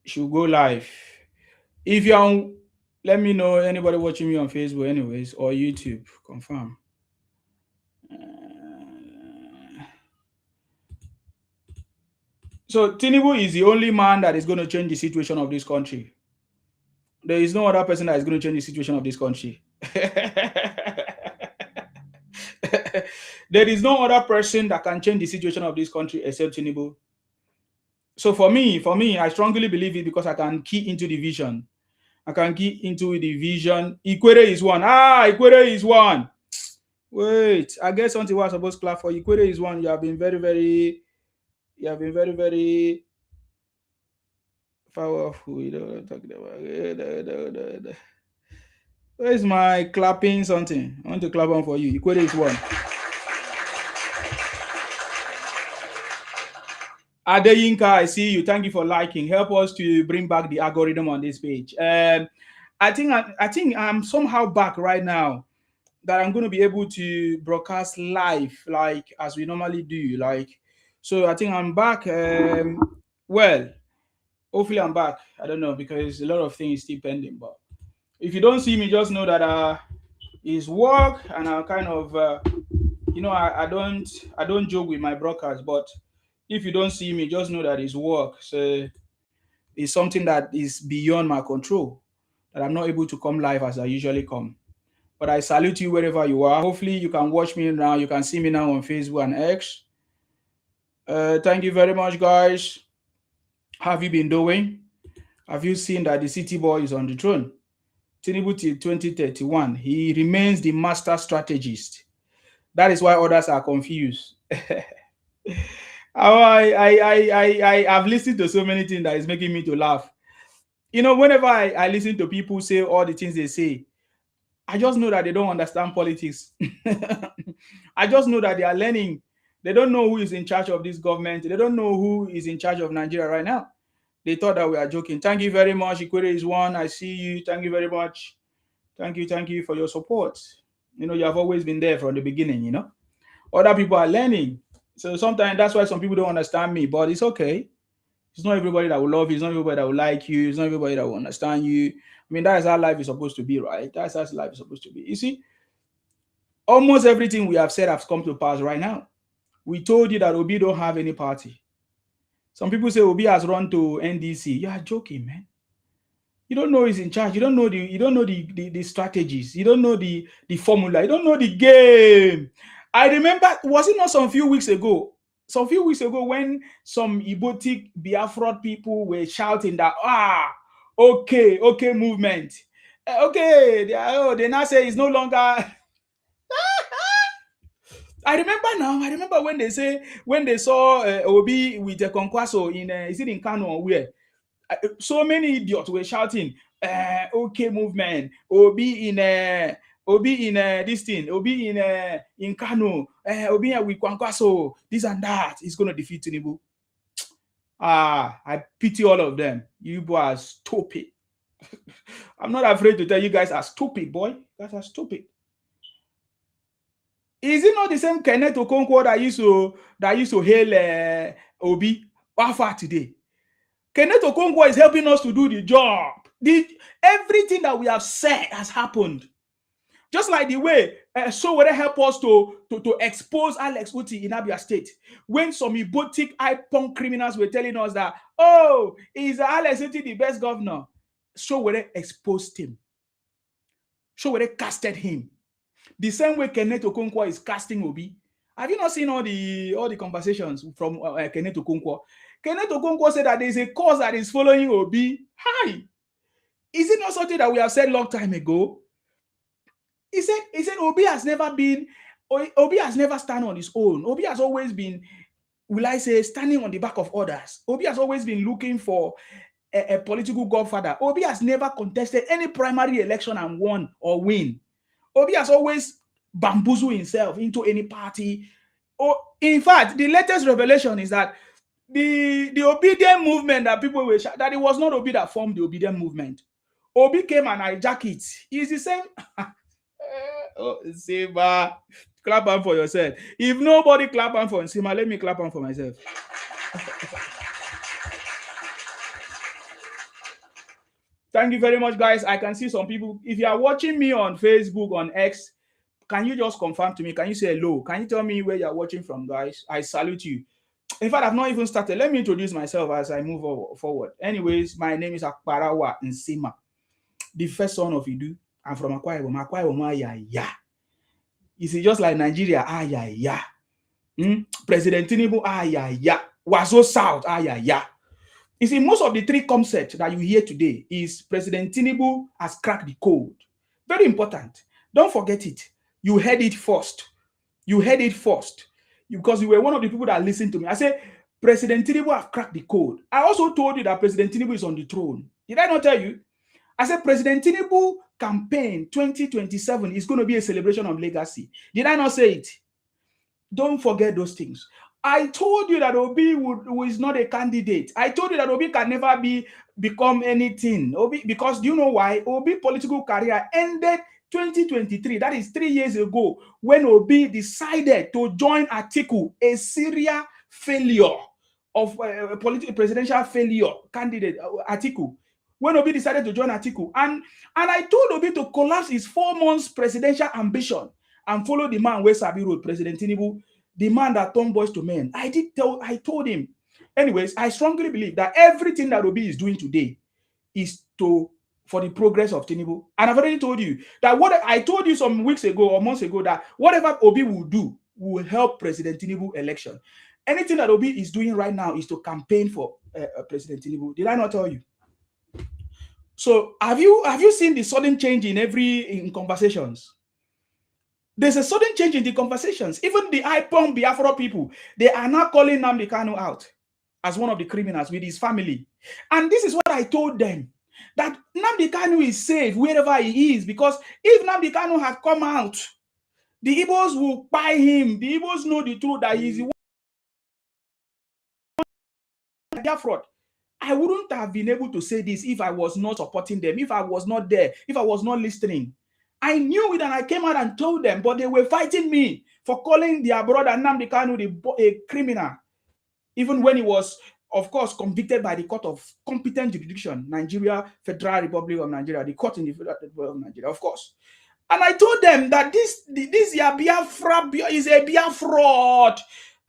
should go live. If you're on, let me know anybody watching me on Facebook, anyways, or YouTube. Confirm. So Tinubu is the only man that is going to change the situation of this country. There is no other person that is going to change the situation of this country. There is no other person that can change the situation of this country except Tinubu. So for me, I strongly believe it because I can key into the vision. I can key into the vision. Ikwere is one. Ikwere is one. Wait, I guess something was supposed to clap for. Ikwere is one. You have been very powerful. You know what I'm talking about. Where's my clapping something? I want to clap on for you. Ikwere is one. Adeyinka, I see you. Thank you for liking. Help us to bring back the algorithm on this page. I think I'm somehow back right now that I'm going to be able to broadcast live like as we normally do. So I think I'm back. Well, hopefully I'm back. I don't know because a lot of things still pending. But if you don't see me, just know that it's work, and I kind of I don't joke with my broadcast. But if you don't see me, just know that it's work. So it's something that is beyond my control, that I'm not able to come live as I usually come. But I salute you wherever you are. Hopefully, you can watch me now. You can see me now on Facebook and X. Thank you very much, guys. How have you been doing? Have you seen that the city boy is on the throne? Tinubu till 2031. He remains the master strategist. That is why others are confused. I have listened to so many things that is making me to laugh. Whenever I listen to people say all the things they say, I just know that they don't understand politics. I just know that they are learning. They don't know who is in charge of this government. They don't know who is in charge of Nigeria right now. They thought that we are joking. Thank you very much. Ikwere is one. I see you. Thank you very much. Thank you for your support. You have always been there from the beginning. Other people are learning. So sometimes that's why some people don't understand me, but it's okay. It's not everybody that will love you. It's not everybody that will like you. It's not everybody that will understand you. I mean, that is how life is supposed to be, right? That's how life is supposed to be. You see, almost everything we have said has come to pass right now. We told you that Obi don't have any party. Some people say Obi has run to NDC. You are joking, man. You don't know he's in charge. You don't know the strategies. You don't know the formula. You don't know the game. I remember, was it not some few weeks ago? Some few weeks ago, when some Ibotic Biafra people were shouting that okay movement, okay, they now say it's no longer. I remember now. I remember when they saw Obi with a Kwankwaso in is it in Kano or where? So many idiots were shouting, okay movement, Obi in this thing, Obi in Kano, Obi with Kwankwaso, this and that is going to defeat Tinubu. I pity all of them. You boys are stupid. I'm not afraid to tell you guys are stupid, boy. You guys are stupid. Is it not the same Kenneth Okonkwo that used to hail Obi? How far today? Kenneth Okonkwo is helping us to do the job. Everything that we have said has happened. Just like the way Sowore help us to expose Alex Uti in Abia State. When some Ibotic eye-punk criminals were telling us that, is Alex Uti the best governor? Sowore exposed him. Sowore casted him. The same way Kenneth Okonkwo is casting Obi. Have you not seen all the conversations from Kenneth Okonkwo? Kenneth Okonkwo said that there is a cause that is following Obi. Hi. Is it not something that we have said long time ago? He said Obi has never stand on his own. Obi has always been, will I say, standing on the back of others. Obi has always been looking for a political godfather. Obi has never contested any primary election and won or win. Obi has always bamboozled himself into any party. In fact, the latest revelation is that the obedient movement that people were that it was not Obi that formed the obedient movement. Obi came and hijacked it. It's the same. Sima, clap on for yourself. If nobody clap on for Sima, let me clap on for myself. Thank you very much, guys. I can see some people. If you are watching me on Facebook, on X, can you just confirm to me? Can you say hello? Can you tell me where you are watching from, guys? I salute you. In fact, I've not even started. Let me introduce myself as I move forward. Anyways, my name is Akparawa Nsima, the first son of Idu. I'm from Akwa Ibom. Akwa Ibom, ya. You see, just like Nigeria, ya. President Tinubu, ya. Wazo South, ya. You see, most of the three concepts that you hear today is President Tinubu has cracked the code. Very important. Don't forget it. You heard it first. You heard it first. Because you were one of the people that listened to me. I said, President Tinubu have cracked the code. I also told you that President Tinubu is on the throne. Did I not tell you? I said, President Tinubu campaign 2027 is going to be a celebration of legacy. Did I not say it? Don't forget those things. I told you that Obi is not a candidate. I told you that Obi can never become anything. Obi, because do you know why? Obi political career ended 2023. That is 3 years ago when Obi decided to join Atiku, a serial failure of presidential failure candidate, Atiku. When Obi decided to join Atiku. And I told Obi to collapse his 4 months presidential ambition and follow the man where Sabi Road, President Tinubu, the man that turned boys to men. I told him. Anyways, I strongly believe that everything that Obi is doing today is for the progress of Tinubu. And I've already told you that what I told you some weeks ago or months ago, that whatever Obi will do will help President Tinubu election. Anything that Obi is doing right now is to campaign for President Tinubu. Did I not tell you? So have you seen the sudden change in conversations? There's a sudden change in the conversations. Even the IPOM Biafra people, they are now calling Nnamdi Kanu out as one of the criminals with his family. And this is what I told them, that Nnamdi Kanu is safe wherever he is, because if Nnamdi Kanu had come out, the Igbos will buy him. The Igbos know the truth that he's the one fraud. I wouldn't have been able to say this if I was not supporting them, if I was not there, if I was not listening. I knew it and I came out and told them, but they were fighting me for calling their brother Nnamdi Kanu a criminal, even when he was, of course, convicted by the court of competent jurisdiction, Nigeria, Federal Republic of Nigeria, the court in the Federal Republic of Nigeria, of course. And I told them that this Biafra is a Biafra fraud.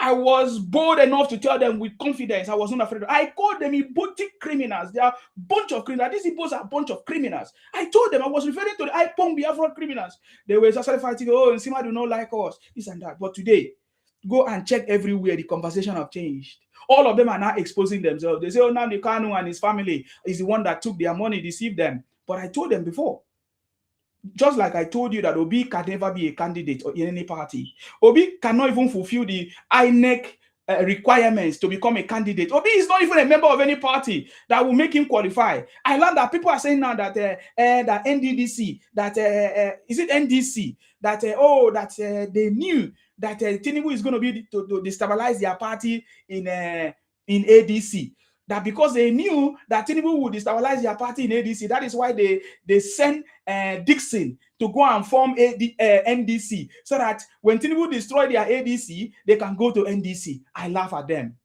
I was bold enough to tell them with confidence. I was not afraid. I called them Ibotic criminals. They are a bunch of criminals. These Igbos are a bunch of criminals. I told them I was referring to the IPOM Biafra criminals. They were just fighting, oh, Nsima do not like us, this and that. But today, go and check everywhere. The conversation have changed. All of them are now exposing themselves. They say, oh, Nnamdi Kanu and his family is the one that took their money, deceived them. But I told them before, just like I told you that Obi can never be a candidate in any party. Obi cannot even fulfill the INEC requirements to become a candidate. Obi is not even a member of any party that will make him qualify. I learned that people are saying now that that NDDC, that is it NDC, that they knew that Tinubu is going to be to destabilize their party in ADC. That because they knew that Tinubu would destabilize their party in ADC, that is why they sent Dixon to go and form NDC, so that when Tinubu destroy their ADC, they can go to NDC. I laugh at them.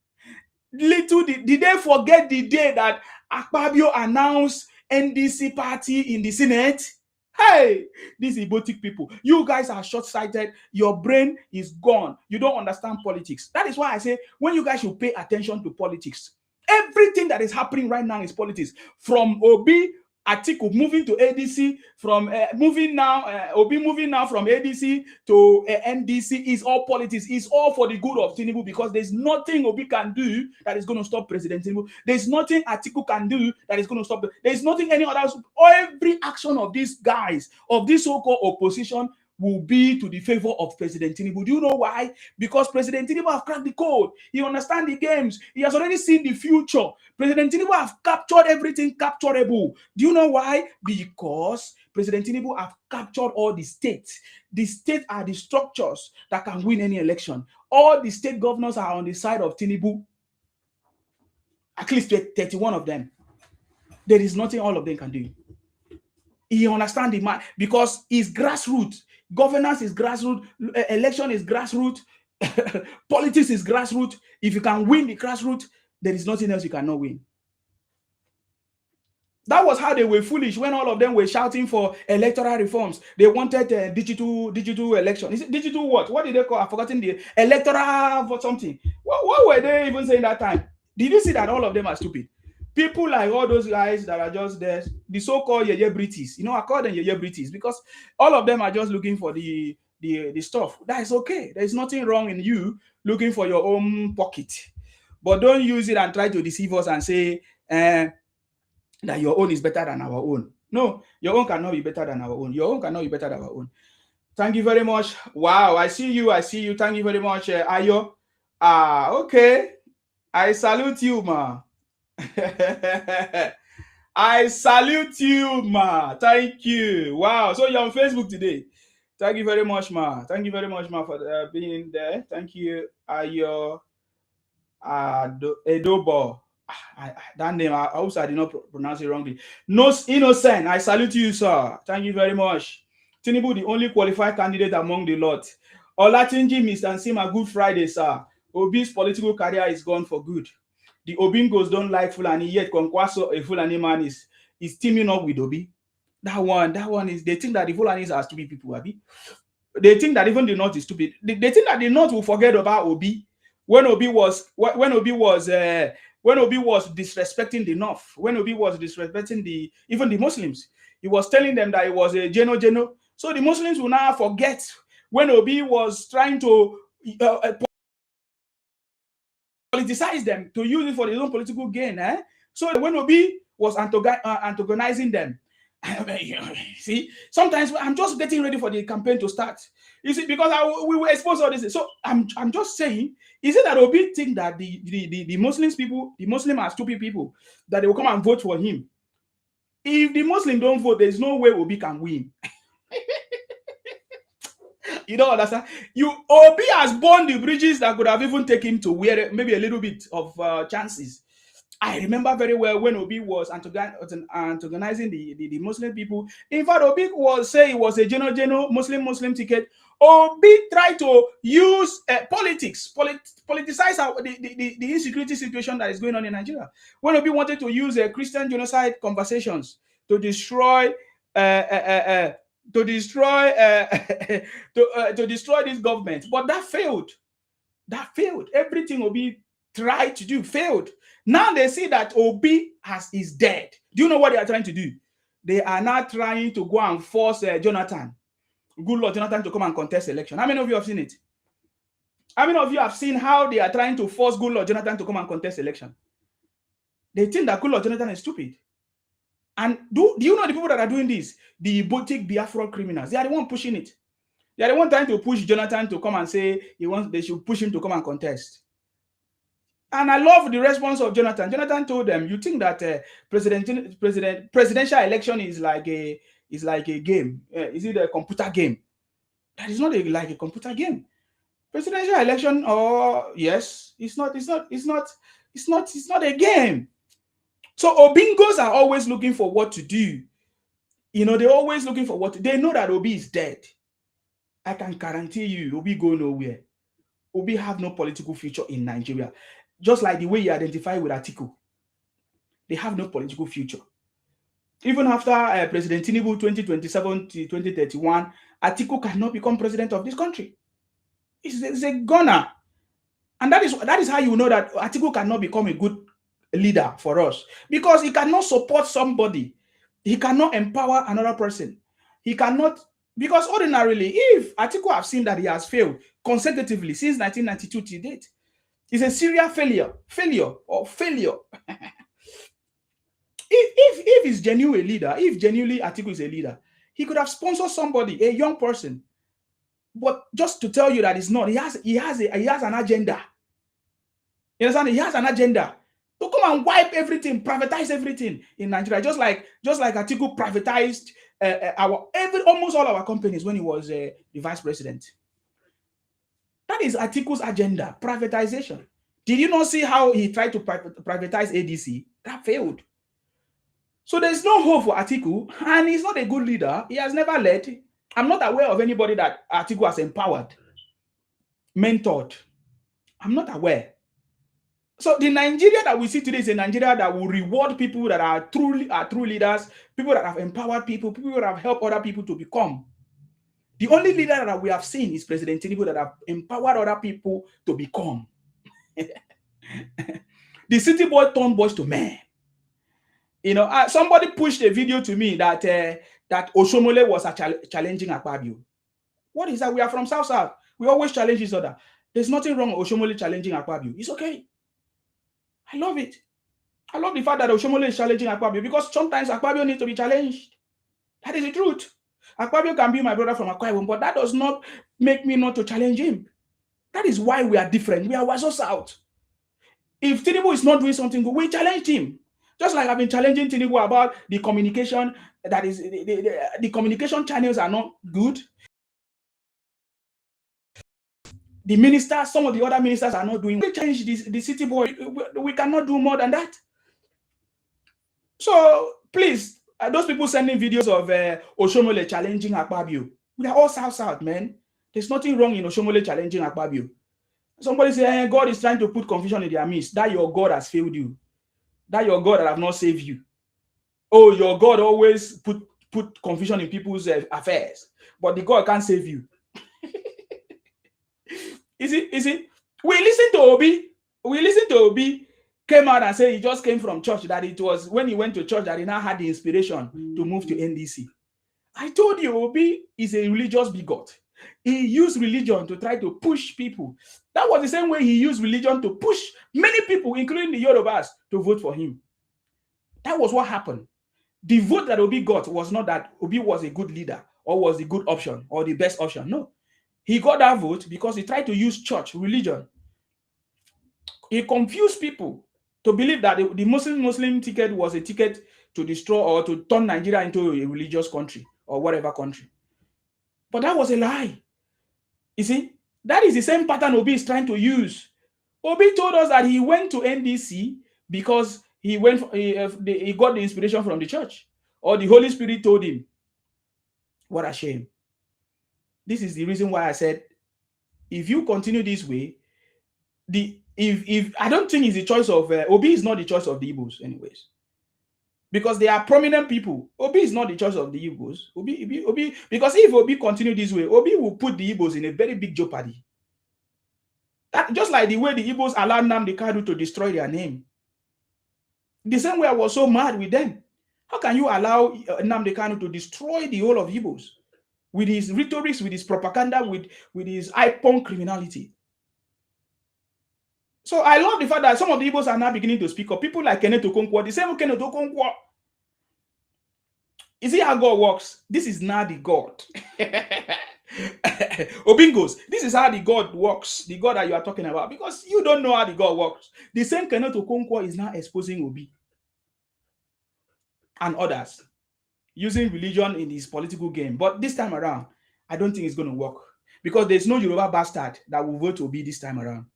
Little did they forget the day that Akpabio announced NDC party in the Senate? Hey, these Ibotic people, you guys are short-sighted. Your brain is gone. You don't understand politics. That is why I say, when you guys should pay attention to politics. Everything that is happening right now is politics. From Obi, Atiku moving to ADC, from Obi moving now from ADC to NDC is all politics. It's all for the good of Tinubu, because there's nothing Obi can do that is going to stop President Tinubu. There's nothing Atiku can do that is going to stop. There's nothing any other. Every action of these guys, of this so-called opposition, will be to the favor of President Tinubu. Do you know why? Because President Tinubu have cracked the code. He understands the games. He has already seen the future. President Tinubu have captured everything capturable. Do you know why? Because President Tinubu have captured all the states. The states are the structures that can win any election. All the state governors are on the side of Tinubu. At least 31 of them. There is nothing all of them can do. He understands the man, because it's grassroots. Governance is grassroots. Election is grassroots. Politics is grassroots. If you can win the grassroots, there is nothing else you cannot win. That was how they were foolish when all of them were shouting for electoral reforms. They wanted digital election. Is it digital what? What did they call? I've forgotten the electoral for something. What were they even saying that time? Did you see that all of them are stupid? People like all those guys that are just there, the so-called Yeye British. I call them Yeye British because all of them are just looking for the stuff. That is okay. There is nothing wrong in you looking for your own pocket. But don't use it and try to deceive us and say, that your own is better than our own. No, your own cannot be better than our own. Your own cannot be better than our own. Thank you very much. Wow, I see you. Thank you very much, Ayo. Okay. I salute you, ma. I salute you, ma. Thank you. Wow. So you're on Facebook today. Thank you very much, ma. Thank you very much, ma, for being there. Thank you, Ayo Edobo. That name, I also I did not pronounce it wrongly. No Innocent, I salute you, sir. Thank you very much. Tinubu, the only qualified candidate among the lot. Olatunji, Mr. Nsima, Good Friday, sir. Obi's political career is gone for good. The Obingos don't like Fulani, yet Kwankwaso, a Fulani man, is teaming up with Obi. That one is, they think that the Fulanis are stupid people, Abi. They think that even the North is stupid. They think that the North will forget about Obi when Obi was disrespecting the North, when Obi was disrespecting even the Muslims. He was telling them that it was a geno. So the Muslims will now forget when Obi was trying to politicize them, to use it for his own political gain. So when Obi was antagonizing them, see, sometimes I'm just getting ready for the campaign to start. You see, because we were exposed to all this. So I'm just saying, is it that Obi think that the Muslims people, the Muslim are stupid people, that they will come and vote for him? If the Muslim don't vote, there's no way Obi can win. You don't understand? Obi has burned the bridges that could have even taken him to where maybe a little bit of chances. I remember very well when Obi was antagonizing the Muslim people. In fact, Obi was saying it was a general Muslim ticket. Obi tried to use politics, politicize the insecurity situation that is going on in Nigeria. When Obi wanted to use Christian genocide conversations to destroy to destroy this government, but that failed. That failed. Everything Obi tried to do failed. Now they see that Obi is dead. Do you know what they are trying to do? They are now trying to go and force Jonathan, good Lord Jonathan, to come and contest election. How many of you have seen it? How many of you have seen how they are trying to force good Lord Jonathan to come and contest election? They think that good Lord Jonathan is stupid. And do you know the people that are doing this? The boutique Biafra criminals. They are the one pushing it. They are the one trying to push Jonathan to come and say they should push him to come and contest. And I love the response of Jonathan. Jonathan told them, "You think that presidential election is like a game? Is it a computer game? That is not like a computer game. Presidential election, yes, it's not a game. So Obingos are always looking for what to do. They're always looking for they know that Obi is dead. I can guarantee you, Obi go nowhere. Obi have no political future in Nigeria. Just like the way you identify with Atiku. They have no political future. Even after President Tinubu 2027 to 2031, Atiku cannot become president of this country. It's a gunner. And that is how you know that Atiku cannot become a good leader for us. Because he cannot support somebody. He cannot empower another person. He cannot, because ordinarily, if Atiku have seen that he has failed consecutively since 1992 to date, it's a serial failure. If he's genuinely a leader, if genuinely Atiku is a leader, he could have sponsored somebody, a young person. But just to tell you that it's not, he has an agenda. You understand? He has an agenda to come and wipe everything, privatize everything in Nigeria, just like Atiku privatized almost all our companies when he was the vice president. That is Atiku's agenda, privatization. Did you not see how he tried to privatize ADC? That failed. So there's no hope for Atiku, and he's not a good leader. He has never led. I'm not aware of anybody that Atiku has empowered, mentored. I'm not aware. So the Nigeria that we see today is a Nigeria that will reward people that are true leaders, people that have empowered people that have helped other people to become. The only leader that we have seen is President Tinubu that have empowered other people to become. The city boy turned boys to men. You know, somebody pushed a video to me that that Oshomole was challenging Akpabio. What is that? We are from South South. We always challenge each other. There's nothing wrong with Oshomole challenging Akpabio. It's okay. I love it. I love the fact that Oshomole is challenging Akpabio because sometimes Akpabio needs to be challenged. That is the truth. Akpabio can be my brother from Akwa Ibom, but that does not make me not to challenge him. That is why we are different. We are Wazo South. If Tinubu is not doing something good, we challenge him. Just like I've been challenging Tinubu about the communication, that is, the communication channels are not good. The ministers, some of the other ministers are not doing. We change the city boy. We cannot do more than that. So please, those people sending videos of Oshomole challenging Akpabio, we are all South, man. There's nothing wrong in Oshomole challenging Akpabio. Somebody say, God is trying to put confusion in their midst. That your God has failed you. That your God that have not saved you. Oh, your God always put confusion in people's affairs, but the God can't save you. Is it? We listen to Obi. Came out and said he just came from church, that it was when he went to church that he now had the inspiration to move to NDC. I told you, Obi is a religious bigot. He used religion to try to push people. That was the same way he used religion to push many people, including the Yorubas, to vote for him. That was what happened. The vote that Obi got was not that Obi was a good leader or was the good option or the best option. No. He got that vote because he tried to use church, religion. He confused people to believe that the Muslim ticket was a ticket to destroy or to turn Nigeria into a religious country or whatever country. But that was a lie. You see, that is the same pattern Obi is trying to use. Obi told us that he went to NDC because he got the inspiration from the church, or the Holy Spirit told him. What a shame. This is the reason why I said, if you continue this way, if I don't think it's the choice of Obi is not the choice of the Igbos, anyways, because they are prominent people. Obi is not the choice of the Igbos. Obi, because if Obi continue this way, Obi will put the Igbos in a very big jeopardy. That just like the way the Igbos allowed Nnamdi Kanu to destroy their name. The same way I was so mad with them. How can you allow Nnamdi Kanu to destroy the whole of Igbos with his rhetorics, with his propaganda, with his IPON criminality? So I love the fact that some of the Igbos are now beginning to speak up. People like Kenneth Okonkwo, the same Kenneth Okonkwo. You see how God works? This is not the God. Obingos, this is how the God works, the God that you are talking about, because you don't know how the God works. The same Kenneth Okonkwo is now exposing Obi and others using religion in his political game. But this time around, I don't think it's going to work, because there's no Yoruba bastard that will vote Obi this time around.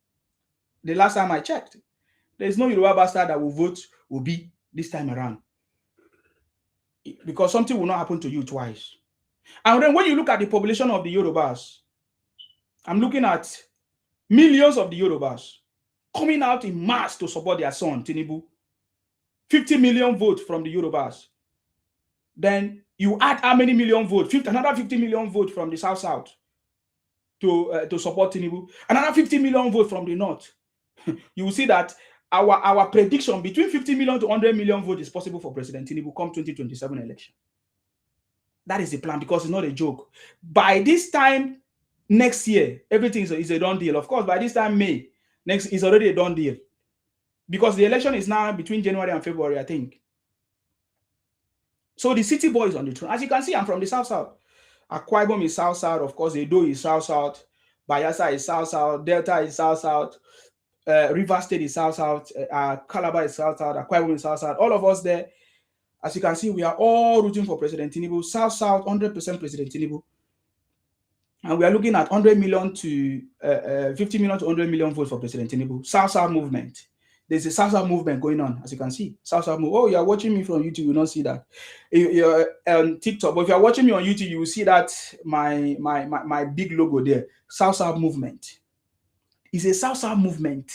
The last time I checked, there's no Yoruba bastard that will vote Obi this time around, because something will not happen to you twice. And then when you look at the population of the Yorubas, I'm looking at millions of the Yorubas coming out in mass to support their son, Tinubu. 50 million votes from the Yorubas. Then you add how many million votes? Another 50 million votes from the South to support Tinubu. Another 50 million votes from the North. You will see that our prediction between 50 million to 100 million votes is possible for President Tinubu come 2027 election. That is the plan, because it's not a joke. By this time next year, everything is a done deal. Of course, by this time May next is already a done deal, because the election is now between January and February, I think. So the city boy is on the throne. As you can see, I'm from the South. Akwa Ibom is South. Of course, Edo is South. Bayelsa is South. Delta is South. River State is South. Calabar is South. Akwa Ibom is South. All of us there, as you can see, we are all rooting for President Tinubu. South, 100% President Tinubu. And we are looking at 100 million to 50 million to 100 million votes for President Tinubu. South movement. There's a South movement going on, as you can see. South move. Oh, you are watching me from YouTube, you will not see that. You're on TikTok, but if you are watching me on YouTube, you will see that my big logo there. South movement. It's a South movement.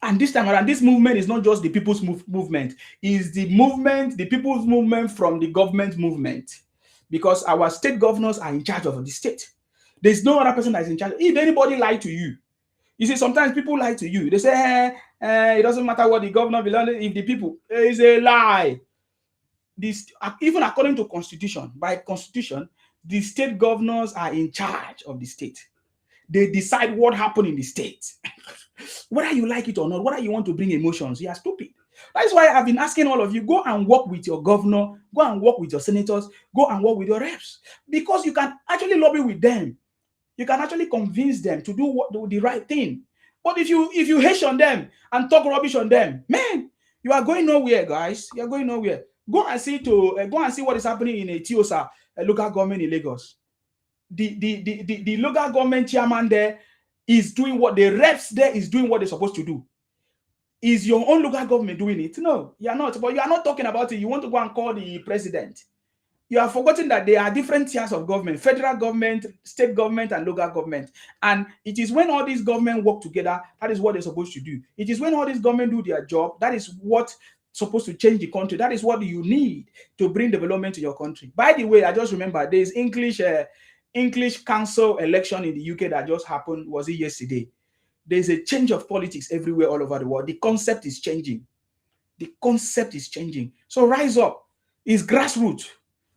And this time around, this movement is not just the people's movement, it's the movement, the people's movement from the government movement. Because our state governors are in charge of the state. There's no other person that is in charge. If anybody lie to you, you see, sometimes people lie to you. They say, it doesn't matter what the governor belongs, if the people, it's a lie. This, even according to constitution, by constitution, the state governors are in charge of the state. They decide what happened in the state. Whether you like it or not, whether you want to bring emotions, you are stupid. That's why I've been asking all of you, go and work with your governor, go and work with your senators, go and work with your reps, because you can actually lobby with them. You can actually convince them to do the right thing. But if you hate on them and talk rubbish on them, man, you are going nowhere, guys. You are going nowhere. Go and see what is happening in a Tiosa, a local government in Lagos. The local government chairman there is doing what the reps there is doing what they're supposed to do. Is your own local government doing it? No, you are not. But you are not talking about it. You want to go and call the president. You are forgetting that there are different tiers of government: federal government, state government, and local government. And it is when all these government work together, that is what they're supposed to do. It is when all these government do their job, that is what supposed to change the country. That is what you need to bring development to your country. By the way, I just remember there's English council election in the UK that just happened. Was it yesterday? There's a change of politics everywhere all over the world. The concept is changing. The concept is changing. So rise up. It's grassroots.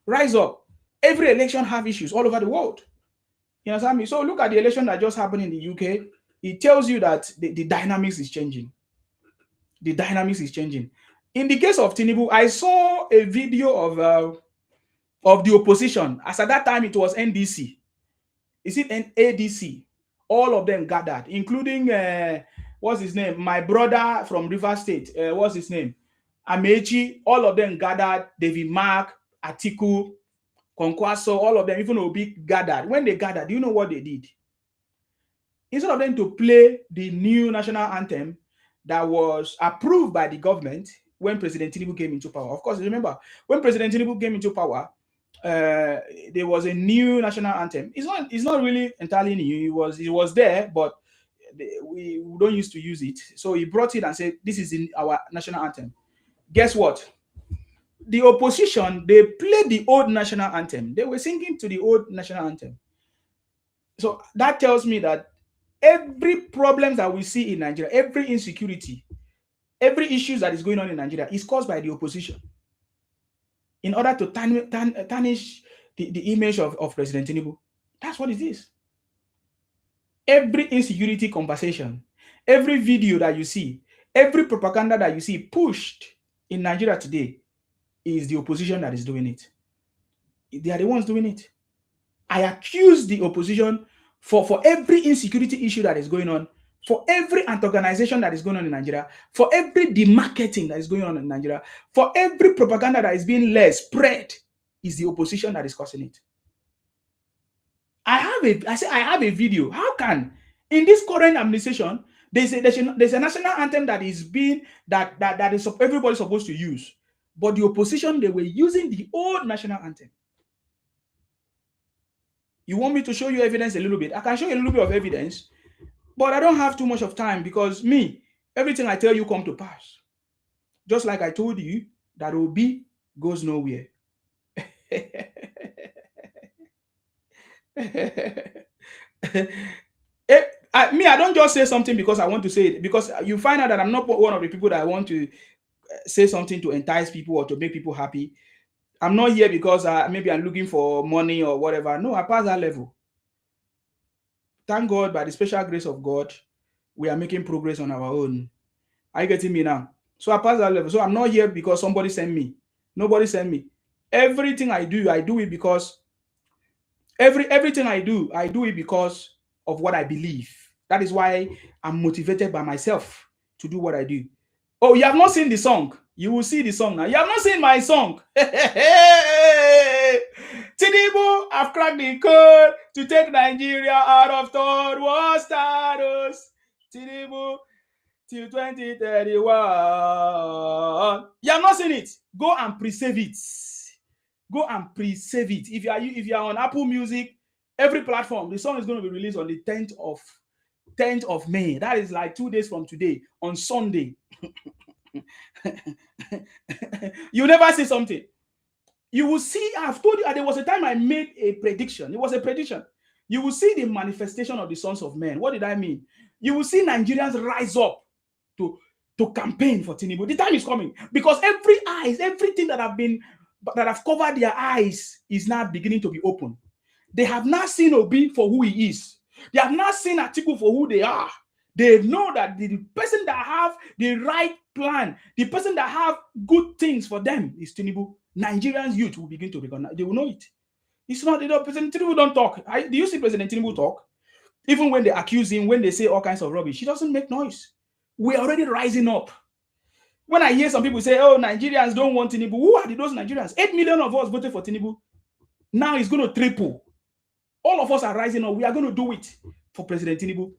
Rise up. Every election have issues all over the world. You understand me? So look at the election that just happened in the UK. It tells you that the dynamics is changing. The dynamics is changing. In the case of Tinubu, I saw a video of the opposition. As at that time, it was NDC. Is it an ADC? All of them gathered, including what's his name? My brother from River State. What's his name? Amechi. All of them gathered. David Mark, Atiku, Kwankwaso, all of them, even Obi gathered. When they gathered, do you know what they did? Instead of them to play the new national anthem that was approved by the government when President Tinubu came into power. Of course, remember, when President Tinubu came into power, there was a new national anthem. It's not really entirely new. It was there, but we don't used to use it. So he brought it and said, this is our national anthem. Guess what? The opposition, they played the old national anthem. They were singing to the old national anthem. So that tells me that every problem that we see in Nigeria, every insecurity, every issue that is going on in Nigeria is caused by the opposition. In order to tarnish the image of President Tinubu. That's what it is. Every insecurity conversation, every video that you see, every propaganda that you see pushed in Nigeria today is the opposition that is doing it. They are the ones doing it. I accuse the opposition for every insecurity issue that is going on, for every anti-organization that is going on in Nigeria, for every demarketing that is going on in Nigeria, for every propaganda that is being spread, is the opposition that is causing it. I have a video. How can, in this current administration, there's a national anthem that is being that is everybody supposed to use, but the opposition, they were using the old national anthem. You want me to show you evidence a little bit? I can show you a little bit of evidence, but I don't have too much of time, because everything I tell you come to pass. Just like I told you that Obi goes nowhere. I don't just say something because I want to say it, because you find out that I'm not one of the people that want to say something to entice people or to make people happy. I'm not here because maybe I'm looking for money or whatever. No, I pass that level. Thank God, by the special grace of God, we are making progress on our own. Are you getting me now? So I pass that level. So I'm not here because somebody sent me. Nobody sent me. Everything I do it because everything I do it because of what I believe. That is why I'm motivated by myself to do what I do. Oh, you have not seen the song. You will see the song now. You have not seen my song. Tinubu, I've cracked the code to take Nigeria out of third world status. Tinubu till 2031. You have not seen it. Go and pre-save it. Go and pre-save it. If you are on Apple Music, every platform, the song is going to be released on the 10th of 10th of May. That is like 2 days from today, on Sunday. You never see something. You will see, I've told you, there was a time I made a prediction. It was a prediction. You will see the manifestation of the sons of men. What did I mean? You will see Nigerians rise up to campaign for Tinubu. The time is coming, because everything that have covered their eyes is now beginning to be open. They have not seen Obi for who he is. They have not seen Atiku for who they are. They know that the person that have the right plan, the person that have good things for them is Tinubu. Nigerians youth will begin to recognize. They will know it. It's not, President Tinubu don't talk. Do you see President Tinubu talk? Even when they accuse him, when they say all kinds of rubbish, he doesn't make noise. We're already rising up. When I hear some people say, oh, Nigerians don't want Tinubu, who are those Nigerians? 8 million of us voted for Tinubu. Now it's going to triple. All of us are rising up. We are going to do it for President Tinubu.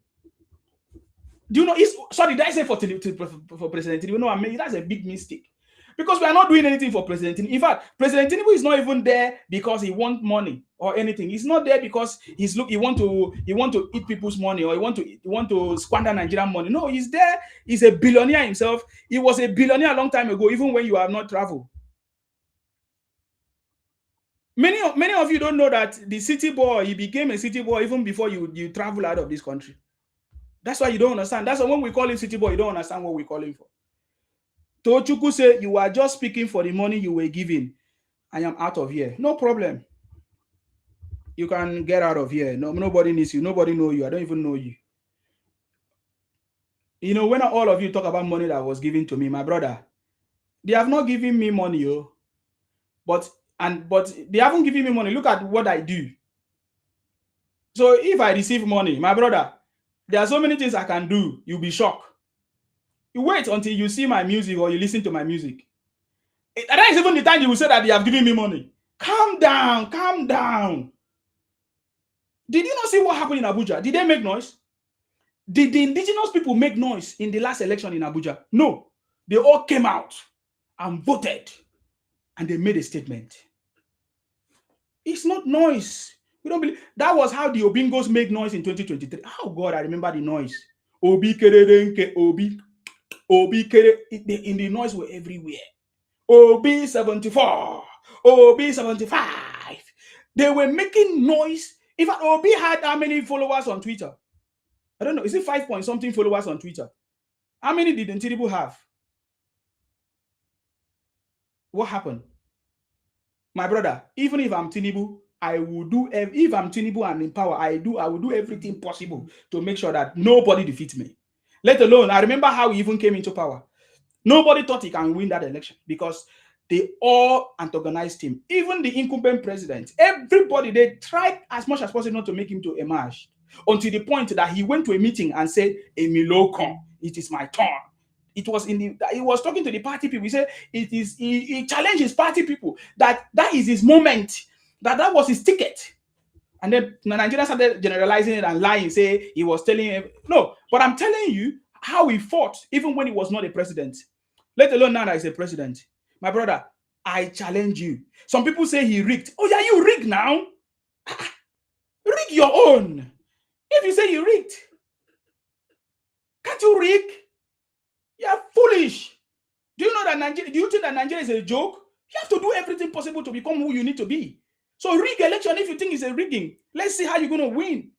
Do you know? Sorry, did I say for President Tinubu? No, I mean, that's a big mistake. Because we are not doing anything for President Tinubu. In fact, President Tinubu is not even there because he wants money or anything. He's not there because he want to eat people's money, or he want to squander Nigerian money. No, he's there. He's a billionaire himself. He was a billionaire a long time ago, even when you have not traveled. Many of you don't know that the city boy, he became a city boy even before you travel out of this country. That's why you don't understand. That's why when we call him city boy, you don't understand what we call him for. Tochukwu say, you are just speaking for the money you were given. I am out of here. No problem. You can get out of here. No, nobody needs you. Nobody knows you. I don't even know you. You know, when all of you talk about money that was given to me, my brother, they have not given me money, but they haven't given me money. Look at what I do. So if I receive money, my brother, there are so many things I can do. You'll be shocked. You wait until you see my music or you listen to my music. And that is even the time you will say that they have given me money. Calm down, calm down. Did you not see what happened in Abuja? Did they make noise? Did the indigenous people make noise in the last election in Abuja? No. They all came out and voted. And they made a statement. It's not noise. We don't believe. That was how the Obingos made noise in 2023. Oh God, I remember the noise. Obi Keredenke, Obi Kere. In the noise were everywhere. Obi 74, Obi 75. They were making noise. In fact, Obi had how many followers on Twitter? I don't know. Is it 5 point something followers on Twitter? How many did Tinubu have? What happened? My brother, even if I'm Tinubu, I will do, if I'm Tinubu and in power, I will do everything possible to make sure that nobody defeats me. Let alone, I remember how he even came into power. Nobody thought he can win that election because they all antagonized him. Even the incumbent president, everybody, they tried as much as possible not to make him to emerge, until the point that he went to a meeting and said, Emilokon, it is my turn. It was he was talking to the party people. He said he challenged his party people that is his moment, that was his ticket. And then Nigeria started generalizing it and lying, say he was telling him no. But I'm telling you how he fought even when he was not a president, let alone now that he's a president. My brother, I challenge you. Some people say he rigged. Oh yeah, you rigged now. Rig your own. If you say you rigged, can't you rig? You're foolish. Do you know that Nigeria? Do you think that Nigeria is a joke? You have to do everything possible to become who you need to be. So rig election if you think it's a rigging. Let's see how you're going to win.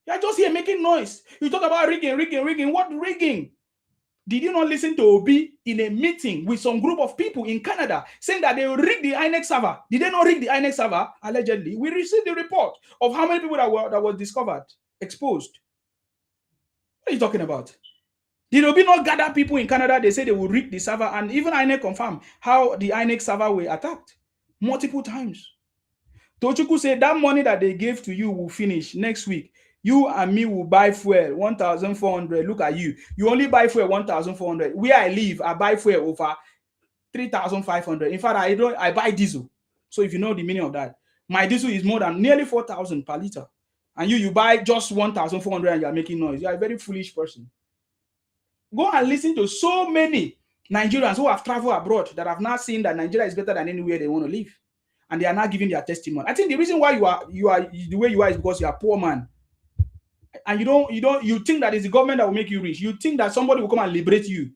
You're just here making noise. You talk about rigging. What rigging? Did you not listen to Obi in a meeting with some group of people in Canada saying that they will rig the INEC server? Did they not rig the INEC server? Allegedly. We received the report of how many people that were discovered, exposed. What are you talking about? Did Obi not gather people in Canada? They say they will rig the server, and even INEC confirmed how the INEC server were attacked multiple times. Tochukwu said that money that they gave to you will finish next week. You and me will buy fuel 1,400. Look at you. You only buy fuel 1,400. Where I live, I buy fuel over 3,500. In fact, I buy diesel. So if you know the meaning of that, my diesel is more than nearly 4,000 per liter. And you buy just 1,400 and you are making noise. You are a very foolish person. Go and listen to so many Nigerians who have traveled abroad that have now seen that Nigeria is better than anywhere they want to live. And they are not giving their testimony. I think the reason why you are the way you are is because you are a poor man. and you think that it's the government that will make you rich. You think that somebody will come and liberate you.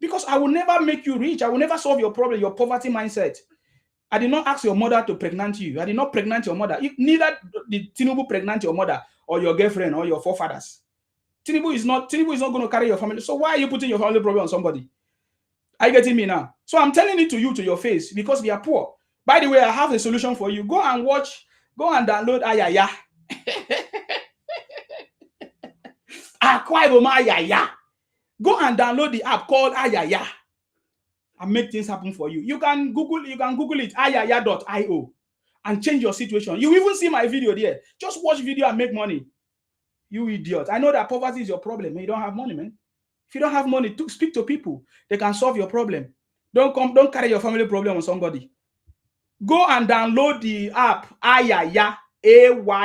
Because I will never make you rich. I will never solve your problem, your poverty mindset. I did not ask your mother to pregnant you. I did not pregnant your mother. Neither did Tinubu pregnant your mother or your girlfriend or your forefathers. Tinubu is not going to carry your family. So why are you putting your family problem on somebody? Are you getting me now? So I'm telling it to you to your face because we are poor. By the way, I have a solution for you. Go and download Ayaya. Ayaya. Go and download the app called Ayaya and make things happen for you. You can Google it, ayaya.io, and change your situation. You even see my video there. Just watch video and make money. You idiot. I know that poverty is your problem. You don't have money, man. If you don't have money, speak to people. They can solve your problem. Don't carry your family problem on somebody. Go and download the app Ayaya, AYAYA.io.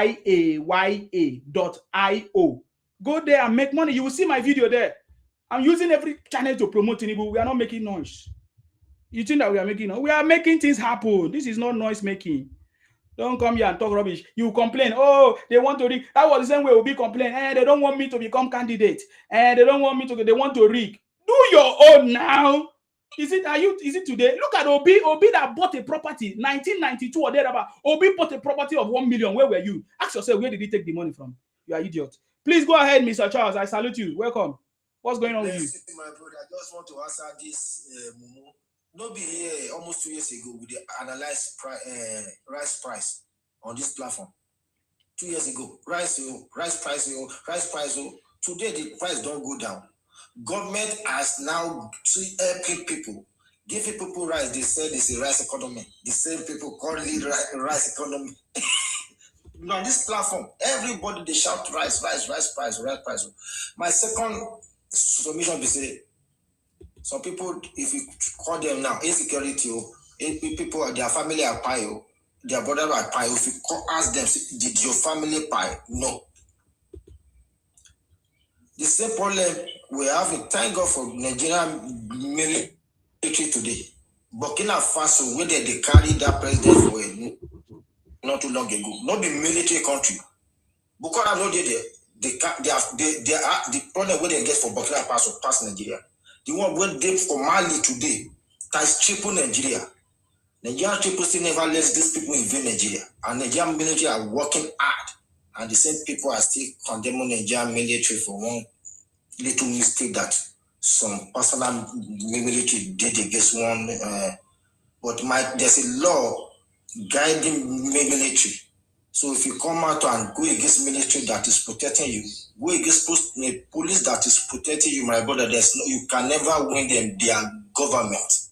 Go there and make money. You will see my video there. I'm using every channel to promote Tinubu. We are not making noise. You think that we are making noise? We are making things happen. This is not noise making. Don't come here and talk rubbish. You complain. Oh, they want to rig. That was the same way Obi complain. They don't want me to become candidate. They don't want me to. They want to rig. Do your own now. Is it today? Look at Obi that bought a property 1992 or thereabout. Obi bought a property of 1 million. Where were you? Ask yourself, where did he take the money from? You are idiot. Please go ahead, Mr. Charles. I salute you. Welcome. What's going on with you? My brother, I just want to answer this, Mumu. No be here almost 2 years ago with the analyzed rice price on this platform. 2 years ago, rice price. Today the price don't go down. Government has now helping people, giving people rice. They said it's a rice economy. The same people call it rice economy. On this platform, everybody they shout rice price. My second submission is say some people, if you call them now insecurity, people their family are pie, their brother are pie. If you ask them, did your family pie? No. The same problem we have. Thank God for Nigerian military today. Burkina Faso, where they carry that president for not too long ago. Not the military country. Because I know they are the problem where they get for Burkina Faso past Nigeria. The one where they for Mali today, that's triple Nigeria. Nigerian people still never let these people invade Nigeria. And Nigerian military are working hard. And the same people are still condemning Nigerian military for one little mistake that some personal military did against one. But there's a law guiding military. So if you come out and go against military that is protecting you, go against police that is protecting you, my brother, you can never win them. They are government.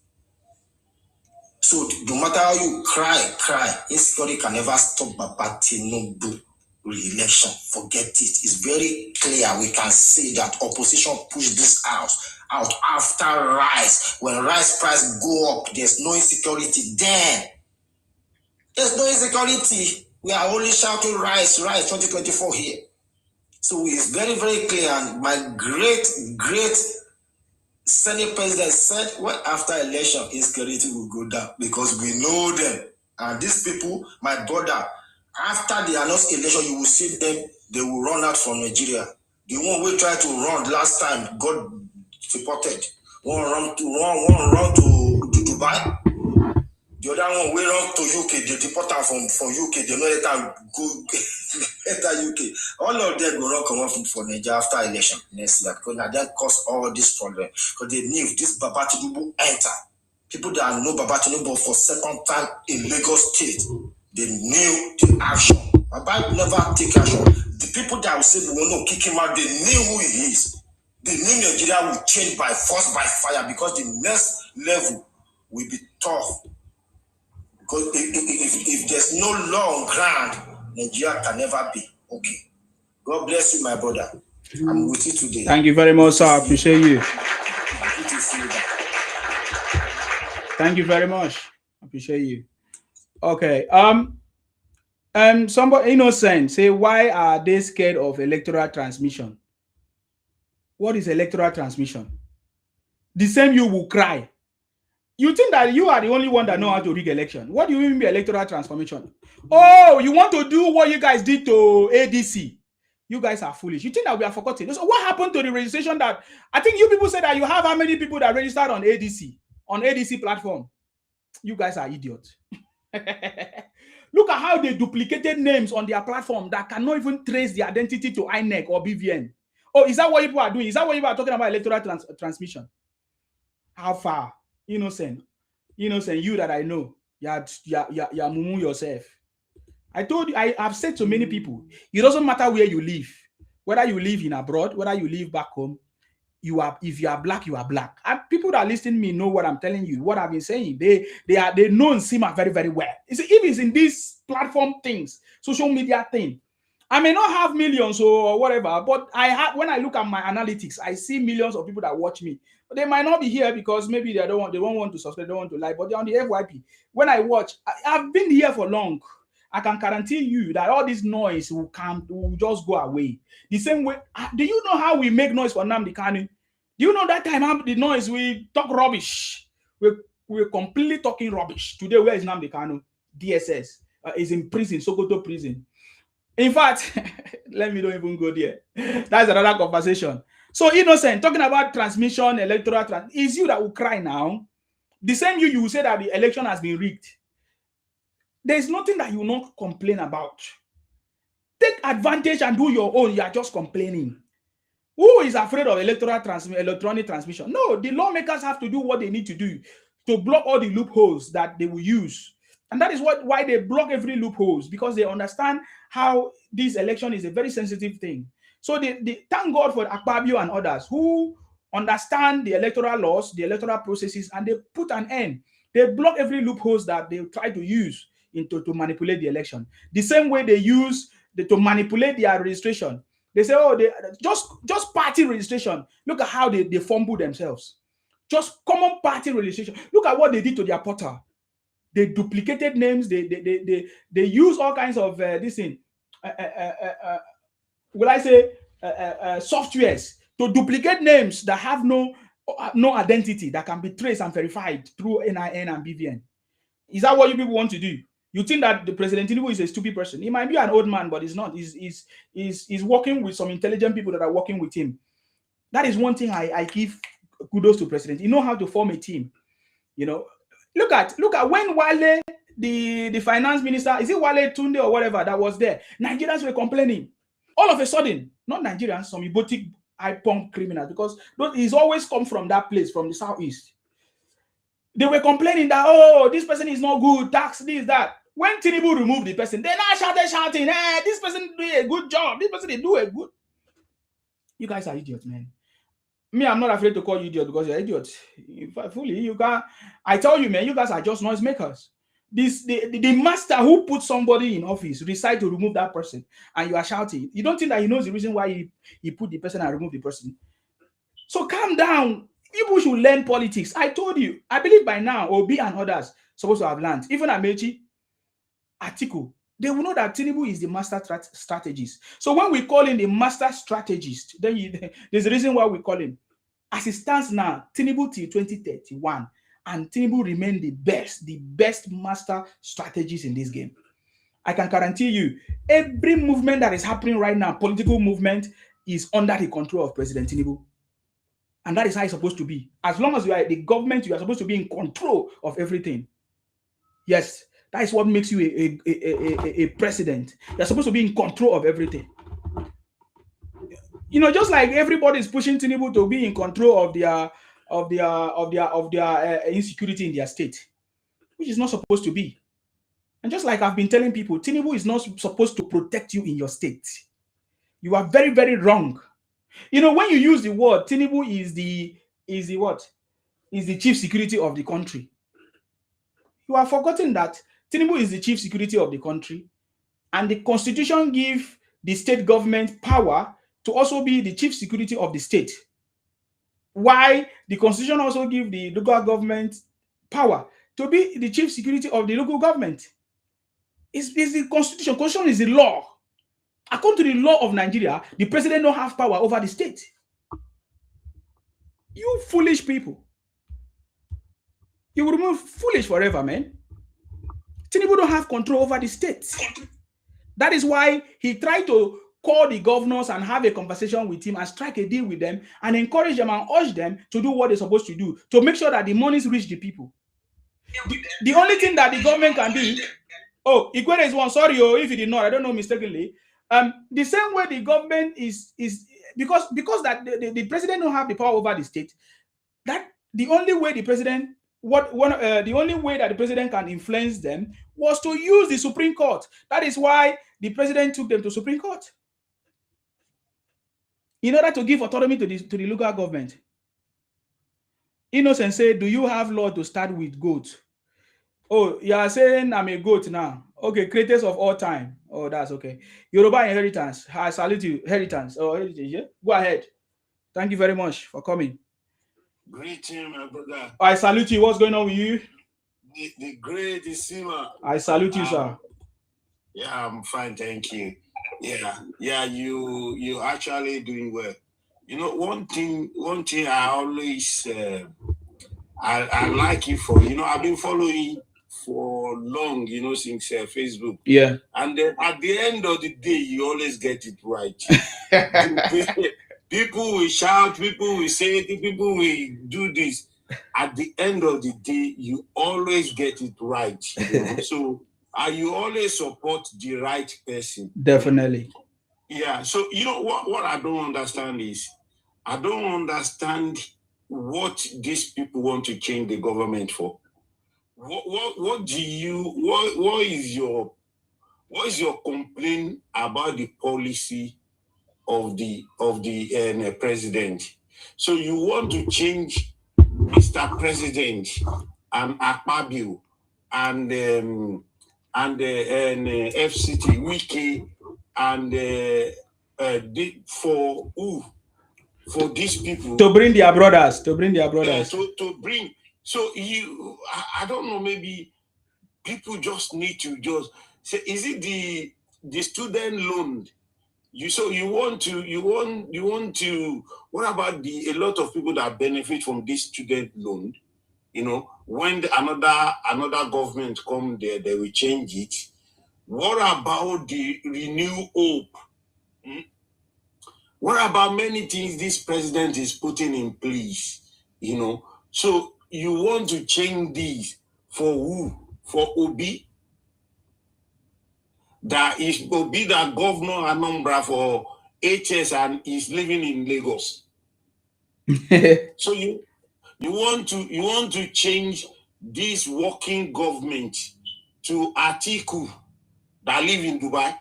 So no matter how you cry, insecurity can never stop Baba Tinubu re-election. Forget it. It's very clear. We can see that opposition pushed this out after rice. When rice price go up, there's no insecurity. Then there's no insecurity. We are only shouting rice 2024 here. So it's very, very clear. And my great Senate president said, well, after election, insecurity will go down because we know them. And these people, my brother, after the announced election, you will see them, they will run out from Nigeria. The one we tried to run last time got deported. One run to Dubai. The other one we run to UK. They deport them from UK. They know let them go enter UK. All of them go run come up for Nigeria after election next year because now that cause all this problem. Because they knew if this Baba Tinubu enter, people that know Baba Tinubu for second time in Lagos State, they knew the action. Baba never take action. The people that will say we will not kick him out, they knew who he is. They knew Nigeria will change by force, by fire, because the next level will be tough. Because if there's no law on ground, Nigeria can never be okay. God bless you, my brother. I'm with you today. Thank you very much, sir. I appreciate you. Thank you very much. I appreciate you. Okay. Somebody innocent say, why are they scared of electoral transmission? What is electoral transmission? The same you will cry. You think that you are the only one that know how to rig election. What do you mean by electoral transformation? Oh, you want to do what you guys did to ADC? You guys are foolish. You think that we are forgotten? So what happened to the registration that I think you people said that you have how many people that registered on ADC platform? You guys are idiots. Look at how they duplicated names on their platform that cannot even trace the identity to INEC or BVN. Oh, is that what people are doing? Is that what you are talking about electoral transmission? How far? Innocent, you that I know, you're mumu yourself. I told you, I have said to many people, it doesn't matter where you live, whether you live in abroad, whether you live back home, if you are black, you are black. And people that listen to me know what I'm telling you, what I've been saying. They know Nsima very, very well. You see, if it's in these platform things, social media thing, I may not have millions or whatever, but when I look at my analytics, I see millions of people that watch me. But they might not be here because maybe they don't want to subscribe, they don't want to like, but they're on the FYP. When I watch, I've been here for long. I can guarantee you that all this noise will just go away. The same way, do you know how we make noise for Nnamdi Kanu? Do you know that time the noise we talk rubbish? We're completely talking rubbish. Today, where is Nnamdi Kanu? DSS is in prison, Sokoto prison. In fact, let me don't even go there. That's another conversation. So Innocent, talking about transmission, electoral, is you that will cry now. The same you will say that the election has been rigged. There's nothing that you will not complain about. Take advantage and do your own. You are just complaining. Who is afraid of electronic transmission? No, the lawmakers have to do what they need to do to block all the loopholes that they will use. And that is why they block every loopholes, because they understand how this election is a very sensitive thing. So they thank God for Akpabio and others who understand the electoral laws, the electoral processes, and they put an end. They block every loopholes that they try to use to manipulate the election. The same way they use to manipulate their registration. They say, oh, they just party registration. Look at how they fumble themselves. Just common party registration. Look at what they did to their portal. They duplicated names. They use all kinds of this thing. Will I say softwares to duplicate names that have no identity, that can be traced and verified through NIN and BVN. Is that what you people want to do? You think that the President Tinubu is a stupid person? He might be an old man, but he's not. He's working with some intelligent people that are working with him. That is one thing I give kudos to President. He knows how to form a team. Look at when Wale, the finance minister, is it Wale Tunde or whatever that was there? Nigerians were complaining. All of a sudden, not Nigerians, some Ibotic high-pump criminals, because he's always come from that place, from the southeast. They were complaining that, oh, this person is not good, tax, this, that. When Tinubu removed the person, they now shouting, hey, this person do a good job. This person, they do a good. You guys are idiots, man. Me, I'm not afraid to call you idiot because you're idiots. Fully, you can't. I tell you, man, you guys are just noisemakers. The master who put somebody in office decide to remove that person, and you are shouting. You don't think that he knows the reason why he put the person and removed the person. So calm down. People should learn politics. I told you. I believe by now, Obi and others supposed to have learned. Even Amechi, Atiku, they will know that Tinubu is the master strategist. So when we call him the master strategist, then there's a reason why we call him. As it stands now, Tinubu till 2031, and Tinubu remain the best master strategist in this game. I can guarantee you, every movement that is happening right now, political movement, is under the control of President Tinubu. And that is how it's supposed to be. As long as you are the government, you are supposed to be in control of everything. Yes, that is what makes you a president. You're supposed to be in control of everything. Just like everybody is pushing Tinubu to be in control of their insecurity in their state, which is not supposed to be. And just like I've been telling people, Tinubu is not supposed to protect you in your state. You are very, very wrong. When you use the word Tinubu is the what? Is the chief security of the country. You are forgetting that Tinubu is the chief security of the country, and the constitution gives the state government power to also be the chief security of the state. Why the constitution also gives the local government power to be the chief security of the local government. It's the constitution. Constitution is the law. According to the law of Nigeria, the president don't have power over the state. You foolish people. You will remain foolish forever, man. Tinubu don't have control over the state. That is why he tried to call the governors and have a conversation with him and strike a deal with them and encourage them and urge them to do what they're supposed to do to make sure that the monies reach the people. The only thing that the government can do. Oh, Ikwere is one. Sorry, if you did not, I don't know mistakenly. The same way the government is because that the president don't have the power over the state. That the only way the president the only way that the president can influence them was to use the Supreme Court. That is why the president took them to Supreme Court in order to give autonomy to the local government. Innocent say, "Do you have law to start with goat?" Oh, you are saying I'm a goat now. Okay, greatest of all time. Oh, that's okay. Yoruba inheritance. I salute you. Inheritance. Oh, heritage. Yeah? Go ahead. Thank you very much for coming. Greeting, my brother. I salute you. What's going on with you? The great Isima. I salute you, sir. Yeah, I'm fine, thank you. Yeah, you actually doing well. You know, one thing I always I like you for. You know, I've been following for long. You know, since Facebook. Yeah. And then at the end of the day, you always get it right. People will shout, people will say it, people will do this. At the end of the day, you always get it right. You know? So you always support the right person. Definitely. Yeah. So you know what I don't understand is I don't understand what these people want to change the government for. What is your complaint about the policy of the president? So you want to change Mr. President and Akpabio and FCT Wiki and for who? For these people to bring their brothers. To bring. So I don't know, maybe people just need to just say, is it the student loan? You want to what about a lot of people that benefit from this student loan? You know, when another government come there, they will change it. What about the renew hope? What about many things this president is putting in place? You know, so you want to change these for who? For Obi? That is Obi, that governor Anambra for HS and is living in Lagos. So you want to change this working government to Atiku that live in Dubai.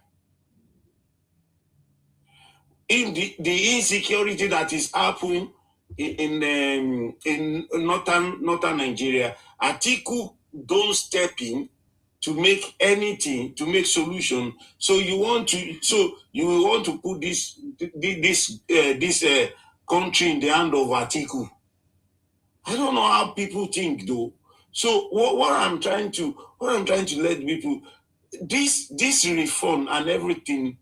In the insecurity that is happening in northern Nigeria, Atiku don't step in to make anything, to make solution. So you want to put this country in the hand of Atiku. I don't know how people think though. So what I'm trying to let people, this reform and everything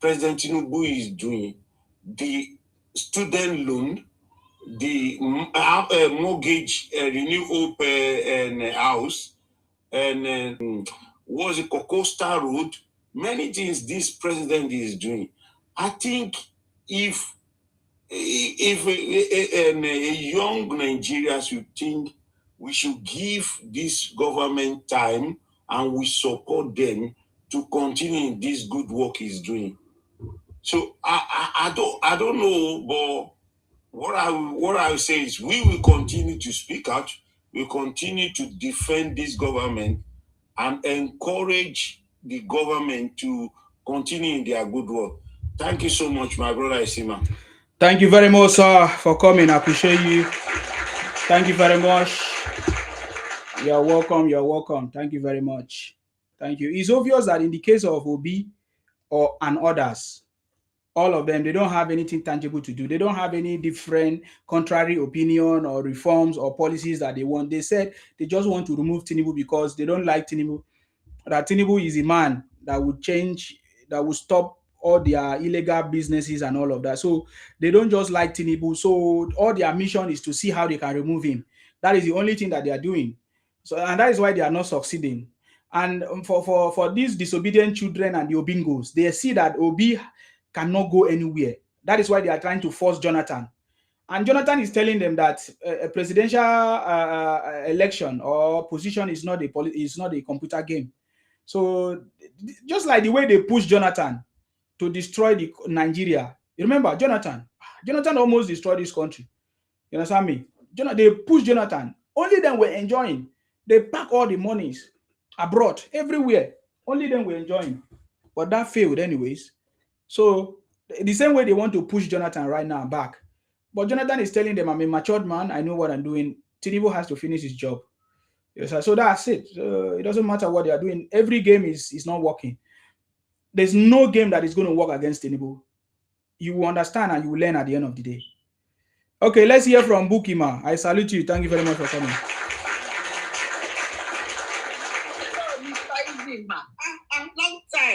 President Tinubu is doing, the student loan, the mortgage, renew hope and house, and what's it called, Coastal Road, many things this president is doing. I think if a young Nigeria should think we should give this government time and we support them to continue this good work he's doing. So I don't know, but what I will say is we will continue to speak out. We continue to defend this government and encourage the government to continue in their good work. Thank you so much, my brother Isima. Thank you very much, sir, for coming. I appreciate you. Thank you very much. You're welcome. You're welcome. Thank you very much. Thank you. It's obvious that in the case of Obi and others, all of them, they don't have anything tangible to do. They don't have any different contrary opinion or reforms or policies that they want. They said they just want to remove Tinubu because they don't like Tinubu. That Tinubu is a man that would change, that would stop all their illegal businesses and all of that. So they don't just like Tinubu. So all their mission is to see how they can remove him. That is the only thing that they are doing. So, and that is why they are not succeeding. And for these disobedient children and the Obingos, they see that Obi cannot go anywhere. That is why they are trying to force Jonathan. And Jonathan is telling them that a presidential election or position is not a computer game. So just like the way they push Jonathan to destroy Nigeria. You remember Jonathan? Jonathan almost destroyed this country. You understand me? They pushed Jonathan. Only them were enjoying. They pack all the monies abroad, everywhere. Only them were enjoying. But that failed anyways. So the same way they want to push Jonathan right now back. But Jonathan is telling them, I'm a matured man. I know what I'm doing. Tinubu has to finish his job. Yes, so that's it. So it doesn't matter what they are doing. Every game is not working. There's no game that is going to work against Tinubu. You will understand and you will learn at the end of the day. Okay, let's hear from Bukima. I salute you. Thank you very much for coming.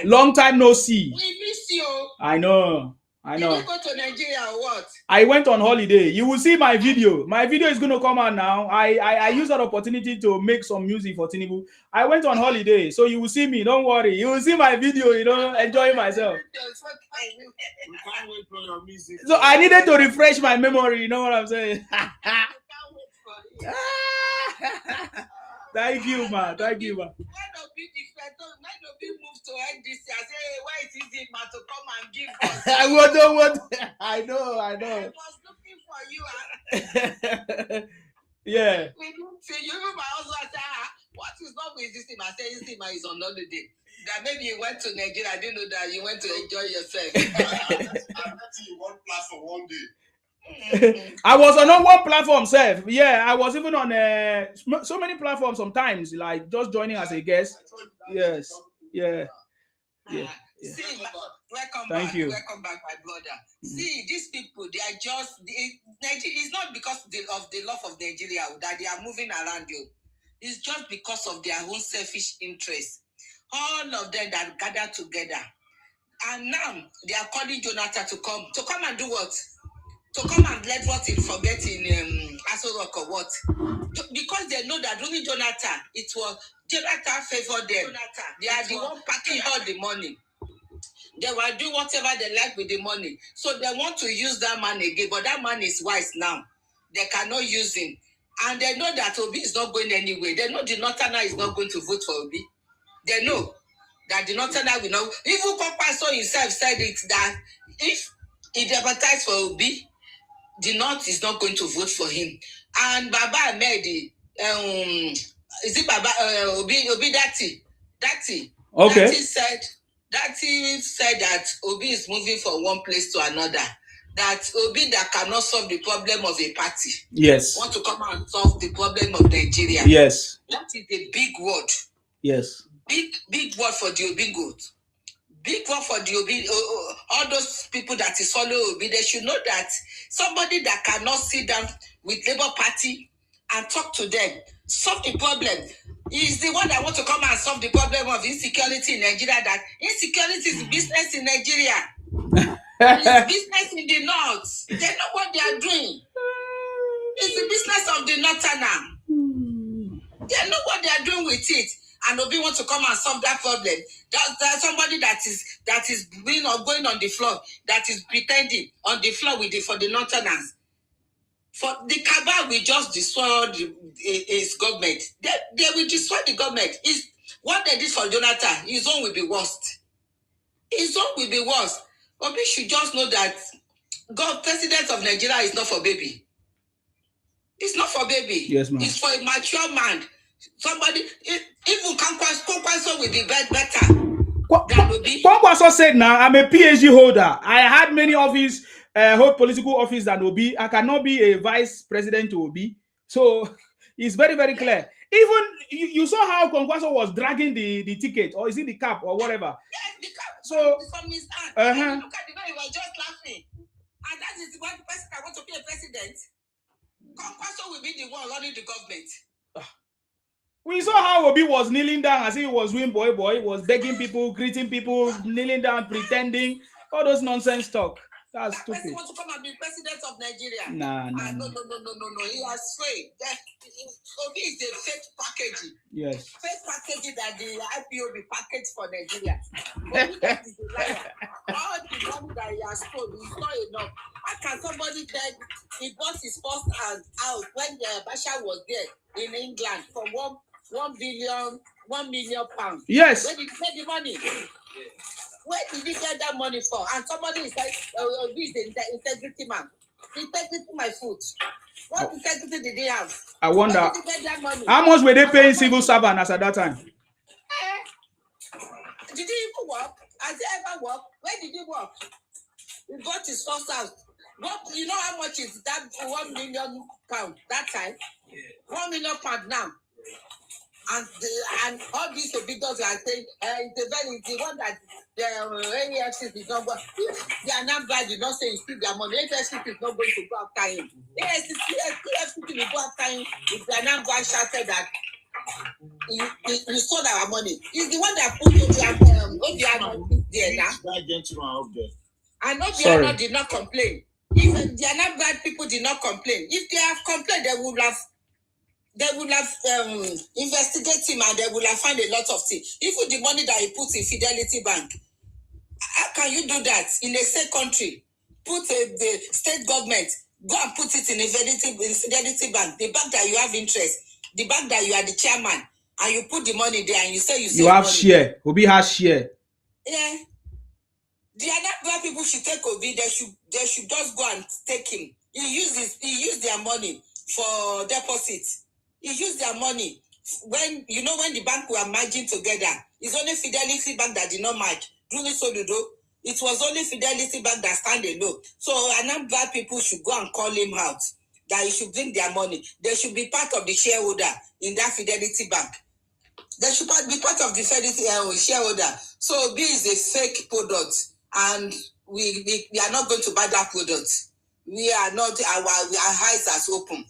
Long time no see. We miss you. I know. Did you go to Nigeria or what? I went on holiday. You will see my video. My video is going to come out now. I use that opportunity to make some music for Tinubu. I went on holiday, so you will see me. Don't worry. You will see my video, enjoying myself. We can't wait for your music. So I needed to refresh my memory. You know what I'm saying? Thank you, man. Thank you, man. Move to NDC. I say, why is it man to come and give us? I know. I was looking for you. Yeah. We didn't see you. Even my husband said, what is wrong with this thing? I said, this thing is on holiday. That maybe you went to Nigeria. I didn't know that you went to enjoy yourself. I met you one platform one day. I was on one platform, Seth. Yeah, I was even on so many platforms sometimes, like just joining as a guest. Yes. Yeah. See, welcome Thank back. you. Welcome back, my brother. See, these people, they are just it's not because of the love of Nigeria that they are moving around you. It's just because of their own selfish interests. All of them that gather together. And now they are calling Jonathan to come and do what? To come and let what in forget in Aso Rock or what? Because they know that only Jonathan, Jonathan favored them. They are the one packing all the money. They will do whatever they like with the money. So they want to use that man again, but that man is wise now. They cannot use him. And they know that Obi is not going anywhere. They know the Northerner is not going to vote for Obi. They know that the Northerner will not. Even Kokpaso himself said it, that if he deputized for Obi, the North is not going to vote for him. And Baba Ahmed, is it Baba Obi Dati? Okay. Dati said that Obi is moving from one place to another. That Obi that cannot solve the problem of a party. Yes. Want to come and solve the problem of Nigeria. Yes. That is a big word. Yes. Big word for the Obi goat. Big word for the Obi. All those people that is follow Obi, they should know that somebody that cannot sit down with Labour Party and talk to them, solve the problem. He's the one that want to come and solve the problem of insecurity in Nigeria. That insecurity is business in Nigeria. It's business in the North. They know what they are doing. It's the business of the Northerner. They know what they are doing with it. And Obi wants to come and solve that problem. That's somebody that is being or going on the floor, that is pretending on the floor for the Northerners. For the cabal will just destroy his government. They will destroy the government. What they did for Jonathan, his own will be worst. His own will be worse. Obi should just know that president of Nigeria is not for baby. It's not for baby. Yes, ma'am. It's for a mature man. Somebody, even Kwankwaso will be better than Obi. Kwankwaso said, now I'm a PhD holder. I had many office, hold political office than Obi. I cannot be a vice president to Obi. So it's very, very clear. Even you saw how Kwankwaso was dragging the ticket, or is it the cap or whatever? Yes, the cap. So from his hand. Look at the way he was just laughing. And that is one person that wants to be a president. Kwankwaso will be the one running the government. We saw how Obi was kneeling down as if he was doing boy. He was begging people, greeting people, kneeling down, pretending. All those nonsense talk. That's stupid. Person wants to come and be president of Nigeria. No. No. He has faith. Obi is a fake packaging. Yes. Fake packaging that the IPO be packaged for Nigeria. Obi is a liar. All the money that he has stolen is not enough. How can somebody then he bought his first house when Basha was there in England for 1 million pounds? Yes. Where did he get the money? Where did he get that money for? And somebody is like, this is the integrity man. Integrity my foot. What integrity did he have? I wonder Where did he get that money? how much were they paying civil servants at that time? Did he even work? Has he ever worked? Where did he work? He got his first house. What, you know how much is that 1 million pounds that time? 1 million pounds now. And all these obedience are saying the one that the AFC is not going. If the Anambra did not say he steal their money, AFC is not going to go after him. AFC will go after him if the Anambra shouted that you stole our money. He's the one that put Obiano there now. That gentleman up there. And Obiano did not complain. Even the Anambra people did not complain. If they have complained, they would have investigated him and they would have found a lot of things. Even the money that he puts in Fidelity Bank. How can you do that in a state country? Put the state government, go and put it in Fidelity Bank, the bank that you have interest, the bank that you are the chairman, and you put the money there and you say you have money. Share. Obi has share. Yeah. The other people should take Obi. They should just go and take him. He used their money for deposits. He used their money when the bank were merging together. It's only Fidelity Bank that did not merge. Truly so do. It was only Fidelity Bank that stand alone. So Anambra people should go and call him out. That he should bring their money. They should be part of the shareholder in that Fidelity Bank. They should be part of the Fidelity shareholder. So B is a fake product, and we are not going to buy that product. We are not. Our eyes are open.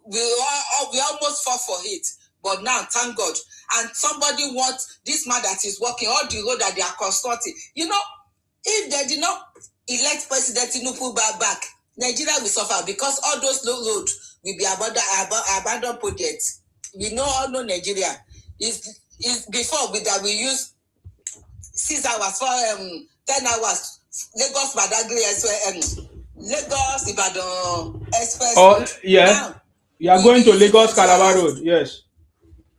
We almost fought for it, but now thank God. And somebody wants this man that is working all the road that they are constructing. If they did not elect President Tinubu back, Nigeria will suffer because all those roads will be abandoned projects. We all know Nigeria is before that we use 6 hours for 10 hours. Lagos Badagry Lagos Ibadan Express. Oh yeah. Now, you are going to Lagos Calabar Road. Yes.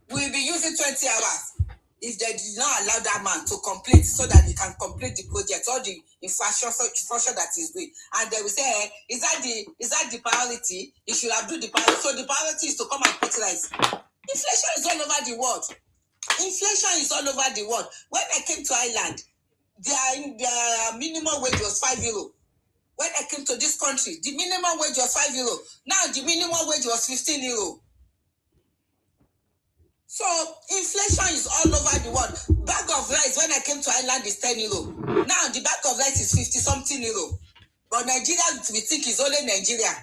We'll be using 20 hours if they did not allow that man to complete so that he can complete the project, all the infrastructure that he's doing. And they will say, is that the priority? He should have done the priority. So the priority is to come and put rice. Inflation is all over the world. Inflation is all over the world. When I came to Ireland, their minimum wage was €5. When I came to this country, the minimum wage was €5. Now the minimum wage was €15. So inflation is all over the world. Bag of rice when I came to Ireland is €10. Now the bag of rice is 50-something euro. But Nigeria, we think is only Nigeria.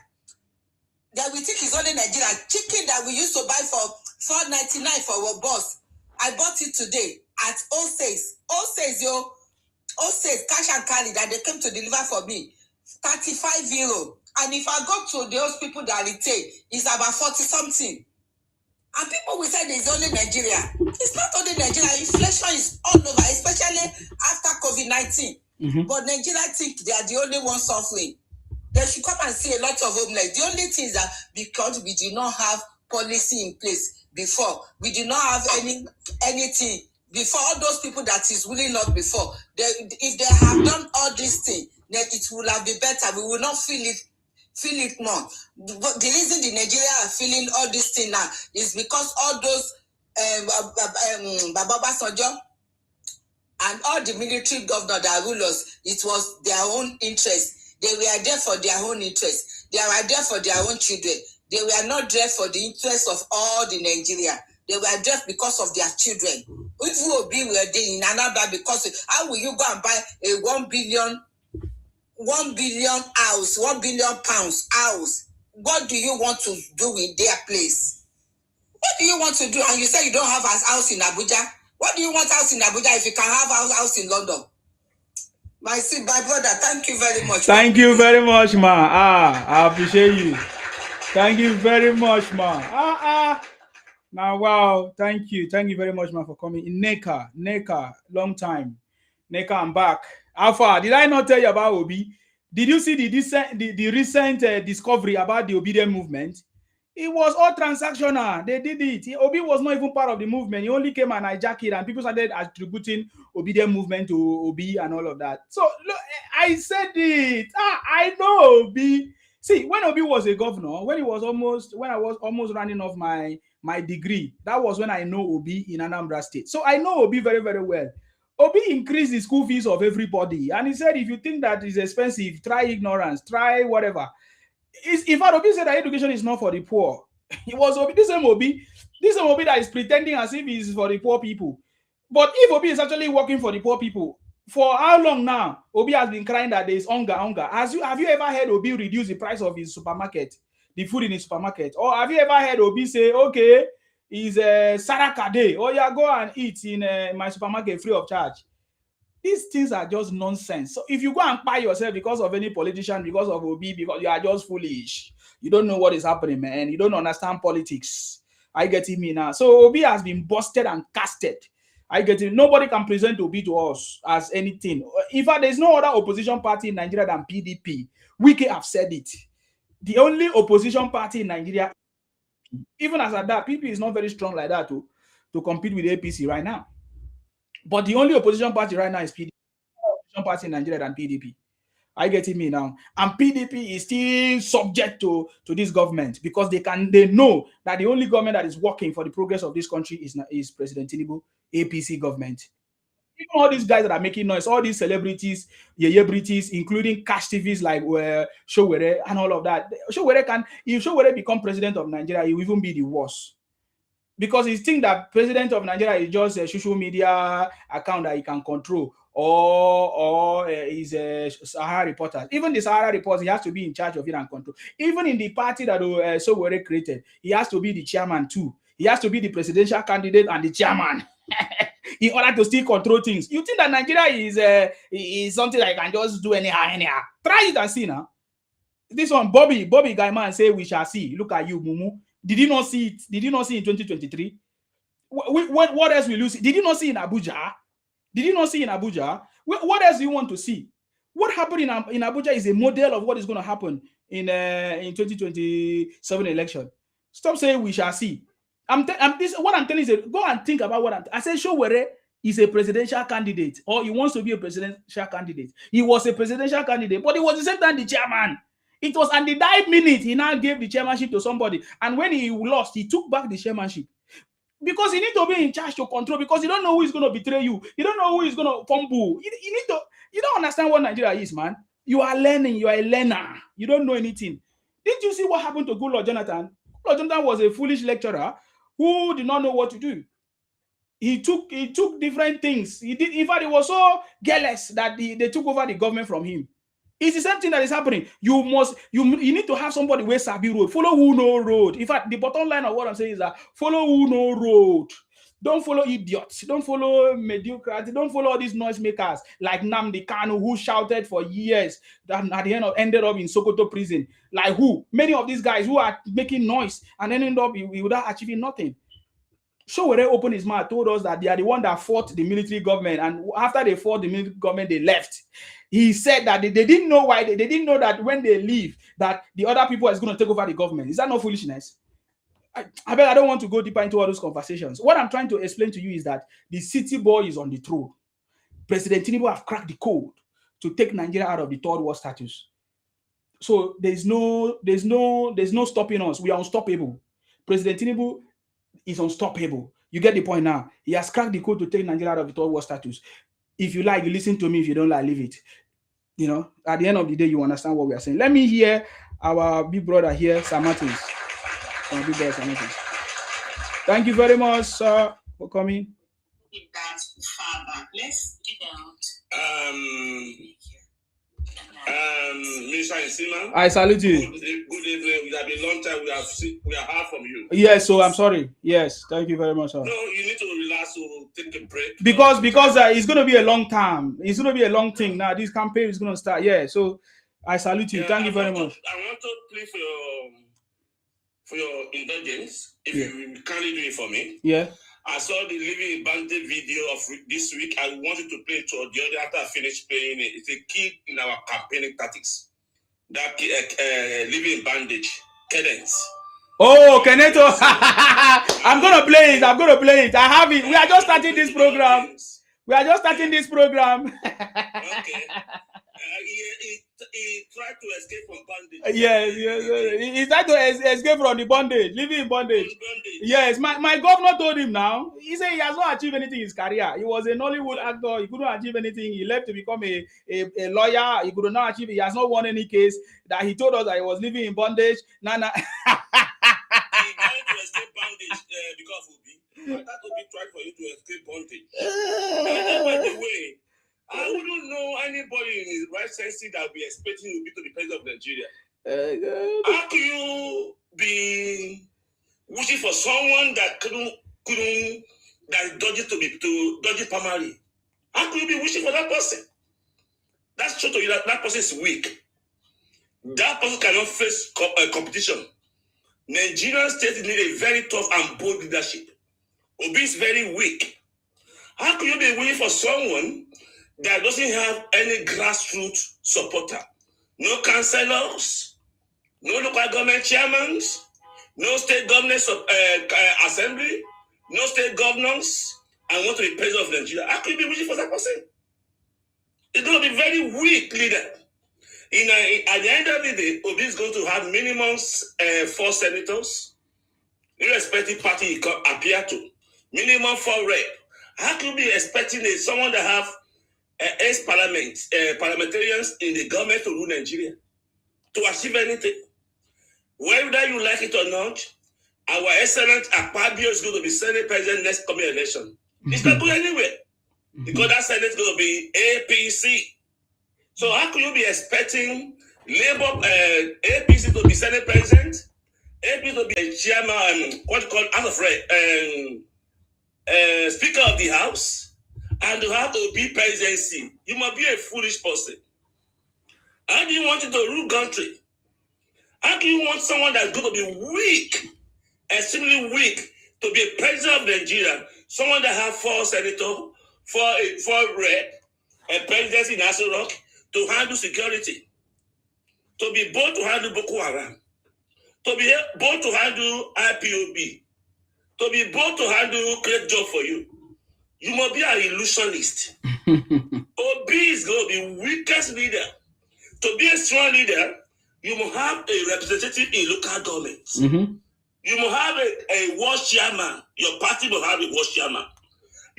That we think is only Nigeria. Chicken that we used to buy for $4.99 for our boss, I bought it today at Osays, cash and carry that they came to deliver for me, €35. And if I go to those people that retail, it's about 40-something. And people will say it's only Nigeria. It's not only Nigeria. Inflation is all over, especially after COVID-19. Mm-hmm. But Nigeria think they are the only ones suffering. They should come and see a lot of homeless. The only thing is that because we did not have policy in place before, we did not have anything before. All those people that is really not before, if they have done all these things, then it will have been better. We will not feel it more. But the reason the Nigeria are feeling all this thing now is because all those Baba Sojo and all the military governors that rule us, it was their own interest. They were there for their own interest. They were there for their own children. They were not there for the interest of all the Nigeria. They were there because of their children. If we will be there in Anambra, because how will you go and buy a 1 billion house, 1 billion pounds house? What do you want to do with their place? What do you want to do? And you say you don't have a house in Abuja. What do you want house in Abuja if you can have a house in London? My brother, thank you very much. Thank you very much, ma. I appreciate you. Thank you very much, ma. Now, wow. Thank you very much, ma, for coming. In Neka, long time. Neka, I'm back. Alpha, did I not tell you about Obi? Did you see the recent discovery about the obedient movement? It was all transactional. They did it. Obi was not even part of the movement. He only came and hijacked it, and people started attributing obedient movement to Obi and all of that. So look, I said it. I know Obi. See, when Obi was a governor, when I was almost running off my degree, that was when I know Obi in Anambra State. So I know Obi very, very well. Obi increased the school fees of everybody, and he said, if you think that is expensive, try ignorance, try whatever. In fact, Obi said that education is not for the poor. It was Obi, this same Obi that is pretending as if he is for the poor people. But if Obi is actually working for the poor people, for how long now? Obi has been crying that there is hunger. Have you ever heard Obi reduce the price of his supermarket, the food in his supermarket? Or have you ever heard Obi say, okay, is a Saraka day, or yeah, go and eat in my supermarket free of charge? These things are just nonsense. So if you go and buy yourself because of any politician, because of Obi, because you are just foolish, you don't know what is happening, man. You don't understand politics. I get it me now. So Obi has been busted and casted. I get it. Nobody can present Obi to us as anything. In fact, there's no other opposition party in Nigeria than PDP. Wike have said it. The only opposition party in Nigeria, even as at that, PP is not very strong like that to compete with APC right now. But the only opposition party right now is PDP. Opposition party in Nigeria than PDP. I get it me now. And PDP is still subject to this government because they know that the only government that is working for the progress of this country is President Tinubu, APC government. Even all these guys that are making noise, all these celebrities, including cash TVs like Showere and all of that. If Showere become president of Nigeria, he will even be the worst. Because he thinks that president of Nigeria is just a social media account that he can control, or is a Sahara reporter. Even the Sahara reporters, he has to be in charge of it and control. Even in the party that Sowore created, he has to be the chairman too. He has to be the presidential candidate and the chairman in order to still control things. You think that Nigeria is something that you can just do anyhow? Try it and see now. This one, Bobby Gaiman say we shall see. Look at you, Mumu. Did you not see it? Did you not see in 2023? What else will you see? Did you not see in Abuja? What else do you want to see? What happened in Abuja is a model of what is going to happen in 2027 election. Stop saying we shall see. What I'm telling you is go and think about I said. Showere is a presidential candidate, or he wants to be a presidential candidate. He was a presidential candidate, but he was the same time the chairman. It was at the 9th minute he now gave the chairmanship to somebody, and when he lost, he took back the chairmanship because he need to be in charge to control. Because you don't know who is going to betray you. You don't know who is going to fumble. You don't understand what Nigeria is, man. You are learning. You are a learner. You don't know anything. Did you see what happened to Goodluck Jonathan? Goodluck Jonathan was a foolish lecturer who did not know what to do. He took different things. In fact, he was so careless that they took over the government from him. It's the same thing that is happening. You need to have somebody where sabi road. Follow who know road. In fact, the bottom line of what I'm saying is that follow who know road. Don't follow idiots. Don't follow mediocrity. Don't follow all these noisemakers like Nnamdi Kanu, who shouted for years that at the end ended up in Sokoto prison. Like who? Many of these guys who are making noise and ended up without achieving nothing. Showere opened his mouth, told us that they are the one that fought the military government, and after they fought the military government, they left. He said that they didn't know why. They didn't know that when they leave, that the other people is going to take over the government. Is that not foolishness? I don't want to go deeper into all those conversations. What I'm trying to explain to you is that the city boy is on the throne. President Tinubu have cracked the code to take Nigeria out of the third world status. So there's no stopping us. We are unstoppable. President Tinubu is unstoppable. You get the point now. He has cracked the code to take Nigeria out of the third world status. If you like, you listen to me. If you don't like, leave it. You know, at the end of the day, you understand what we are saying. Let me hear our big brother here, Samatis. Thank you very much, sir, for coming. That far back. Let's get Minister Nsima, I salute you. Good evening. It has been a long time. We have heard from you. Yes, so I'm sorry. Yes, thank you very much, sir. No, you need to relax. So take a break. Because it's going to be a long time. It's going to be a long thing. Now this campaign is going to start. Yeah, so I salute you. Thank you very much. I want to plead for your indulgence, if you kindly do it for me. Yeah. I saw the living in bandit video of this week. I wanted to play it to the other after I finished playing it. It's a key in our campaigning tactics. That living in bandage, cadence. Oh, Keneto. I'm going to play it. I have it. We are just starting this program. Okay. He tried to escape from bondage. Yes. He tried to escape from the bondage, living in bondage. Yes, my governor told him now. He said he has not achieved anything in his career. He was a Nollywood actor. He couldn't achieve anything. He left to become a lawyer. He could not achieve. He has not won any case. That he told us that he was living in bondage. He tried to escape bondage because of Obi. That Obi tried for you to escape bondage. By the way, I wouldn't know anybody in his right senses that would be expecting Obi to be president of Nigeria. How can you be wishing for someone that that dodgy primary? How could you be wishing for that person? That's true to you that person is weak. That person cannot face competition. Nigerian state need a very tough and bold leadership. Obi is very weak. How can you be waiting for someone that doesn't have any grassroots supporter? No councillors, no local government chairmen, no state government assembly, no state governors, and want to be president of Nigeria. How can you be waiting for that person? It's going to be very weak leader. At the end of the day, Obi is going to have minimum 4 senators, irrespective party he appear to. Minimum 4 rep. How can you be expecting someone that have parliamentarians in the government to rule Nigeria to achieve anything? Whether you like it or not, our excellent Akpabio is going to be Senate president next coming election. It's not going anywhere because that Senate is going to be APC. So how can you be expecting Labour APC to be Senate president, APC to be a chairman, House of Speaker of the House, and to have to be presidency? You must be a foolish person. How do you want it to rule country? How do you want someone that's going to be weak, extremely weak, to be a president of Nigeria? Someone that have 4 senators, 4 rep, a presidency in Nassau Rock, to handle security, to be bold to handle Boko Haram, to be bold to handle IPOB, to be bold to handle create job for you. You must be an illusionist. Obi is going to be weakest leader. To be a strong leader, you must have a representative in local governments. You must have a ward chairman. Your party must have a ward chairman.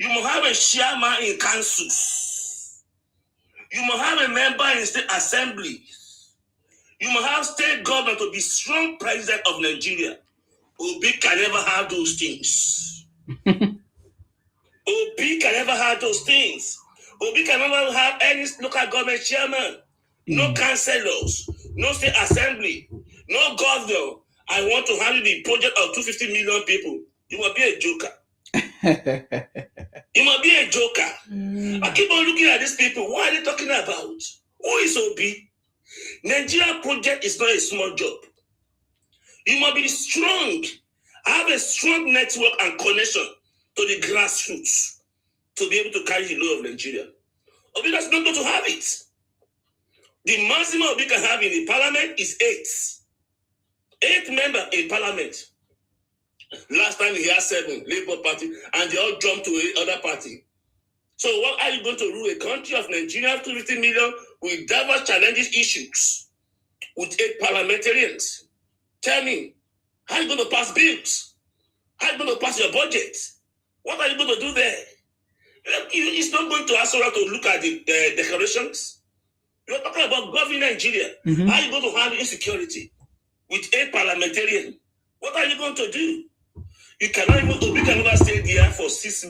You must have a chairman in councils. You must have a member in state assembly. You must have state government to be strong president of Nigeria. Obi can never have those things. Obi can never have those things. Obi can never have any local government chairman, no councillors, no state assembly, no governor. I want to handle the project of 250 million people. You must be a joker. You must be a joker. I keep on looking at these people. What are they talking about? Who is Obi? Nigeria project is not a small job. You must be strong. Have a strong network and connection to the grassroots to be able to carry the load of Nigeria. Obi does not going to have it. The maximum Obi can have in the parliament is 8. 8 members in parliament. Last time he had 7, Labour Party, and they all jumped to the other party. So what are you going to rule a country of Nigeria of 250 million with diverse challenges issues with 8 parliamentarians? Tell me, how are you going to pass bills? How are you going to pass your budget? What are you going to do there? It's not going to ask us to look at the declarations. You're talking about governing Nigeria. How are you going to handle insecurity with 8 parliamentarians? What are you going to do? You cannot even stay there for 6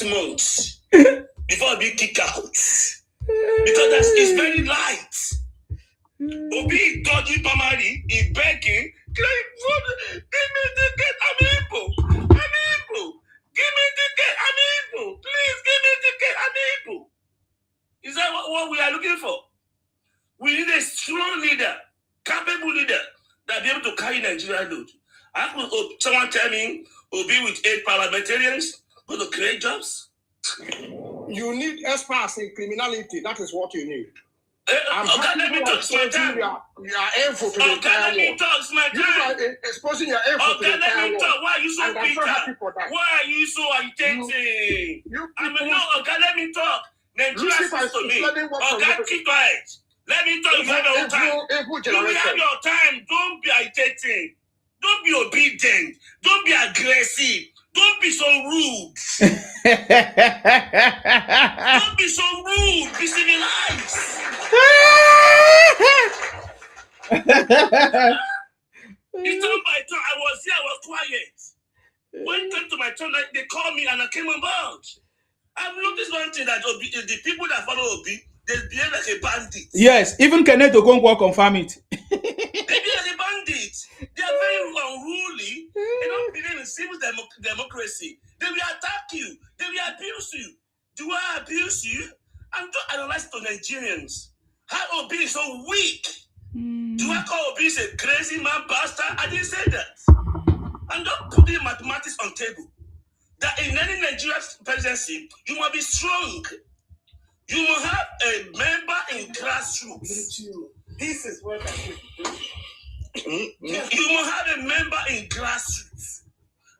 months before being kicked out. Because it's very light. Obi dodgy primary, he begging, give me ticket, I'm Igbo. Give me ticket, I'm Igbo. Please give me ticket, I'm Igbo. Is that what we are looking for? We need a strong leader, capable leader that be able to carry Nigeria load. Someone tell me Obi with 8 parliamentarians going to create jobs. You need experts in criminality. That is what you need. Okay, let me talk my time. Your info to the entire let me world. talk my You time. are exposing your info to the Okay, let entire me world. talk. Why are you so And I'm so happy for that. Why are you so agitating? I mean, no, okay, let me talk. Nigerians listen to me. Okay, keep quiet. Let me talk. You have your own time. You have your time. Don't be agitating. Don't be obedient. Don't be aggressive. Don't be so rude. Don't be so rude. Be civilized. It's on my turn. I was here. I was quiet. When it came to my turn, like, they called me and I came on board. I've noticed one thing that the people that follow Obi, they behave like a bandit. Yes, even Kenneth Okonkwo confirm it. They behave like a bandit. They are very unruly. They don't believe in civil democracy. They will attack you. They will abuse you. Do I abuse you? And don't analyze to Nigerians. How Obi is so weak. Do I call Obi a crazy man bastard? I didn't say that. And don't put the mathematics on table. That in any Nigerian presidency, you must be strong. You must have a member in grassroots. This is what I think. You must have a member in grassroots.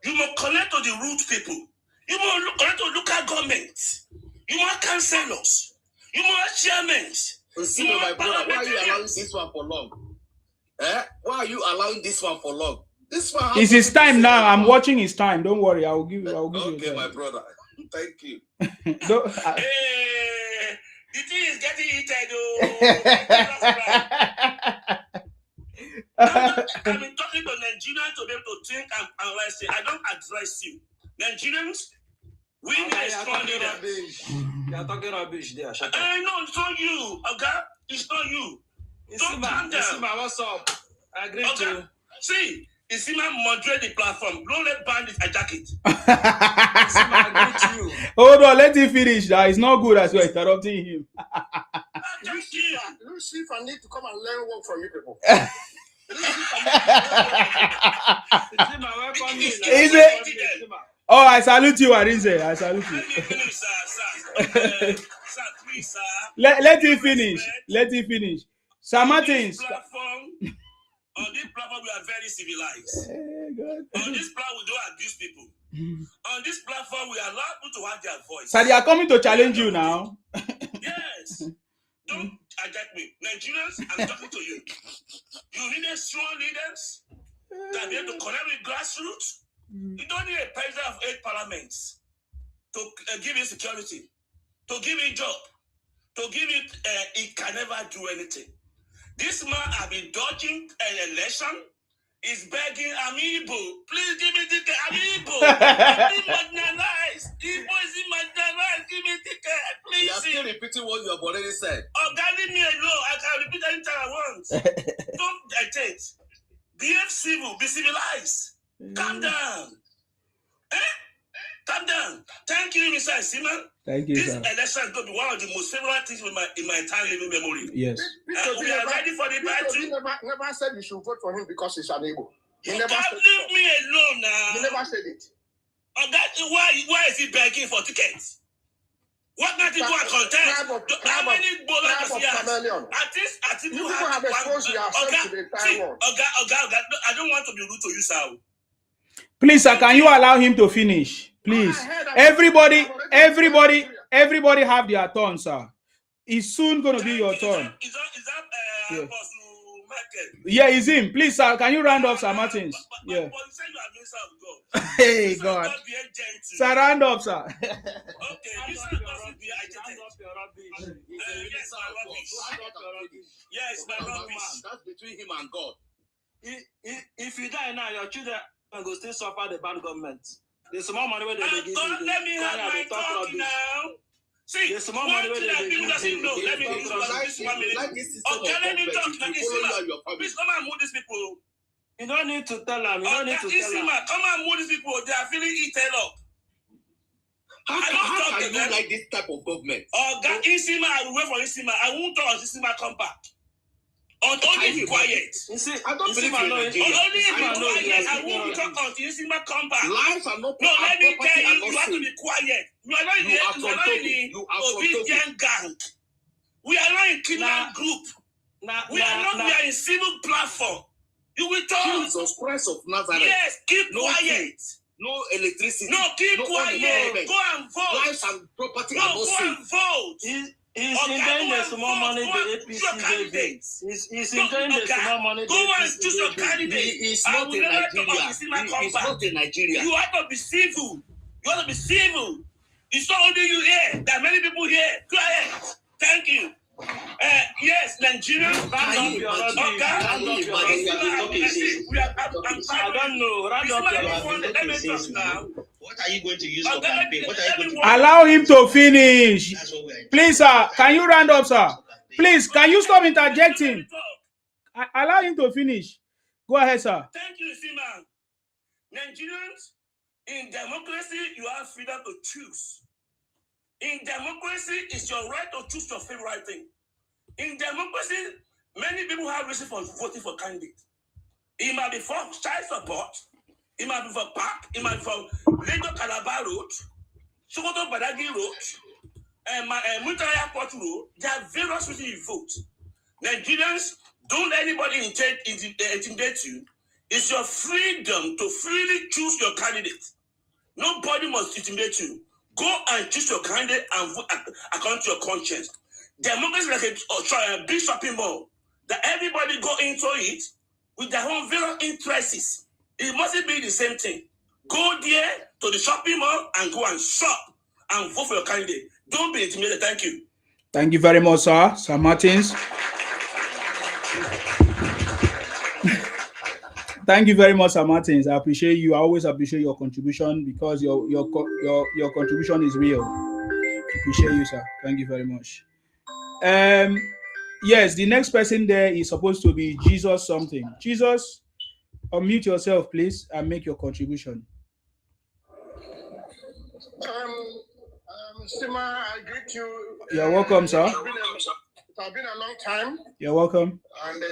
You must connect to the root people. You must connect to local government. You must councillors. You must chairmen. See, my brother, why are you allowing this one for long? Why are you allowing this one for long? This one. It's his time now. I'm watching his time. Don't worry. I will give you. Okay, my brother. Thank you. Hey, the thing is getting heated, I've been talking to Nigerians to be able to think and rest. I don't address you. Nigerians, we need a strong leader. You're talking rubbish there. Shut up. No, it's not you, okay? It's not you. Don't calm down. Isima, what's up? I agree Okay. to. See, Isima moderate the platform. Don't let bandits hijack it. Isima, I agree to you. Hold on, let him finish. That it's not good as you're interrupting him. You see if I need to come and learn work from you people. Isima, welcome me. Is it? Oh, I salute you, Arinze. I salute you. Let me finish, sir. Sir, please, sir. Let him finish. Let him finish. Sir Martins. On this platform, we are very civilized. On this platform, we don't abuse people. On this platform, we allow people to have their voice. So they are coming to challenge you now. Yes. Don't hijack me. Nigerians, I'm talking to you. You need a strong leaders that be able to connect with grassroots. You don't need a president of 8 parliaments to give you security, to give you job, to give you, it can never do anything. This man has been dodging an election, is begging, I'm Igbo, please give me ticket, I'm Igbo, I'm being marginalized, Igbo is marginalized, give me ticket, please. You are still repeating what you have already said. Oh, God, leave me alone, I can repeat anytime I want. Don't agitate. Behave civil, be civilized. Calm down. Calm down. Thank you, Mr. Simon. Thank you, this sir. election is going to be one of the most favorite things in my entire living memory. Yes. We are ready for the battle. He never said you should vote for him because he's unable. You can't leave me alone now. He never said it. Why is he begging for tickets? What kind of people are content? How many bowlers does he have? At least you have exposed yourself to the entire world. I don't want to be rude to you, sir. Please, sir, can you allow him to finish? Please. Everybody have their turn, sir. It's soon going to be your turn. Is that Yeah, it's him. Please, sir, can you round off, Sir Martins? Yeah. Hey, God. Sir, round up, sir. Okay, you said not be agitated. Yes, my rubbish. Yes, my rubbish. That's between him and God. If you die now, your children will still suffer the bad government. There's some more money where they give you. Let me have my talk now. See, there's some more money where they give you. Let me this 1 minute. Okay, let me talk. Please come and move these people. You don't need to tell them. You don't need to tell them. Come and move these people. They are feeling eaten up. How can you like this type of government? Isima, I will wait for Isima. I won't talk Isima come back. Only quiet. I don't believe in Nigeria. Only if you quiet, I won't talk until you see my compound. Lives are not. No, let me tell you, you have to safe. be quiet. You are not in the obedient gang. We are not in criminal group. We are in civil platform. You will talk. Jesus Christ of Nazareth. Yes, keep quiet. No electricity. No, keep quiet. Go and vote. Lives and property are No, not go safe. and vote. He's enjoying the small money the APC gave him. He's enjoying the small money the Go and APC choose your gave him. candidate. He is not in Nigeria. He is not in Nigeria. You have to be civil. You have to be civil. It's not only you here. There are many people here. Go ahead. Thank you. Yes, Nigerian. I don't know. What are you going to use for campaign? What are you going to Allow him to finish. Please, sir. Can you round up, sir? Please, can you stop interjecting? Allow him to finish. Go ahead, sir. Thank you, Simon. Nigerians, in democracy, you have freedom to choose. In democracy, it's your right to choose your favorite thing. In democracy, many people have reason for voting for candidates. It might be for child support, it might be for park, it might be for Lagos Calabar Road, Sokoto Badagi Road, and Mutara Airport Road. There are various reasons you vote. Nigerians, don't let anybody intimidate you. It's your freedom to freely choose your candidate. Nobody must intimidate you. Go and choose your candidate and vote according to your conscience. Democracy is like a big shopping mall that everybody go into it with their own various interests. It mustn't be the same thing. Go there to the shopping mall and go and shop and vote for your candidate. Don't be intimidated. Thank you. Thank you very much, sir. Sir Martins. Thank you very much, Sir Martins. I appreciate you. I always appreciate your contribution because your contribution is real. Appreciate you, sir. Thank you very much. Yes, the next person there is supposed to be Jesus something. Jesus, unmute yourself, please, and make your contribution. Sima, I greet you. You're welcome, sir. It has been a long time. You're welcome. And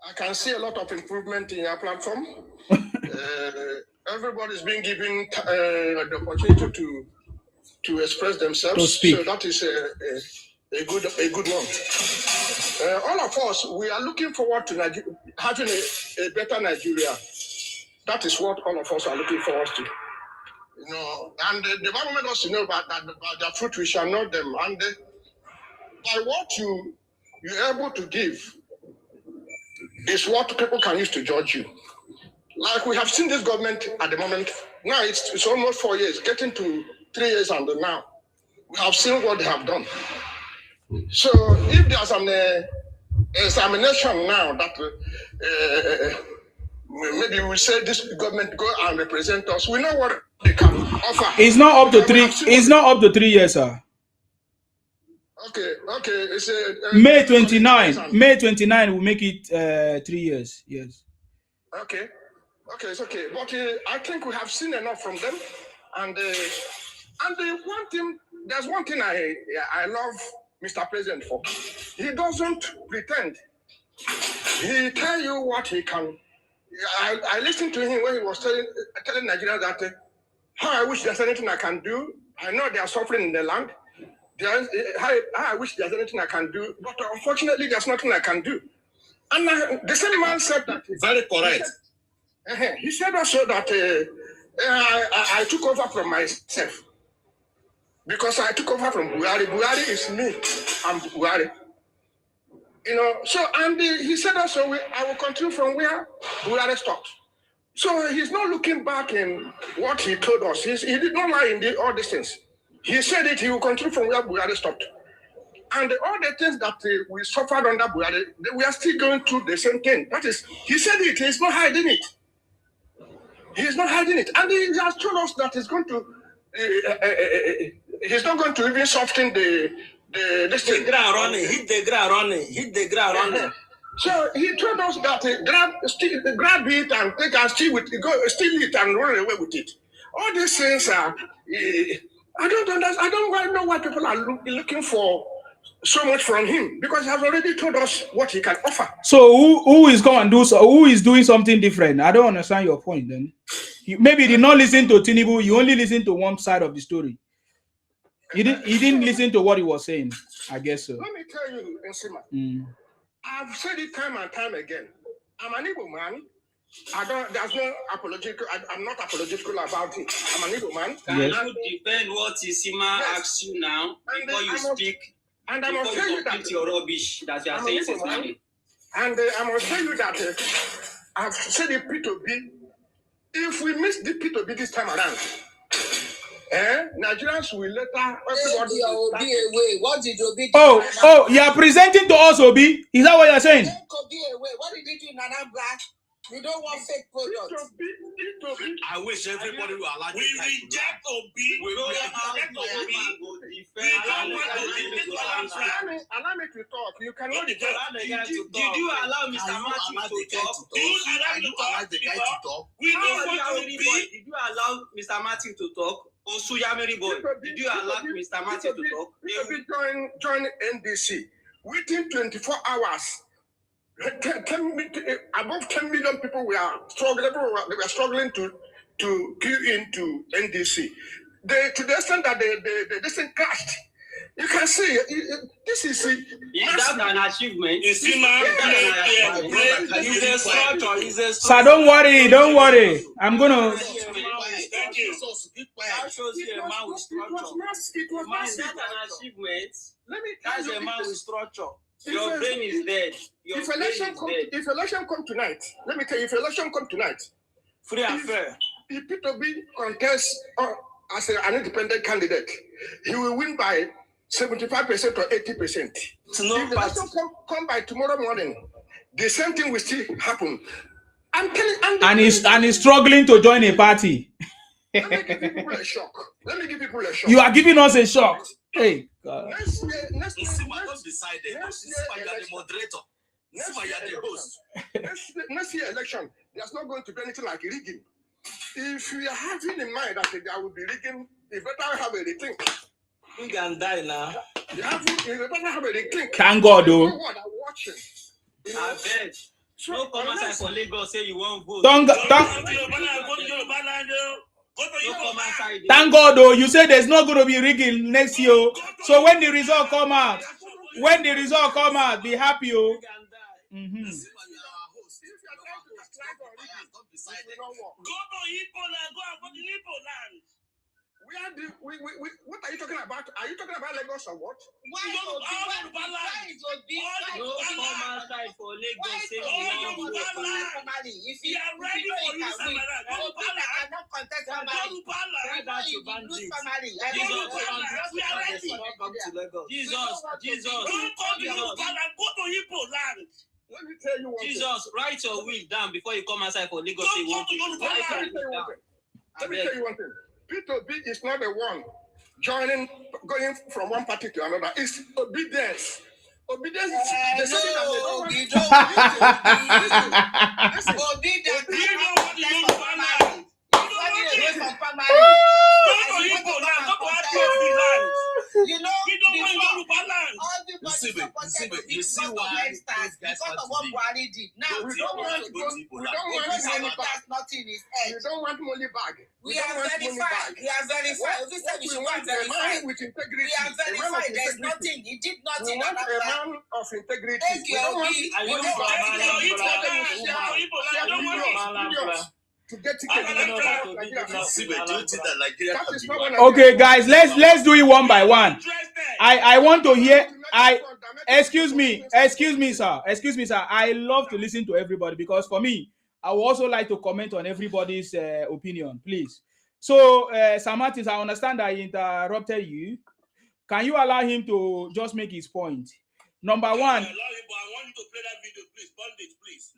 I can see a lot of improvement in your platform. Everybody's been given the opportunity to express themselves. To speak. So that is a good one. All of us, we are looking forward to having a better Nigeria. That is what all of us are looking forward to. You know, and the government wants to know about the fruit, we shall know them. And by what you're able to give is what people can use to judge you. Like we have seen this government at the moment. Now it's almost 4 years, getting to 3 years and now. We have seen what they have done. So if there's an examination now that maybe we say this government go and represent us, we know what they can offer. It's not up to 3. It's not up to 3 years, sir. Okay. It's May 29. May 29 will make it 3 years. Yes. Okay, it's okay. But I think we have seen enough from them. And the one thing, there's one thing I love Mr. President for. He doesn't pretend. He tell you what he can. I listened to him when he was telling Nigerians that how I wish there's anything I can do. I know they are suffering in the land. How I wish there's anything I can do, but unfortunately there's nothing I can do. And the same man said that. Very correct. He said also that I took over from myself. Because I took over from Buhari. Buhari is me. I'm Buhari. You know, so, and he said also, I will continue from where Buhari stopped. So he's not looking back in what he told us. He did not lie in all these things. He said it, he will continue from where Buhari stopped. And all the things that we suffered under Buhari, we are still going through the same thing. That is, he said it, he's not hiding it. He's not hiding it. And he has told us that he's going to, he's not going to even soften the ground running, hit the ground running. So he told us that grab it and take and steal it and run away with it. All these things are, I don't understand. I don't know why people are looking for so much from him because he has already told us what he can offer. So who is going and do so? Who is doing something different? I don't understand your point. Then maybe you did not listen to Tinubu. You only listen to one side of the story. He didn't listen to what he was saying. I guess so. Let me tell you, Nsima, I've said it time and time again. I'm an Igbo man. There's no apological. I'm not apological about it. I'm an Igbo man. Can you defend what Isima asks you now before you speak? And I must tell you that your rubbish that you are saying is funny. And I must tell you that I've said it P2B. If we miss the P2B this time around, Nigerians will later. Everybody Obi away. What did Obi do? Oh, you are presenting to us, Obi. Is that what you are saying? Obi away. What did he do in Anambra? We don't want fake products. I wish everybody will allow We reject Obi. We reject Obi. Allow me to talk. You cannot Did you allow Mr. Martin to talk? Did you allow the guy to talk? We don't want Obi. Did you allow Mr. Martin to talk? Osuyamiri boy, did you allow Mr. Martin to talk? Join NDC. Within 24 hours, above 10 million people were struggling to queue into NDC. To the extent that this thing crashed. You can see this is that an achievement? It's a structure. So don't worry. I'm gonna. Thank you. That shows you a man with structure. Is that an achievement? That's a man with structure. Your brain is dead. If election come tonight, let me tell you, if election come tonight, free and fair. If P2B contests as an independent candidate, he will win by 75% or 80%. If election come by tomorrow morning, the same thing will still happen. I'm telling you. And he's struggling to join a party. Let me give people a shock. You are giving us a shock. Hey, God. Next year, Don't decide it. You are the moderator. You are the host. Next year election, there's not going to be anything like rigging. If you are having in mind that there will be rigging, you better have a rethink. You can die now. You better have a rethink. Thank God, though. I bet. No comment for Lagos say you won't vote. Thank God, though. You say there's not going to be rigging next year. So when the result come out, be happy, oh. Go to Igbo land, go and vote in Igbo land. What are you talking about? Are you talking about Lagos or what? Why no come outside for Lagos say you won't vote. If you are ready for you, cannot contest family. Jesus. Go to Igbo land. Let me tell you what. Jesus, write your will down before you come outside for Lagos. Let me tell you one thing. P2B is not the one going from one party to another. It's obedience. Obedience is you know, you see why because of what Buhari did. Now we don't want nothing is edge. We don't want money bag. We are verified. We are verified. We said we should want verified. With integrity. We are verified. There's nothing. He did nothing. We want a man of integrity. Thank you. To get okay, guys, let's do it one by one. I want to hear. Excuse me, sir. I love to listen to everybody because for me, I would also like to comment on everybody's opinion, please. So, Samatis, I understand I interrupted you. Can you allow him to just make his point? Number one. I want you to play that video, please. Bondage, please.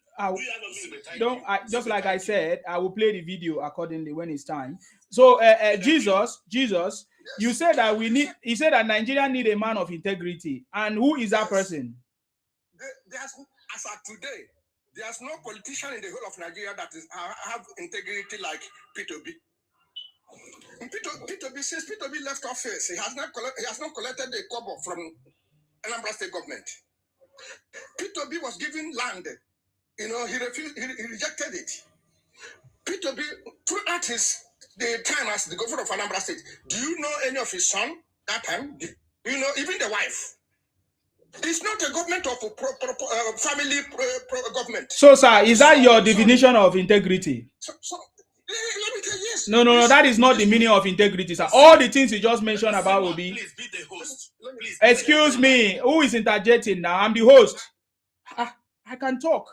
Just like I said, I will play the video accordingly when it's time. So, Jesus, you said that he said that Nigeria need a man of integrity. And who is that person? As of today, there's no politician in the whole of Nigeria that have integrity like P2B. P2B, since P2B left office, he has not collected a kobo from Anambra State government. Peter Obi was given land. He refused. He rejected it. Peter Obi, throughout the time as the governor of Anambra State, do you know any of his son that time? Do you know even the wife? It's not a government of a family government. So, sir, is that your definition of integrity? Let me tell you, yes. No, that is not the meaning of integrity, sir. All the things you just mentioned about Obi. Please be the host. Please. Excuse me, who is interjecting now? I'm the host. I can talk.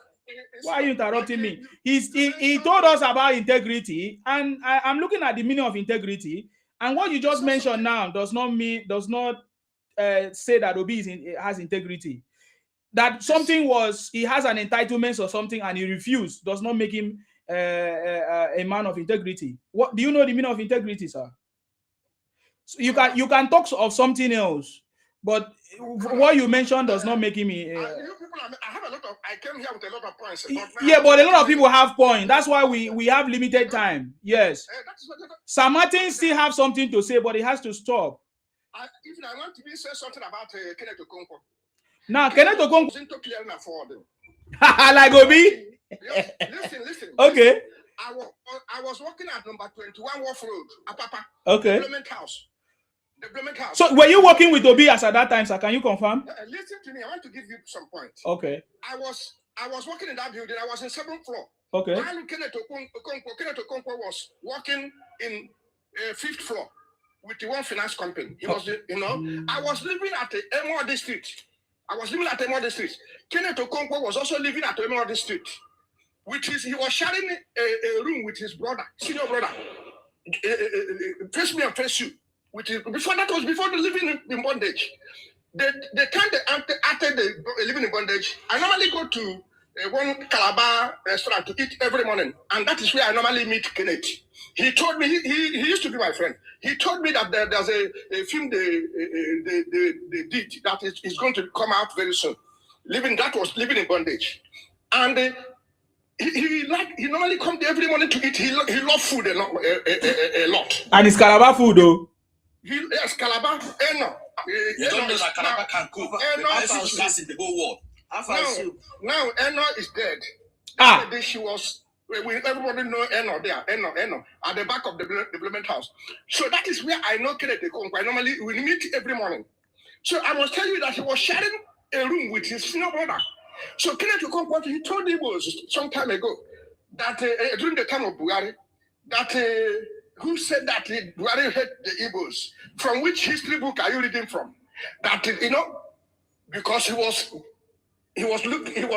Why are you interrupting me? He told us about integrity, and I'm looking at the meaning of integrity. And what you just mentioned now does not say that Obi has integrity. That something he has an entitlement or something, and he refused does not make him a man of integrity. What do you know the meaning of integrity, sir? So you can talk of something else, but what you mentioned does not make him. I came here with a lot of points. But a lot of people have points. That's why we have limited time. Yes. Sir Martin still have something to say, but he has to stop. If I want to say something about Kenneth Okonkwo. Now, Kenneth Okonkwo into clearing afford. like Obi. Listen. Okay. I was working at number 21 Wharf Road, Apapa. Okay. Development House. So, were you working with Obi as at that time, sir? Can you confirm? Listen to me. I want to give you some points. Okay. I was working in that building. I was in 7th floor. Okay. While Kenneth Okonkwo was working in 5th floor with the one finance company. He was, I was living at the Emerald District. Kenneth Okonkwo was also living at the Emerald District. He was sharing a room with his brother, senior brother. Face me and face you. Before the living in bondage. The time after the living in bondage, I normally go to one Calabar restaurant to eat every morning, and that is where I normally meet Kenneth. He told me he used to be my friend. He told me that there's a film they did that is going to come out very soon. Living in bondage, and he normally come there every morning to eat. He loved food a lot. And it's Calabar food though. Yes, Calabar. You don't know that Calabar can cook. The best class in the whole world. Now Eno is dead. That day she was. Everybody know Eno there. Eno at the back of the development house. So that is where I know Kenneth Okonkwo. Normally we meet every morning. So I must tell you that he was sharing a room with his senior brother. So Kenneth Okonkwo, he told him some time ago that during the time of Buhari, that who said that Buhari hate the Igbos? From which history book are you reading from? That because he was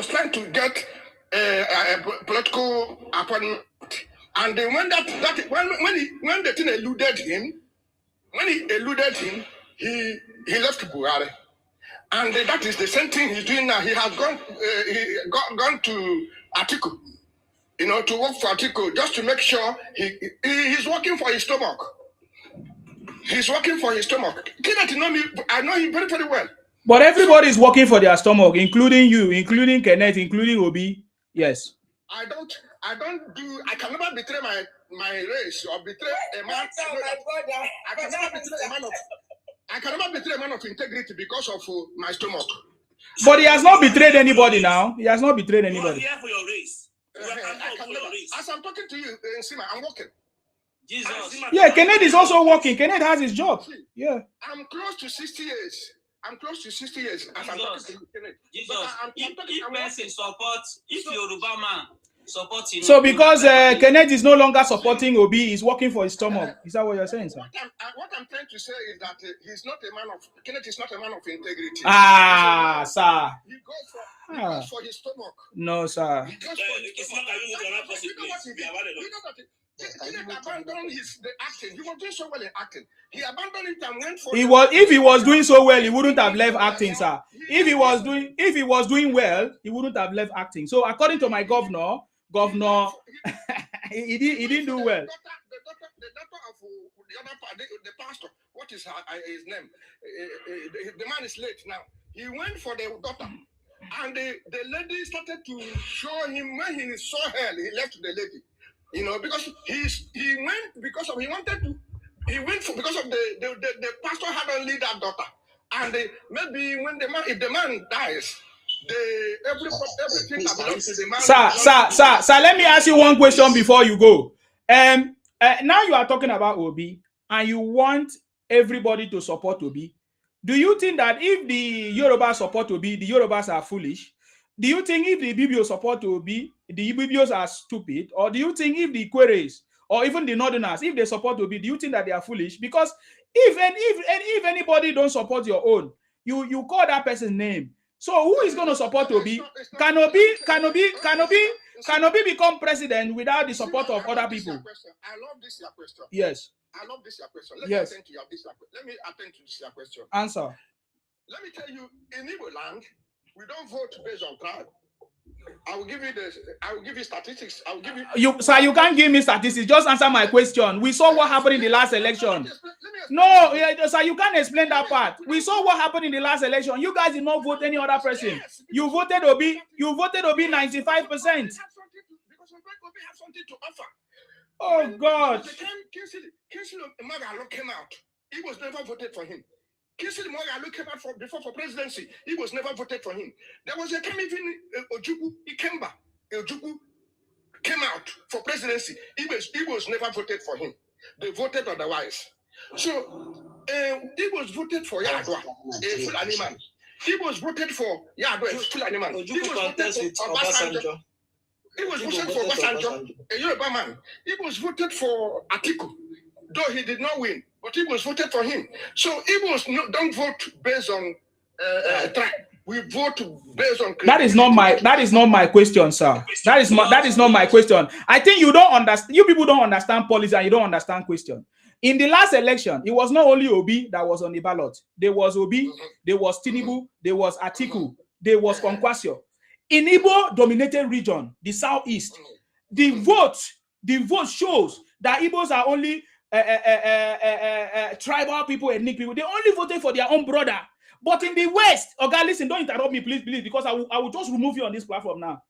trying to get a political appointment, and then when the thing eluded him, he left Buhari. And that is the same thing he's doing now. He has gone to Atiku, to work for Atiku, just to make sure he's working for his stomach. He's working for his stomach. I know him very, very well. But everybody is working for their stomach, including you, including Kenneth, including Obi. Yes. I can never betray my race or betray a man. I can never betray a man of integrity because of my stomach. But he has not betrayed anybody now. He has not betrayed anybody. You are here for your race. As I'm talking to you, Sima, I'm working. Jesus. Yeah, Kenneth is also working. Kenneth has his job. Yeah. I'm close to 60 years. As I'm talking to you, Kenneth. Jesus. If Yoruba man supports him. So because Kenneth is no longer supporting Obi, he's working for his stomach. Is that what you're saying, sir? What I'm trying to say is that Kenneth is not a man of integrity. Sir. He goes for his stomach. No, sir. He goes for his stomach. Kenneth abandoned the acting. He was doing so well in acting. He abandoned it and went for. If he was doing so well, he wouldn't have left acting, sir. If he was doing well, he wouldn't have left acting. So according to my governor, he didn't do well. The daughter of the other part, the pastor. What is his name? The man is late now. He went for the daughter, and the lady started to show him. When he saw her, he left the lady. Because he went because of the pastor had only that daughter, And maybe when if the man dies, everything that belongs to the man. Sir, let me ask you one question before you go. Now you are talking about Obi, and you want everybody to support Obi. Do you think that if the Yorubas support Obi, the Yorubas are foolish? Do you think if the Ibibio support Obi, the Ibibios are stupid? Or do you think if the Queries or even the Northerners, if they support Obi, do you think that they are foolish? Because if anybody don't support your own, you call that person's name. So who is going to support Obi? Can Obi become president without the support of other people? I love this your question. Yes. I love this your question. Let me attend to this your question. Answer. Let me tell you, in Igbo land, we don't vote based on crowd. I will give you statistics. I will give you. Sir, you can't give me statistics. Just answer my question. We saw what happened in the last election. No, sir, you can't explain that part. We saw what happened in the last election. You guys did not vote any other person. Yes, You voted Obi. You voted Obi 95%. Because Obi have something to offer. Oh God. The time Kinsley Moghalu came out, he was never voted for him. Kinsley Moghalu came out for presidency. He was never voted for him. There was a time even Ojukwu came out for presidency. He was never voted for him. They voted otherwise. So he was voted for Yadwa, a Fulani man. He was voted for Yadwa, a Fulani man. He was voted for Obasanjo. He was voted for Obasanjo, a Yoruba man. He was voted for Atiku, though he did not win, but he was voted for him. So don't vote based on tribe. We vote based on. That is not my question, sir. That is not my question. I think you don't understand. You people don't understand policy and you don't understand question. In the last election, it was not only Obi that was on the ballot. There was Obi, there was Tinubu, there was Atiku, there was Konkwasio. In Igbo dominated region, the southeast, the vote shows that Igbos are only tribal people, ethnic people. They only voted for their own brother. But in the West, okay, listen, don't interrupt me, please, because I will just remove you on this platform now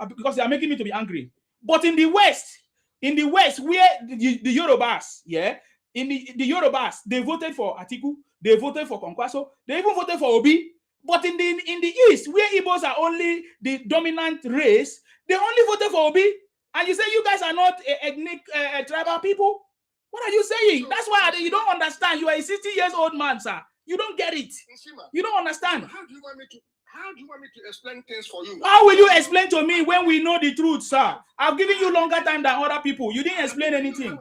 because they are making me to be angry. But in the West, where the Yorubas, in the Yorubas, they voted for Atiku, they voted for Konkwaso, they even voted for Obi. But in the East, where Igbos are only the dominant race, they only voted for Obi. And you say you guys are not ethnic tribal people? What are you saying? That's why you don't understand. You are a 60-year-old man, sir. You don't get it. You don't understand. How do you want me to explain things for you? How will you explain to me when we know the truth, sir? I've given you longer time than other people. You didn't explain anything. I have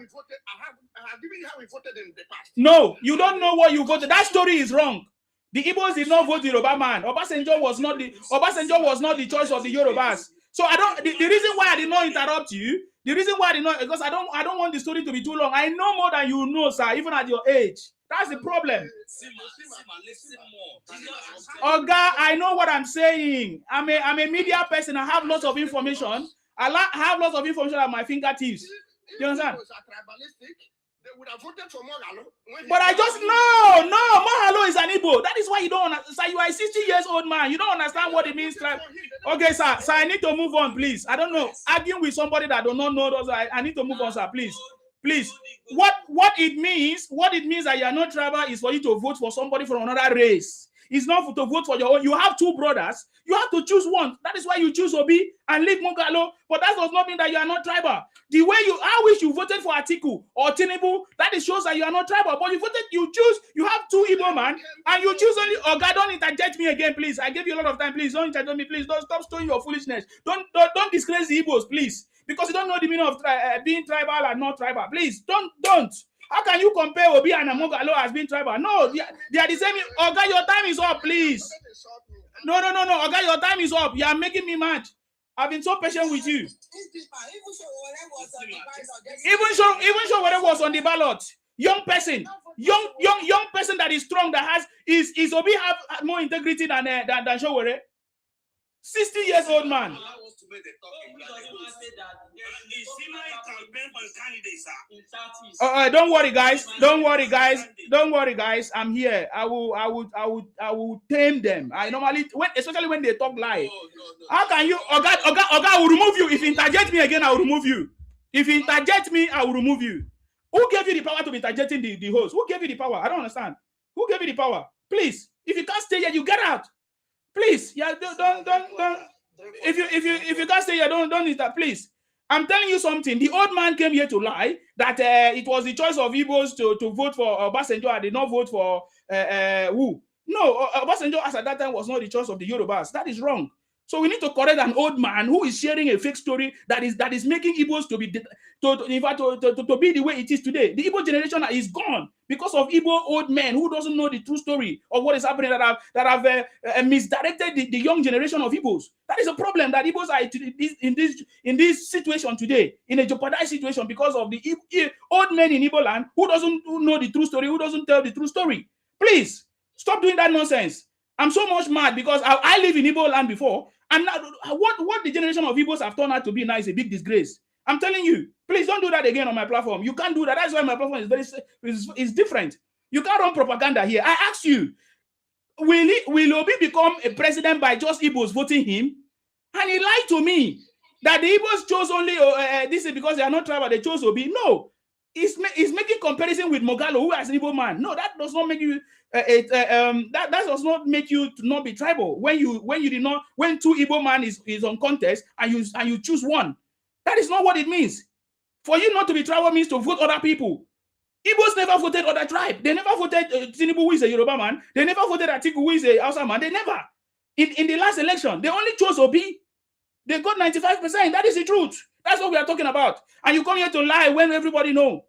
given you how we voted in the past. No, you don't know what you voted. That story is wrong. The Igbos did not vote the Yoruba man. Obasanjo was not the choice of the Yorubas. So the reason why I did not interrupt you, because I don't want the story to be too long. I know more than you know, sir, even at your age. That's the problem. Oga, I know what I'm saying. I'm a media person. I have lots of information. I have lots of information at my fingertips. You understand? They would have voted for Moghalu. But I just no, Moghalu is an Igbo. That is why you don't understand. Sir, you are a 60-year-old man. You don't understand what it means. Okay, sir, I need to move on, please. I don't know. Arguing with somebody that do not know those, I need to move on, sir, please. Please. What it means that you are not tribal is for you to vote for somebody from another race. It's not to vote for your own. You have two brothers. You have to choose one. That is why you choose Obi and leave Moghalu. But that does not mean that you are not tribal. The way I wish you voted for Atiku or Tinubu, that shows that you are not tribal. But you have two Igbo man, and you choose only. Oh God, don't interject me again, please. I gave you a lot of time, please. Don't interject me, please. Don't stop showing your foolishness. Don't disgrace the Igbos, please, because you don't know the meaning of being tribal and not tribal. Please, don't. How can you compare Obi and Moghalu as being tribal? No, they are the same. Oh God, your time is up, please. No. Oh God, your time is up. You are making me mad. I've been so patient with you. Even show whether was on the ballot. Young person that is strong, that is Obi have more integrity than Showore. 60-year-old man. Don't worry, guys. I'm here. I will tame them. I normally, especially when they talk lie. How can you? Oga, I will remove you. If you interject me again, I will remove you. If you interject me, I will remove you. Who gave you the power to be interjecting the host? Who gave you the power? I don't understand. Who gave you the power? Please, if you can't stay here, you get out. Please, yeah, don't. If you can't stay here, don't need that. Please, I'm telling you something. The old man came here to lie that it was the choice of Igbos to vote for Obasanjo. I did not vote for who? No, Obasanjo as at that time was not the choice of the Yorubas. That is wrong. So we need to correct an old man who is sharing a fake story that is making Igbos to be the way it is today. The Igbo generation is gone because of Igbo old men who doesn't know the true story of what is happening, that have misdirected the young generation of Igbos. That is a problem that Igbos are in this situation today, in a jeopardized situation because of the old men in Igbo land who know the true story, who doesn't tell the true story. Please stop doing that nonsense. I'm so much mad because I live in Igbo land before, and now, what the generation of Igbos have turned out to be now is a big disgrace. I'm telling you, please don't do that again on my platform. You can't do that. That's why my platform is different. You can't run propaganda here. I ask you, will Obi become a president by just Igbos voting him? And he lied to me that the Igbos chose only this is because they are not tribal. They chose Obi. No, he's making comparison with Mogalo, who is an Igbo man. No, that does not make you that does not make you to not be tribal. When two Igbo man is on contest and you choose one, that is not what it means. For you not to be tribal means to vote other people. Igbos never voted other tribe. They never voted Tinubu, who is a Yoruba man. They never voted Atiku, who is a Hausa man. They never. In the last election, they only chose Obi. They got 95%. That is the truth. That's what we are talking about. And you come here to lie when everybody know.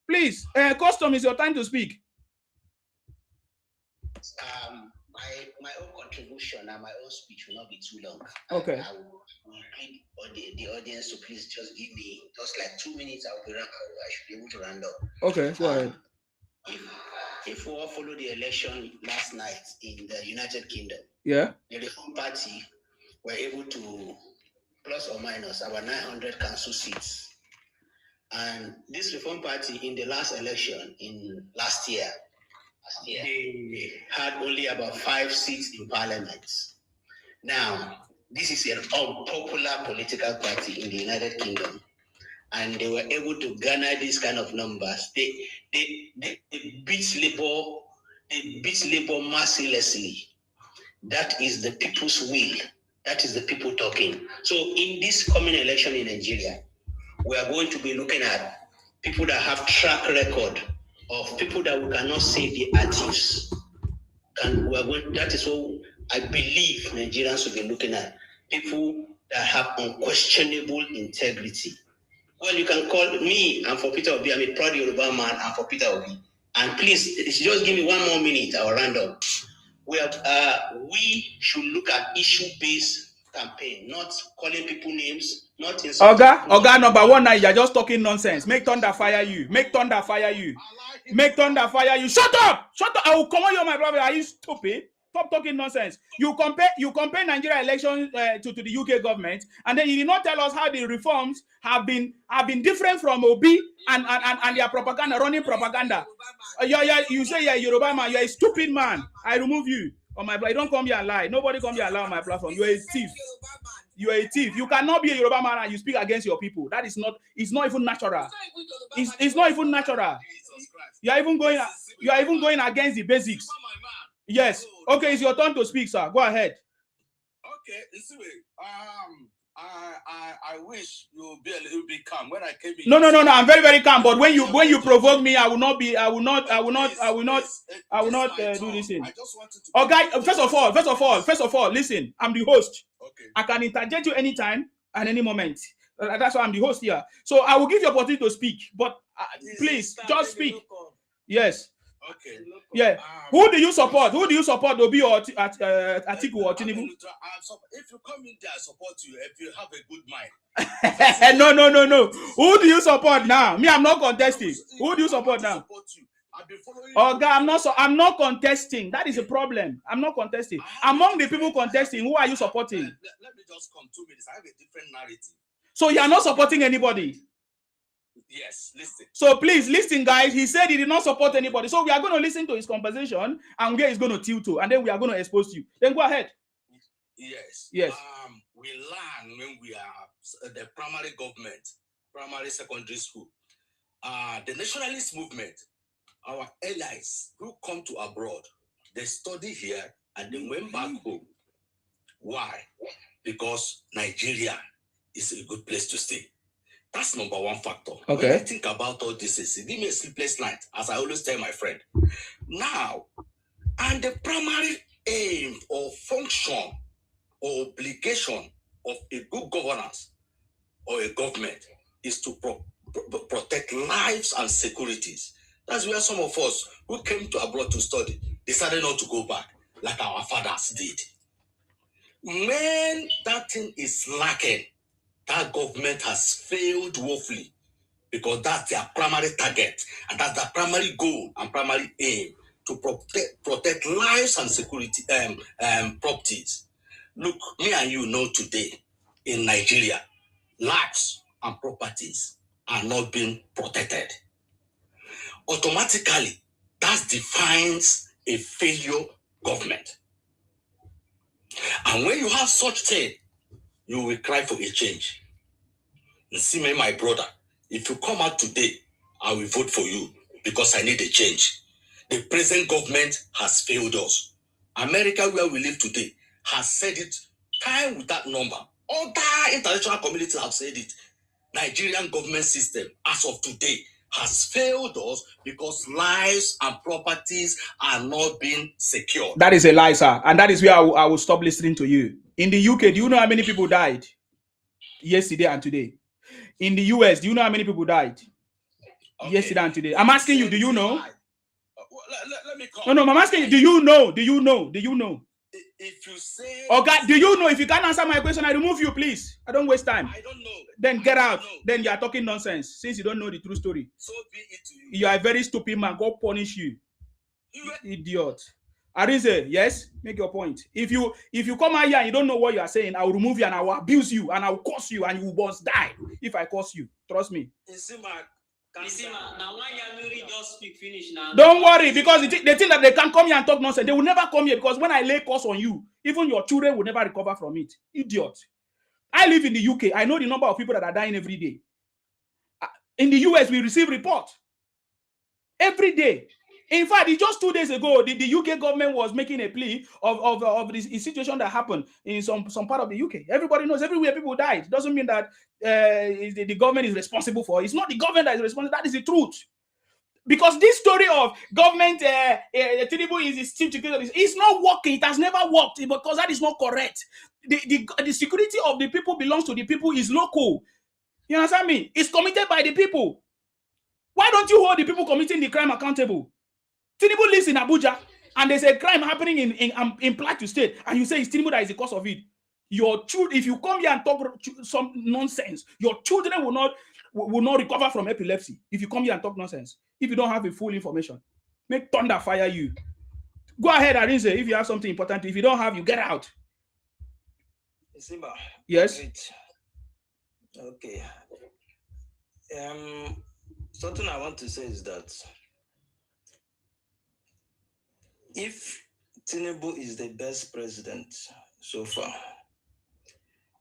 Please, Custom, is your time to speak. My own contribution and my own speech will not be too long. Okay. I will plead the audience to please just give me just like 2 minutes. I should be able to round up. Okay, go ahead. If we all follow the election last night in the United Kingdom, yeah, the Reform Party were able to plus or minus about 900 council seats. And this Reform Party in the last election in last year, they had only about 5 seats in parliament. Now, this is an unpopular political party in the United Kingdom, and they were able to garner these kind of numbers. They beat Labour. They beat Labour mercilessly. That is the people's will. That is the people talking. So, in this coming election in Nigeria, we are going to be looking at people that have track record of people that we cannot say they are thieves. That is what I believe Nigerians will be looking at. People that have unquestionable integrity. Well, you can call me, I'm for Peter Obi. I'm a proud Yoruba man. I'm for Peter Obi. And please, just give me 1 more minute. I'll round up. We should look at issue-based campaign, not calling people names, not insulting. Oga, number one, now you're just talking nonsense. Make thunder fire you. Make thunder fire you. Make thunder fire you. Shut up! Shut up! I will command you on my brother. Are you stupid? Stop talking nonsense. You compare Nigeria elections to the UK government, and then you did not tell us how the reforms have been different from Obi and their propaganda, running propaganda. You say you're a Yoruba man. You're a stupid man. I remove you on my platform. Don't come here and lie. Nobody come here and lie on my platform. You're a thief. You are a thief. You cannot be a Yoruba man and you speak against your people. That is not. It's not even natural. It's not even natural. You are even going against the basics. Yes. Okay, it's your turn to speak, sir. Go ahead. Okay, this way. I wish you be a little bit calm when I came in. No. I'm very, very calm. But when you provoke me, I will not do this thing. I just wanted to. Okay. First of all, listen. I'm the host. Okay. I can interject you anytime and any moment. That's why I'm the host here. So I will give you opportunity to speak. But please, just speak. Yes. Okay. Yeah. Who do you support? Obi or Atiku or Tinubu? If you come in there, I support you. If you have a good mind. No. Who do you support now? Me, I'm not contesting. Who do you support now? I'm not contesting. That is a problem. I'm not contesting. Among the people contesting, who are you supporting? Let me just come 2 minutes. I have a different narrative. So you are not supporting anybody? Yes, listen. So please listen, guys. He said he did not support anybody. So we are going to listen to his conversation and where he's going to tilt to, and then we are going to expose you. Then go ahead. Yes. We learn when we are the primary government, primary secondary school. The nationalist movement our allies who come to abroad, they study here and they went back home. Why? Because Nigeria is a good place to stay. That's number one factor. Okay. When I think about all this, it give me a sleepless night, as I always tell my friend. Now, and the primary aim or function or obligation of a good governance or a government is to protect lives and securities. That's where some of us who came to abroad to study decided not to go back like our fathers did. When that thing is lacking, that government has failed woefully, because that's their primary target and that's their primary goal and primary aim, to protect lives and security properties. Look, me and you know today in Nigeria, lives and properties are not being protected. Automatically, that defines a failure government. And when you have such thing, you will cry for a change. And see me, my brother, if you come out today, I will vote for you because I need a change. The present government has failed us. America, where we live today, has said it time without number. Other international communities have said it. Nigerian government system, as of today, has failed us because lives and properties are not being secured. That is a lie, sir. And that is where I will stop listening to you. In the UK, do you know how many people died yesterday and today? In the US, do you know how many people died yesterday and today? I'm asking you, do you know? Let me come. No, I'm asking you, do you know? Do you know? Do you know? If you say... Oh God, do you know? If you can't answer my question, I remove you, please. I don't waste time. I don't know. Then get out. Then you are talking nonsense, since you don't know the true story. So be it to you. You are a very stupid man. God punish you. Idiot. Arinze, yes, make your point. If you come out here and you don't know what you are saying, I will remove you and I will abuse you and I will curse you and you will both die if I curse you. Trust me. Now why you just speak finish now? Don't worry, because they think that they can come here and talk nonsense. They will never come here, because when I lay curse on you, even your children will never recover from it. Idiot. I live in the UK. I know the number of people that are dying every day. In the US, we receive reports every day. In fact, it's just 2 days ago, the UK government was making a plea of this situation that happened in some part of the UK. Everybody knows everywhere people died. It doesn't mean that the government is responsible for it. It's not the government that is responsible. That is the truth. Because this story of government, Tinubu is the chief security, it's not working. It has never worked, because that is not correct. The security of the people belongs to the people, is local. You understand me? It's committed by the people. Why don't you hold the people committing the crime accountable? Tinubu lives in Abuja, and there's a crime happening in Plateau State, and you say it's Tinubu that is the cause of it. Your children, if you come here and talk some nonsense, your children will not recover from epilepsy. If you come here and talk nonsense, if you don't have the full information, make thunder fire you. Go ahead, Arinze, if you have something important. If you don't have, you get out. Simba. Yes. Great. Okay. Something I want to say is that if Tinubu is the best president so far,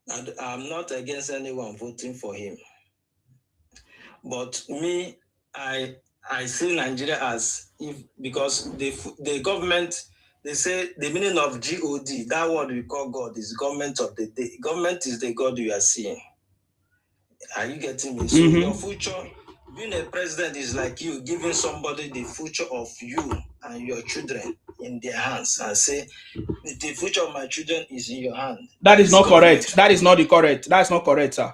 and I'm not against anyone voting for him, but me, I see Nigeria as, because the government, they say the meaning of God, that word we call God, is government of the day. Government is the God you are seeing. Are you getting me? So your future, being a president, is like you giving somebody the future of you and your children in their hands, and say, the future of my children is in your hand. That is not correct. That is not the correct. That's not correct, sir.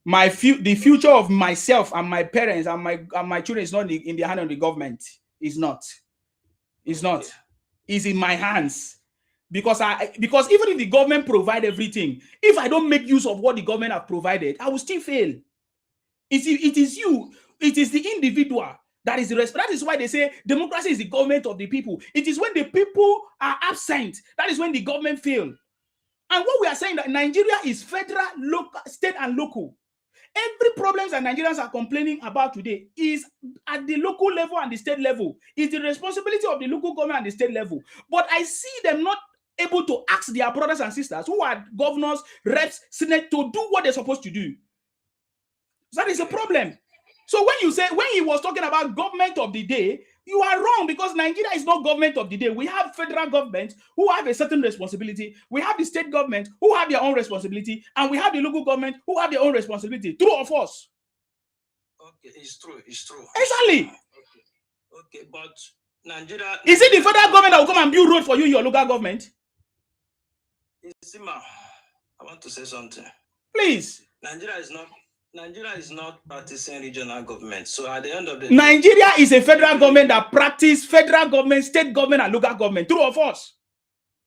The future of myself and my parents and my children is not in the hand of the government. It's not. It's not. It's in my hands. Because even if the government provide everything, if I don't make use of what the government have provided, I will still fail. It is you. It is the individual that is the rest. That is why they say democracy is the government of the people. It is when the people are absent, that is when the government fails. And what we are saying, that Nigeria is federal, local, state, and local. Every problems that Nigerians are complaining about today is at the local level and the state level. It's the responsibility of the local government and the state level. But I see them not able to ask their brothers and sisters who are governors, reps, senate, to do what they're supposed to do. That is a problem. So when he was talking about government of the day, You are wrong, because Nigeria is not government of the day. We have federal government who have a certain responsibility. We have the state government who have their own responsibility, and we have the local government who have their own responsibility. True or false? Okay, it's true. It's true. Exactly. Okay, but Nigeria. Is it the federal government that will come and build road for you in your local government? Isima, I want to say something. Please. Nigeria is not practicing regional government. So at the end of the Nigeria is a federal government that practices federal government, state government, and local government. True or false?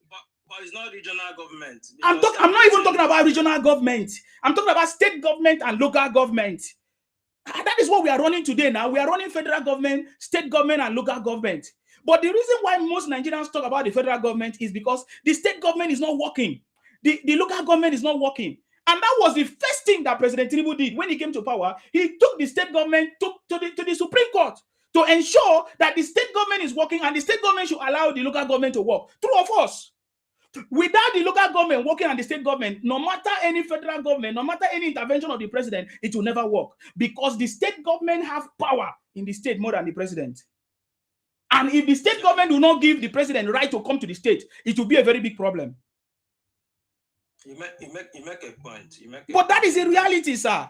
But it's not regional government. I'm not even talking about regional government. I'm talking about state government and local government. That is what we are running today now. We are running federal government, state government, and local government. But the reason why most Nigerians talk about the federal government is because the state government is not working. The local government is not working. And that was the first thing that President Tinubu did when he came to power. He took the state government to the Supreme Court to ensure that the state government is working, and the state government should allow the local government to work. True or false? Without the local government working and the state government, no matter any federal government, no matter any intervention of the president, it will never work, because the state government have power in the state more than the president. And if the state government do not give the president the right to come to the state, it will be a very big problem. You make a point. But that is a reality, sir.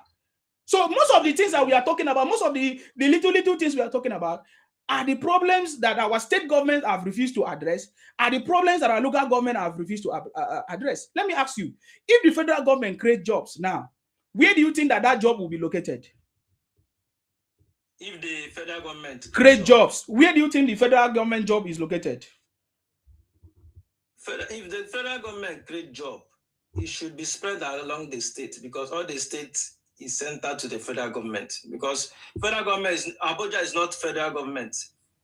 So most of the things that we are talking about, most of the little things we are talking about, are the problems that our state government have refused to address, are the problems that our local government have refused to address. Let me ask you, if the federal government creates jobs now, where do you think that job will be located? If the federal government create jobs, where do you think the federal government job is located? If the federal government create job, it should be spread along the state, because all the states is centered to the federal government. Because federal government Abuja is not federal government.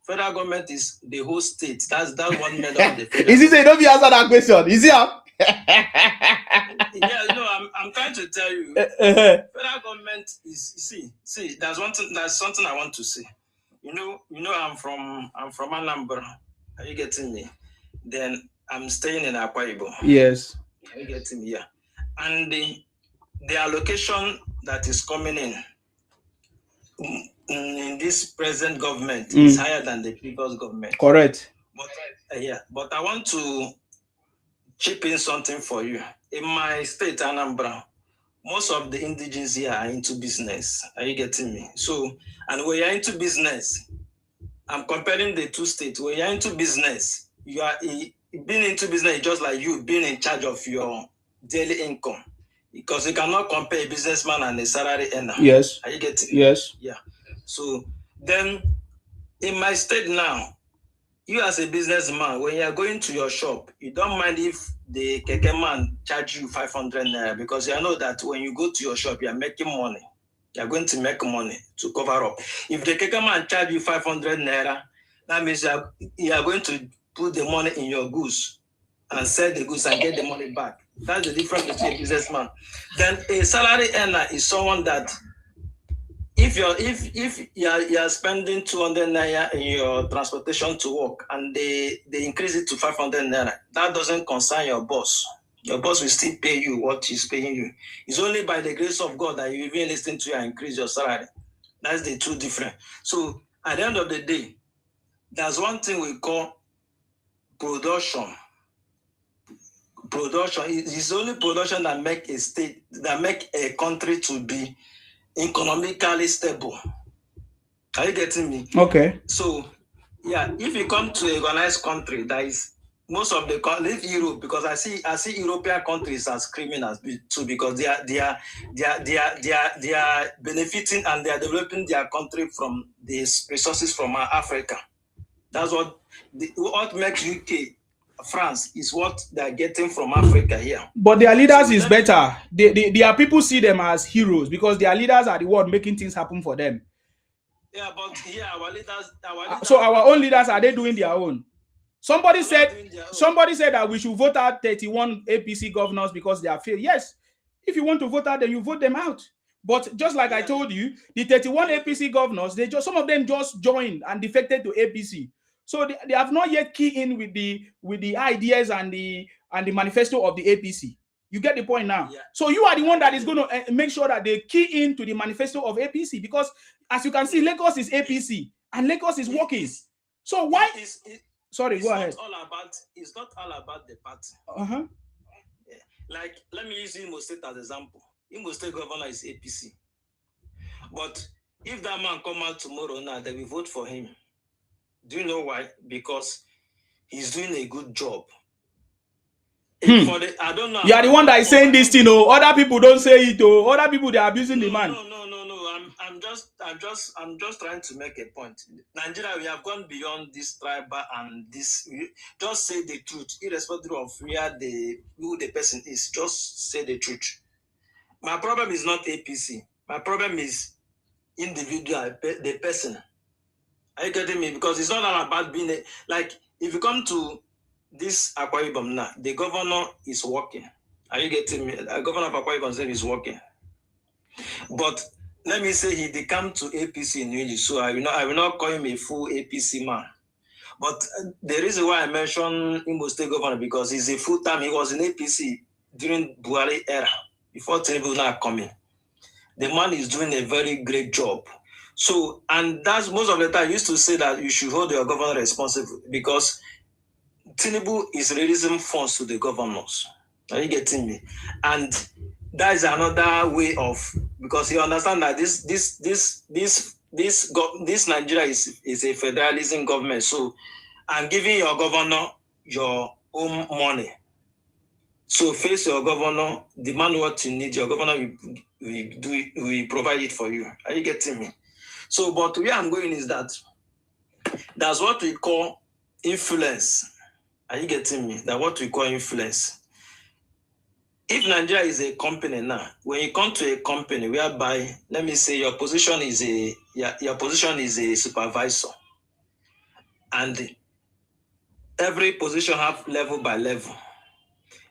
Federal government is the whole state. That's one member of the federal. Is he saying don't be answer that question? Is he up? Yeah, no, I'm trying to tell you. Federal government is see. There's something I want to say. You know, I'm from Anambra. Are you getting me? Then I'm staying in Akwa Ibom. Yes. Are you getting me? Yeah. And the allocation that is coming in this present government is higher than the previous government. Correct. But I want to chip in something for you. In my state, Anambra, most of the indigenes here are into business. Are you getting me? So, and when you're into business, I'm comparing the two states. When you're into business, you are being into business is just like you being in charge of your daily income. Because you cannot compare a businessman and a salary earner. Yes. Are you getting me? Yes. Yeah. So then in my state now, you as a businessman, when you are going to your shop, you don't mind if the keke man charge you 500 naira, because you know that when you go to your shop, you are making money. You are going to make money to cover up. If the keke man charge you 500 naira, that means you are going to put the money in your goods and sell the goods and get the money back. That's the difference between a businessman. Then a salary earner is someone that if you are spending 200 naira in your transportation to work and they increase it to 500 naira, that doesn't concern your boss. Your boss will still pay you what he's paying you. It's only by the grace of God that you even listen to you and increase your salary. That's the two different. So at the end of the day, there's one thing we call production. Production is only production that make a state, that make a country to be economically stable. Are you getting me? Okay. So yeah, if you come to a organized country, that is most of the leave Europe, because I see European countries as criminals too, because they are benefiting and they are developing their country from these resources from Africa. That's what makes UK. France is what they're getting from Africa here. But their leaders is better. Their people see them as heroes because their leaders are the one making things happen for them. Yeah, but yeah, our leaders so our own leaders, are they doing their own? Somebody said that we should vote out 31 APC governors because they are failed. Yes, if you want to vote out, then you vote them out. But just like I told you, the 31 APC governors, some of them just joined and defected to APC. So they have not yet keyed in with the ideas and the manifesto of the APC. You get the point now? Yeah. So you are the one that is going to make sure that they key into the manifesto of APC, because as you can see, Lagos is APC and Lagos is working. So why? Sorry, it's go not ahead. It's not all about the party. Yeah. Like, let me use Imo State as example. Imo State governor is APC. But if that man come out tomorrow now, they will vote for him. Do you know why? Because he's doing a good job. I don't know. You are the one that is saying this thing. Oh, other people don't say it. Oh, other people, they are abusing the man. No. I'm just trying to make a point. Nigeria, we have gone beyond this tribal and this. Just say the truth, irrespective of who the person is. Just say the truth. My problem is not APC. My problem is individual, the person. Are you getting me? Because it's not all about being like, if you come to this Akwa Ibom now, the governor is working. Are you getting me? The governor of Akwa Ibom is working. But let me say he come to APC in New, so I will not call him a full APC man. But the reason why I mention Imo State governor, because he's a full-time, he was in APC during Buhari era, before Tinubu now coming. The man is doing a very great job. So, and that's most of the time I used to say that you should hold your governor responsible, because Tinubu is releasing funds to the governors. Are you getting me? And that is another way of, because you understand that this Nigeria is a federalism government. So I'm giving your governor your own money. So face your governor, demand what you need. Your governor will provide it for you. Are you getting me? So, but where I'm going is that's what we call influence. Are you getting me? That's what we call influence. If Nigeria is a company now, when you come to a company whereby, let me say, your position is a supervisor, and every position have level by level,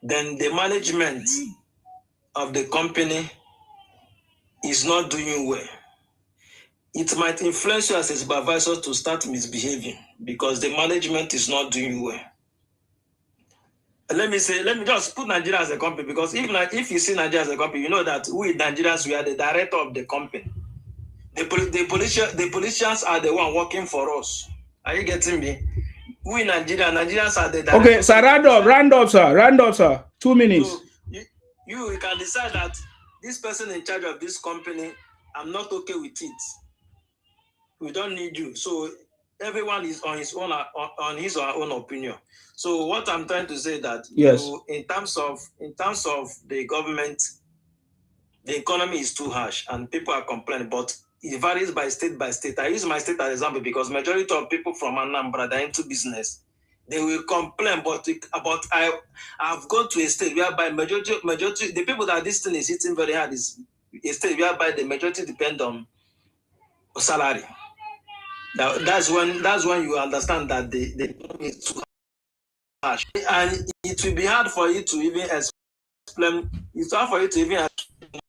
then the management of the company is not doing well. It might influence you as a supervisor to start misbehaving because the management is not doing well. Let me just put Nigeria as a company, because if you see Nigeria as a company, you know that we Nigerians, we are the director of the company. The politicians are the one working for us. Are you getting me? We Nigerians are the director. Okay, sir, round up, sir. 2 minutes. So you can decide that this person in charge of this company, I'm not okay with it. We don't need you. So everyone is on his or her own opinion. So what I'm trying to say that, yes, in terms of the government, the economy is too harsh and people are complaining, but it varies by state by state. I use my state as an example because majority of people from Anambra, they're into business. They will complain, but I've gone to a state whereby majority the people that this thing is hitting very hard is a state whereby the majority depend on salary. That's when you understand that the economy is too harsh, and it will be hard for you to even explain. It's hard for you to even explain,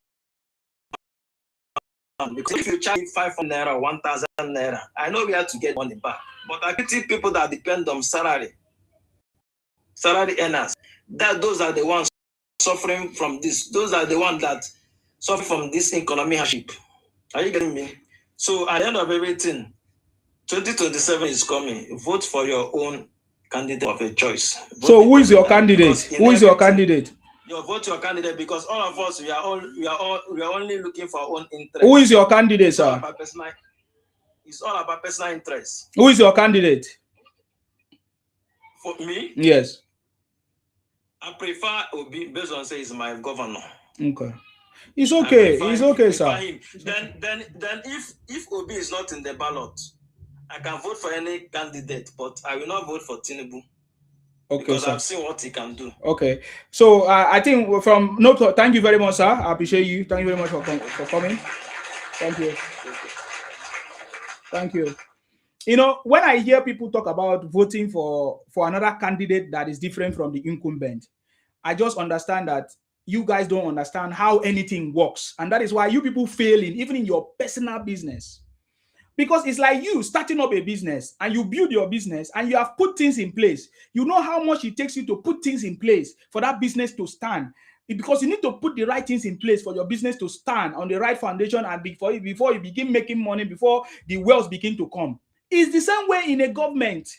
because if you charge 500 naira or 1,000 naira, I know we have to get money back. But I pity people that depend on salary earners. Those are the ones suffering from this. Those are the ones that suffer from this economic hardship. Are you getting me? So at the end of everything, 2027 is coming. Vote for your own candidate of a choice. So who is your candidate? Who is your candidate? You vote your candidate, because all of us, we are only looking for our own interest. Who is your candidate, sir? It's all about personal interest. Who is your candidate? For me? Yes. I prefer Obi, based on say he's my governor. Okay. It's okay. It's okay, sir. Him. Then if Obi is not in the ballot, I can vote for any candidate, but I will not vote for Tinubu. Okay, because sir, I've seen what he can do. Okay. So I think thank you very much, sir. I appreciate you. Thank you very much for coming. Thank you. Thank you. You know, when I hear people talk about voting for another candidate that is different from the incumbent, I just understand that you guys don't understand how anything works. And that is why you people failing, even in your personal business. Because it's like you starting up a business and you build your business and you have put things in place. You know how much it takes you to put things in place for that business to stand. Because you need to put the right things in place for your business to stand on the right foundation, and before you begin making money, before the wealth begin to come. It's the same way in a government.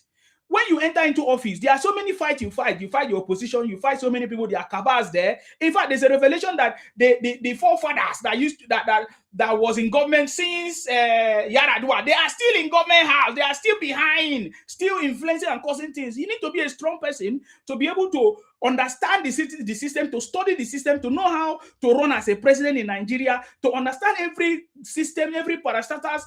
When you enter into office, there are so many fights you fight. You fight your opposition, you fight so many people, there are cabals there. In fact, there's a revelation that the forefathers that used to, that was in government since Yaradua, they are still in government house, they are still behind, still influencing and causing things. You need to be a strong person to be able to understand the system, to study the system, to know how to run as a president in Nigeria, to understand every system, every parastatals.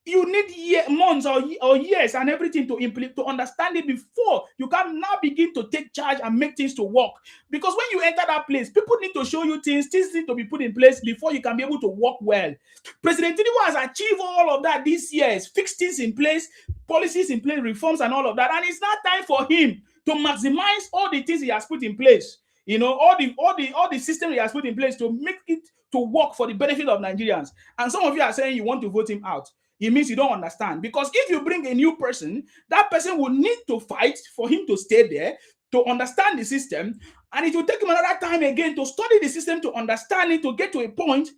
You need months or years and everything to implement, to understand it before you can now begin to take charge and make things to work. Because when you enter that place, people need to show you things need to be put in place before you can be able to work well. President Tinubu has achieved all of that this year, fixed things in place, policies in place, reforms and all of that. And it's now time for him to maximize all the things he has put in place. You know, all the system he has put in place to make it to work for the benefit of Nigerians. And some of you are saying you want to vote him out. It means you don't understand. Because if you bring a new person, that person will need to fight for him to stay there, to understand the system, and it will take him another time again to study the system, to understand it, to get to a point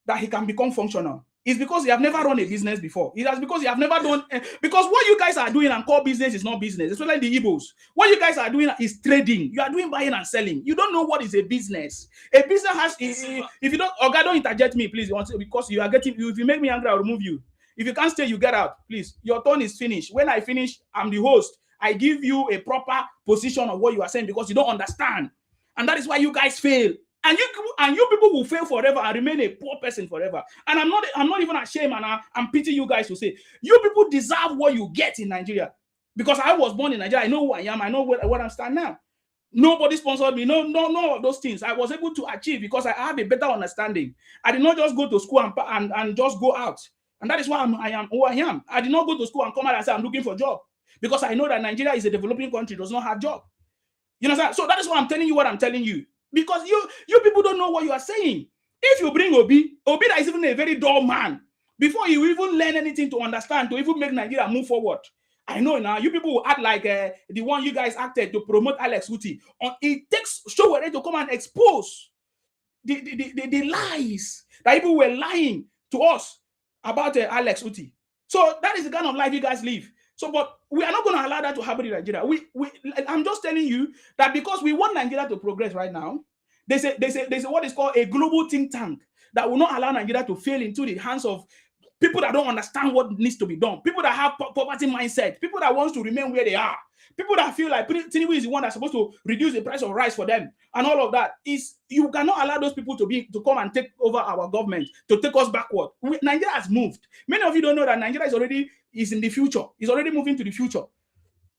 that he can become functional. It's because you have never run a business before. It is because you have never done, because what you guys are doing and call business is not business, especially the Igbos. What you guys are doing is trading. You are doing buying and selling. You don't know what is a business. A business has, if you don't, Oga, don't interject me, please, because you are getting, if you make me angry, I'll remove you. If you can't stay, you get out, please. Your turn is finished. When I finish, I'm the host. I give you a proper position of what you are saying because you don't understand. And that is why you guys fail. And you people will fail forever and remain a poor person forever. And I'm not even ashamed, and I'm pitying you guys to say, you people deserve what you get in Nigeria. Because I was born in Nigeria. I know who I am. I know where I'm standing now. Nobody sponsored me. No of those things. I was able to achieve because I have a better understanding. I did not just go to school and just go out. And that is why I am who I am. I did not go to school and come out and say I'm looking for a job. Because I know that Nigeria is a developing country, does not have a job. You know, so that is why I'm telling you what I'm telling you. Because you people don't know what you are saying. If you bring Obi that is even a very dull man, before you even learn anything to understand, to even make Nigeria move forward. I know now, you people will act like the one you guys acted to promote Alex Uti. It takes Showore to come and expose the lies that people were lying to us about Alex Uti. So that is the kind of life you guys live. So, but we are not going to allow that to happen in Nigeria. I'm just telling you that because we want Nigeria to progress right now, they say what is called a global think tank that will not allow Nigeria to fail into the hands of people that don't understand what needs to be done, people that have poverty mindset, people that want to remain where they are, people that feel like Tinubu is the one that's supposed to reduce the price of rice for them, and all of that. You cannot allow those people to come and take over our government, to take us backward. Nigeria has moved. Many of you don't know that Nigeria is in the future. It's already moving to the future.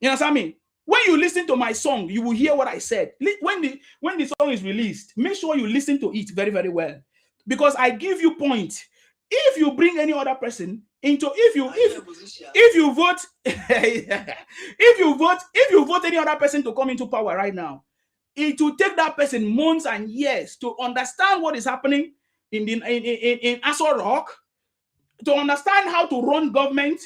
You understand me? When you listen to my song, you will hear what I said. When the song is released, make sure you listen to it very, very well, because I give you points. If you bring any other person into, if you vote if you vote any other person to come into power right now, it will take that person months and years to understand what is happening in Aso Rock, to understand how to run government.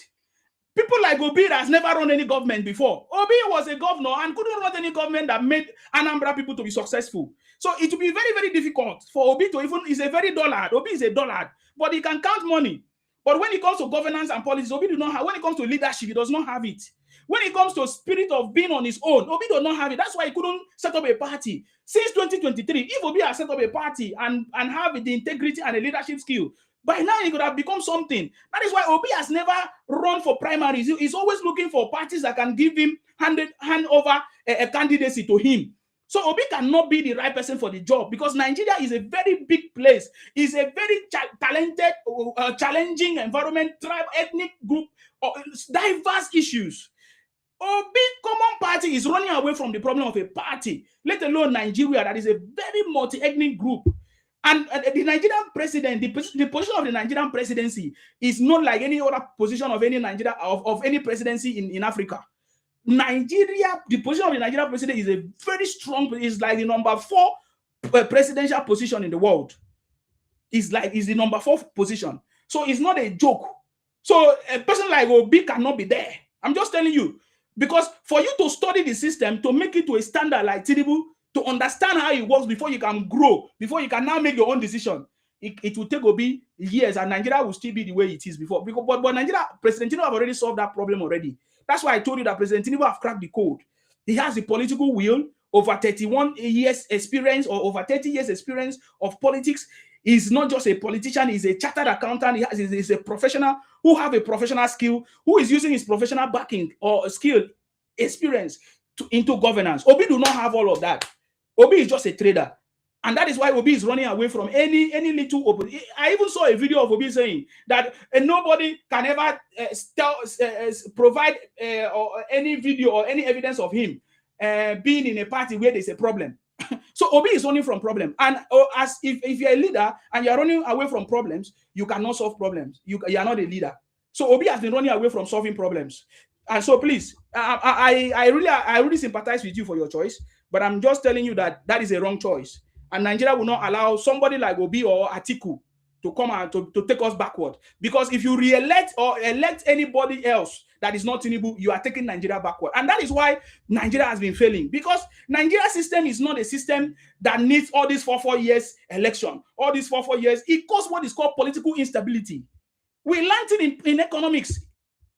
People like Obi that has never run any government before. Obi was a governor and couldn't run any government that made Anambra people to be successful. So it will be very, very difficult for Obi to even, he's a very dullard. Obi is a dullard, but he can count money. But when it comes to governance and policies, Obi does not have. When it comes to leadership, he does not have it. When it comes to spirit of being on his own, Obi does not have it. That's why he couldn't set up a party. Since 2023, if Obi has set up a party and have the integrity and the leadership skill, by now he could have become something. That is why Obi has never run for primaries. He's always looking for parties that can give him hand over a candidacy to him. So Obi cannot be the right person for the job, because Nigeria is a very big place. It's a very talented, challenging environment, tribe, ethnic group, diverse issues. Obi common party is running away from the problem of a party, let alone Nigeria, that is a very multi-ethnic group. And the Nigerian president, the position of the Nigerian presidency is not like any other position of any Nigeria of any presidency in Africa. Nigeria, the position of the Nigerian president is a very strong. It's like the number 4 presidential position in the world. It's the number 4 position. So it's not a joke. So a person like Obi cannot be there. I'm just telling you, because for you to study the system, to make it to a standard like Tinubu, to understand how it works before you can grow, before you can now make your own decision, it will take Obi years, and Nigeria will still be the way it is before. But Nigeria, President Tinubu have already solved that problem already. That's why I told you that President Tinubu have cracked the code. He has the political will, over 31 years experience or over 30 years experience of politics. He's not just a politician, he's a chartered accountant, he's a professional who have a professional skill, who is using his professional backing or skill, experience into governance. Obi do not have all of that. Obi is just a trader. And that is why Obi is running away from any little open. I even saw a video of Obi saying that nobody can ever provide or any video or any evidence of him being in a party where there's a problem. So Obi is running from problem. And as if you're a leader and you're running away from problems, you cannot solve problems. You are not a leader. So Obi has been running away from solving problems. And so please, I really sympathize with you for your choice, but I'm just telling you that that is a wrong choice. And Nigeria will not allow somebody like Obi or Atiku to come and to take us backward. Because if you re-elect or elect anybody else that is not Tinubu, you are taking Nigeria backward. And that is why Nigeria has been failing. Because Nigeria system is not a system that needs all these 4 years election. All these 4 years, it causes what is called political instability. We learned it in economics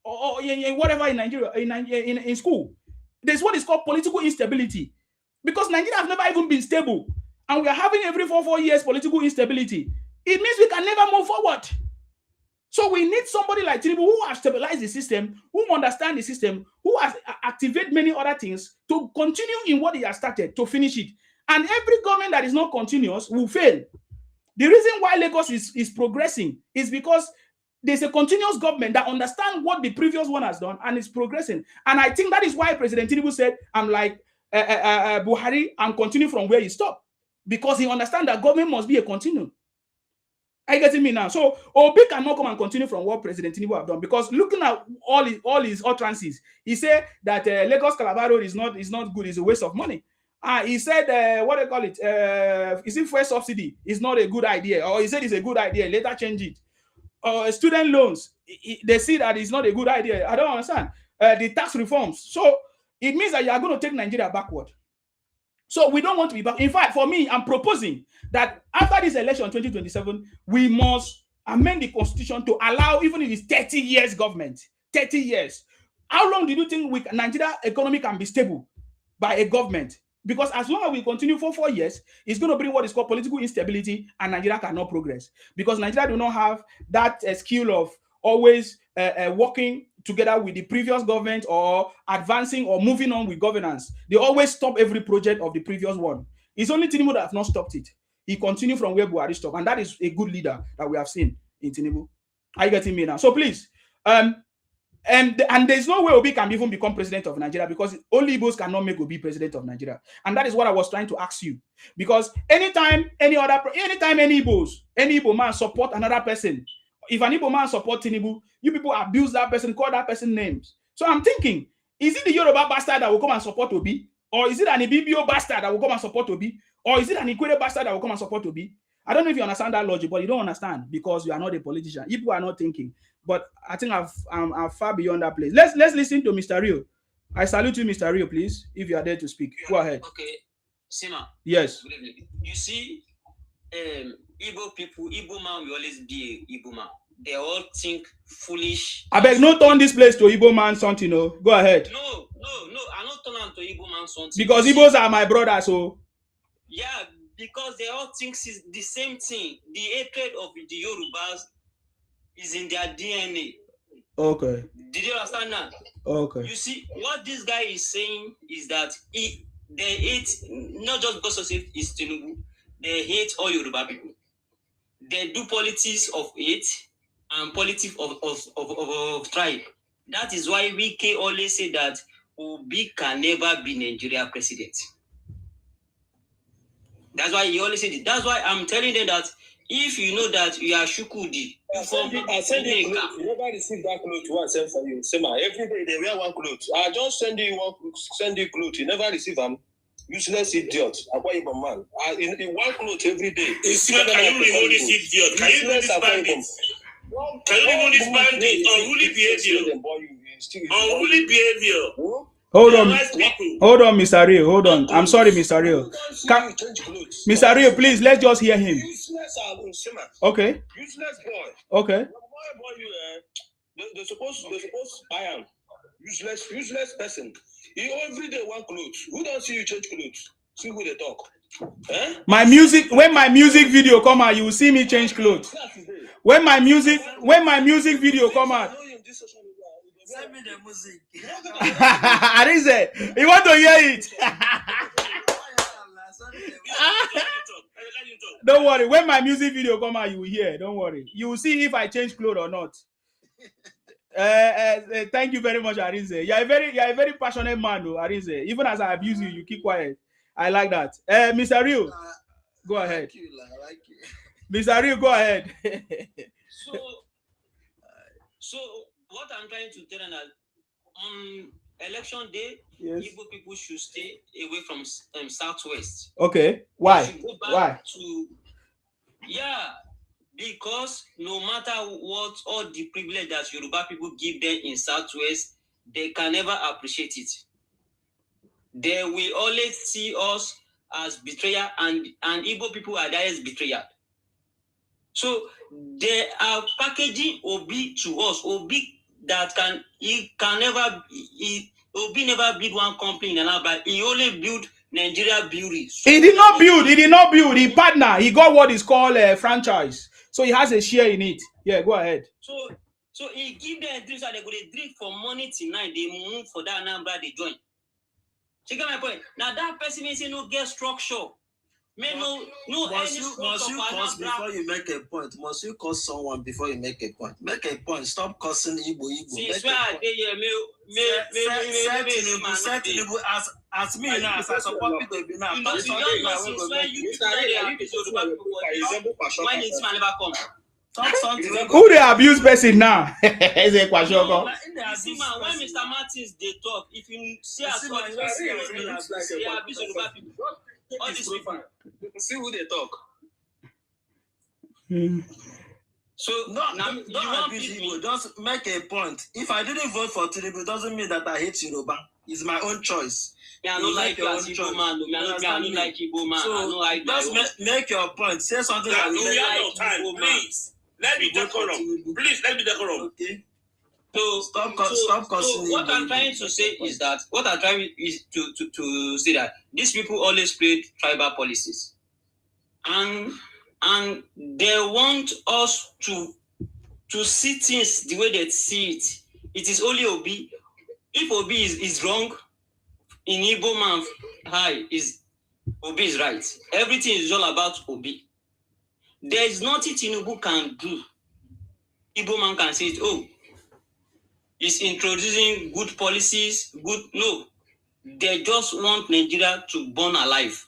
or in whatever in Nigeria, in school. There's what is called political instability. Because Nigeria has never even been stable. And we are having every 4 years political instability. It means we can never move forward. So we need somebody like Tinubu who has stabilized the system, who understands the system, who has activated many other things to continue in what he has started, to finish it. And every government that is not continuous will fail. The reason why Lagos is progressing is because there's a continuous government that understands what the previous one has done and is progressing. And I think that is why President Tinubu said, I'm like Buhari and continue from where he stopped. Because he understands that government must be a continuum. Are you getting me now? So Obi cannot come and continue from what President Tinubu have done, because looking at all his utterances, he said that Lagos Calabar Road is not good, it's a waste of money. He said what they call it, is it fuel subsidy? Is not a good idea, or he said it's a good idea, later change it. Student loans, they see that it's not a good idea. I don't understand. The tax reforms. So it means that you are going to take Nigeria backward. So we don't want to be back. In fact, for me, I'm proposing that after this election 2027, we must amend the constitution to allow, even if it's 30 years government, 30 years. How long do you think Nigeria economy can be stable by a government? Because as long as we continue for 4 years, it's going to bring what is called political instability, and Nigeria cannot progress. Because Nigeria do not have that skill of always working together with the previous government or advancing or moving on with governance. They always stop every project of the previous one. It's only Tinubu that have not stopped it. He continued from where Buhari stopped, and that is a good leader that we have seen in Tinubu. Are you getting me now? So please, and there's no way Obi can even become president of Nigeria, because only Igbos cannot make Obi president of Nigeria. And that is what I was trying to ask you. Because anytime any Igbo man support another person, if an Igbo man support Tinubu, you people abuse that person, call that person names. So I'm thinking, is it the Yoruba bastard that will come and support Obi? Or is it an Ibibio bastard that will come and support Obi? Or is it an Ikwere bastard that will come and support Obi? I don't know if you understand that logic, but you don't understand because you are not a politician. People are not thinking. But I think I'm far beyond that place. Let's listen to Mr. Rio. I salute you, Mr. Rio, please, if you are there to speak. Go ahead. Okay. Sima. Yes. You see, Igbo people, Igbo man will always be a Igbo man. They all think foolish. I beg, no turn this place to Igbo man something, no. Go ahead. No. I don't turn on to Igbo man something. Because Igbos are my brothers, so. Yeah, because they all think it's the same thing. The hatred of the Yorubas is in their DNA. Okay. Did you understand that? Okay. You see, what this guy is saying is that they hate, not just because of it's Tinubu, they hate all Yoruba people. They do politics of hate and politics of tribe. That is why we always say that Obi can never be Nigeria president. That's why he always said it. That's why I'm telling them that if you know that you are Shukudi, I send you clothes. You never receive that clothes you want to send for you. Sema, every day they wear one clothes. I just send you clothes. You never receive them. Useless idiot. Man. In one clothes every day. Can you remove this idiot? Can you remove this bandit? Can you remove this bandit? Unruly behavior. Unruly behavior. Hold on, Mr. Rio. Hold on. I'm sorry, Mr. Rio. Mr. Rio, please, let's just hear him. Okay. Useless boy. Okay. They're supposed to buy him. Useless person. He every day one clothes. Who don't see you change clothes? See who they talk. Eh? My music, when my music video come out, you will see me change clothes. When my music video come out. Send me the music. Arinze, you want to hear it? Don't worry. When my music video come out, you will hear. Don't worry. You will see if I change clothes or not. Thank you very much, Arinze. You're a very passionate man, though, Arinze. Even as I abuse you, you keep quiet. I like that. Mr. Rio, go ahead. I like you. Mr. Rio, go ahead. So what I'm trying to tell you is, on election day, Yes. Igbo people should stay away from Southwest. Okay. Why? They should go back Why? Because no matter what, all the privilege that Yoruba people give them in Southwest, they can never appreciate it. They will always see us as betrayer, and Igbo people are there as betrayer. So they are packaging Obi to us. Obi that Obi never build one company in another, but he only built Nigeria Beauty. So He did not build. He partner. He got what is called a franchise. So he has a share in it. Yeah, go ahead. So he give them drinks and they go to drink for money tonight. They move for that number, they join. You get my point? Now that person may say no get structure. Must you curse before you make a point? Must you curse someone before you make a point? Make a point. Stop cursing Igbo. Since where I say Tinubu as me now, as I support people to be now. You don't know since when you when this man never come. Who they abuse person now? Is a Kwashoko. See man, when Mr. Martins they talk, if you see us, they abuse Yoruba people. All these people. See who they talk. So don't abuse Igbo. Just make a point. If I didn't vote for Tinubu, doesn't mean that I hate Yoruba. It's my own choice. Yeah, I don't like you as Igbo man. I don't like Igbo man. So just make your point. Say something like we have no time. Please, let me decorum. Please, let me decorum. Okay. So stop cursing. What I'm trying to say is that to say that these people always play tribal policies, and they want us to see things the way they see it. It is only Obi. If Obi is wrong, in Igbo man Obi is right. Everything is all about Obi. There is nothing Tinubu can do. Igbo man can say it. Oh, he's introducing good policies. No, they just want Nigeria to burn alive.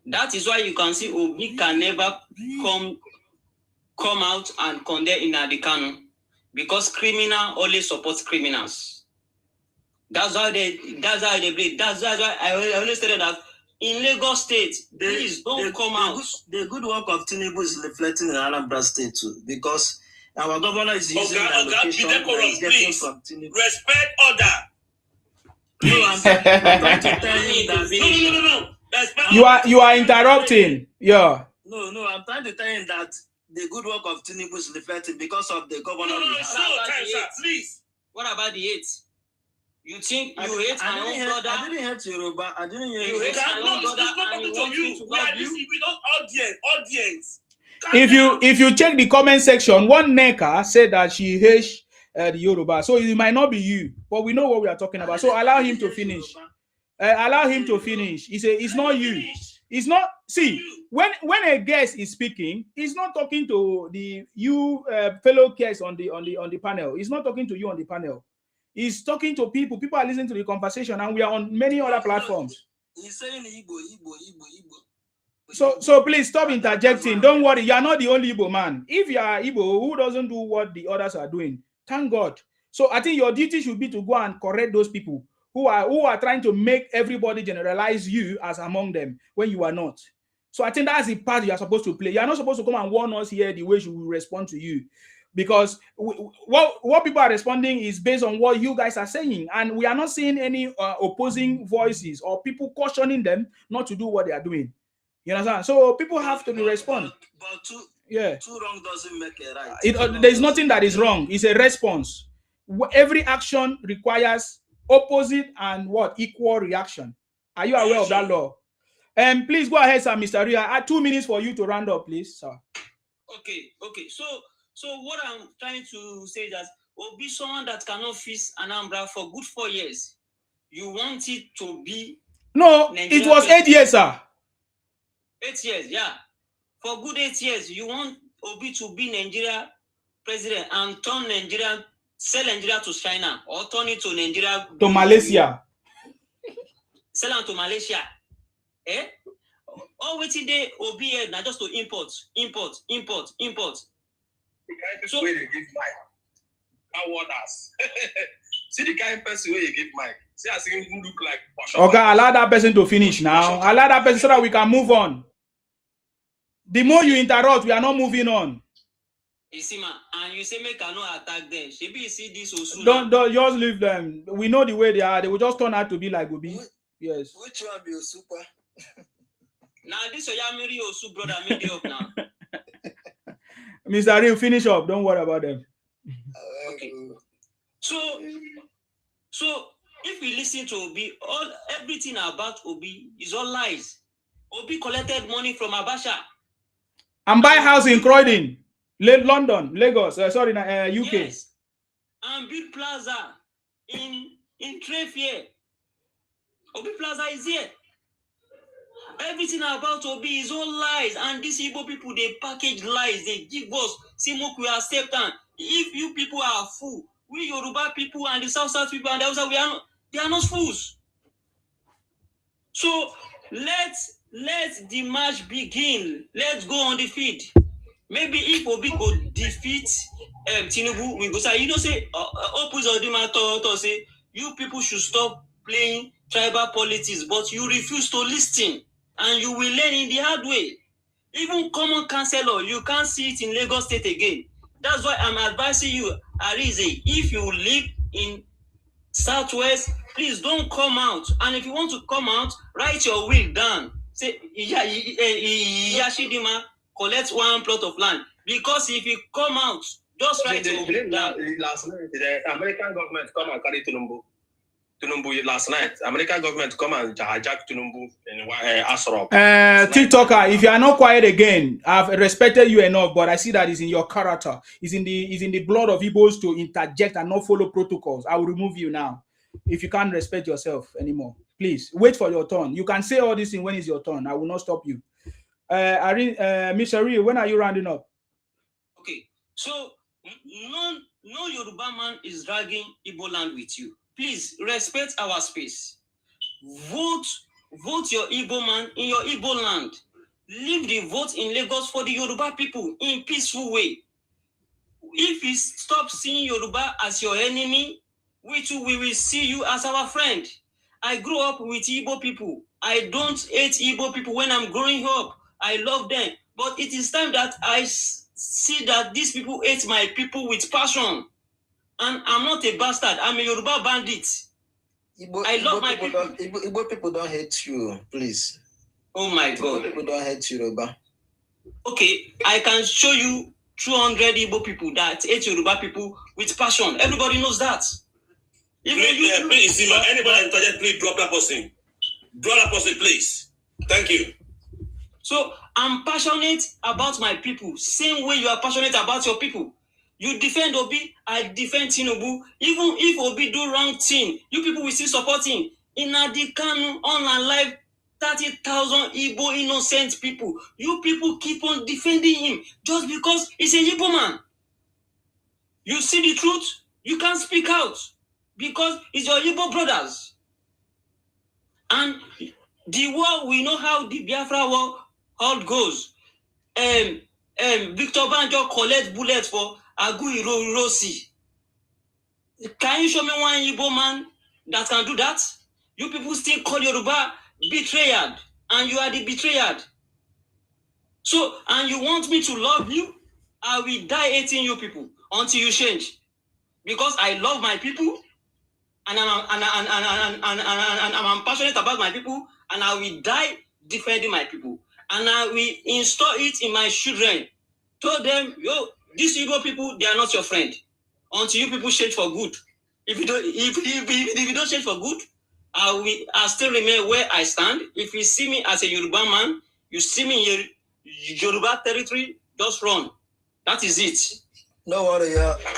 That is why you can see Obi can never come out and condemn in Adikano, because criminal always supports criminals. That's why they believe. That's why I always tell them that in Lagos State, please don't come out. The good work of Tinubu is reflecting in Anambra State too, because our governor is using the allocation getting from Tinubu. Respect order. No, I'm trying to tell you that. No. You are interrupting. Yeah. No, I'm trying to tell you that the good work of Tinubu is reflecting because of the governor. No, sir, please. What about the 8? You think you hate my own brother? I didn't hate Yoruba. I didn't hear you. We don't audience. If you check the comment section, one Neka said that she hates the Yoruba. So it might not be you, but we know what we are talking about. So allow him to finish. Allow him to finish. It's not you. It's not. See, when a guest is speaking, he's not talking to you fellow guests on the panel. He's not talking to you on the panel. He's talking to people. People are listening to the conversation, and we are on many other platforms. He's saying Igbo. So please stop interjecting. Don't worry, you are not the only Igbo man. If you are Igbo who doesn't do what the others are doing, thank God. So I think your duty should be to go and correct those people who are trying to make everybody generalize you as among them when you are not. So I think that's the part you are supposed to play. You are not supposed to come and warn us here the way she will respond to you. because what people are responding is based on what you guys are saying, and we are not seeing any opposing voices or people cautioning them not to do what they are doing. You understand? So people have to respond. But two Two wrong doesn't make a right. There's nothing that is wrong. It's a response. Every action requires opposite and equal reaction. Are you aware of that law? Please go ahead, sir, Mr. Ria. I have 2 minutes for you to round up, please, sir. Okay. So what I'm trying to say is that will be someone that cannot fix Anambra for good 4 years. You want it to be it was 8 years, sir. 8 years, yeah. For good 8 years, you want Obi to be Nigeria president and sell Nigeria to China or turn it to Nigeria to Malaysia. Sell it to Malaysia. All waiting there Obi here now just to import. So way they give mic. Cowards. See the kind of person where you give mic. See I see him look like. Okay, allow that person to finish now. Allow that person so that we can move on. The more you interrupt, we are not moving on. You see, man, and you say make I not attack them. Maybe you see this also. Don't just leave them. We know the way they are. They will just turn out to be like Obi. Yes. Which one be super? Now this Oyamiri Osu brother made it up now. Mr. Real, finish up. Don't worry about them. Okay. So if we listen to Obi, everything about Obi is all lies. Obi collected money from Abacha and buy house in Croydon, London, Lagos. UK. Yes. And build plaza in Trefie. Obi Plaza is here. Everything about Obi is all lies, and these Igbo people, they package lies, they give us, see, we accept them. If you people are fool, we Yoruba people and the South people and the Hausa, they are not fools. So let the match begin. Let's go on the field. Maybe if Obi could defeat Tinubu, we go say, say, opposite to say, you people should stop playing tribal politics, but you refuse to listen. And you will learn in the hard way. Even common councillor, you can't see it in Lagos State again. That's why I'm advising you, Arize, if you live in Southwest, please don't come out. And if you want to come out, write your will down. Say, Yashidima, collect 1 plot of land. Because if you come out, just write your will down. Last night, the American government come and carry Tinubu last night. American government come and hijack Tinubu in Asrop. TikToker, if you are not quiet again, I've respected you enough, but I see that it's in your character. It's in the blood of Igbos to interject and not follow protocols. I will remove you now. If you can't respect yourself anymore, please wait for your turn. You can say all this thing when it's your turn. I will not stop you. Mr. Rio, when are you rounding up? Okay, so no Yoruba man is dragging Igbo land with you. Please respect our space. Vote your Igbo man in your Igbo land. Leave the vote in Lagos for the Yoruba people in peaceful way. If you stop seeing Yoruba as your enemy, we will see you as our friend. I grew up with Igbo people. I don't hate Igbo people when I'm growing up. I love them. But it is time that I see that these people hate my people with passion. And I'm not a bastard. I'm a Yoruba bandit. I love my people. Igbo people don't hate you, please. Oh my God. Igbo people don't hate Yoruba. Okay, I can show you 200 Igbo people that hate Yoruba people with passion. Everybody knows that. Please, anybody interested, please drop that person. Drop that person, please. Thank you. So I'm passionate about my people. Same way you are passionate about your people. You defend Obi, I defend Tinubu. Even if Obi do wrong thing, you people will still support him. In Adikanu, online live, 30,000 Igbo innocent people. You people keep on defending him just because he's a Igbo man. You see the truth, you can't speak out because it's your Igbo brothers. And the war, we know how the Biafra war how it goes. Victor Banjo collect bullets for Agu Irosi. Can you show me one Igbo man that can do that? You people still call Yoruba betrayed, and you are the betrayed. So, and you want me to love you? I will die hating you people. until you change. Because I love my people, and I'm passionate about my people, and I will die defending my people. And I will install it in my children. Told them, yo, these Igbo people, they are not your friend. Until you people change for good. If you don't change for good, I still remain where I stand. If you see me as a Yoruba man, you see me in Yoruba territory, just run. That is it. No worry,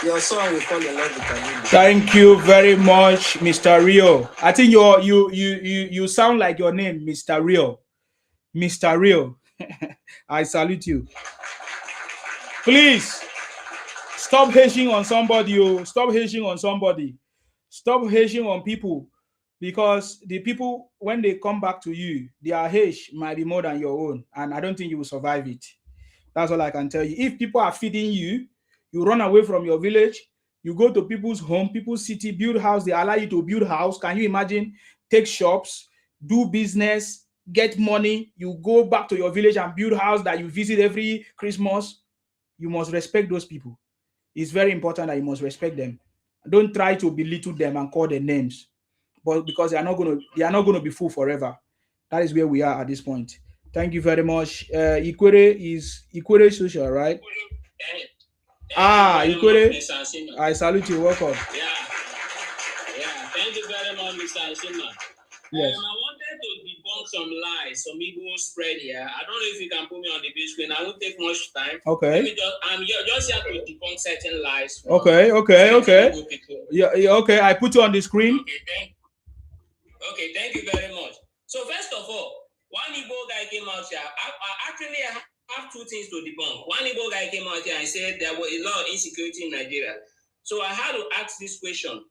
your son will fall in love with Tinubu. Thank you very much, Mr. Rio. I think you sound like your name, Mr. Rio. Mr. Rio. I salute you. Please stop hating on somebody. Oh. Stop hating on somebody. Stop hating on people. Because the people, when they come back to you, their hate might be more than your own. And I don't think you will survive it. That's all I can tell you. If people are feeding you, you run away from your village, you go to people's home, people's city, build house, they allow you to build house. Can you imagine? Take shops, do business, get money, you go back to your village and build house that you visit every Christmas. You must respect those people. It's very important that you must respect them. Don't try to belittle them and call them names. But because they are not going to be full forever. That is where we are at this point. Thank you very much. Ikwere Social, right? Ikwere. I salute you. Welcome. Yeah. Thank you very much, Mr. Ashima. Yes. I wanted to debunk some lies, some Igbo spread here. I don't know if you can put me on the big screen. I won't take much time. Okay. I'm just here to debunk certain lies. Okay. Yeah. Okay. I put you on the screen. Okay. Thank you very much. So first of all, one Igbo guy came out here. I have two things to debunk. One Igbo guy came out here and said there was a lot of insecurity in Nigeria. So I had to ask this question.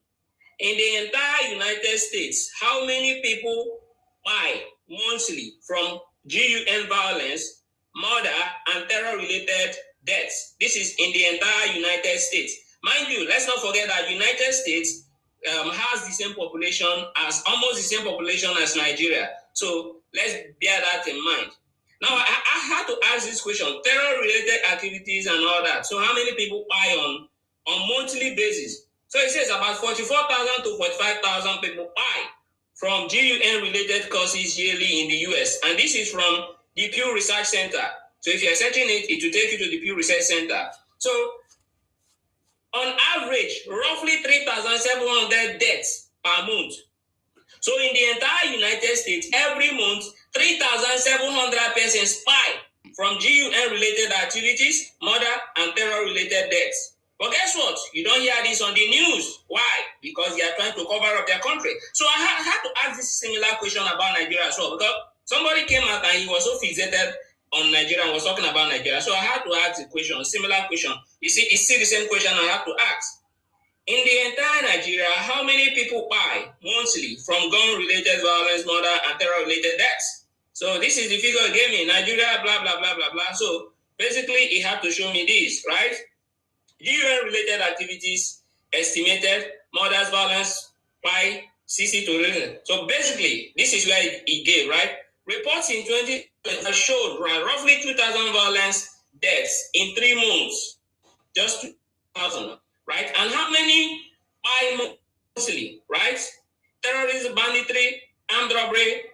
In the entire United States, how many people die monthly from GUN violence, murder, and terror-related deaths? This is in the entire United States. Mind you, let's not forget that United States has the same population as almost the same population as Nigeria. So let's bear that in mind. Now, I had to ask this question: terror-related activities and all that. So how many people die on monthly basis? So it says about 44,000 to 45,000 people die from GUN-related causes yearly in the US. And this is from the Pew Research Center. So if you're searching it, it will take you to the Pew Research Center. So on average, roughly 3,700 deaths per month. So in the entire United States, every month, 3,700 persons die from GUN-related activities, murder, and terror-related deaths. But guess what? You don't hear this on the news. Why? Because they are trying to cover up their country. So I had to ask this similar question about Nigeria as well, because somebody came out and he was so fixated on Nigeria and was talking about Nigeria. So I had to ask a question, a similar question. You see, it's still the same question I have to ask. In the entire Nigeria, how many people die monthly from gun-related violence, murder, and terror-related deaths? So this is the figure he gave me. Nigeria, blah, blah, blah, blah, blah. So basically, he had to show me this, right? UN-related activities estimated murders, violence by 60 to 11. So basically, this is where it gave, right? Reports in 2020 showed roughly 2,000 violence deaths in 3 months. Just 2,000, right? And how many by monthly, right? Terrorism, banditry, armed robbery,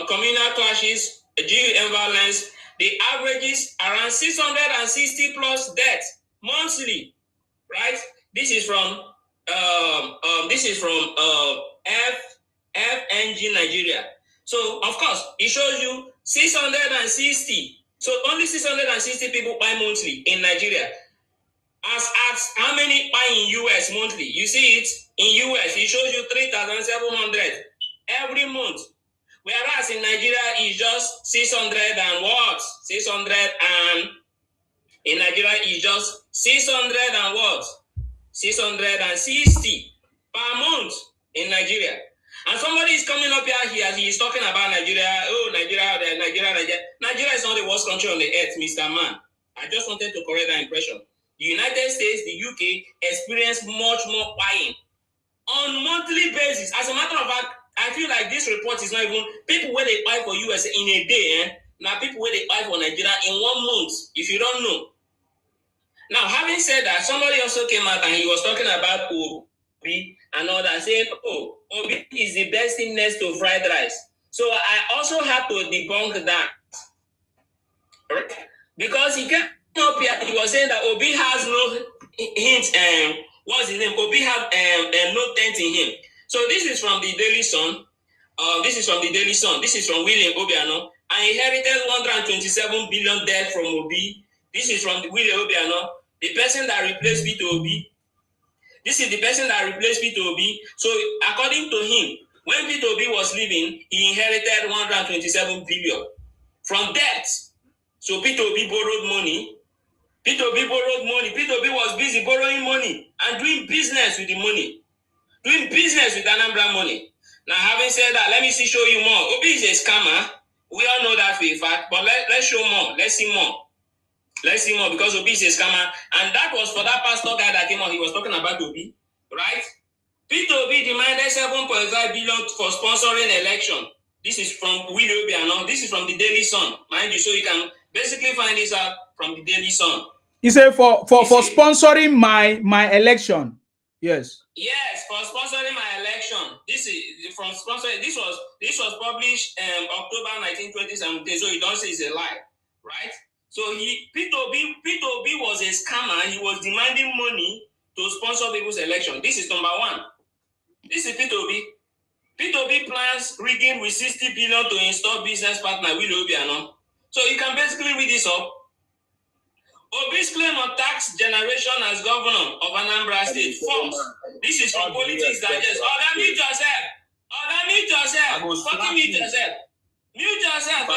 communal clashes, GUN violence, the average is around 660 plus deaths monthly. Right? This is from FNG Nigeria. So of course it shows you 660. So only 660 people buy monthly in Nigeria. As how many buy in US monthly? You see it in US. It shows you 3,700 every month. Whereas in Nigeria it's just 600 and what? 600 and in Nigeria is just 600 and what? 660 per month in Nigeria. And somebody is coming up here, he is talking about Nigeria. Oh, Nigeria. Nigeria is not the worst country on the earth, Mr. Man. I just wanted to correct that impression. The United States, the UK, experience much more buying on monthly basis. As a matter of fact, I feel like this report is not even people where they buy for US in a day. Now people where they buy for Nigeria in 1 month, if you don't know. Now, having said that, somebody also came out and he was talking about Obi and all that, saying, oh, Obi is the best thing next to fried rice. So I also have to debunk that. Right? Because he came up here, he was saying that Obi has no hint, what's his name? Obi has no tent in him. So this is from the Daily Sun. This is from the Daily Sun. This is from William Obiano. I inherited 127 billion debt from Obi. This is from William Obiano. The person that replaced Peter Obi. This is the person that replaced Peter Obi. So according to him, when Peter Obi was leaving, he inherited 127 billion from debt. So Peter Obi borrowed money. Peter Obi borrowed money. Peter Obi was busy borrowing money and doing business with the money. Doing business with Anambra money. Now, having said that, let me show you more. Obi is a scammer. We all know that for a fact. But let's show more. Let's see more. Let's see more because Obi is a scammer. And that was for that pastor guy that came on. He was talking about Obi. Right? Peter Obi demanded 7.5 billion for sponsoring election. This is from Willie Obiano. This is from the Daily Sun. Mind you, so you can basically find this out from the Daily Sun. He said for sponsoring my election. Yes. Yes, for sponsoring my election. This is from sponsoring. This was published October 19, 2017. So you don't say it's a lie, right? So Peter Obi was a scammer. He was demanding money to sponsor people's election. This is number one. This is Peter Obi. Peter Obi plans rigging with 60 billion to install business partner Willie Obiano. So you can basically read this up. Obi's claim on tax generation as governor of Anambra State. False. This is from Politics Digest. Mute yourself. Mute yourself. Fucking mute yourself. Mute yourself.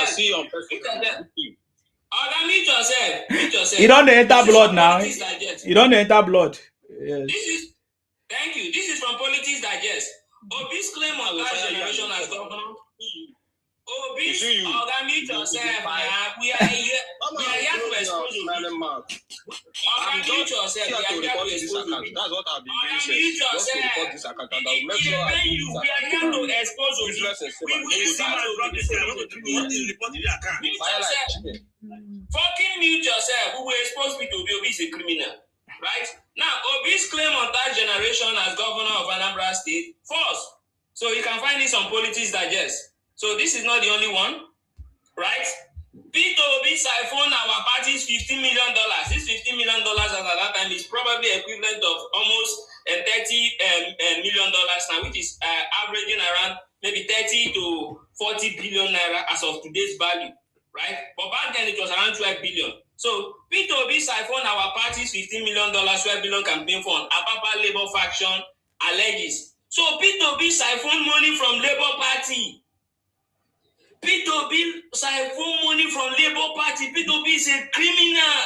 Mute yourself. You don't enter blood now. You don't enter blood. Yes. Thank you. This is from Politics Digest. Obi's claim on tax generation as governor. Obi's mute yourself. We are here to expose you. Mute yourself. We are here to expose you. That's what I've been doing. Mute yourself. We are here to expose you. We will see my fucking mute yourself. We will expose me to Obi is a criminal. Right? Now, Obi's claim on tax generation as governor of Anambra State, false. So you can find this on Politics Digest. So this is not the only one, right? Peter Obi siphoned our party's $15 million. This $15 million at that time is probably equivalent of almost $30 million now, which is averaging around maybe 30 to 40 billion naira as of today's value, right? But back then it was around 12 billion. So Peter Obi siphoned our party's $15 million, 12 billion campaign fund. Apapa Labour faction alleges. So Peter Obi siphoned money from Labour Party. Peter Obi siphoned money from Labour Party. Peter Obi is a criminal.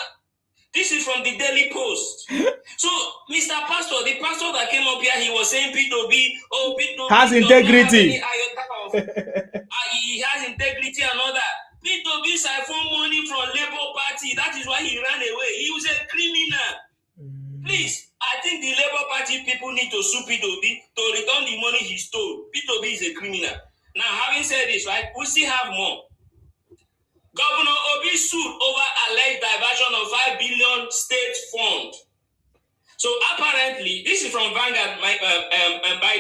This is from the Daily Post. So, Mr. Pastor, the pastor that came up here, he was saying Peter Obi, Peter Obi has integrity. He has integrity and all that. Peter Obi siphoned money from Labour Party. That is why he ran away. He was a criminal. Please, I think the Labour Party people need to sue Peter Obi to return the money he stole. Peter Obi is a criminal. Now, having said this, right, we still have more. Governor Obi sued over alleged diversion of 5 billion state fund. So apparently, this is from Vanguard, by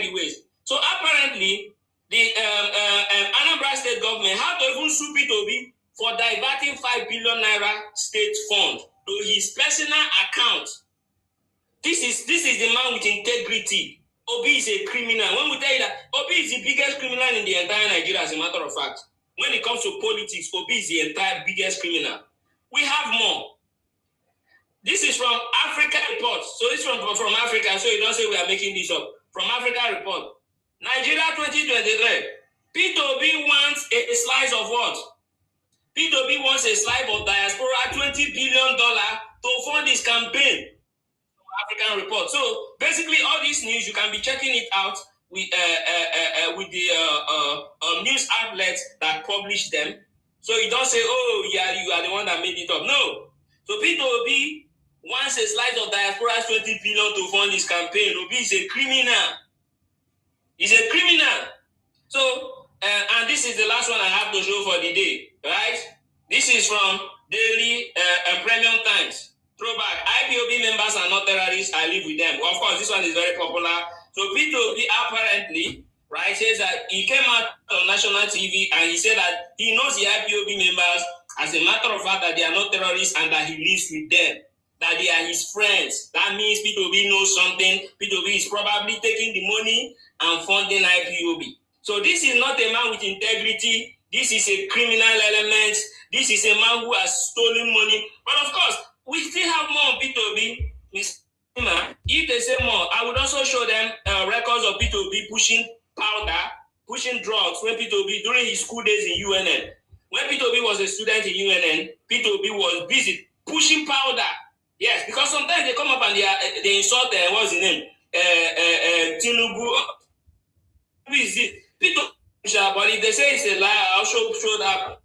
the way. So apparently, the Anambra state government had to even sue Peter Obi for diverting 5 billion naira state fund to his personal account. This is the man with integrity. Obi is a criminal. When we tell you that Obi is the biggest criminal in the entire Nigeria, as a matter of fact, when it comes to politics, Obi is the entire biggest criminal. We have more. This is from Africa Report. So it's from Africa, so you don't say we are making this up. From Africa Report. Nigeria 2023. Peter Obi wants a slice of what? Peter Obi wants a slice of diaspora $20 billion to fund his campaign. African Report. So basically, all this news, you can be checking it out with the news outlets that publish them. So you don't say, oh, yeah, you are the one that made it up. No. So Peter Obi wants a slice of diaspora's 20 billion to fund his campaign. Obi is a criminal. He's a criminal. So, and this is the last one I have to show for the day, right? This is from Daily Premium Times. Throwback. IPOB members are not terrorists. I live with them. Of course, this one is very popular. So P2B apparently, right, says that he came out on national TV and he said that he knows the IPOB members as a matter of fact that they are not terrorists and that he lives with them, that they are his friends. That means P2B knows something. P2B is probably taking the money and funding IPOB. So this is not a man with integrity. This is a criminal element. This is a man who has stolen money. But of course, we still have more on P2B. If they say more, I would also show them records of P2B pushing powder, pushing drugs when P2B, during his school days in UNN. When P2B was a student in UNN, P2B was busy pushing powder. Yes, because sometimes they come up and they insult, what's his name? Tinubu. Who is it? P2B, but if they say it's a lie, I'll show that.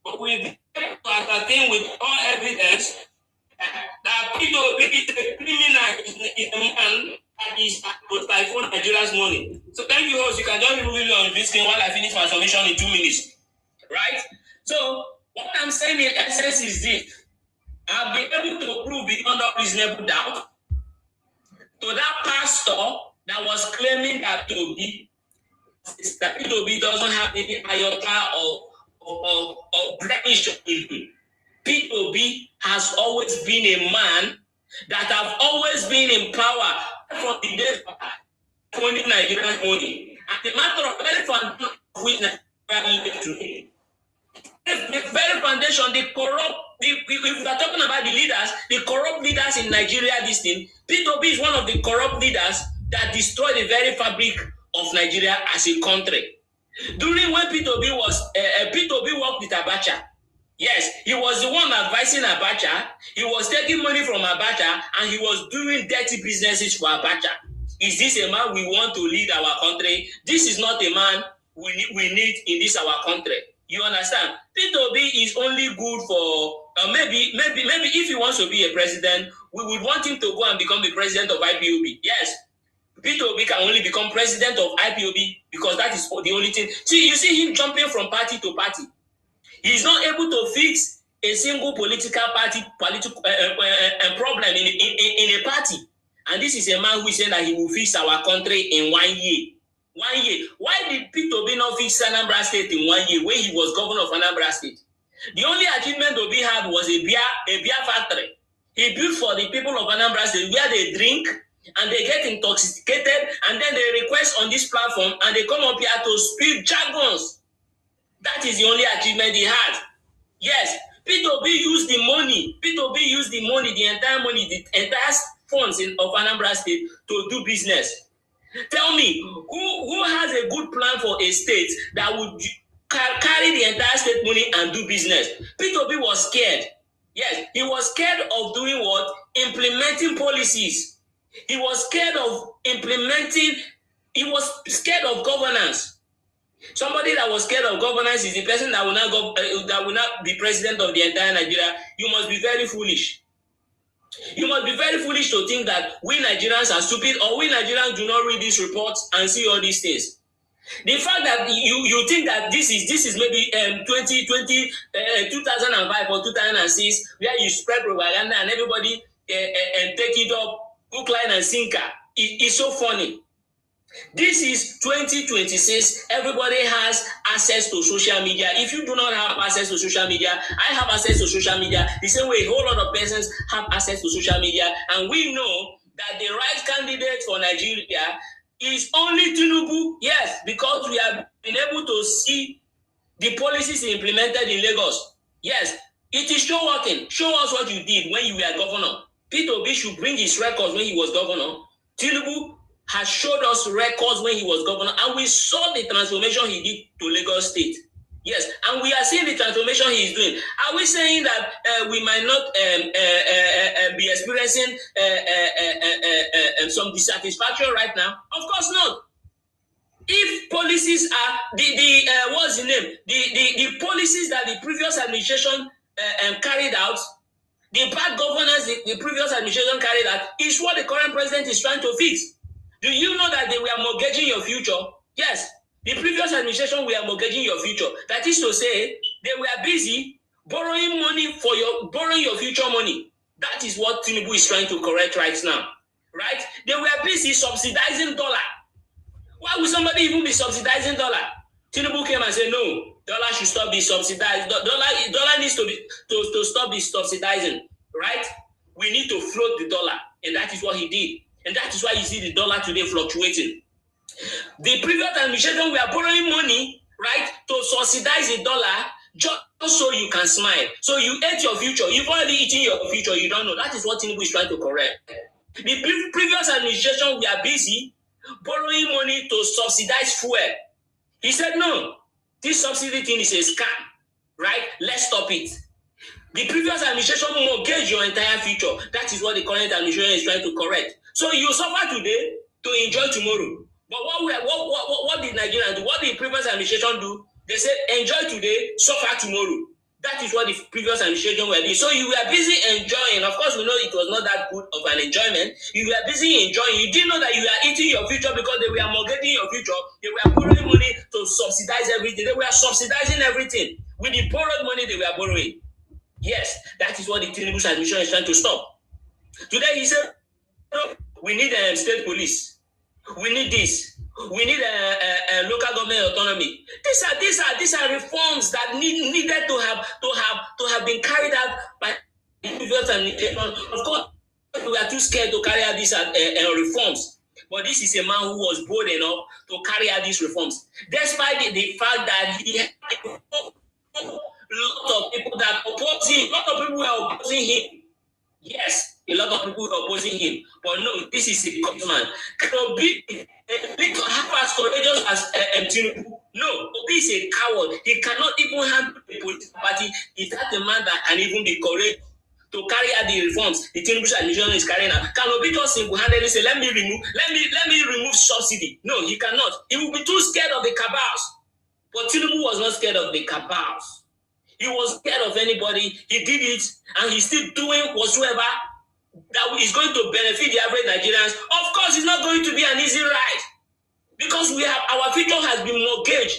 But we ascertain with all evidence that P2B is a criminal, is a man that is to typhoon Nigeria's money. So thank you, host. You can just remove it on this thing while I finish my submission in 2 minutes. Right? So what I'm saying in essence is this. I'll be able to prove beyond all reasonable doubt to that pastor that was claiming that P2B doesn't have any iota or blemish in him. P2B has always been a man that have always been in power from the days of funding Nigerian money. And the matter of very foundation of witness to him. The very foundation, if we are talking about the leaders, the corrupt leaders in Nigeria, this thing, P2B is one of the corrupt leaders that destroyed the very fabric of Nigeria as a country. During when P2B worked with Abacha, yes, he was the one advising Abacha, he was taking money from Abacha, and he was doing dirty businesses for Abacha. Is this a man we want to lead our country? This is not a man we need in this our country. You understand? P2B is only good for maybe if he wants to be a president, we would want him to go and become the president of IPOB. Yes, P2B can only become president of IPOB because that is the only thing. See, you see him jumping from party to party. He's not able to fix a single political problem in a party. And this is a man who said that he will fix our country in 1 year. 1 year. Why did P2B not fix Anambra State in 1 year when he was governor of Anambra State? The only achievement Obi had was a beer factory. He built for the people of Anambra State where they drink and they get intoxicated and then they request on this platform and they come up here to speak jargons. That is the only achievement he had. Yes, P2B used the money. P2B used the money, the entire money, the entire funds of Anambra State to do business. Tell me, who has a good plan for a state that would carry the entire state money and do business? P2B was scared. Yes, he was scared of doing what? Implementing policies. He was scared of he was scared of governance. Somebody that was scared of governance is the person that will not be president of the entire Nigeria. You must be very foolish. You must be very foolish to think that we Nigerians are stupid or we Nigerians do not read these reports and see all these things. The fact that you think that this is maybe 2005 or 2006 where you spread propaganda and everybody take it up hook, line and sinker. It's so funny. This is 2026. Everybody has access to social media. If you do not have access to social media, I have access to social media. The same way a whole lot of persons have access to social media. And we know that the right candidate for Nigeria is only Tinubu. Yes, because we have been able to see the policies implemented in Lagos. Yes, it is show working. Show us what you did when you were governor. P2B should bring his records when he was governor. Tinubu has showed us records when he was governor, and we saw the transformation he did to Lagos State. Yes, and we are seeing the transformation he is doing. Are we saying that we might not be experiencing some dissatisfaction right now? Of course not. If policies are what's the name? The policies that the previous administration carried out, the bad governance the previous administration carried out, is what the current president is trying to fix. Do you know that they were mortgaging your future? Yes. The previous administration were mortgaging your future. That is to say, they were busy borrowing your future money. That is what Tinubu is trying to correct right now, right? They were busy subsidizing dollar. Why would somebody even be subsidizing dollar? Tinubu came and said, no, dollar should stop being subsidized. Dollar needs to stop being subsidizing, right? We need to float the dollar, and that is what he did. And that is why you see the dollar today fluctuating. The previous administration were borrowing money, right, to subsidize the dollar just so you can smile. So you ate your future. You've already eaten your future. You don't know. That is what Tinubu is trying to correct. The previous administration were busy borrowing money to subsidize fuel. He said, no, this subsidy thing is a scam, right? Let's stop it. The previous administration mortgaged your entire future. That is what the current administration is trying to correct. So you suffer today to enjoy tomorrow. But what did Nigerians do? What did the previous administration do? They said, enjoy today, suffer tomorrow. That is what the previous administration were doing. So you were busy enjoying. Of course, we know it was not that good of an enjoyment. You were busy enjoying. You didn't know that you were eating your future because they were mortgaging your future. They were borrowing money to subsidize everything. They were subsidizing everything. With the borrowed money they were borrowing. Yes, that is what the Tinubu administration is trying to stop. Today he said, no, we need state police. We need this. We need a local government autonomy. These are reforms that needed to have been carried out by the previous administration. Of course, we are too scared to carry out these reforms. But this is a man who was bold enough to carry out these reforms, despite the fact that he had a lot of people that oppose him. A lot of people were opposing him. Yes, a lot of people were opposing him. But no, this is a good man. Can Obi be as courageous as Tinubu? No, Obi is a coward. He cannot even handle the political party. Is that a man that can even be courageous to carry out the reforms the Tinubu administration is carrying out? Can Obi just single-handedly say, let me remove subsidy? No, he cannot. He will be too scared of the cabals. But Tinubu was not scared of the cabals. He was scared of anybody. He did it, and he's still doing whatsoever that is going to benefit the average Nigerians. Of course, it's not going to be an easy ride because our future has been mortgaged.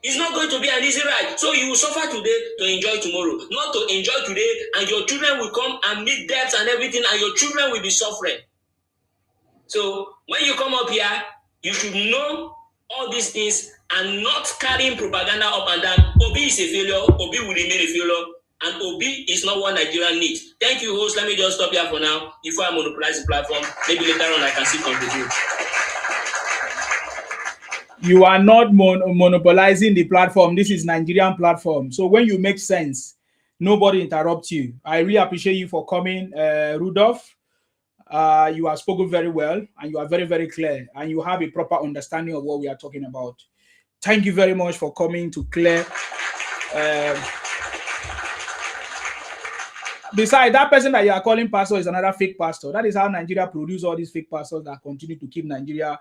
It's not going to be an easy ride. So you will suffer today to enjoy tomorrow. Not to enjoy today, and your children will come and meet debts and everything, and your children will be suffering. So when you come up here, you should know all these things and not carrying propaganda up and down. Obi is a failure. Obi will remain a failure. And Obi is not what Nigeria needs. Thank you, host. Let me just stop here for now before I monopolize the platform. Maybe later on I can still contribute. You are not monopolizing the platform. This is Nigerian platform. So when you make sense, nobody interrupts you. I really appreciate you for coming, Rudolph. You have spoken very well, and you are very, very clear, and you have a proper understanding of what we are talking about. Thank you very much for coming to clear. Besides, that person that you are calling pastor is another fake pastor. That is how Nigeria produce all these fake pastors that continue to keep Nigeria,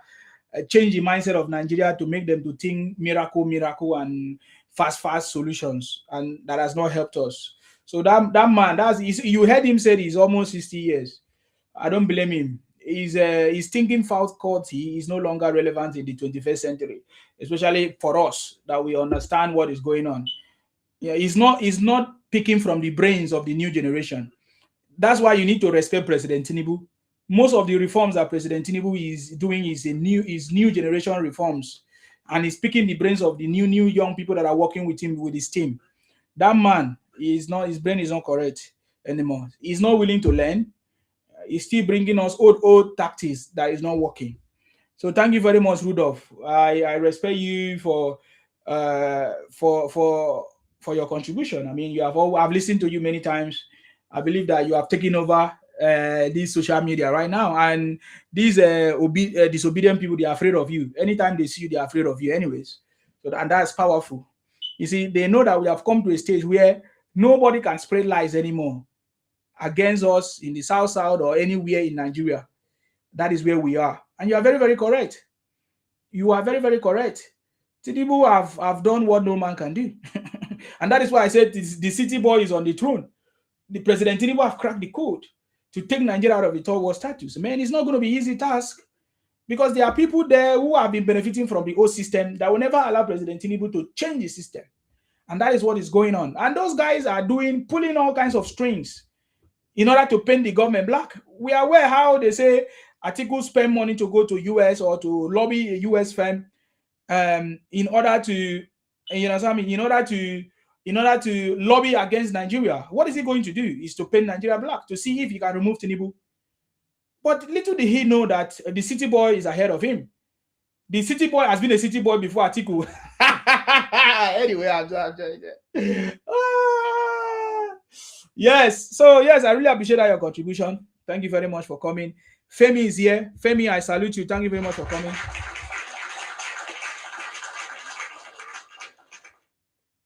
change the mindset of Nigeria to make them to think miracle, and fast solutions, and that has not helped us. So that man, you heard him say he's almost 60 years. I don't blame him. His thinking faculty is no longer relevant in the 21st century, especially for us that we understand what is going on. Yeah, he's not picking from the brains of the new generation. That's why you need to respect President Tinubu. Most of the reforms that President Tinubu is doing is new generation reforms, and he's picking the brains of the new young people that are working with him, with his team. That man his brain is not correct anymore. He's not willing to learn. He's still bringing us old tactics that is not working. So thank you very much, Rudolph. I respect you for your contribution. I mean, I've listened to you many times. I believe that you have taken over this social media right now, and these disobedient people, they are afraid of you. Anytime they see you, they are afraid of you anyways. And that's powerful. You see, they know that we have come to a stage where nobody can spread lies anymore against us in the South or anywhere in Nigeria. That is where we are. And you are very, very correct. You are very, very correct. Tinubu have done what no man can do. And that is why I said the city boy is on the throne. The President Tinubu have cracked the code to take Nigeria out of the third world status. Man, it's not going to be an easy task, because there are people there who have been benefiting from the old system that will never allow President Tinubu to change the system. And that is what is going on. And those guys are pulling all kinds of strings. in order to paint the government black. We are aware how they say articles spend money to go to US or to lobby a US firm in order to, you know what I mean, in order to lobby against Nigeria. What is he going to do? Is to paint Nigeria black to see if he can remove Tinubu. But little did he know that the city boy is ahead of him. The city boy has been a city boy before Atiku. Anyway, I'm yes. So yes, I really appreciate your contribution. Thank you very much for coming. Femi is here. Femi, I salute you. Thank you very much for coming.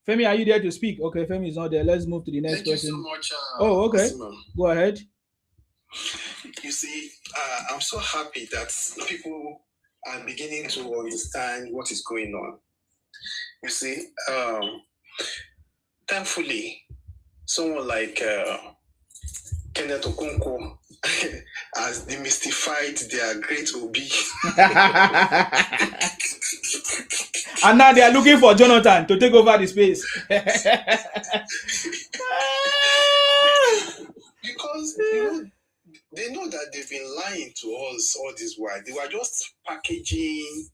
Femi, are you there to speak? Okay, Femi is not there. Let's move to the next person. Thank you so much. Oh, okay. Go ahead. You see, I'm so happy that people are beginning to understand what is going on. You see, thankfully, someone like Kenneth Okonkwo has demystified their great OB. And now they are looking for Jonathan to take over the space. Because they know that they've been lying to us all this while. They were just packaging,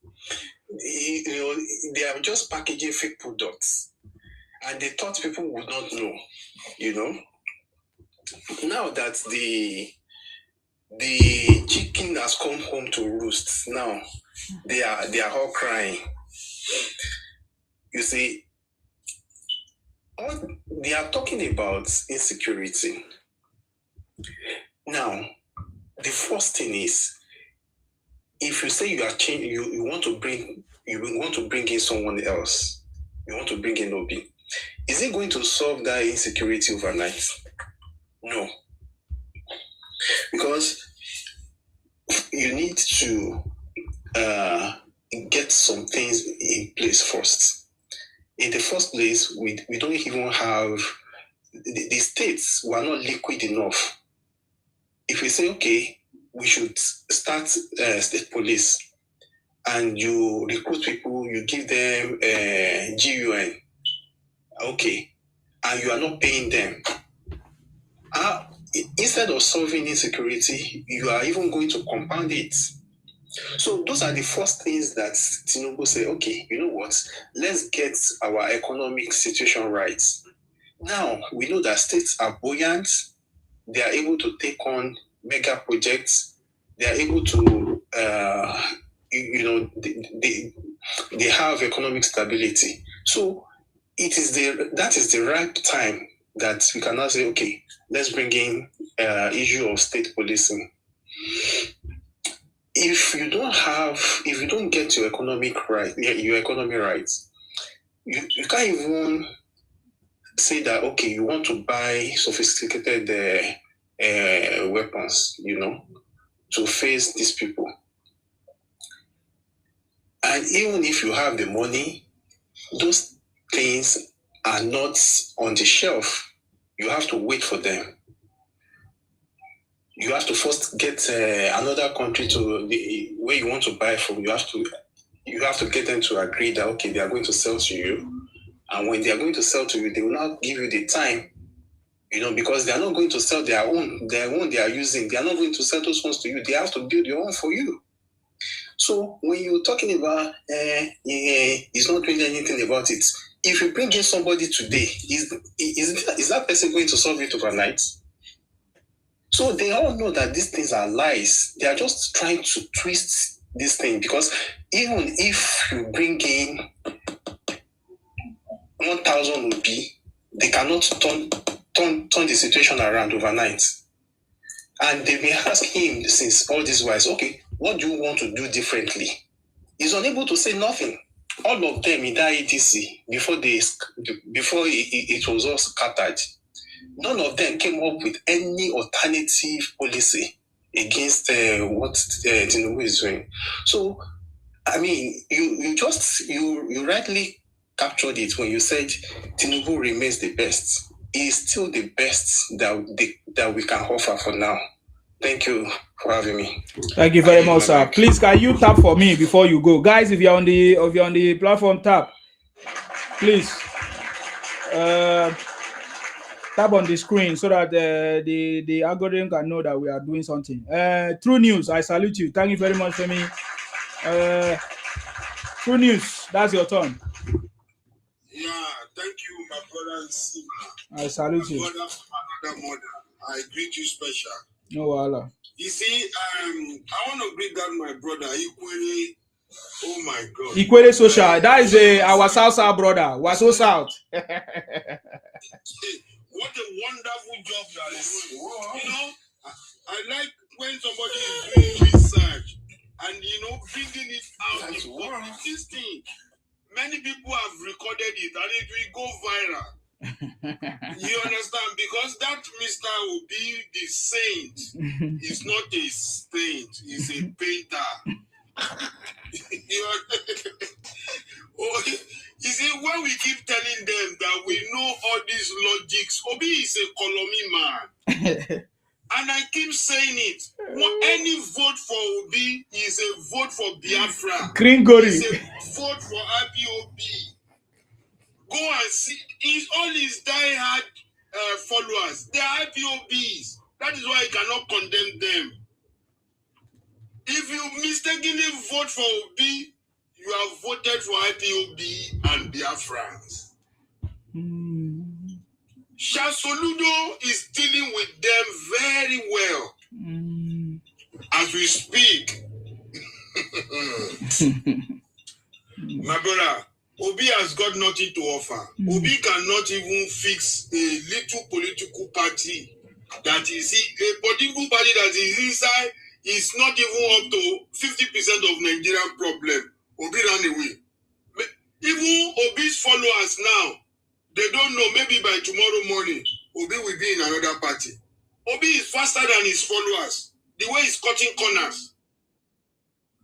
they are just packaging fake products. And they thought people would not know, Now that the chicken has come home to roost, now they are all crying. You see, they are talking about insecurity. Now, the first thing is, if you say you are changing, you want to bring in someone else, you want to bring in Obi, is it going to solve that insecurity overnight? No, because you need to get some things in place first. In the first place, we don't even have the states were not liquid enough. If we say, okay, we should start state police, and you recruit people, you give them GUN, okay, and you are not paying them, instead of solving insecurity, you are even going to compound it. So those are the first things that Tinubu say, okay, you know what, let's get our economic situation right. Now, we know that states are buoyant, they are able to take on mega projects, they are able to, they have economic stability. So that is the right time that we can now say, okay, let's bring in issue of state policing. If you don't get your economy right, you can't even say that, okay, you want to buy sophisticated weapons, to face these people. And even if you have the money, those things are not on the shelf. You have to wait for them. You have to first get another country where you want to buy from. You have to get them to agree that, okay, they are going to sell to you. And when they are going to sell to you, they will not give you the time, because they are not going to sell their own they are using. They are not going to sell those ones to you. They have to build your own for you. So when you're talking about he's not doing anything about it, if you bring in somebody today, is that person going to solve it overnight? So they all know that these things are lies. They are just trying to twist this thing, because even if you bring in 1,000 OP, they cannot turn the situation around overnight. And they've been asking him since all these while, okay, what do you want to do differently? He's unable to say nothing. All of them in that ADC, before it was all scattered, none of them came up with any alternative policy against what Tinubu is doing. So, I mean, you rightly captured it when you said Tinubu remains the best. He is still the best that we can offer for now. Thank you for having me. Thank you very much, sir. Please, can you tap for me before you go, guys? If you're on the platform, tap, please. tap on the screen so that the algorithm can know that we are doing something. True News, I salute you. Thank you very much, Femi. True News, that's your turn. Yeah, thank you, my brother and sister. I salute you. Brother from another mother. I greet you special. No wahala. You see, I want to greet that my brother, Ikwere. Oh my God. Ikwere Social. That is our South brother. We're so South. What a wonderful job that is. You know, I like when somebody is doing research and, bringing it out. This thing, many people have recorded it and it will go viral. You understand? Because that Mr. Obi, the saint, is not a saint, he's a painter. You see, when we keep telling them that we know all these logics, Obi is a Kolomi man. And I keep saying it. Any vote for Obi is a vote for Biafra. Gringori. It's a vote for IPOB. Go and see. All his die-hard followers. They are IPOBs. That is why I cannot condemn them. If you mistakenly vote for Obi, you have voted for IPOB and Biafrans. Shasoludo is dealing with them very well. As we speak. My brother, Obi has got nothing to offer. Obi cannot even fix a little political party that is a political party that is inside is not even up to 50% of Nigerian problem. Obi ran away. Even Obi's followers now, they don't know, maybe by tomorrow morning, Obi will be in another party. Obi is faster than his followers. The way he's cutting corners.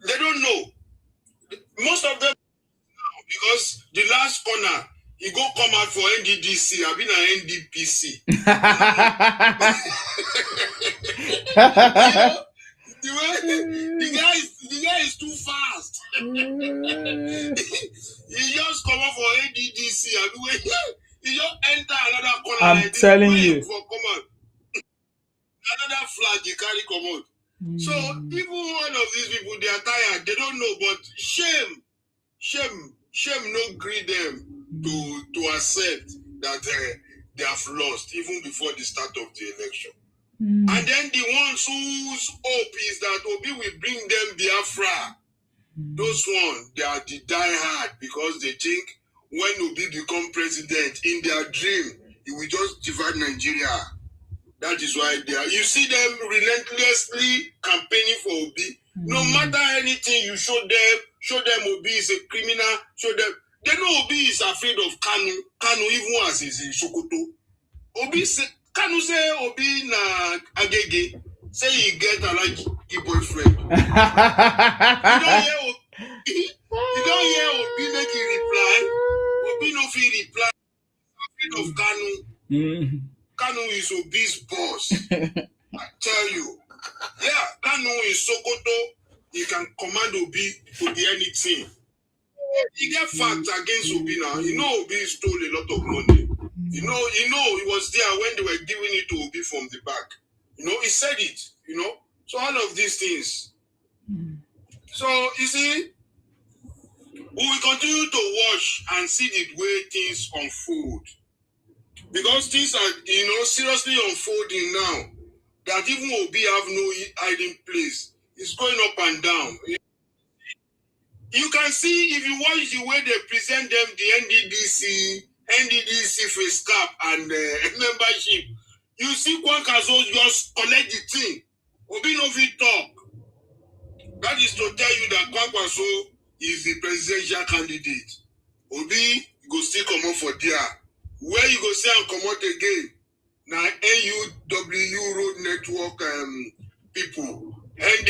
They don't know. Most of them, because the last corner, he go come out for NDDC. I've been an NDPC. The guy is too fast. He just come out for NDDC. He just enter another corner. I'm telling you. For come out. Another flag he carry come out. So even one of these people, they are tired. They don't know, but shame no greet them to accept that they have lost even before the start of the election. And then the ones whose hope is that Obi will bring them Biafra. Those ones, they are the die-hard because they think when Obi become president, in their dream, he will just divide Nigeria. That is why they are. You see them relentlessly campaigning for Obi. No matter anything you show them Obi is a criminal, they know Obi is afraid of Kanu. Kanu even as he's in Sokoto. Kanu say Obi na agege. Say he get a like boyfriend. You don't hear Obi make him reply. Obi no fit reply. Afraid of Kanu. Kanu is Obi's boss. I tell you. Yeah, Kanu in Sokoto, he can command Obi to be anything. He get facts against Obi now. You know Obi stole a lot of money. You know, he was there when they were giving it to Obi from the back. He said it, So all of these things. So, you see, we will continue to watch and see the way things unfold. Because things are, seriously unfolding now. That even Obi have no hiding place. It's going up and down. You can see, if you watch the way they present them, the NDDC face cap and membership, you see Kwankazo just collect the thing. Obi no fit talk. That is to tell you that Kwankwaso is the presidential candidate. Obi go still come out for there. Where you go see and come out again? Now NUW Road Network people. And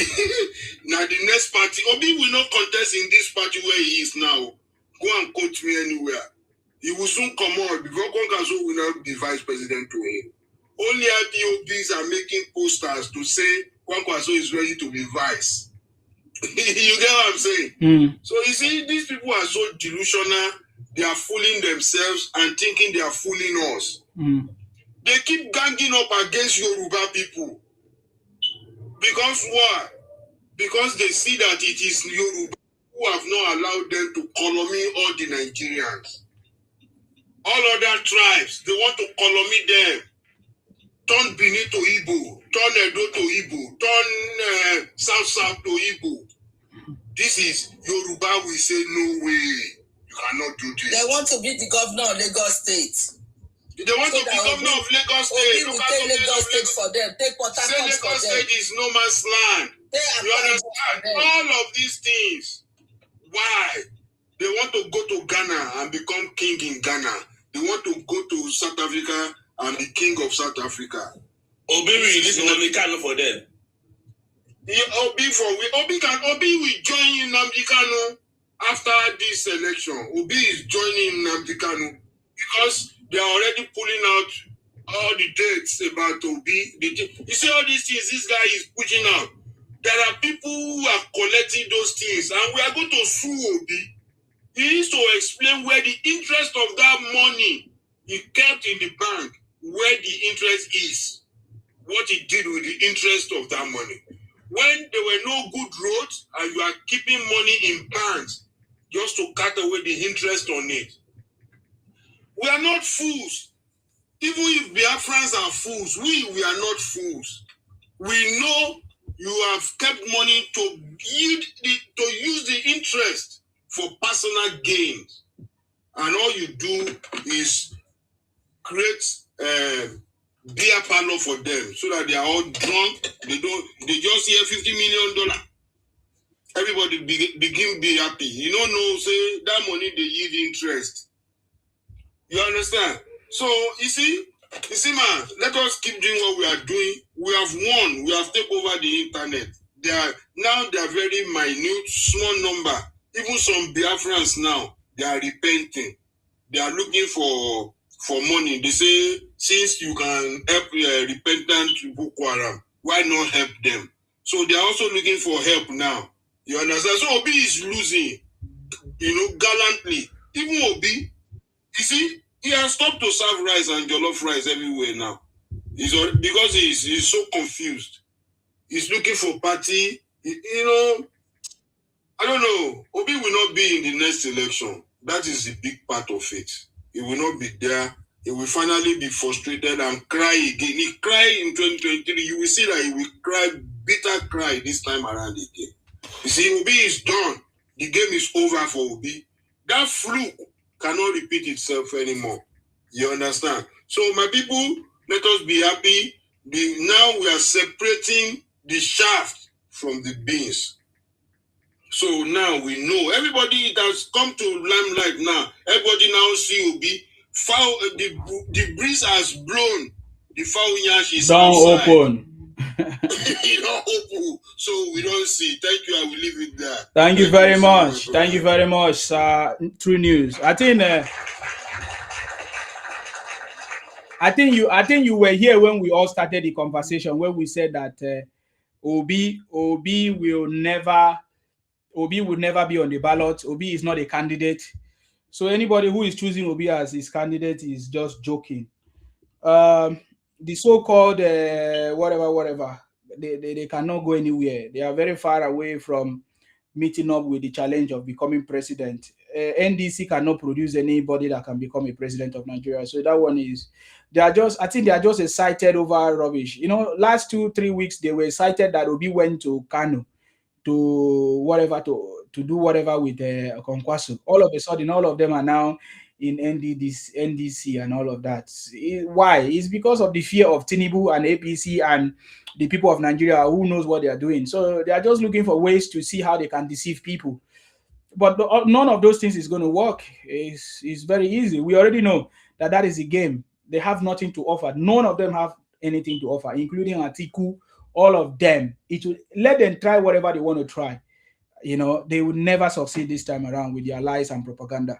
now the next party, Obi will not contest in this party where he is now. Go and coach me anywhere. He will soon come out because Kwankwaso will not be vice president to him. Only IPOBs are making posters to say Kwankwaso is ready to be vice. You get what I'm saying? So you see, these people are so delusional. They are fooling themselves and thinking they are fooling us. They keep ganging up against Yoruba people. Because why? Because they see that it is Yoruba who have not allowed them to colony all the Nigerians. All other tribes, they want to colony them. Turn Benin to Igbo, turn Edo to Igbo, turn South to Igbo. This is Yoruba. We say no way. You cannot do this. They want to be the governor of Lagos State. They want to be governor of Lagos State. Obi will take Lagos State for them. Take Port Harcourt for them. Lagos State is no man's land. You understand? All of these things. Why? They want to go to Ghana and become king in Ghana. They want to go to South Africa and be king of South Africa. Obi will release Nnamdi Kanu for them. Obi will join Nnamdi Kanu after this election. Obi is joining Nnamdi Kanu because they are already pulling out all the dates about Obi. You see all these things this guy is pushing out. There are people who are collecting those things, and we are going to sue Obi. He needs to explain where the interest of that money he kept in the bank, where the interest is, what he did with the interest of that money. When there were no good roads and you are keeping money in banks just to cut away the interest on it. We are not fools. Even if Biafrans are fools, we are not fools. We know you have kept money to use the interest for personal gains, and all you do is create beer parlor for them so that they are all drunk. They just hear $50 million. Everybody begin be happy. You don't know, say that money they yield interest. You understand? So you see, man, let us keep doing what we are doing. We have won. We have taken over the internet. They are very minute, small number. Even some Biafrans now, they are repenting. They are looking for money. They say, since you can help repentant Boko Haram, why not help them? So they are also looking for help now. You understand? So Obi is losing, gallantly. Even Obi, you see, he has stopped to serve rice and jollof rice everywhere now. Because he's so confused. He's looking for party. I don't know. Obi will not be in the next election. That is the big part of it. He will not be there. He will finally be frustrated and cry again. He cried in 2023. You will see that he will cry, bitter cry this time around again. You see, Obi is done. The game is over for Obi. That fluke cannot repeat itself anymore. You understand? So, my people, let us be happy. Now we are separating the shaft from the beans. So now we know. Everybody that's come to limelight now, everybody now see Obi. The breeze has blown. The foul yash is outside. Open. Don't open. So we don't see. Thank you. I will leave it there. Thank you very much. Thank you very much. True news. I think you were here when we all started the conversation, where we said that Obi will never be on the ballot. Obi is not a candidate. So anybody who is choosing Obi as his candidate is just joking. The so-called whatever, they cannot go anywhere. They are very far away from meeting up with the challenge of becoming president. NDC cannot produce anybody that can become a president of Nigeria. So that one is, I think they are just excited over rubbish. Last 2-3 weeks, they were excited that Obi went to Kano to do whatever with Kwankwaso. All of a sudden, all of them are now in NDC and all of that. Why? It's because of the fear of Tinubu and APC and the people of Nigeria who knows what they are doing. So they are just looking for ways to see how they can deceive people. But none of those things is going to work. It's very easy. We already know that is a game. They have nothing to offer. None of them have anything to offer, including Atiku. All of them. Let them try whatever they want to try. They will never succeed this time around with their lies and propaganda.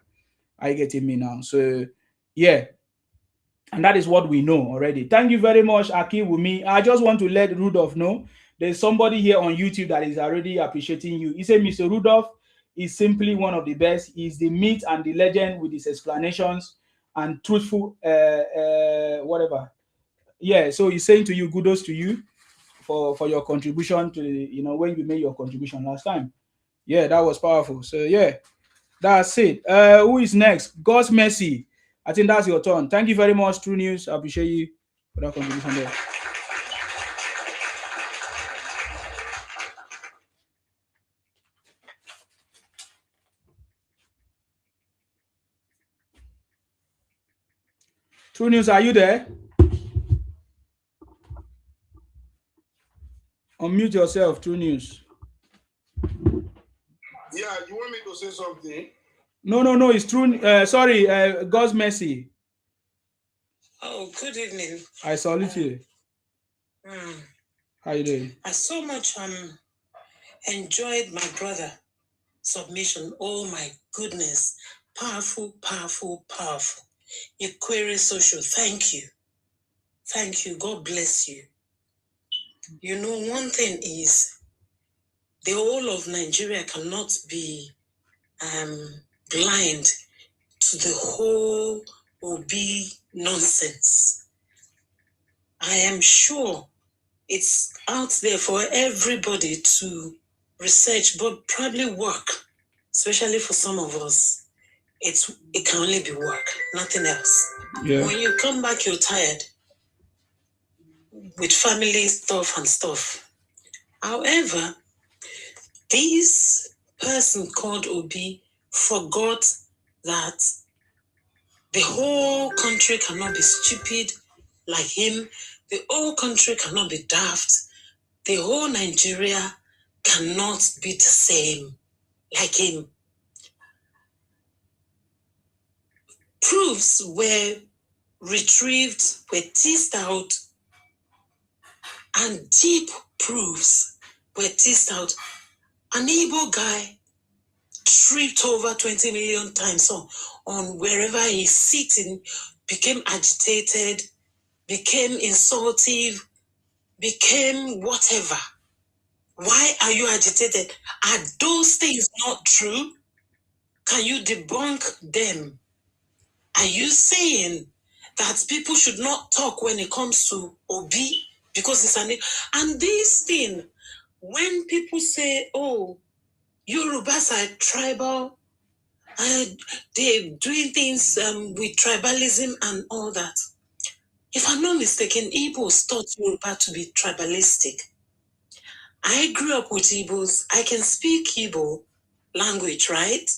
Are you getting me now? So, yeah. And that is what we know already. Thank you very much, Aki Wumi. I just want to let Rudolph know there's somebody here on YouTube that is already appreciating you. He said, Mr. Rudolph is simply one of the best. He's the myth and the legend with his explanations and truthful, whatever. yeah, so he's saying to you, kudos to you for your contribution to when you made your contribution last time. Yeah, that was powerful. So yeah, that's it. Who is next? God's mercy. I think that's your turn. Thank you very much, True News. I appreciate you for that contribution there. True News, are you there? Unmute yourself, True News. Yeah, you want me to say something? No, it's true. Sorry, God's mercy. Oh, good evening. I salute you. How you doing? I so much enjoyed my brother submission. Oh my goodness. Powerful, powerful, powerful. Equerry Social. Thank you. Thank you. God bless you. You know, one thing is the whole of Nigeria cannot be blind to the whole Obi nonsense. I am sure it's out there for everybody to research, but probably work, especially for some of us. It can only be work, nothing else. Yeah. When you come back, you're tired with family stuff and stuff. However, this person called Obi forgot that the whole country cannot be stupid like him. The whole country cannot be daft. The whole Nigeria cannot be the same like him. Proofs were retrieved, were teased out, and deep proofs were teased out. An Igbo guy tripped over 20 million times on wherever he's sitting, became agitated, became insultive, became whatever. Why are you agitated? Are those things not true? Can you debunk them? Are you saying that people should not talk when it comes to Obi because it's and this thing, when people say, oh, Yorubas are tribal, they're doing things with tribalism and all that. If I'm not mistaken, Igbos taught Yoruba to be tribalistic. I grew up with Igbos. I can speak Igbo language, right?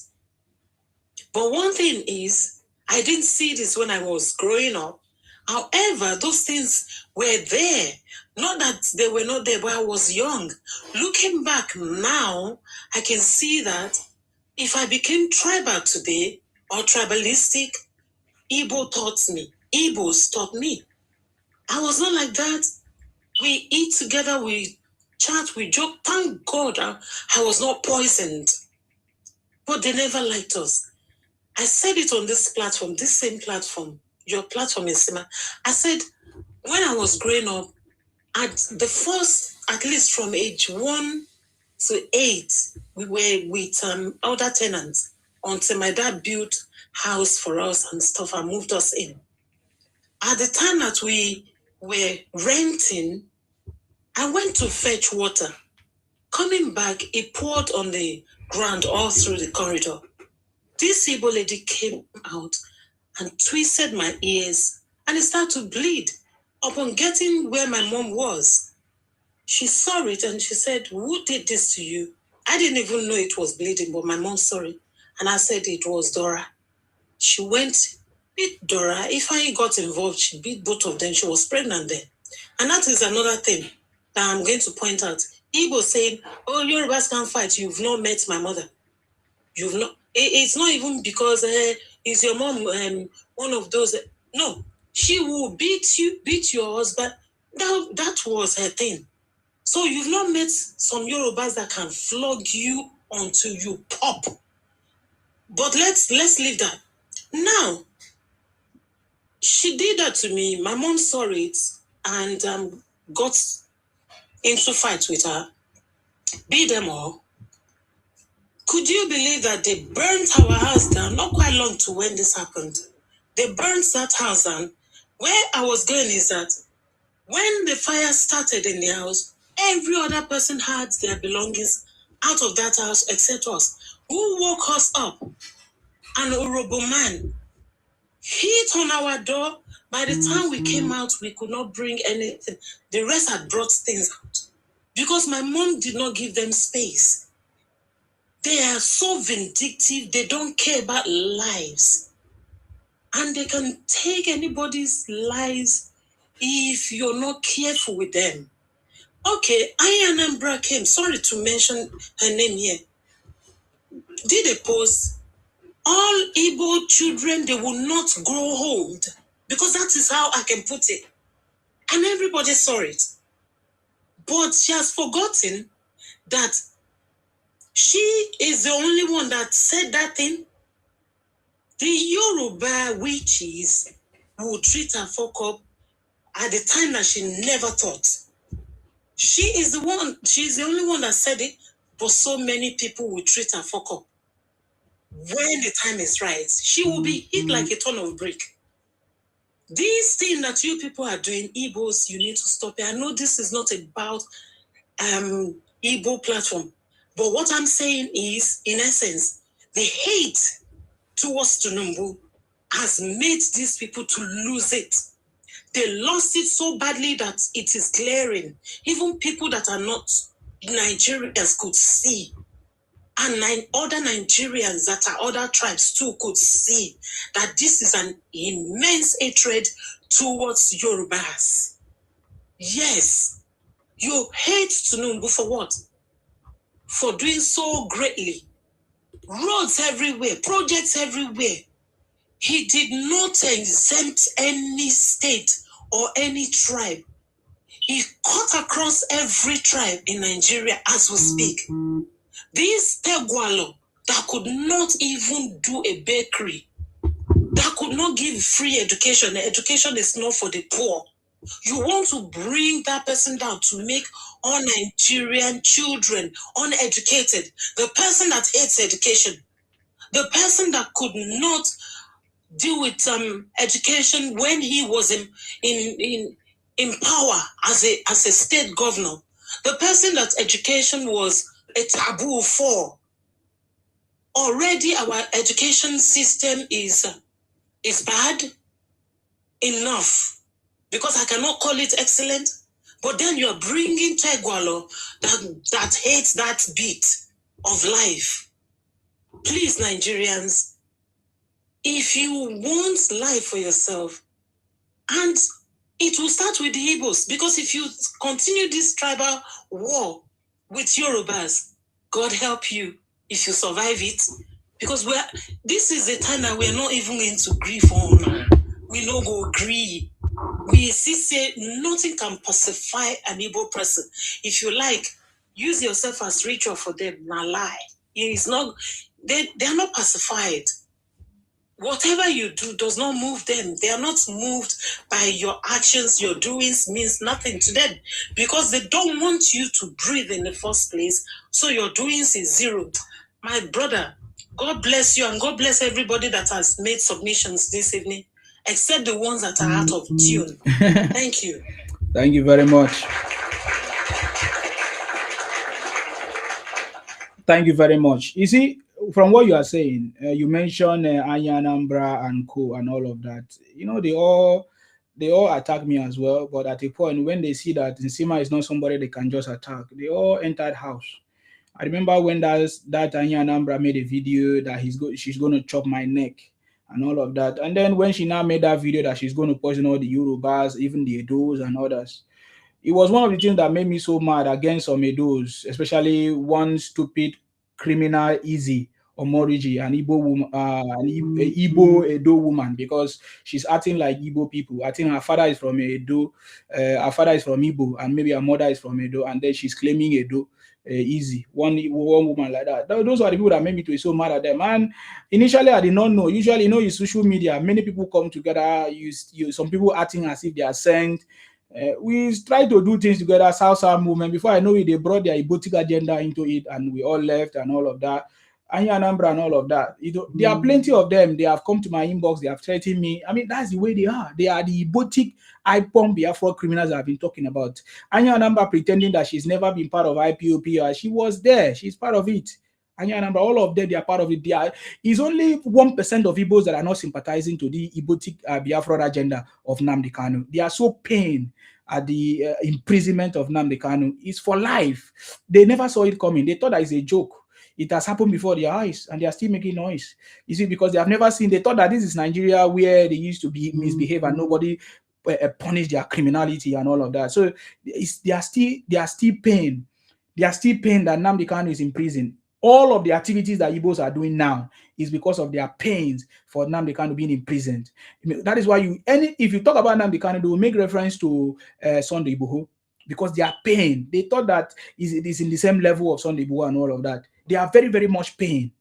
But one thing is, I didn't see this when I was growing up. However, those things were there. Not that they were not there, but I was young. Looking back now, I can see that if I became tribal today or tribalistic, Igbo taught me. Igbos taught me. I was not like that. We eat together, we chat, we joke. Thank God I was not poisoned. But they never liked us. I said it on this platform, this same platform, your platform is similar. I said, when I was growing up, at the first, at least from age 1 to 8, we were with other tenants until my dad built house for us and stuff and moved us in. At the time that we were renting, I went to fetch water. Coming back, it poured on the ground all through the corridor. This Igbo lady came out and twisted my ears and it started to bleed. Upon getting where my mom was, she saw it and she said, who did this to you? I didn't even know it was bleeding, but my mom saw it. And I said it was Dora. She went, beat Dora. If I got involved, she beat both of them. She was pregnant then. And that is another thing that I'm going to point out. Igbo saying, oh, Yorubas can't fight. You've not met my mother. You've not. It's not even because is your mom one of those. No, she will beat you, beat your husband. That was her thing. So you've not met some Yorubas that can flog you until you pop. But let's leave that. Now, she did that to me. My mom saw it and got into fight with her. Beat them all. Could you believe that they burnt our house down? Not quite long to when this happened. They burnt that house down. Where I was going is that When the fire started in the house, every other person had their belongings out of that house except us. Who woke us up? An Orobo man hit on our door. By the time we came out, we could not bring anything. The rest had brought things out because my mom did not give them space. They are so vindictive. They don't care about lives. And they can take anybody's lives if you're not careful with them. Okay, Ayanambra came. Sorry to mention her name here. Did a post. All Igbo children, they will not grow old. Because that is how I can put it. And everybody saw it. But she has forgotten that she is the only one that said that thing. The Yoruba witches will treat her fuck up at the time that she never thought. She's the only one that said it, but so many people will treat her fuck up. When the time is right, she will be hit like a ton of brick. This thing that you people are doing, Igbos, you need to stop it. I know this is not about Igbo platform, but what I'm saying is, in essence, the hate towards Tinubu has made these people to lose it. They lost it so badly that it is glaring. Even people that are not Nigerians could see. And other Nigerians that are other tribes too could see that this is an immense hatred towards Yorubas. Yes, you hate Tinubu for what? For doing so greatly. Roads everywhere, projects everywhere. He did not exempt any state or any tribe. He cut across every tribe in Nigeria as we speak. This Tegwalo that could not even do a bakery, that could not give free education. Education is not for the poor. You want to bring that person down to make all Nigerian children uneducated. The person that hates education, the person that could not deal with education when he was in power as a state governor, the person that education was a taboo for. Already our education system is bad enough, because I cannot call it excellent. But then you're bringing Tegwalo that hates that bit of life. Please, Nigerians, if you want life for yourself, and it will start with the Igbos, because if you continue this tribal war with Yorubas, God help you if you survive it. Because this is the time that we're not even going to grieve on. We no go agree. We see say nothing can pacify an Igbo person. If you like, use yourself as ritual for them. Not lie. It's not. They are not pacified. Whatever you do does not move them. They are not moved by your actions. Your doings means nothing to them, because they don't want you to breathe in the first place. So your doings is zero. My brother, God bless you, and God bless everybody that has made submissions this evening, except the ones that are out of tune. Thank you. Thank you very much. Thank you very much. You see, from what you are saying, you mentioned Ayanambra and Co and all of that. You know, they all attack me as well. But at a point, when they see that Nsima is not somebody they can just attack, they all entered house. I remember when that Ayanambra made a video that she's going to chop my neck and all of that. And then when she now made that video that she's going to poison all the Yorubas, even the Edos and others, it was one of the things that made me so mad against some Edos, especially one stupid criminal Easy Omoriji, an Igbo woman, an Igbo Edo woman, because she's acting like Igbo people. I think her father is from Edo, her father is from Igbo, and maybe her mother is from Edo, and then she's claiming Edo. Easy one woman like that. Those are the people that made me to be so mad at them. And initially, I did not know. Usually, in social media, many people come together. Some people acting as if they are sent. We try to do things together, South movement. Before I know it, they brought their Ibotic agenda into it, and we all left and all of that. Anambra and all of that. There are plenty of them. They have come to my inbox. They have threatened me. I mean, that's the way they are. They are the Ibotic IPOM Biafra criminals I've been talking about. Anambra pretending that she's never been part of IPOP. She was there. She's part of it. Anambra, all of them, they are part of it. It's only 1% of Igbos that are not sympathizing to the Ibotic Biafra agenda of Nnamdi Kanu. They are so pained at the imprisonment of Nnamdi Kanu. It's for life. They never saw it coming. They thought that it's a joke. It has happened before their eyes, and they are still making noise. You see, because they have never seen. They thought that this is Nigeria, where they used to misbehave and nobody punish their criminality and all of that. So they are still pained. They are still pained that Nnamdi Kanu is in prison. All of the activities that Igbos are doing now is because of their pains for Nnamdi Kanu being imprisoned. That is why if you talk about Nnamdi Kanu, they will make reference to Sunday Igboho, because they are pain. They thought that it is in the same level of Sunday Igboho and all of that. They are very, very much pain.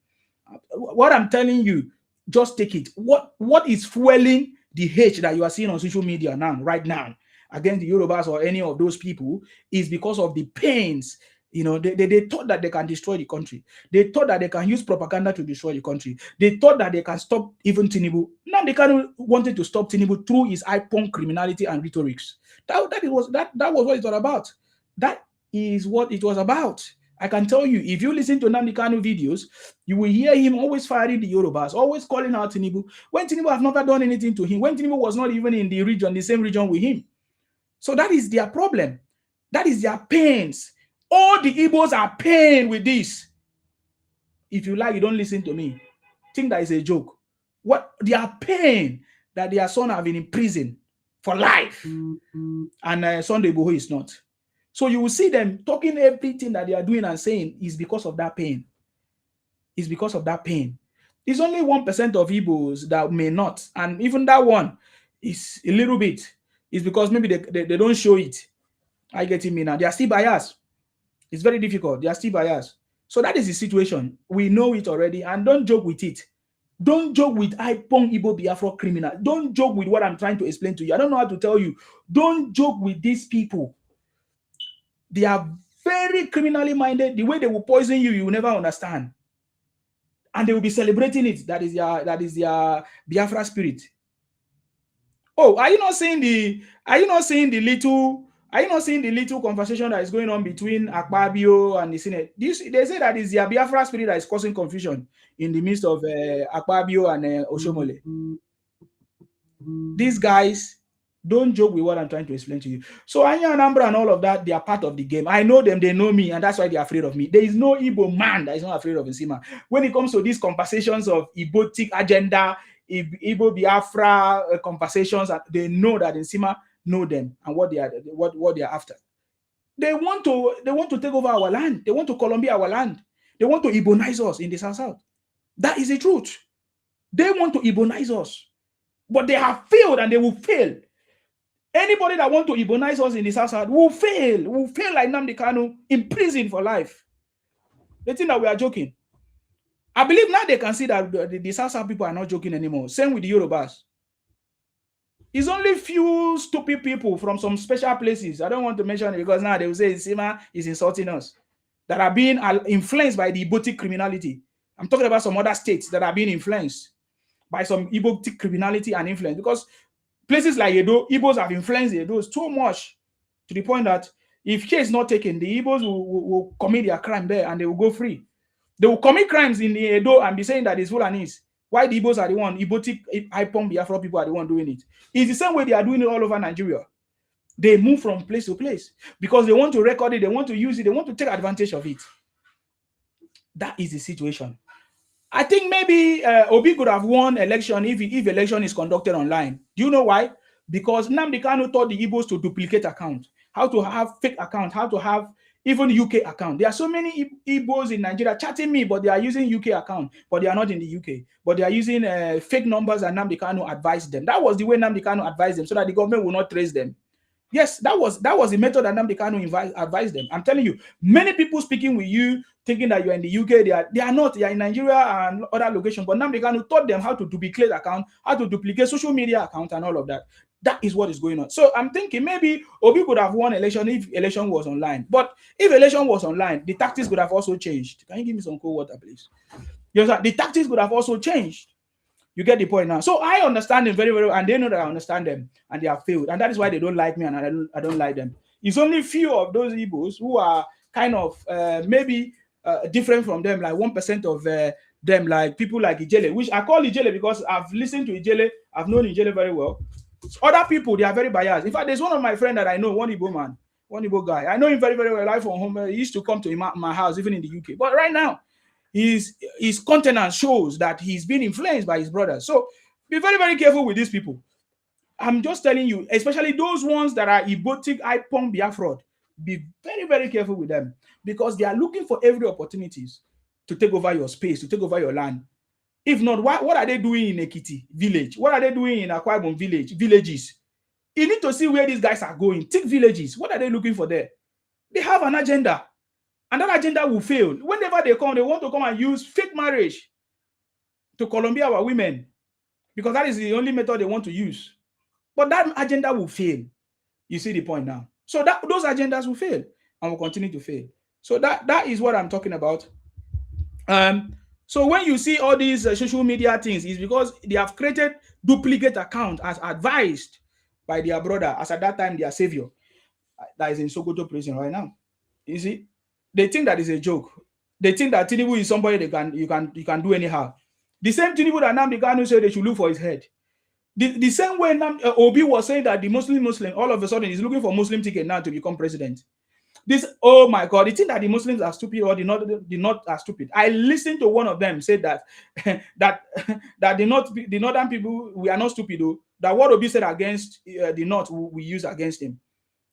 What I'm telling you, just take it. What is fueling the hate that you are seeing on social media right now, against the Yorubas or any of those people, is because of the pains. They thought that they can destroy the country. They thought that they can use propaganda to destroy the country. They thought that they can stop even Tinubu. Now they wanted to stop Tinubu through his IPON criminality and rhetorics. That was what it was about. That is what it was about. I can tell you, if you listen to Nnamdi Kanu videos, you will hear him always firing the Yorubas, always calling out Tinubu, when Tinubu have never done anything to him, when Tinubu was not even in the same region with him. So that is their problem. That is their pains. All the Igbos are pained with this. If you like, you don't listen to me. Think that is a joke. They are pained that their son have been in prison for life. And Sunday Igboho is not. So you will see them talking everything that they are doing and saying is because of that pain. It's because of that pain. It's only 1% of Igbos that may not. And even that one is a little bit. It's because maybe they don't show it. I get it now. They are still biased. It's very difficult. They are still biased. So that is the situation. We know it already. And don't joke with it. Don't joke with IPON Igbo Biafra criminal. Don't joke with what I'm trying to explain to you. I don't know how to tell you. Don't joke with these people. They are very criminally minded. The way they will poison you, you will never understand. And they will be celebrating it. That is their Biafra spirit. Oh, are you not seeing the little conversation that is going on between Akpabio and the Senate? They say that is their Biafra spirit that is causing confusion in the midst of Akpabio and Oshomole. These guys, don't joke with what I'm trying to explain to you. So Anambra and all of that, they are part of the game. I know them, they know me, and that's why they're afraid of me. There is no Igbo man that is not afraid of Nsima. When it comes to these conversations of Ibotic agenda, Igbo Biafra conversations, they know that Nsima know them and what they are after. They want to take over our land. They want to Colombia our land. They want to Igbonize us in the South. That is the truth. They want to Igbonize us. But they have failed and they will fail. Anybody that want to Igbonize us in the South will fail. Will fail like Nnamdi Kanu, in prison for life. They think that we are joking. I believe now they can see that the South people are not joking anymore. Same with the Yorubas. It's only few stupid people from some special places. I don't want to mention it because now they will say Nsima is insulting us. That are being influenced by the Ibotic criminality. I'm talking about some other states that are being influenced by some Ibotic criminality and influence. Because places like Edo, Igbos have influenced the Edos too much to the point that if care is not taken, the Igbos will commit their crime there and they will go free. They will commit crimes in the Edo and be saying that it's Fulanis. Why the Igbos are the one, Ibotic, IPOM, Biafra people are the one doing it. It's the same way they are doing it all over Nigeria. They move from place to place because they want to record it, they want to use it, they want to take advantage of it. That is the situation. I think maybe Obi could have won election if election is conducted online. Do you know why? Because Nnamdi Kanu taught the Igbos to duplicate account, how to have fake account, how to have even UK account. There are so many Igbos in Nigeria chatting me, but they are using UK account, but they are not in the UK. But they are using fake numbers, and Nnamdi Kanu advised them. That was the way Nnamdi Kanu advised them, so that the government will not trace them. Yes, that was the method that Nnamdi Kanu advised them. I'm telling you, many people speaking with you, thinking that you're in the UK, they are not. They are in Nigeria and other locations. But Nnamdi Kanu taught them how to duplicate account, how to duplicate social media account, and all of that. That is what is going on. So I'm thinking maybe Obi could have won election if election was online. But if election was online, the tactics could have also changed. Can you give me some cold water, please? You understand? The tactics could have also changed. You get the point now. So I understand them very, very well, and they know that I understand them, and they have failed, and that is why they don't like me, and I don't like them. It's only few of those Igbos who are kind of maybe different from them, like 1% of them, like people like Ijele, which I call Ijele because I've listened to Ijele, I've known Ijele very well. Other people, they are very biased. In fact, there's one of my friends that I know, one Igbo man, one Igbo guy. I know him very, very well. Live from home. He used to come to my house, even in the UK. But right now, his countenance shows that he's been influenced by his brothers. So be very, very careful with these people. I'm just telling you, especially those ones that are Ibotic, Ipong, Biafra, be very, very careful with them because they are looking for every opportunities to take over your space, to take over your land. If not, what are they doing in Ekiti village? What are they doing in Akwa Ibom villages? You need to see where these guys are going. Take villages. What are they looking for there? They have an agenda. And that agenda will fail. Whenever they come, they want to come and use fake marriage to Colombia our women because that is the only method they want to use. But that agenda will fail. You see the point now. So those agendas will fail and will continue to fail. So that is what I'm talking about. So when you see all these social media things, it's because they have created duplicate accounts as advised by their brother, as at that time their savior, that is in Sokoto prison right now. You see, they think that is a joke. They think that Tinubu is somebody you can do anyhow. The same Tinubu that Nnamdi Kanu said they should look for his head. The same way Obi was saying that the Muslim all of a sudden is looking for Muslim ticket now to become president. This, oh my God, the thing that the Muslims are stupid or the not are stupid. I listened to one of them say that that the northern people, we are not stupid though. That what Obi said against the North we use against him.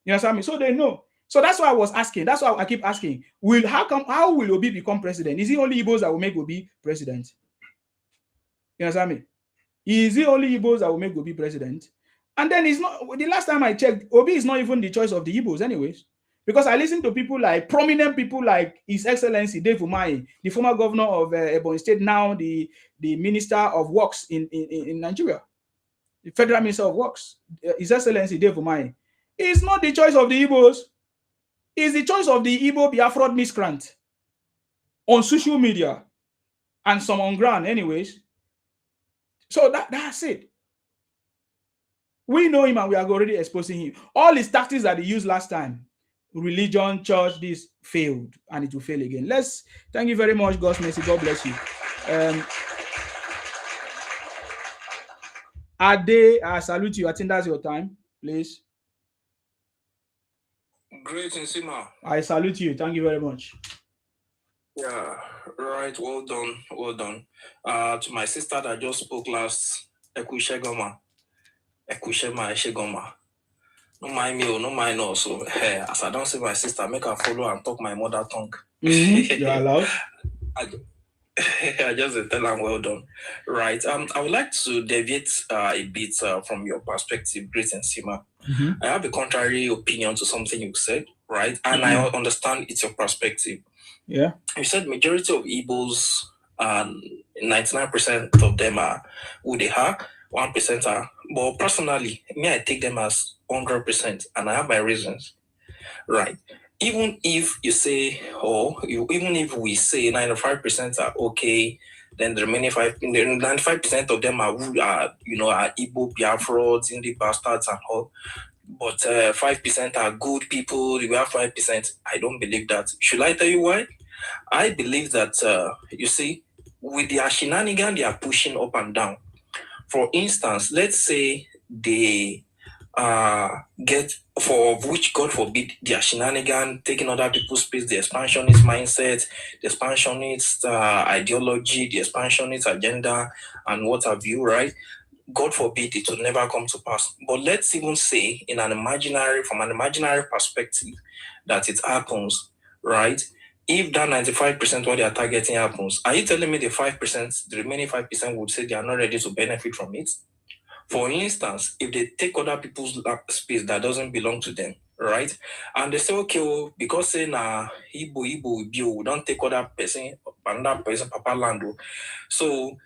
You understand me? So they know. So that's why I was asking. That's why I keep asking. How will Obi become president? Is it only Igbos that will make Obi president? You understand me? Is it only Igbos that will make Obi president? And then it's not. The last time I checked, Obi is not even the choice of the Igbos, anyways. Because I listen to people like prominent people like His Excellency Dave Umahi, the former governor of Ebonyi State, now the Minister of Works in Nigeria, the Federal Minister of Works, His Excellency Dave Umahi. It's not the choice of the Igbos. It's the choice of the Igbo Biafra miscreant on social media and some on ground, anyways. So that's it. We know him and we are already exposing him. All his tactics that he used last time, religion, church, this failed and it will fail again. Thank you very much, God's mercy. God bless you. Ade, I salute you. I think that's your time, please. Great, Nsima. I salute you. Thank you very much. Yeah, right. Well done. Well done. To my sister that just spoke last, Ekushegoma. No mind me, no mind also. As I don't say my sister, make her follow and talk my mother tongue. You're allowed. I just tell them well done. Right. I would like to deviate a bit from your perspective, Great Nsima. I have a contrary opinion to something you said, right? And I understand it's your perspective. Yeah. You said majority of Igbos, 99% of them are who they are, 1% are. But personally, I take them as 100%, and I have my reasons. Right. Even if you say, even if we say 95% are okay, then the remaining 95% of them are Igbo, Biafra, Indi bastards and all. But 5% are good people. We have 5%. I don't believe that. Should I tell you why? I believe that, you see, with their shenanigans, they are pushing up and down. For instance, let's say they get, for which God forbid, their shenanigans, taking other people's space, the expansionist mindset, the expansionist ideology, the expansionist agenda, and what have you, right? God forbid it will never come to pass. But let's even say from an imaginary perspective that it happens, right? If that 95% what they are targeting happens, are you telling me the remaining 5% would say they are not ready to benefit from it? For instance, if they take other people's space that doesn't belong to them, right? And they say, okay, because say Igbo we don't take other person, another person, Papa Lando. So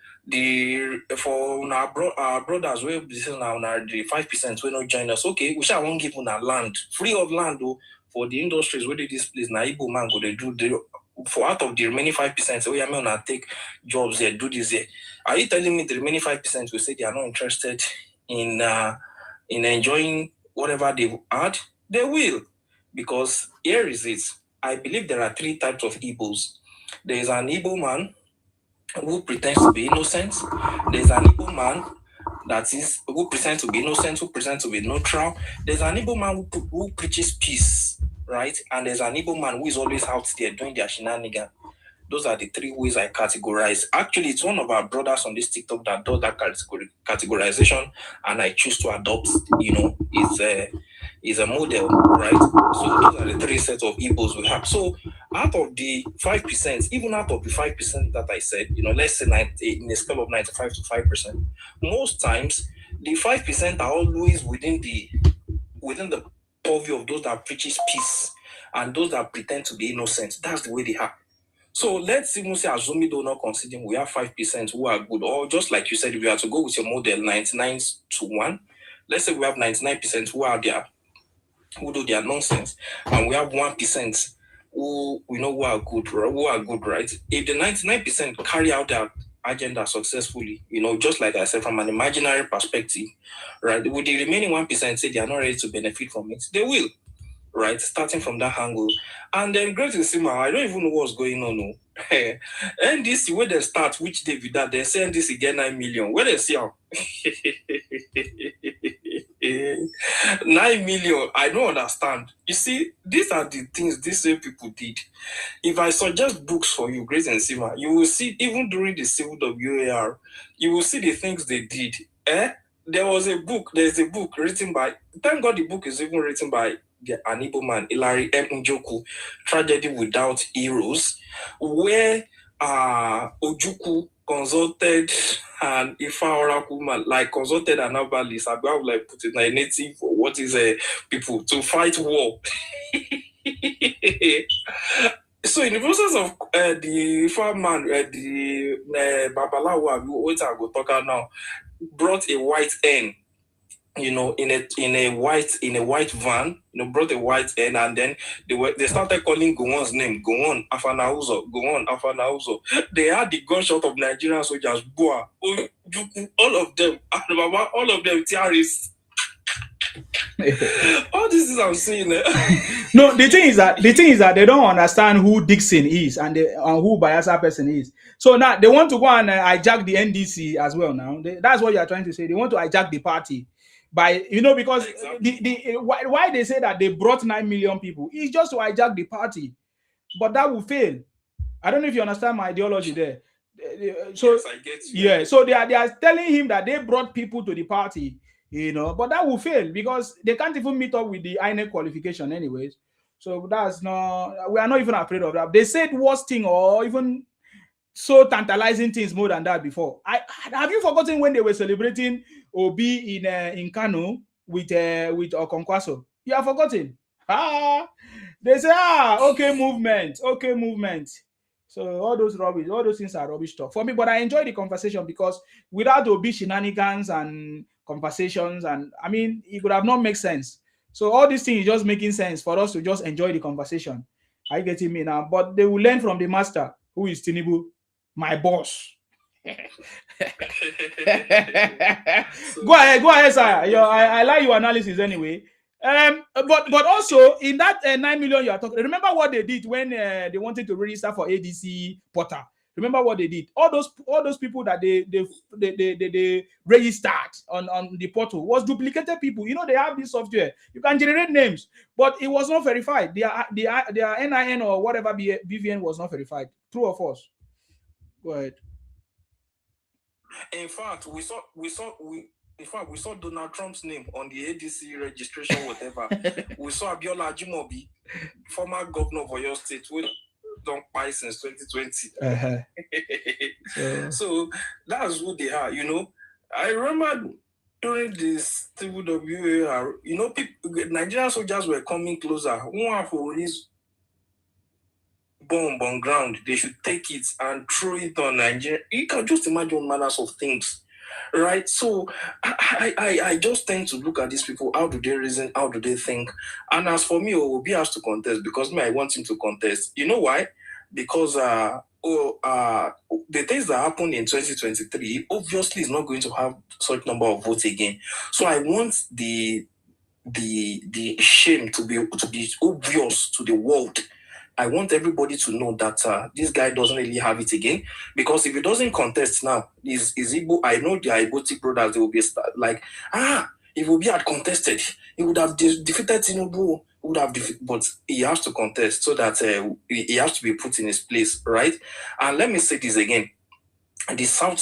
for our brothers, we this is now the 5% we not join us. Okay, we shall won't give them land, free of land though, for the industries where they this place. Now Igbo man go they do for out of the remaining 5%, oh yeah, I'm gonna take jobs here, do this here. Are you telling me the remaining 5% will say they are not interested in enjoying whatever they've had? They will, because here is it. I believe there are 3 types of Igbos. There is an Igbo man who pretends to be innocent. There's an Igbo man who pretends to be innocent, who pretends to be neutral. There's an Igbo man who preaches peace, right? And there's an Igbo man who is always out there doing their shenanigans. Those are the 3 ways I categorize. Actually, it's one of our brothers on this TikTok that does that categorization, and I choose to adopt. Is a model, right? So those are the 3 sets of Igbos we have. So out of the 5%, even out of the 5% that I said, let's say in a scale of 95 to 5%, most times the 5% are always within the purview of those that preaches peace and those that pretend to be innocent. That's the way they are. So let's even say, assuming do not consider we have 5% who are good, or just like you said, if you have to go with your model 99 to 1, let's say we have 99% who do their nonsense, and we have 1% who we know who are good, right? If the 99% carry out their agenda successfully, just like I said, from an imaginary perspective, right? With the remaining 1% say they are not ready to benefit from it, they will. Right, starting from that angle. And then Great Nsima, I don't even know what's going on. NDC, where they start, which day with that, they say NDC get 9 million. Where they see how? 9 million, I don't understand. You see, these are the things these same people did. If I suggest books for you, Great Nsima, you will see, even during the Civil WAR, you will see the things they did. There's a book written by, thank God the book is even written by an Igbo man, Hilary M. Njoku, Tragedy Without Heroes, where Ojukwu consulted an Ifa Oracle man, consulted an herbalist, I would like put it in a native, what is people, to fight war. So in the process of the Ifa man, the Babalawo, what I go talk about now, brought a white hen, in a white van, brought a white hen, and then they started calling Gowon's name, Gowon Afanauzo. They had the gunshot of Nigerian soldiers, Boa, all of them, all of them terrorists. All this is I'm saying. No, the thing is that they don't understand who Dixon is and who Bayelsa person is. So now they want to go and hijack the NDC as well. Now that's what you are trying to say. They want to hijack the party by because exactly. Why they say that they brought 9 million people is just to hijack the party, but that will fail. I don't know if you understand my ideology there. So yes, I get you. Yeah, so they are telling him that they brought people to the party. But that will fail because they can't even meet up with the INEC qualification anyways. So that's not, we are not even afraid of that. They said worse thing or even so tantalizing things more than that before. Have you forgotten when they were celebrating Obi in Kano with Okonkwaso? You have forgotten. They say, okay movement. So all those things are rubbish talk for me. But I enjoy the conversation because without Obi shenanigans and conversations, and I mean, it could have not made sense. So all these things is just making sense for us to just enjoy the conversation. Are you getting me now? But they will learn from the master, who is Tinubu, my boss. Go ahead, sir. I like your analysis anyway. But also in that 9 million you are talking, remember what they did when they wanted to register for ADC portal? Remember what they did? All those people that they registered on the portal was duplicated people. They have this software. You can generate names, but it was not verified. Their NIN or whatever BVN was not verified. True or false? Go ahead. In fact, we saw Donald Trump's name on the ADC registration, whatever. We saw Abiola Ajimobi, former governor of Oyo State, who don't buy since 2020. So that's who they are, I remember during this Civil WAR, Nigerian soldiers were coming closer. One for his bomb on ground, they should take it and throw it on Nigeria. You can just imagine manners of things, right? So I just tend to look at these people. How do they reason? How do they think? And as for me, Obi has to contest because I want him to contest. You know why? because the things that happened in 2023 obviously is not going to have such number of votes again. So I want the shame to be obvious to the world. I want everybody to know that this guy doesn't really have it again, because if he doesn't contest now, is Igbo, I know the Igbotic brothers, they will be like, if Obi had contested, he would have defeated Tinubu, but he has to contest so that he has to be put in his place, right? And let me say this again. The South,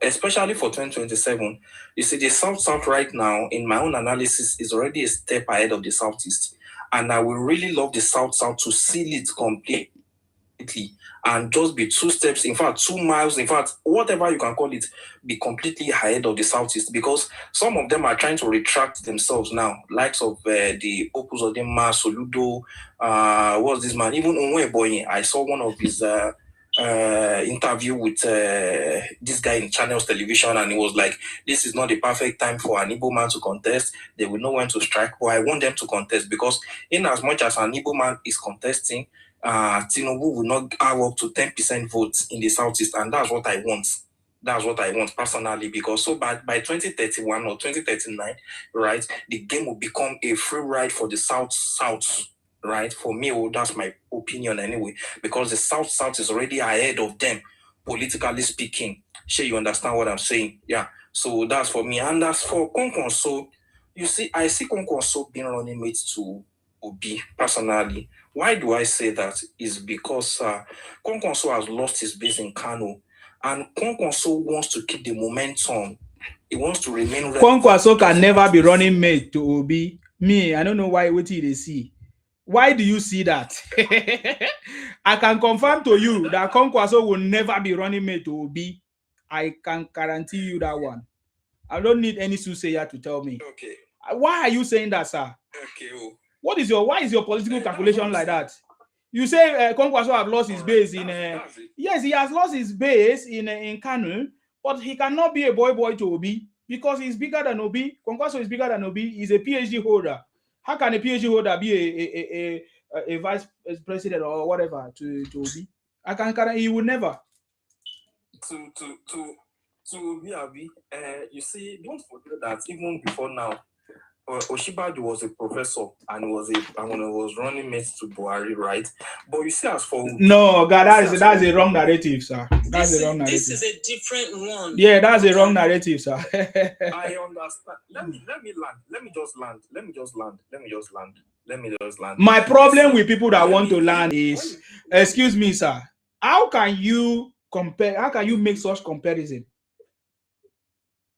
especially for 2027, you see the South right now, in my own analysis, is already a step ahead of the Southeast. And I would really love the South to seal it completely and just be 2 steps, in fact, 2 miles, in fact, whatever you can call it, be completely ahead of the Southeast, because some of them are trying to retract themselves now, likes of the Opus Odema, Soludo, what's this man, even Onweboye. I saw one of his interview with this guy in Channels Television, and he was like, this is not the perfect time for an Igbo man to contest. They will know when to strike, but I want them to contest, because in as much as an Igbo man is contesting, Tinubu will not have up to 10% votes in the Southeast, and that's what I want. That's what I want personally, because so by 2031 or 2039, right, the game will become a free ride for the South, right? For me, that's my opinion anyway, because the South is already ahead of them, politically speaking. Sure, you understand what I'm saying? Yeah. So that's for me. And as for Konkonso, you see, I see Konkonso being running mate to Obi personally. Why do I say that? Is because Konkonso has lost his base in Kano, and Konkonso wants to keep the momentum. He wants to remain. Konkonso can never be running mate to Obi. Me, I don't know why. What they see? Why do you see that? I can confirm to you that Konkonso will never be running mate to Obi. I can guarantee you that one. I don't need any soothsayer to tell me. Okay. Why are you saying that, sir? Okay. Why is your political calculation like that? You say Konkonso have lost his base in yes, he has lost his base in Kanu, but he cannot be a boy to Obi, because he's bigger than Obi. Konkonso is bigger than Obi. He's a PhD holder. How can a PhD holder be a vice president or whatever to Obi? He will never. To Obi, you see, don't forget that even before now, Osinbajo was a professor and was running mate to Buhari, right? But you see, as for no, God, that's a wrong narrative, sir. That's a wrong narrative. This is a different one. Yeah, that's a wrong narrative, sir. I understand. Let me land. Let me just land. My problem with people that want to land is, excuse me, sir. How can you compare? How can you make such comparison?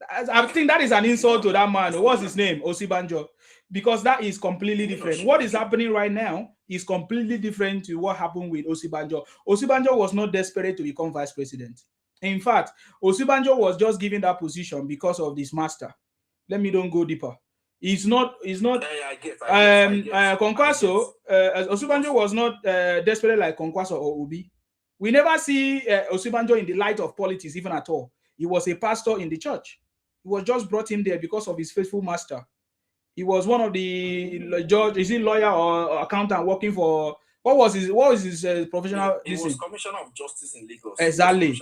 I think that is an insult to that man. What's his name? Osinbajo. Because that is completely different. What is happening right now is completely different to what happened with Osinbajo. Osinbajo was not desperate to become vice president. In fact, Osinbajo was just given that position because of this master. Let me don't go deeper. He's not. Kwankwaso. Osinbajo was not desperate like Kwankwaso or Obi. We never see Osinbajo in the light of politics even at all. He was a pastor in the church. He was just brought in there because of his faithful master. He was one of the judge, is he lawyer or accountant working for what was his professional? He was Commissioner of Justice in Lagos. Exactly.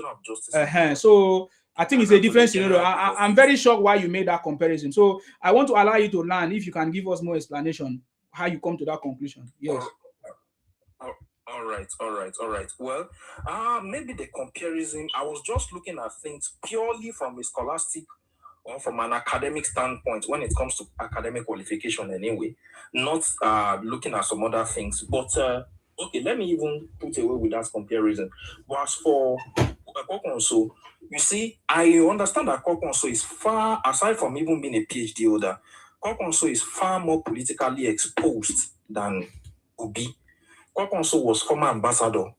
So I think it's a different scenario. I'm very shocked why you made that comparison. So I want to allow you to learn if you can give us more explanation how you come to that conclusion. Yes. All right. Well, maybe the comparison, I was just looking at things purely from a scholastic or from an academic standpoint when it comes to academic qualification anyway, not looking at some other things. But, okay, let me even put away with that comparison. But as for Konkonso, you see, I understand that Konkonso is far, aside from even being a PhD holder, Konkonso is far more politically exposed than Obi. Konkonso was former ambassador.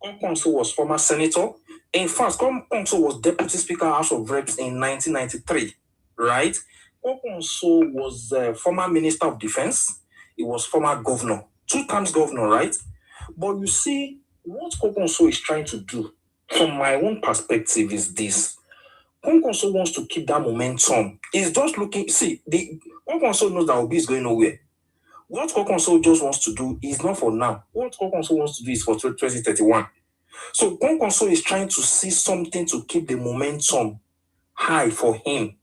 Konkonso was former senator. In fact, Konkonso was deputy speaker House of Reps in 1993, right? Konkonso was former minister of defense. He was former governor, 2 times governor, right? But you see, what Konkonso is trying to do, from my own perspective, is this. Konkonso wants to keep that momentum. He's just looking, see, Konkonso knows that Obi is going nowhere. What Kwankwaso just wants to do is not for now. What Kwankwaso wants to do is for 2031. So Kwankwaso is trying to see something to keep the momentum high for him.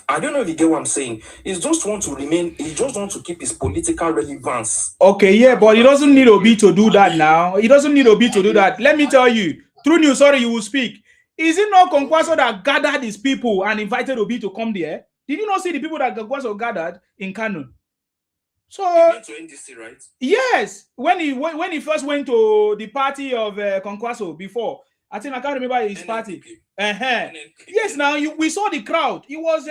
I don't know if you get what I'm saying. He just want to remain, he just want to keep his political relevance. Okay, yeah, but he doesn't need Obi to do that now. He doesn't need Obi to do that. Let me tell you, through news, sorry, you will speak. Is it not Kwankwaso that gathered his people and invited Obi to come there? Did you not see the people that Kwankwaso gathered in Kano? So he went to NDC, right? Yes, when he first went to the party of Kwankwaso before, I think I can't remember his party. Yes, now we saw the crowd. It was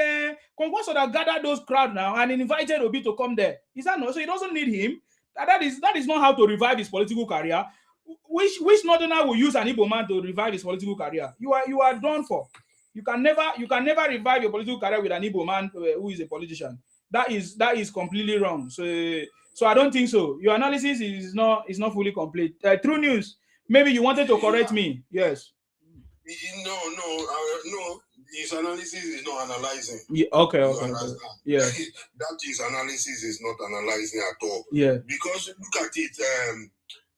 Kwankwaso that gathered those crowd now and invited Obi to come there. Is that no? So he doesn't need him. That is not how to revive his political career. Which northerner will use an Igbo man to revive his political career? You are done for. You can never revive your political career with an Igbo man who is a politician. That is completely wrong. So I don't think so. Your analysis is not fully complete. True news. Maybe you wanted to correct me. Yes. No. His analysis is not analyzing. Yeah, okay. Yeah. That his analysis is not analyzing at all. Yeah. Because look at it.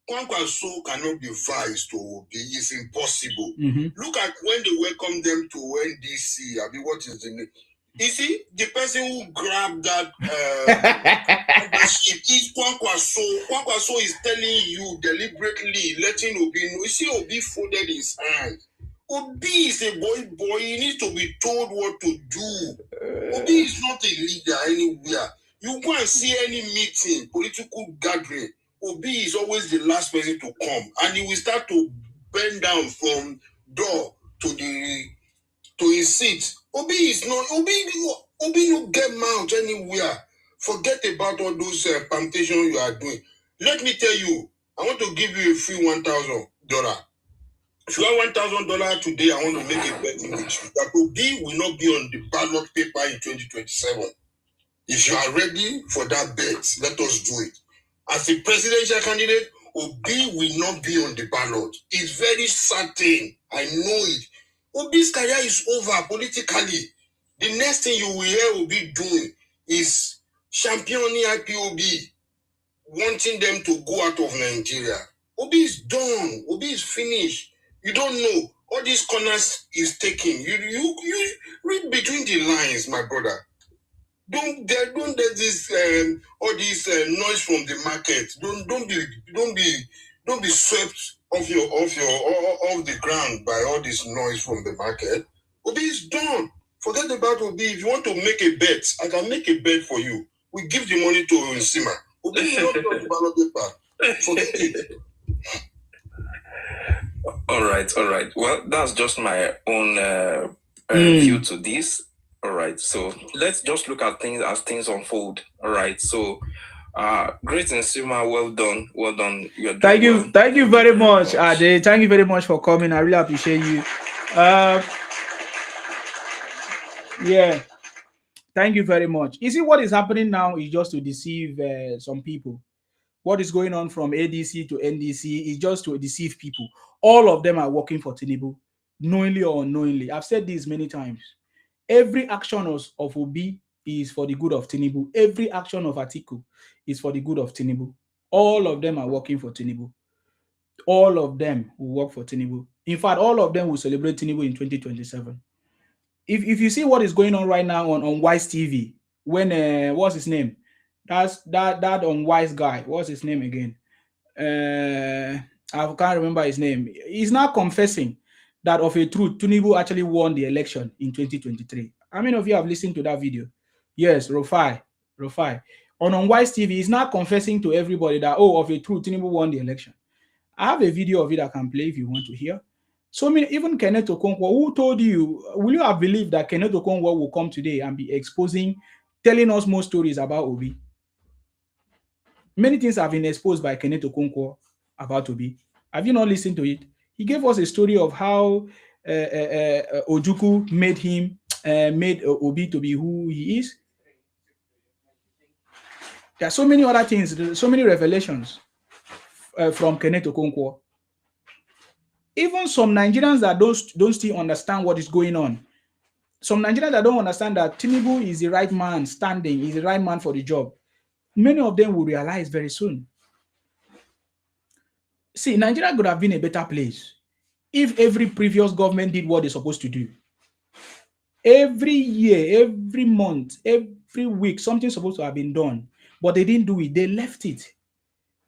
Kwankwaso cannot be vice to Obi. It's impossible. Mm-hmm. Look at when they welcome them to NDC. I mean, what is the name? You see, the person who grabbed that membership is Kwankwaso. Kwankwaso is telling you deliberately, letting Obi know. You see, Obi folded his hand. Obi is a boy. He needs to be told what to do. Obi is not a leader anywhere. You go and see any meeting, political gathering, Obi is always the last person to come. And he will start to bend down from door to his seat. Obi no get mount anywhere. Forget about all those permutations you are doing. Let me tell you, I want to give you a free $1,000. If you have $1,000 today, I want to make a bet with you that Obi will not be on the ballot paper in 2027. If you are ready for that bet, let us do it. As a presidential candidate, Obi will not be on the ballot. It's very certain. I know it. Obi's career is over politically. The next thing you will hear Obi doing is championing IPOB, wanting them to go out of Nigeria. Obi is done. Obi is finished. You don't know. All these corners is taking. You read between the lines, my brother. Don't let this all this noise from the market. Don't be swept off the ground by all this noise from the market. Obi is done. Forget about Obi. If you want to make a bet, I can make a bet for you. We give the money to Nsima. Obi is not on the ballot paper. Forget it. All right. Well, that's just my own view to this. All right, so let's just look at things as things unfold. All right, so great Nsima, well done. You're doing thank you very much, Ade. Thank you very much for coming. I really appreciate you. Yeah, thank you very much. You see, what is happening now is just to deceive some people. What is going on from ADC to NDC is just to deceive people. All of them are working for Tinubu, knowingly or unknowingly. I've said this many times. Every action of Obi is for the good of Tinubu. Every action of Atiku is for the good of Tinubu. All of them are working for Tinubu. All of them will work for Tinubu. In fact, all of them will celebrate Tinubu in 2027. If you see what is going on right now on Wise TV, when what's his name? That's that unwise guy. What's his name again? I can't remember his name. He's now confessing that of a truth, Tinubu actually won the election in 2023. How many of you have listened to that video? Yes, Rufai. On Unwise TV, he's now confessing to everybody that, of a truth, Tinubu won the election. I have a video of it I can play if you want to hear. So, I mean, even Kenneth Okonkwo, who told you, will you have believed that Kenneth Okonkwo will come today and be telling us more stories about Obi? Many things have been exposed by Kenneth Okonkwo about Obi. Have you not listened to it? He gave us a story of how Ojukwu made Obi to be who he is. There are so many other things, so many revelations from Kenneth Okonkwo. Even some Nigerians that don't still understand what is going on. Some Nigerians that don't understand that Tinubu is the right man standing, is the right man for the job. Many of them will realize very soon. See, Nigeria could have been a better place if every previous government did what they're supposed to do. Every year, every month, every week, something's supposed to have been done, but they didn't do it. They left it.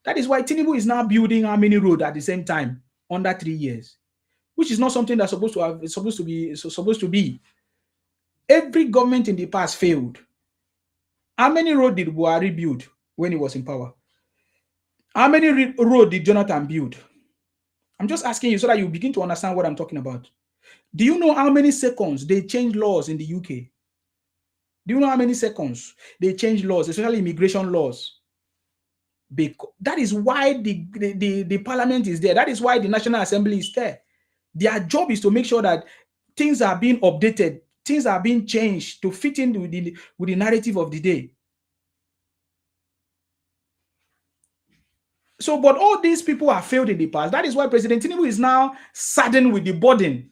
That is why Tinubu is now building how many roads at the same time under 3 years, which is not something that's supposed to have. It's supposed to be. Every government in the past failed. How many roads did Buhari build when he was in power? How many roads did Jonathan build? I'm just asking you so that you begin to understand what I'm talking about. Do you know how many seconds they changed laws in the UK? Do you know how many seconds they changed laws, especially immigration laws? Because that is why the parliament is there. That is why the National Assembly is there. Their job is to make sure that things are being updated, things are being changed to fit in with the narrative of the day. So, but all these people have failed in the past. That is why President Tinubu is now saddened with the burden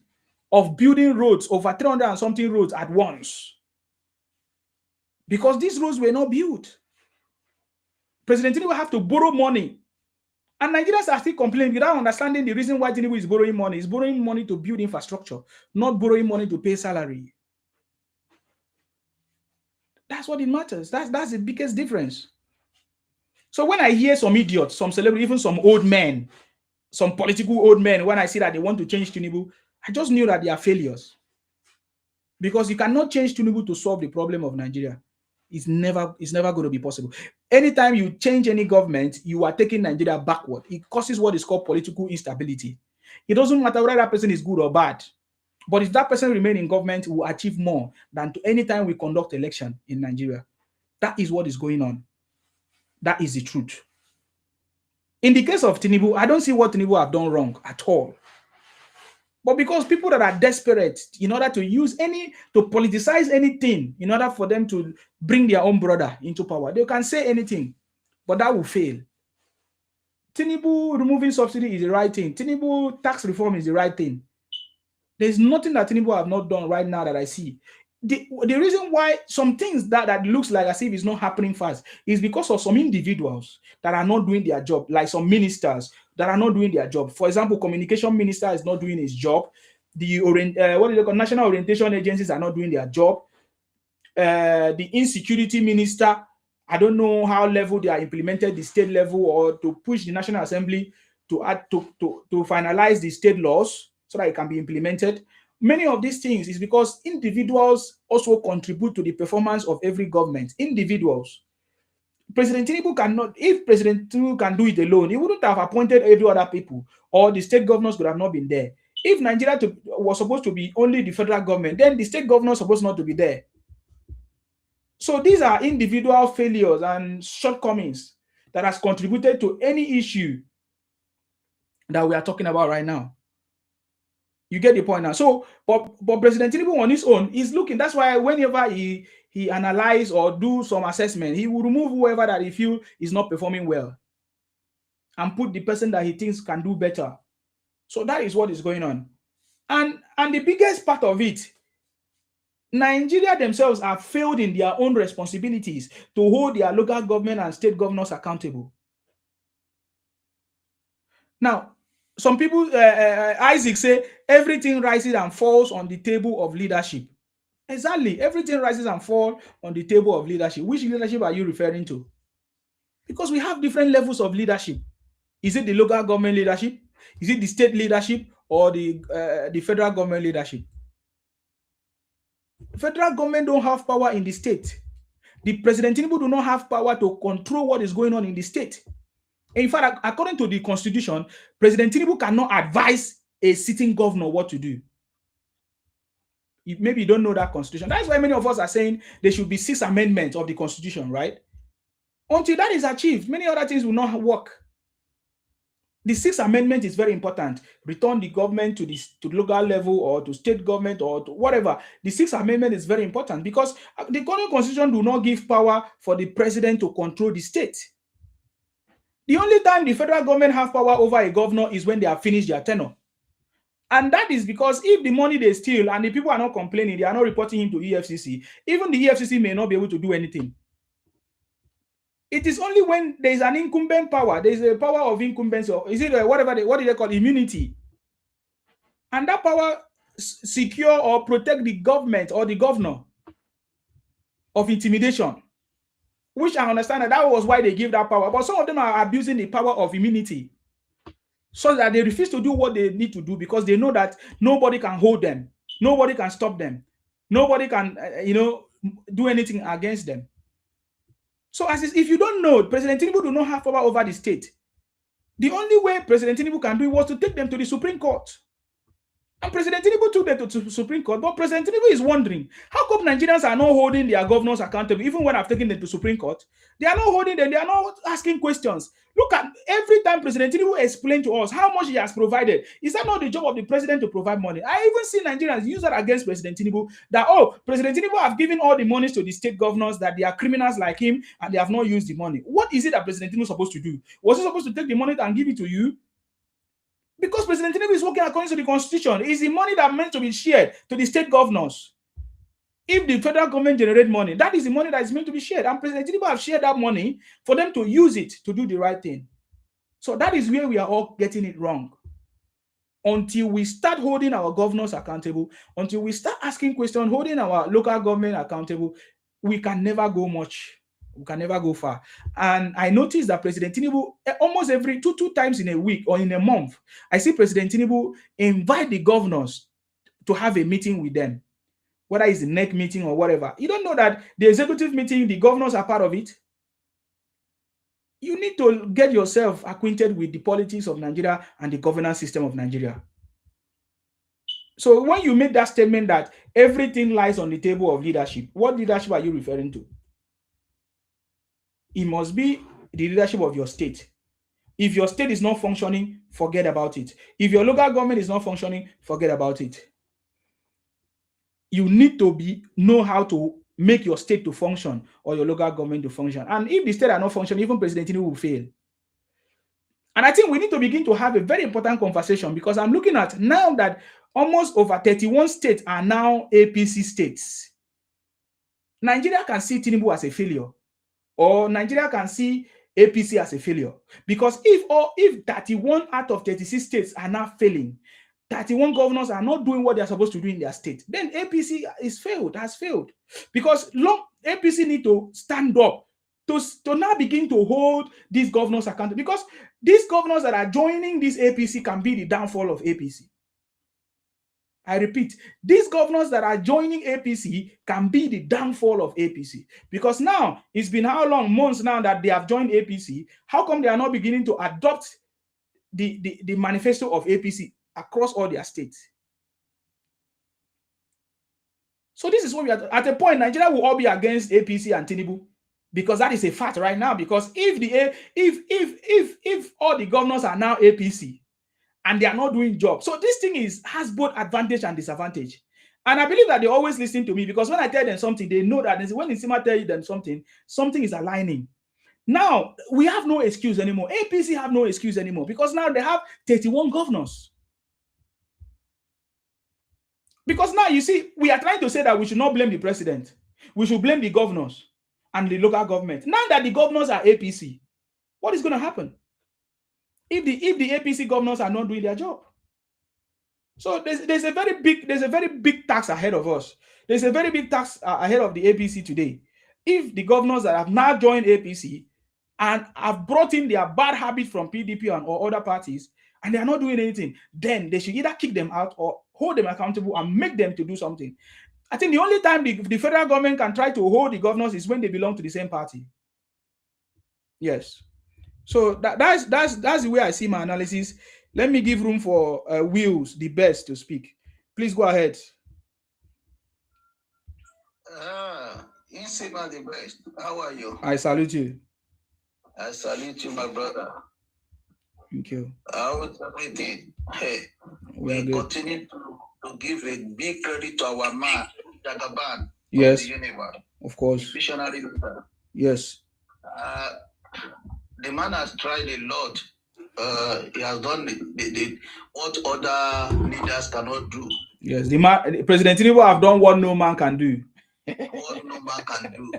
of building roads, over 300 and something roads at once. Because these roads were not built. President Tinubu have to borrow money. And Nigerians are still complaining without understanding the reason why Tinubu is borrowing money. He's borrowing money to build infrastructure, not borrowing money to pay salary. That's what it matters. That's the biggest difference. So when I hear some idiots, some celebrities, even some old men, some political old men, when I see that they want to change Tinubu, I just knew that they are failures. Because you cannot change Tinubu to solve the problem of Nigeria. It's never going to be possible. Anytime you change any government, you are taking Nigeria backward. It causes what is called political instability. It doesn't matter whether that person is good or bad. But if that person remains in government, will achieve more than to any time we conduct election in Nigeria. That is what is going on. That is the truth. In the case of Tinubu, I don't see what Tinubu have done wrong at all. But because people that are desperate in order to politicize anything in order for them to bring their own brother into power, they can say anything, but that will fail. Tinubu removing subsidy is the right thing. Tinubu tax reform is the right thing. There's nothing that Tinubu have not done right now that I see. The reason why some things that looks like as if it's not happening fast is because of some individuals that are not doing their job, like some ministers that are not doing their job. For example, communication minister is not doing his job. The national orientation agencies are not doing their job. The insecurity minister, I don't know how level they are implemented, the state level, or to push the National Assembly to finalize the state laws so that it can be implemented. Many of these things is because individuals also contribute to the performance of every government. Individuals. President Tinubu cannot, if President Tinubu can do it alone, he wouldn't have appointed every other people, or the state governors could have not been there. If Nigeria was supposed to be only the federal government, then the state governors supposed not to be there. So these are individual failures and shortcomings that has contributed to any issue that we are talking about right now. You get the point now. So, but President Tinubu on his own is looking. That's why whenever he analyze or do some assessment, he will remove whoever that he feel is not performing well and put the person that he thinks can do better. So that is what is going on. And the biggest part of it, Nigeria themselves have failed in their own responsibilities to hold their local government and state governors accountable. Now, some people, Isaac say, everything rises and falls on the table of leadership. Exactly. Everything rises and falls on the table of leadership. Which leadership are you referring to? Because we have different levels of leadership. Is it the local government leadership? Is it the state leadership or the federal government leadership? Federal government don't have power in the state. The President Tinubu do not have power to control what is going on in the state. In fact, according to the constitution, President Tinubu cannot advise a sitting governor what to do. Maybe you don't know that constitution. That's why many of us are saying there should be 6 amendments of the constitution, right? Until that is achieved, many other things will not work. The 6th amendment is very important. Return the government to the local level or to state government or to whatever. The 6th amendment is very important because the current constitution do not give power for the president to control the state. The only time the federal government have power over a governor is when they have finished their tenure. And that is because if the money they steal and the people are not complaining, they are not reporting him to EFCC, even the EFCC may not be able to do anything. It is only when there is an incumbent power, there is a power of incumbency, or is it whatever what do they call immunity? And that power secure or protect the government or the governor of intimidation, which I understand that was why they give that power. But some of them are abusing the power of immunity so that they refuse to do what they need to do because they know that nobody can hold them, nobody can stop them, nobody can, do anything against them. So if you don't know, President Tinubu do not have power over the state. The only way President Tinubu can do it was to take them to the Supreme Court. And President Tinubu took them to the Supreme Court, but President Tinubu is wondering, how come Nigerians are not holding their governors accountable, even when I've taken them to Supreme Court? They are not holding them, they are not asking questions. Look at every time President Tinubu explained to us how much he has provided. Is that not the job of the president to provide money? I even see Nigerians use that against President Tinubu, that, President Tinubu have given all the monies to the state governors, that they are criminals like him, and they have not used the money. What is it that President Tinubu is supposed to do? Was he supposed to take the money and give it to you? Because President Tinubu is working according to the constitution. It's the money that meant to be shared to the state governors. If the federal government generate money, that is the money that is meant to be shared. And President Tinubu have shared that money for them to use it to do the right thing. So that is where we are all getting it wrong. Until we start holding our governors accountable, until we start asking questions, holding our local government accountable, we can never go much. We can never go far. And I noticed that President Tinubu, almost every two times in a week or in a month, I see President Tinubu invite the governors to have a meeting with them, whether it's the NEC meeting or whatever. You don't know that the executive meeting, the governors are part of it? You need to get yourself acquainted with the politics of Nigeria and the governance system of Nigeria. So when you make that statement that everything lies on the table of leadership, what leadership are you referring to? It must be the leadership of your state. If your state is not functioning, forget about it. If your local government is not functioning, forget about it. You need to know how to make your state to function or your local government to function. And if the state are not functioning, even President Tinubu will fail. And I think we need to begin to have a very important conversation, because I'm looking at now that almost over 31 states are now APC states. Nigeria can see Tinubu as a failure, or Nigeria can see APC as a failure. Because if 31 out of 36 states are now failing, 31 governors are not doing what they're supposed to do in their state, then APC has failed. Because APC need to stand up to now begin to hold these governors accountable. Because these governors that are joining this APC can be the downfall of APC. I repeat, these governors that are joining APC can be the downfall of APC. Because now, it's been how long, months now that they have joined APC, how come they are not beginning to adopt the manifesto of APC across all their states? So this is what we are at a point. Nigeria will all be against APC and Tinubu, because that is a fact right now. Because if all the governors are now APC and they are not doing jobs, so this thing has both advantage and disadvantage. And I believe that they always listen to me, because when I tell them something, they know that when Nsima tells them something is aligning. Now we have no excuse anymore. APC have no excuse anymore, because now they have 31 governors. Because now, you see, we are trying to say that we should not blame the president. We should blame the governors and the local government. Now that the governors are APC, what is going to happen if the APC governors are not doing their job? So there's a very big task ahead of us. There's a very big task ahead of the APC today. If the governors that have now joined APC and have brought in their bad habits from PDP or other parties, and they are not doing anything, then they should either kick them out or hold them accountable and make them to do something. I think the only time the federal government can try to hold the governors is when they belong to the same party. Yes. So that's the way I see my analysis. Let me give room for Wills, the best, to speak. Please go ahead. Insima the best. How are you? I salute you. I salute you, my brother. Thank you. How's everything? Hey, we continue to give a big credit to our man, Juggernaut. Yes. Of the universe. Of course. Visionary leader. Yes. The man has tried a lot. He has done what other leaders cannot do. Yes, President Tinubu have done what no man can do. What no man can do,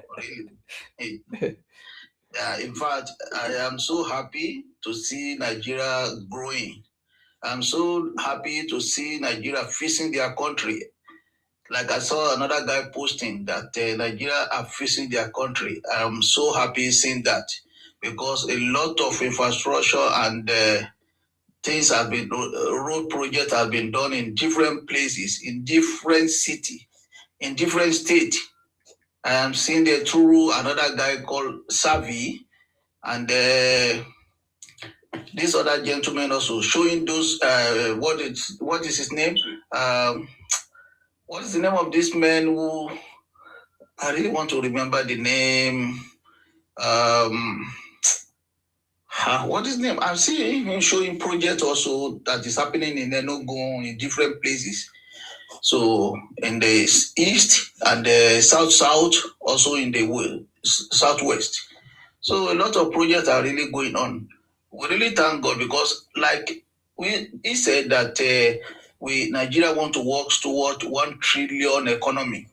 really. In fact, I am so happy to see Nigeria growing. I'm so happy to see Nigeria facing their country. Like I saw another guy posting that Nigeria are facing their country. I'm so happy seeing that because a lot of infrastructure and things have been, road projects have been done in different places, in different city, in different state. I am seeing the through another guy called Savi and this other gentleman also showing those what is his name? What is the name of this man who I really want to remember the name? What is his name? I'm seeing him showing projects also that is happening in Enugu in different places. So in the east and the south, also in the southwest. So a lot of projects are really going on. We really thank God because, like he said that Nigeria want to work toward 1 trillion economy,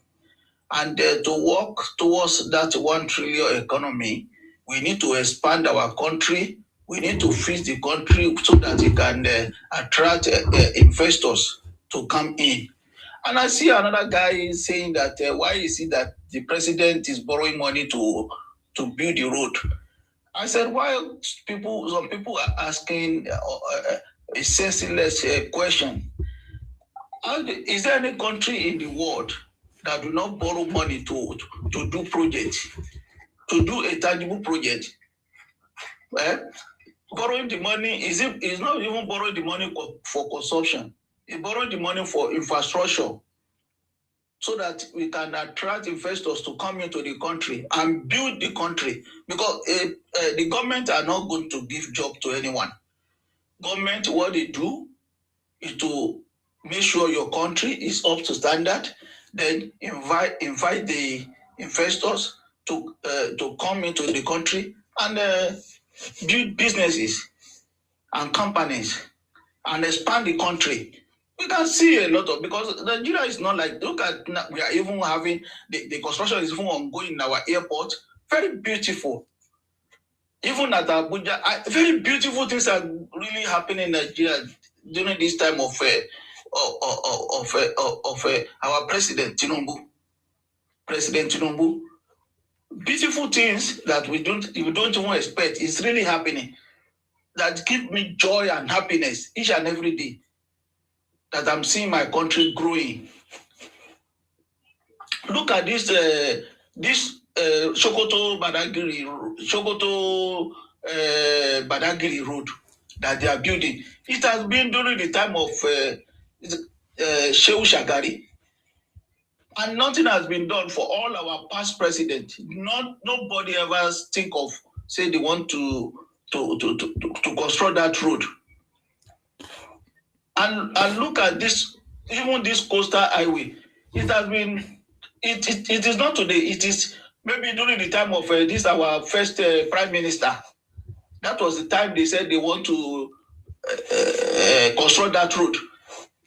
and to work towards that 1 trillion economy, we need to expand our country. We need to feed the country so that it can attract investors to come in. And I see another guy saying that why is it that the president is borrowing money to build the road? I said, why some people are asking a senseless question. Is there any country in the world that do not borrow money to do projects, to do a tangible project? Borrowing the money is not even borrowing the money for consumption. It's borrowing the money for infrastructure, so that we can attract investors to come into the country and build the country. Because the government are not going to give job to anyone. Government, what they do is to make sure your country is up to standard, then invite the investors to come into the country and build businesses and companies and expand the country. We can see a lot of, because Nigeria is not like, look at, we are even having, the construction is even ongoing in our airport. Very beautiful. Even at Abuja, very beautiful things are really happening in Nigeria during this time of our President Tinubu. President Tinubu. Beautiful things that we don't even expect is really happening. That give me joy and happiness each and every day. That I'm seeing my country growing. Look at this Sokoto Badagry road that they are building. It has been during the time of Shehu Shagari, and nothing has been done for all our past presidents. Nobody ever think of say they want to construct that road. And look at this, even this coastal highway. It has been. It is not today. It is maybe during the time of this our first prime minister. That was the time they said they want to construct that road.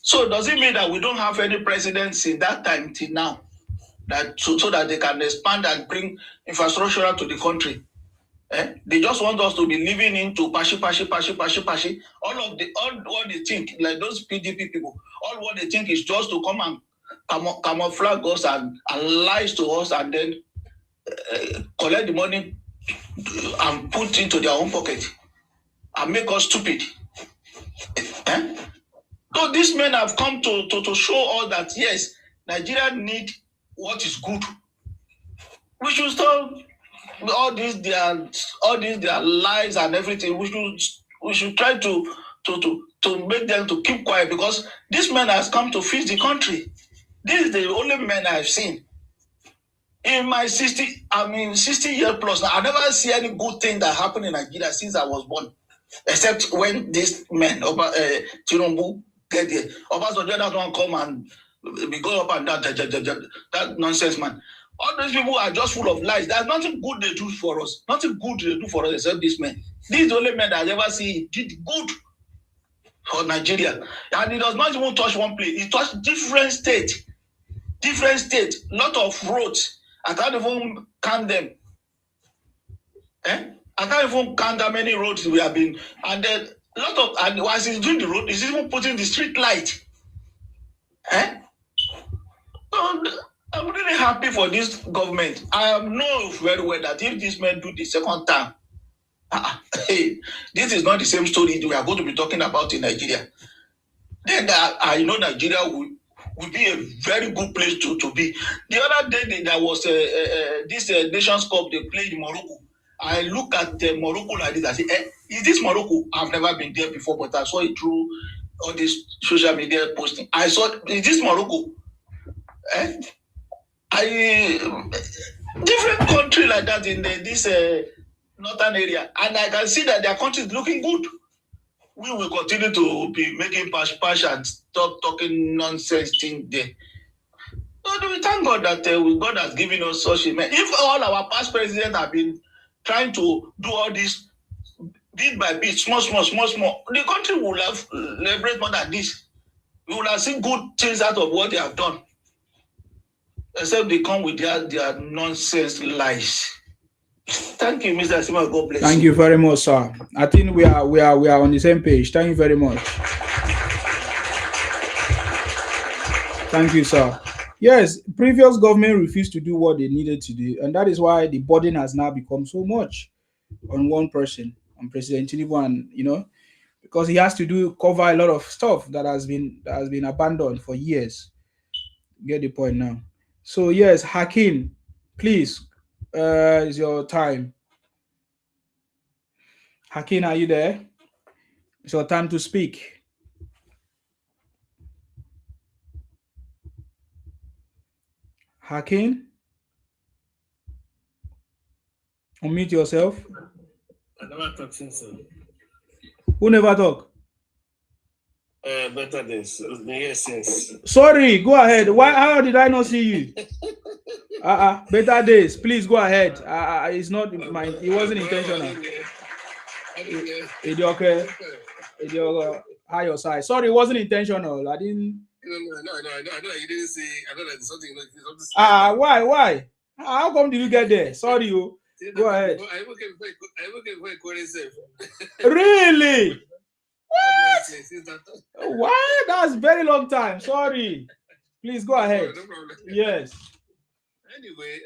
So does it mean that we don't have any presidents in that time till now, that so that they can expand and bring infrastructure to the country? They just want us to be living into pashi. All what they think, like those PDP people, all what they think is just to come and camouflage us and lies to us and then collect the money and put into their own pocket and make us stupid. So these men have come to show us that yes, Nigeria need what is good. We should stop all these their lies and everything. We should try to make them to keep quiet, because this man has come to fix the country. This is the only man I've seen in my 60 years plus now. I never see any good thing that happened in Nigeria since I was born, except when this man Tinubu get there. Obasanjo that one come and be go up and down that nonsense man. All those people are just full of lies. There's nothing good they do for us. Nothing good they do for us except this man. This is the only man that I ever see did good for Nigeria. And he does not even touch one place. He touched different states. Lot of roads. I can't even count them. I can't even count how many roads we have been, and then a lot of, and whilst he's doing the road, he's even putting the street light. So I'm really happy for this government. I know very well that if this man do the second time, hey, this is not the same story we are going to be talking about in Nigeria. Then I know Nigeria will be a very good place to be. The other day there was this Nations Cup they played in Morocco. I look at Morocco like this. I say, is this Morocco? I've never been there before, but I saw it through all this social media posting. I saw, is this Morocco? Different country like that in this northern area, and I can see that their country is looking good. We will continue to be making pash and stop talking nonsense thing there. So we thank God that God has given us such a man. If all our past presidents have been trying to do all this bit by bit, small, the country will have leveraged more than this. We will have seen good things out of what they have done. Except they come with their nonsense lies. Thank you, Mr. Sima. God bless you. Thank you very much, sir. I think we are on the same page. Thank you very much. Thank you, sir. Yes, previous government refused to do what they needed to do, and that is why the burden has now become so much on one person, on President Tinubu, and because he has to cover a lot of stuff that has been abandoned for years. Get the point now. So yes, Hakeem, please, is your time. Hakeem, are you there? It's your time to speak. Hakeem, unmute yourself. I never talk since. Who never talk? Better days. Yes, since. Sorry, go ahead. How did I not see you? Better days. Please go ahead. It's not mine. It wasn't intentional. Okay. How your side? Sorry, it wasn't intentional. I didn't. No. I know you didn't say. I know that something. Why? How come did you get there? Sorry, you. Go ahead. I even came for a query safe. Really? What? Why? That's very long time. Sorry. Please go ahead. No problem. Yes. Anyway,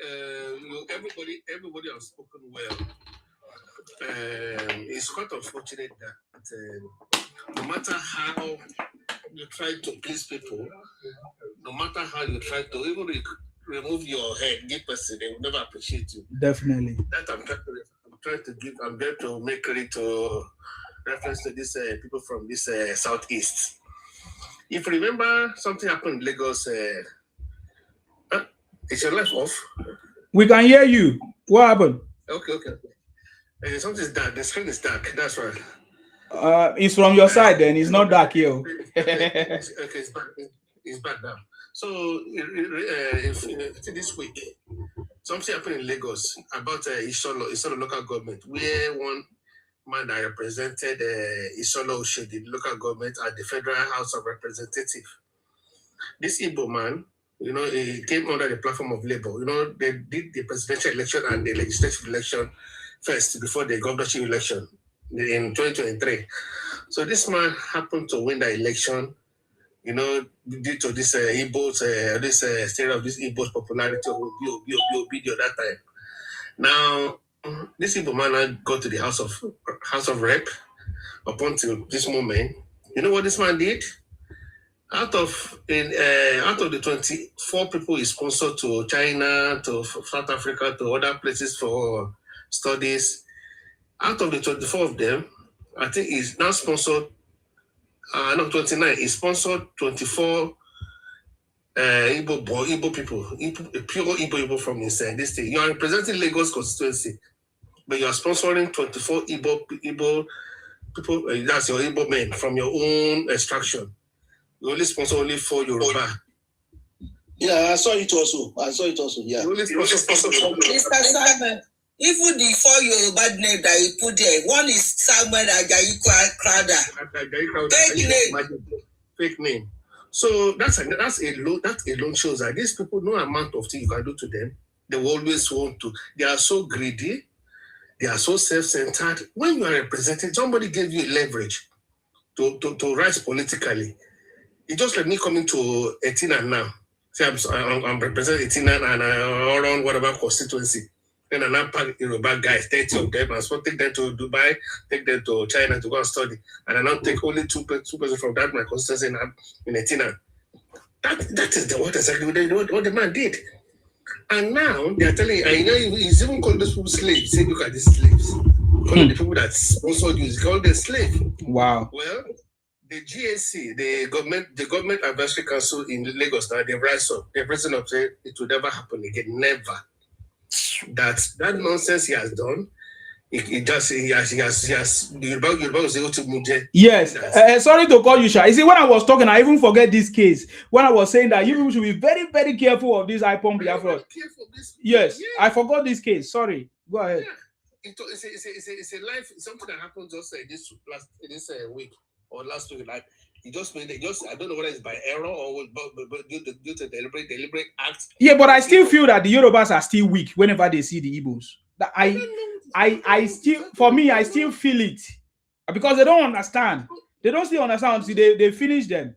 everybody has spoken well. It's quite unfortunate that no matter how you try to please people, no matter how you try to even remove your head, give person, they will never appreciate you. Definitely. That I'm going to make credit to reference to this people from this southeast. If you remember, something happened in Lagos. Is your life off? We can hear you. What happened? Okay. Something's dark. The screen is dark. That's right. It's from your side then. It's not dark here. Okay, it's back now. So this week, something happened in Lagos about Isolo local government, where one man that represented Isolo Oshodi, the local government, at the Federal House of Representatives. This Igbo man, he came under the platform of Labour. They did the presidential election and the legislative election first before the governorship election in 2023. So this man happened to win the election, due to this Igbo's, state of this Igbo's popularity of Obi that time. Now, this Igbo man got to the House of Rep up until this moment. You know what this man did? Out of the 24 people he sponsored to China, to South Africa, to other places for studies, out of the 24 of them, I think he's now sponsored, 29, he sponsored 24 Igbo people, pure Igbo people from inside this thing. You are representing Lagos constituency, but you are sponsoring 24 Igbo people, that's your Igbo men from your own extraction. You only sponsor only 4 Yoruba. Yeah, I saw it also. Yeah. You only sponsor Mr. Simon, even the 4 Yoruba name that you put there, one is Samuel Ajayi Crowder. Fake name. So that alone shows that these people, no amount of things you can do to them, they will always want to. They are so greedy. They are so self-centered. When you are representing, somebody gave you leverage to rise politically. It's just like me coming to Etina now. Say I'm representing Etina and I run whatever constituency. Then I now pack Yoruba guys, 30 of them, and so take them to Dubai, take them to China to go and study. And I now take only two people from that my constituency in Etina. That is what exactly what the man did. And now they are telling you, and you know, he's even called those people slaves. Say, look at these slaves. Calling the people that sponsored you, he's called them slave. Wow. Well, the GAC, the government advisory council in Lagos now, they've rise up. The president of said it will never happen again. Never. That nonsense he has done. He has Yoruba was able to move. Yes. Sorry to call you shy. You see, when I was talking, I even forget this case. When I was saying that you people should be very, very careful of this iPhone Biafra. Yes, I forgot this case. Sorry. Go ahead. Yeah. It's a life, something that happened just this week or last week. Like it just made it. I don't know whether it's by error or but due to deliberate act. Yeah, but I still feel that the Yorubas are still weak whenever they see the Igbos. That I still, for me, I still feel it because they don't understand. They don't still understand until they finish them.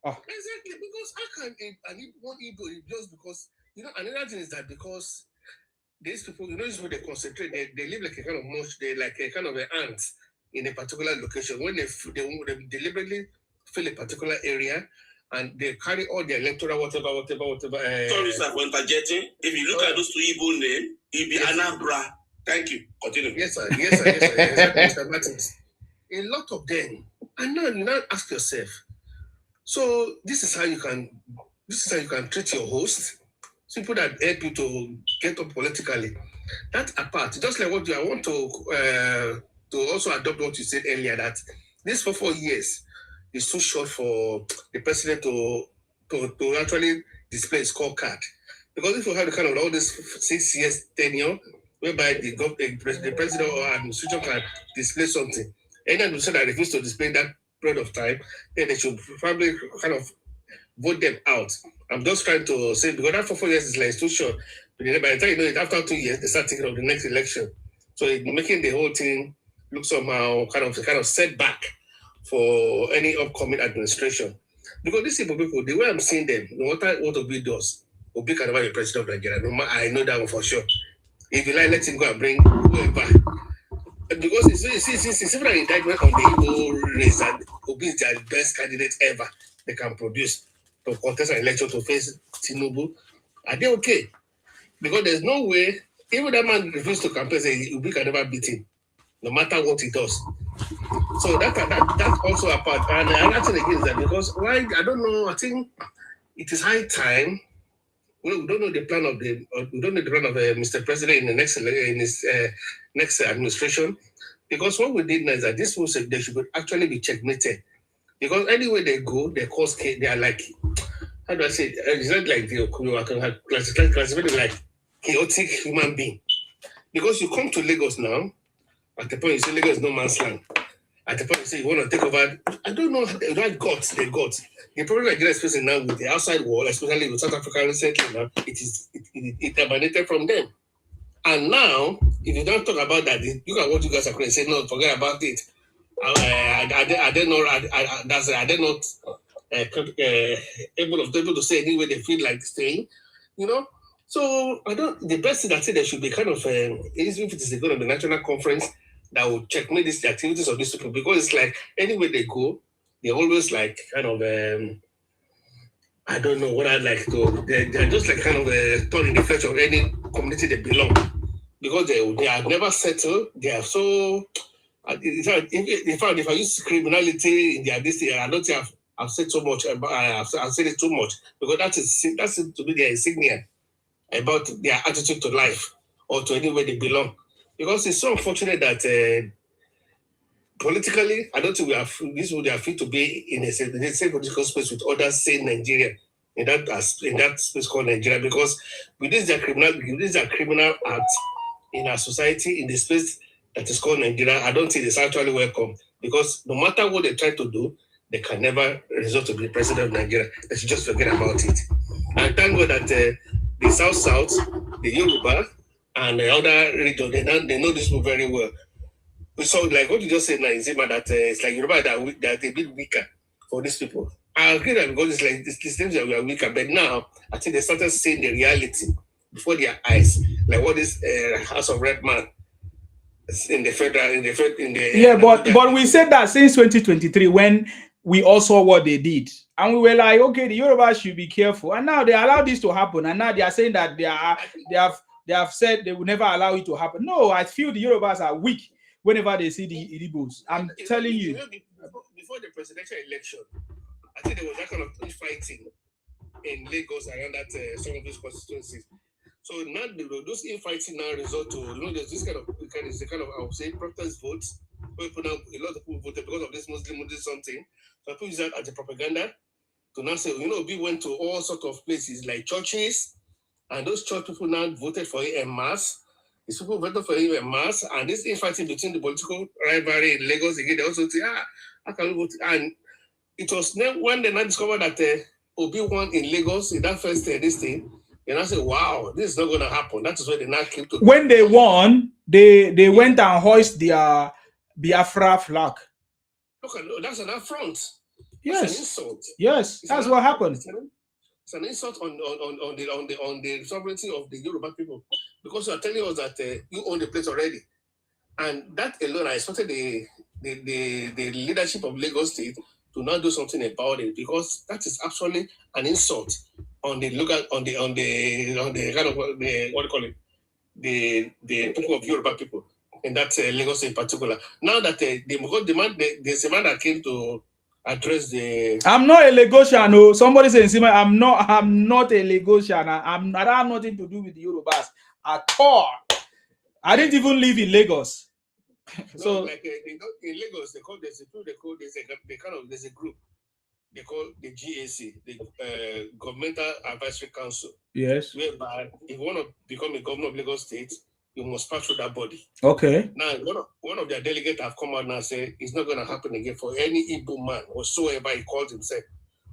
Oh. Exactly, because I can't one Igbo just because another thing is that because these people, this is where they concentrate. They live like a kind of mush. They like a kind of an ant in a particular location. When they deliberately fill a particular area. And they carry all the electoral whatever. Sorry, sir, for interjecting. If you look at those two Igbo names, it'll be Anambra. Thank you. Continue. Yes, sir. Exactly, Mr. Martins. A lot of them. And now you now ask yourself. So this is how you can treat your host. People that help you to get up politically. That apart, just like what I want to also adopt what you said earlier, that this for 4 years is too short for the president to actually display his scorecard. Because if you have the kind of all this 6 years tenure, whereby the president or administration can display something, any administration that refuses to display that period of time, then they should probably kind of vote them out. I'm just trying to say, because that for 4 years is like too short. But by the time you know it, after 2 years, they start thinking of the next election. So it's making the whole thing look somehow kind of setback for any upcoming administration. Because these people, the way I'm seeing them, no matter what Obi does, Obi can never be president of Nigeria. I know that one for sure. If you like, let him go and bring back. Because it's even an indictment on the whole race that Obi is their best candidate ever they can produce to contest an election to face Tinubu. Are they okay? Because there's no way, even that man refused to campaign, say Obi can never beat him, no matter what he does. So that's also a part. And another thing again is that because why I don't know, I think it is high time. We don't know the plan of Mr. President in the next administration, because what we did now is that this was they should actually be checkmated, because anywhere they go, they cause they are like, how do I say? It's not like they classified like chaotic human being, because you come to Lagos now. At the point you say Lagos is no man's land. At the point you say you want to take over, I don't know that guts they got. The problem Nigeria is facing now with the outside world, especially with South Africa recently now, it emanated from them. And now, if you don't talk about that, look at what you guys are saying. Say no, forget about it. Are they not able to say anywhere they feel like staying? So the best thing I say there should be kind of even if it is going to the national conference that will checkmate the activities of these people, because it's like anywhere they go, they always like kind of I don't know what I'd like to. They're just like kind of thorn in the flesh of any community they belong, because they are never settled. They are so. In fact, if I use criminality in their this year, I don't think I've said so much. I've said it too much, because that's to be their insignia about their attitude to life or to anywhere they belong. Because it's so unfortunate that politically, I don't think they are free to be in the same political space with others say Nigeria in that space called Nigeria, because with this criminal act in our society in the space that is called Nigeria, I don't think it's actually welcome, because no matter what they try to do, they can never resort to be president of Nigeria. They should just forget about it. And thank God that the South, the Yoruba, and the other region, they know these people very well. So, like what you just said now, is that it's like Yoruba that a bit weaker for these people. I agree that because it's like these things that we are weaker, but now I think they started seeing the reality before their eyes, like what is House of Red Man in the yeah, but we said that since 2023 when we all saw what they did, and we were like, okay, the Yoruba should be careful, and now they allow this to happen, and now they are saying that they have said they will never allow it to happen. No, I feel the Yorubas are weak whenever they see the Igbos. I'm telling you. Before the presidential election, I think there was that kind of infighting in Lagos around that some of these constituencies. So now those infighting now result to there's this kind of I would say protest votes. Where a lot of people voted because of this Muslim something. So people use that as a propaganda to now say, we went to all sorts of places like churches, and those church people now voted for him en masse. These people voted for him en masse, and this infighting between the political rivalry in Lagos again, they also say, how can we vote? And it was when they now discovered that Obi won in Lagos in that first this thing. And I said, wow, this is not going to happen. That is where they now came to. When they won, they went and hoist their Biafra flag. Look, that's an affront. Yes. That's an insult. Yes, that's what happened. It's an insult on the sovereignty of the Yoruba people, because you are telling us that you own the place already, and that alone, I expected the leadership of Lagos State to not do something about it, because that is actually an insult on the local on the kind of what do you call it, the people of Yoruba people in that Lagos in particular. Now that there's a man that came to address the. I'm not a Lagosian. No, somebody saying I'm not a Lagosian. I don't have nothing to do with the Yorubas at all. I didn't even live in Lagos. So like in Lagos, there's a group they call the GAC, the Governmental Advisory Council. Yes. Whereby if you want to become a governor of Lagos State, you must pass through that body. Okay. Now, one of their delegates have come out now and said it's not going to happen again for any Igbo man whatsoever he calls himself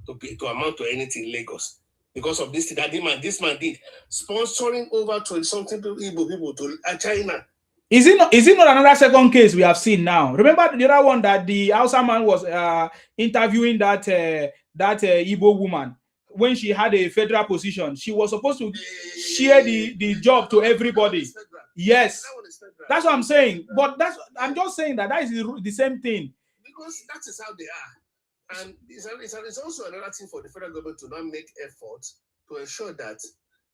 to amount to anything in Lagos. Because of this thing that this man did, sponsoring over 20-something Igbo people to China. Is it not another second case we have seen now? Remember the other one that the Hausa man was interviewing that Igbo woman when she had a federal position. She was supposed to share the job to everybody. Yes, that's what I'm saying. But I'm just saying that is the same thing. Because that is how they are. And it's also another thing for the federal government to not make efforts to ensure that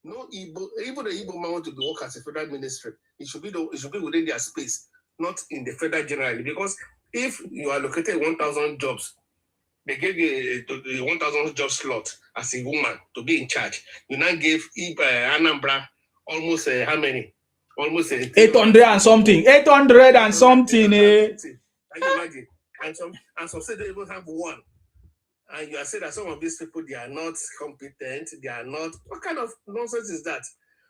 no Igbo, even the Igbo man want to work as a federal ministry, it should be within their space, not in the federal generally. Because if you allocated 1,000 jobs, they gave you a 1,000 job slot as a woman to be in charge. You now gave Anambra almost how many? Almost 800 and something. 800 and something. Can you imagine? And some say they even have one. And you are saying that some of these people, they are not competent, they are not. What kind of nonsense is that?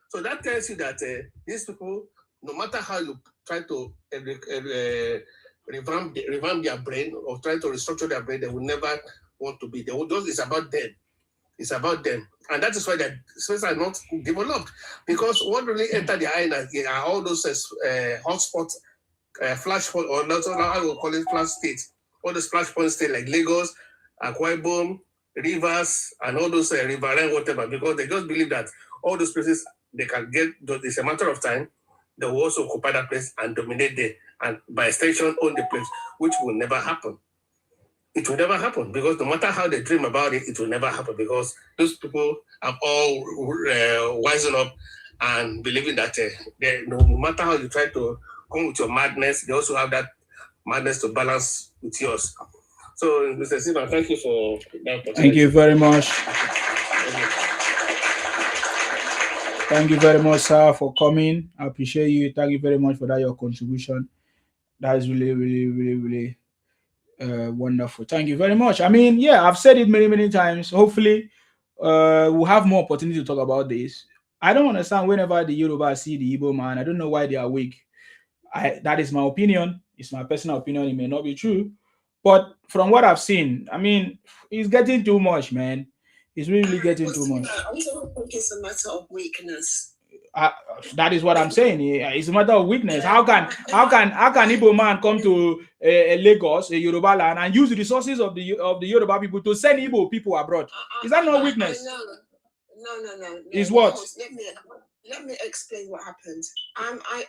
So that tells you that these people, no matter how you try to revamp their brain or try to restructure their brain, they will never want to be. It's about them. It's about them. And that is why their spaces are not developed. Because what really enter the eye are all those hotspots, flashpoint, or not how we call it, flash states. All those flashpoint states like Lagos, Akwa Ibom, Rivers, and all those riverine, whatever, because they just believe that all those places they can get, it's a matter of time, they will also occupy that place and dominate there, and by extension own the place, which will never happen. It will never happen, because no matter how they dream about it, it will never happen, because those people have all wisen up and believing that no matter how you try to come with your madness, they also have that madness to balance with yours. So, Mr. Silva, thank you for that opportunity. Thank you very much. Thank you very much, sir, for coming. I appreciate you. Thank you very much for your contribution. That is really, really, really, really wonderful. Thank you very much. I mean, yeah, I've said it many, many times. Hopefully, we'll have more opportunity to talk about this. I don't understand whenever the Yoruba see the Igbo man. I don't know why they are weak. That is my opinion. It's my personal opinion. It may not be true. But from what I've seen, I mean, it's getting too much, man. It's really getting too much. I don't think it's a matter of weakness. That is what I'm saying. It's a matter of weakness. How can Igbo man come to Lagos, a Yoruba land, and use the resources of the Yoruba people to send Igbo people abroad? Is that not weakness? No. Is what? Let me explain what happened.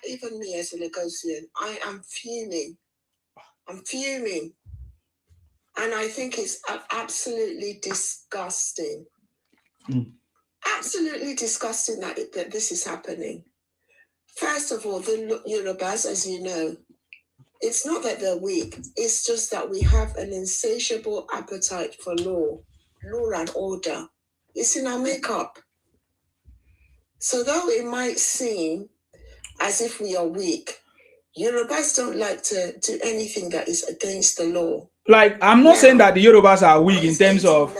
Even me as a Lagosian, I am fuming. I'm fuming, and I think it's absolutely disgusting. Absolutely disgusting that this is happening. First of all, the Yorubas, as you know, it's not that they're weak. It's just that we have an insatiable appetite for law and order. It's in our makeup. So though it might seem as if we are weak, Yorubas don't like to do anything that is against the law. Like, I'm not saying that the Yorubas are weak in terms of...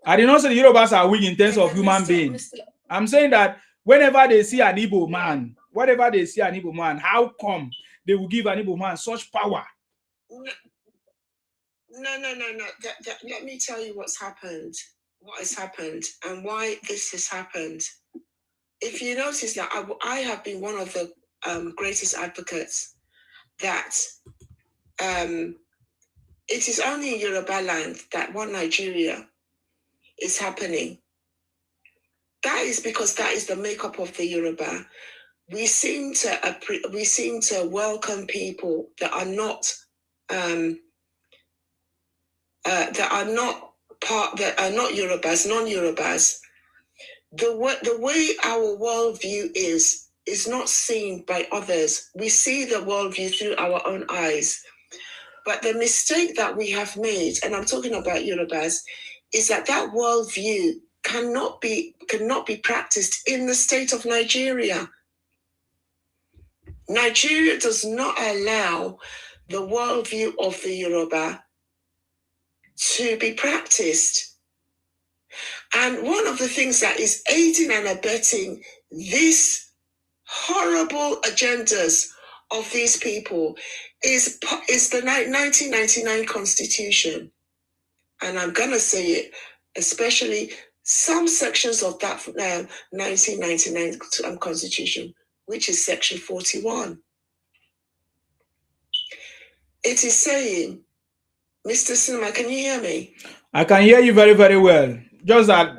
I did not say the Yorubas are weak in terms of human beings. I'm saying that whenever they see an Igbo man, how come they will give an Igbo man such power? No. Let me tell you what has happened, and why this has happened. If you notice that I have been one of the greatest advocates that it is only in Yoruba land that one Nigeria is happening. That is because that is the makeup of the Yoruba. We seem to welcome people that are not Yorubas, non-Yorubas. The way our worldview is not seen by others. We see the worldview through our own eyes. But the mistake that we have made, and I'm talking about Yorubas, is that worldview cannot be practiced in the state of Nigeria. Nigeria does not allow the worldview of the Yoruba to be practiced. And one of the things that is aiding and abetting these horrible agendas of these people is the 1999 Constitution. And I'm going to say it, especially some sections of that 1999 Constitution, which is Section 41. It is saying, Mr. Cinema, can you hear me? I can hear you very, very well. Just that,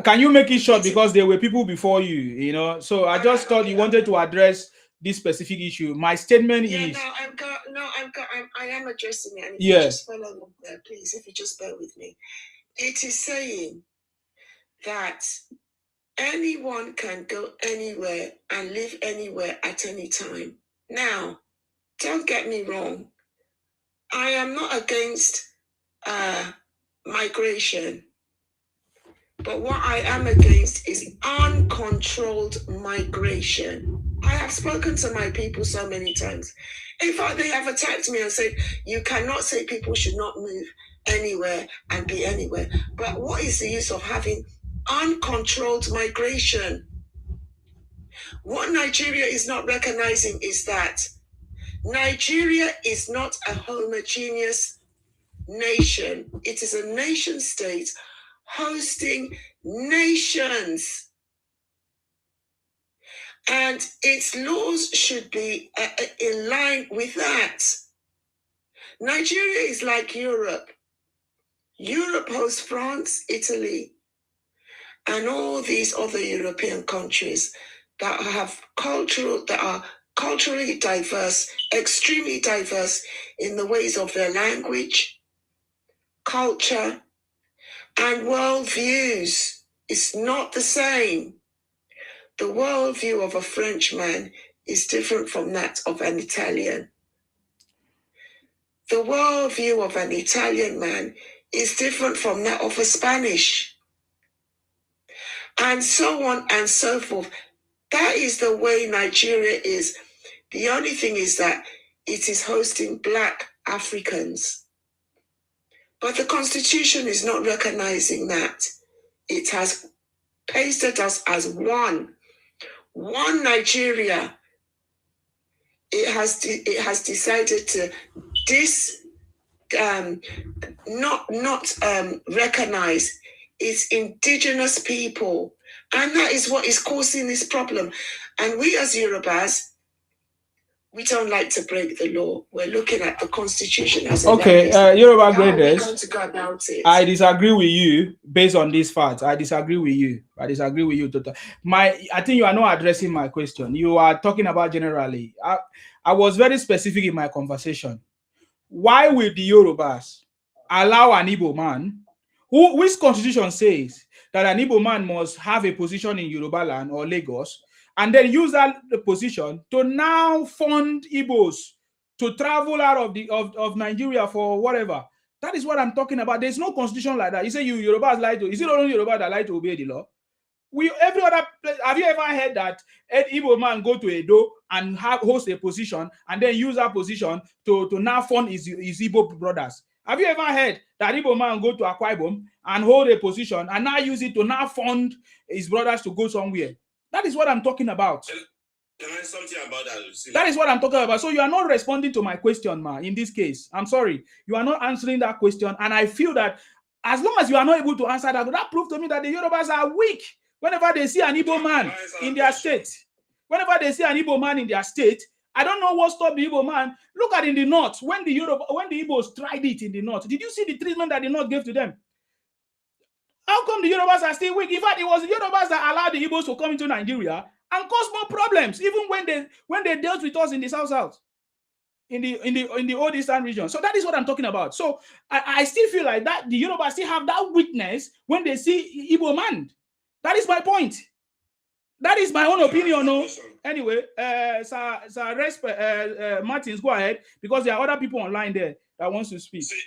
can you make it short, because there were people before you, so I just thought you wanted to address this specific issue. My statement is... I am addressing it. And if you just follow me there, please, if you just bear with me. It is saying that anyone can go anywhere and live anywhere at any time. Now, don't get me wrong. I am not against migration. But what I am against is uncontrolled migration. I have spoken to my people so many times. In fact, they have attacked me and said, you cannot say people should not move anywhere and be anywhere. But what is the use of having uncontrolled migration? What Nigeria is not recognizing is that Nigeria is not a homogeneous nation. It is a nation state hosting nations. And its laws should be in line with that. Nigeria is like Europe. Europe hosts France, Italy, and all these other European countries that are culturally diverse, extremely diverse in the ways of their language, culture, and worldviews. Is not the same. The worldview of a Frenchman is different from that of an Italian. The worldview of an Italian man is different from that of a Spanish. And so on and so forth. That is the way Nigeria is. The only thing is that it is hosting Black Africans. But the Constitution is not recognizing that. It has pasted us as one Nigeria. It has decided to not recognize It's indigenous people. And that is what is causing this problem. And we as Yorubas, we don't like to break the law. We're looking at the constitution as a Yoruba greatness. going to go about it? I disagree with you based on this fact. I disagree with you. Totally. I think you are not addressing my question. You are talking about generally. I was very specific in my conversation. Why will the Yorubas allow an Igbo man, which constitution says that an Igbo man must have a position in Yoruba land or Lagos, and then use that position to now fund Igbos to travel out of Nigeria for whatever? That is what I'm talking about. There's no constitution like that. You say Yorubas lie to. Is it only Yoruba that lie to obey the law? Every other place. Have you ever heard that an Igbo man go to Edo and host a position and then use that position to now fund his Igbo brothers? Have you ever heard that Igbo man go to Akwa Ibom and hold a position and now use it to now fund his brothers to go somewhere? That is what I'm talking about. Can I say something about that, Lucy? That is what I'm talking about. So you are not responding to my question, ma. In this case, I'm sorry, you are not answering that question, and I feel that as long as you are not able to answer that, that proves to me that the Yorubas are weak. Whenever they see an Igbo man in their state, I don't know what stopped the Igbo man. Look at in the north when the Igbos tried it in the north. Did you see the treatment that the north gave to them? How come the Yorubas are still weak? In fact, it was the Yorubas that allowed the Igbos to come into Nigeria and cause more problems, even when they dealt with us in the south, in the old eastern region. So that is what I'm talking about. So I still feel like that the Yorubas still have that weakness when they see Igbo man. That is my point. That is my own opinion. No. Anyway, Martins, go ahead, because there are other people online there that wants to speak. See,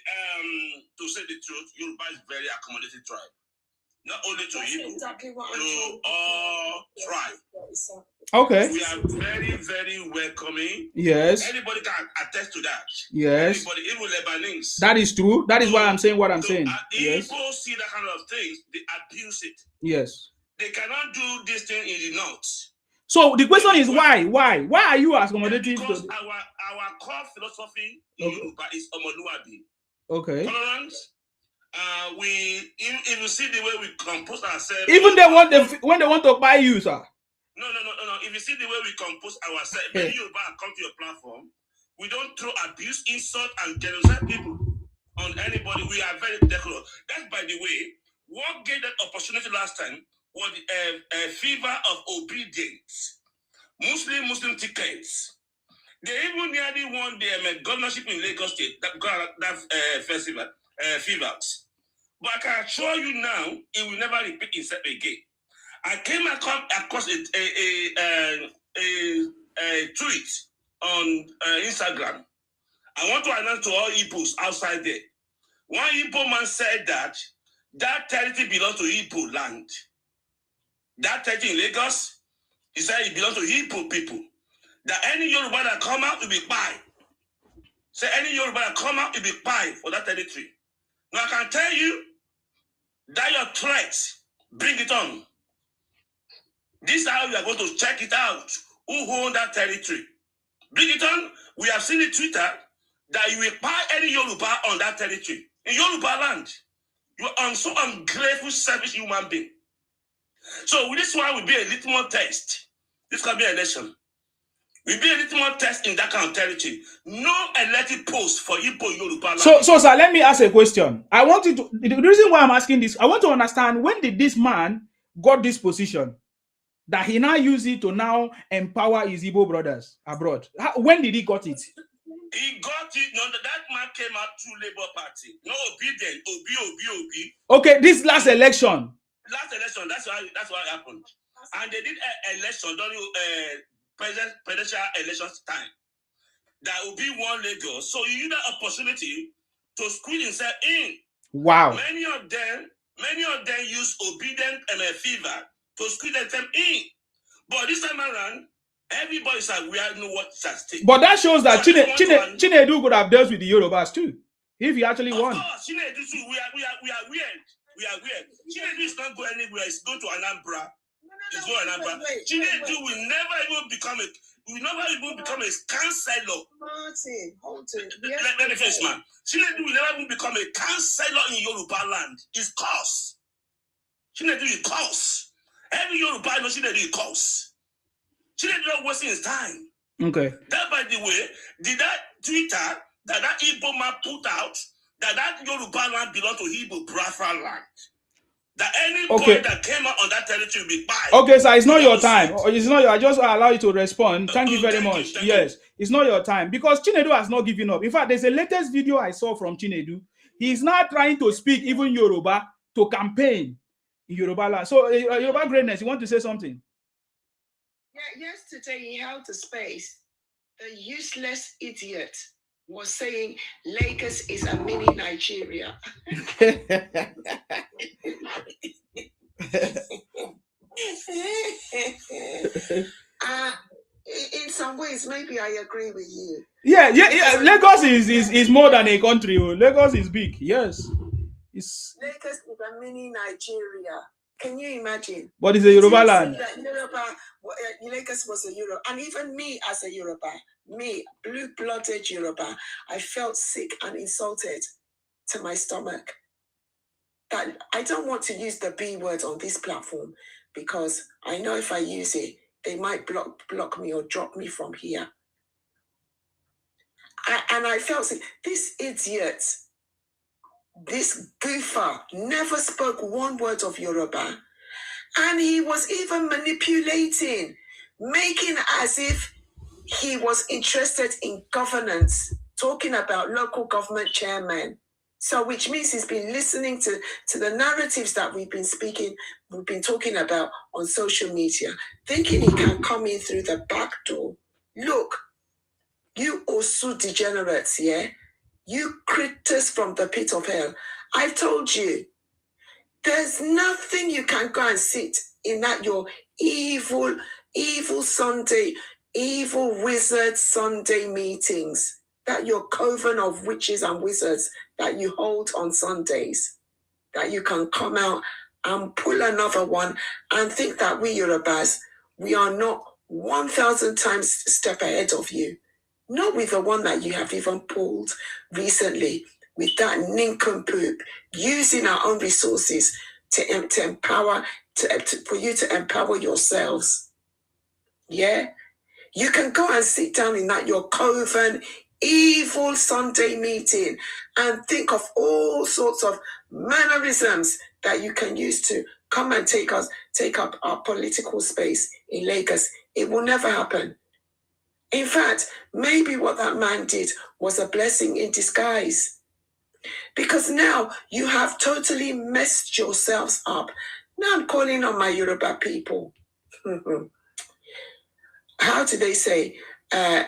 to say the truth, Yoruba is very accommodating tribe. Not only to Igbo, to all tribes. Okay. We are very, very welcoming. Yes. Anybody can attest to that. Yes. Anybody, even Lebanese. That is true. That is why I'm saying what I'm saying. Yes. People see that kind of things, they abuse it. Yes. They cannot do this thing in the north. So the question is why? Why are you accommodating? Because our core philosophy in Yoruba is Omoluabi. Okay. Tolerance. If you see the way we compose ourselves, even when they want to buy you, sir. No. If you see the way we compose ourselves, when Yoruba come to your platform, we don't throw abuse, insult, and genocide people on anybody. We are very decorative. That's, by the way, what gave that opportunity last time was a fever of obedience. Muslim tickets. They even nearly won the governorship in Lagos State. That festival, fevers. But I can assure you now, it will never repeat itself again. I came across a tweet on Instagram. I want to announce to all Igbos outside there. One Igbo man said that territory belongs to Igbo land. That territory in Lagos, he said it belongs to Igbo people. That any Yoruba that come out will be buy. Say any Yoruba that come out will be buy for that territory. Now I can tell you that your threat, bring it on. This is how we are going to check it out. Who owns that territory? Bring it on. We have seen in Twitter that you will buy any Yoruba on that territory. In Yoruba land. You are so ungrateful, selfish human being. So this one will be a little more test. This can be an election. Will be a little more test in that kind of territory. No elected post for Igbo Yoruba land. So sir, let me ask a question. I want you to, the reason why I'm asking this, I want to understand, when did this man got this position that he now use it to now empower his Igbo brothers abroad? When did he got it? He got it. No, that man came out through Labour Party. No obedient. Obi. Okay, this last election. That's why it happened. And they did an election during presidential elections time. That will be one Lagos. So you use that opportunity to squeeze himself in. Wow. Many of them use obedient fever to squeeze themselves in. But this time around, everybody said we know what's at stake. But that shows that Chinedu could have dealt with the Yorubas too, if he actually won. Of course, Chinedu too. We are weird. Chinedu is not going anywhere. It's going to Anambra. It's going to Anambra. Chinedu will never even become a councillor. Martin, hold it. Let me finish, man. Chinedu will never even become a councillor in Yoruba land. It's cause. Chinedu is cause. Every Yoruba knows Chinedu is cause. Chinedu not wasting his time. Okay. That, by the way, did that Twitter that Igbo man put out that Yoruba land belong to Igbo Biafra land? That anybody that came out on that territory will be banned. Okay, sir, it's not your time. It's not your, I just allow you to respond. Thank you very much. Yes, it's not your time because Chinedu has not given up. In fact, there's a latest video I saw from Chinedu. He's now trying to speak even Yoruba to campaign in Yoruba land. So, Yoruba greatness, you want to say something? Yeah, yesterday he held a space. The useless idiot was saying Lagos is a mini Nigeria. In some ways, maybe I agree with you. Yeah. Lagos is more than a country. Lagos is big. Yes. Lagos is a mini Nigeria. Can you imagine? But it's a Yoruba land. Lagos was a Yoruba. And even me as a Yoruba, me, blue-blooded Yoruba, I felt sick and insulted to my stomach. That I don't want to use the B word on this platform because I know if I use it, they might block me or drop me from here. And I felt sick. This idiot, this goofer, never spoke one word of Yoruba. And he was even manipulating, making as if he was interested in governance, talking about local government chairmen. So which means he's been listening to the narratives that we've been talking about on social media, thinking he can come in through the back door. Look, you Osu degenerates, yeah? You critters from the pit of hell. I've told you, there's nothing you can go and sit in that your evil Sunday, evil wizard Sunday meetings, that your coven of witches and wizards that you hold on Sundays, that you can come out and pull another one and think that we Yorubas, we are not 1,000 times step ahead of you. Not with the one that you have even pulled recently, with that nincompoop, using our own resources to empower, for you to empower yourselves. Yeah? You can go and sit down in that your coven, evil Sunday meeting and think of all sorts of mannerisms that you can use to come and take up our political space in Lagos. It will never happen. In fact, maybe what that man did was a blessing in disguise. Because now you have totally messed yourselves up. Now I'm calling on my Yoruba people. How do they say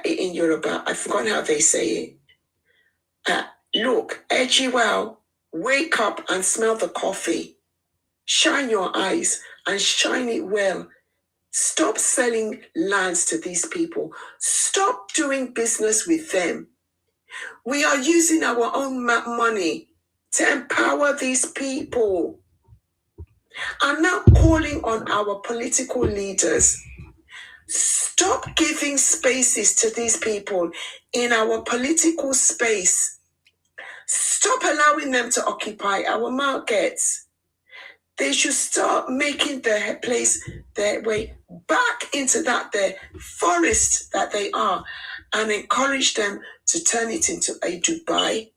in Yoruba? I've forgotten how they say it. Look, Ejiwell, wake up and smell the coffee. Shine your eyes and shine it well. Stop selling lands to these people. Stop doing business with them. We are using our own money to empower these people. I'm now calling on our political leaders. Stop giving spaces to these people in our political space. Stop allowing them to occupy our markets. They should start making their place, their way back into their forest that they are, and encourage them to turn it into a Dubai.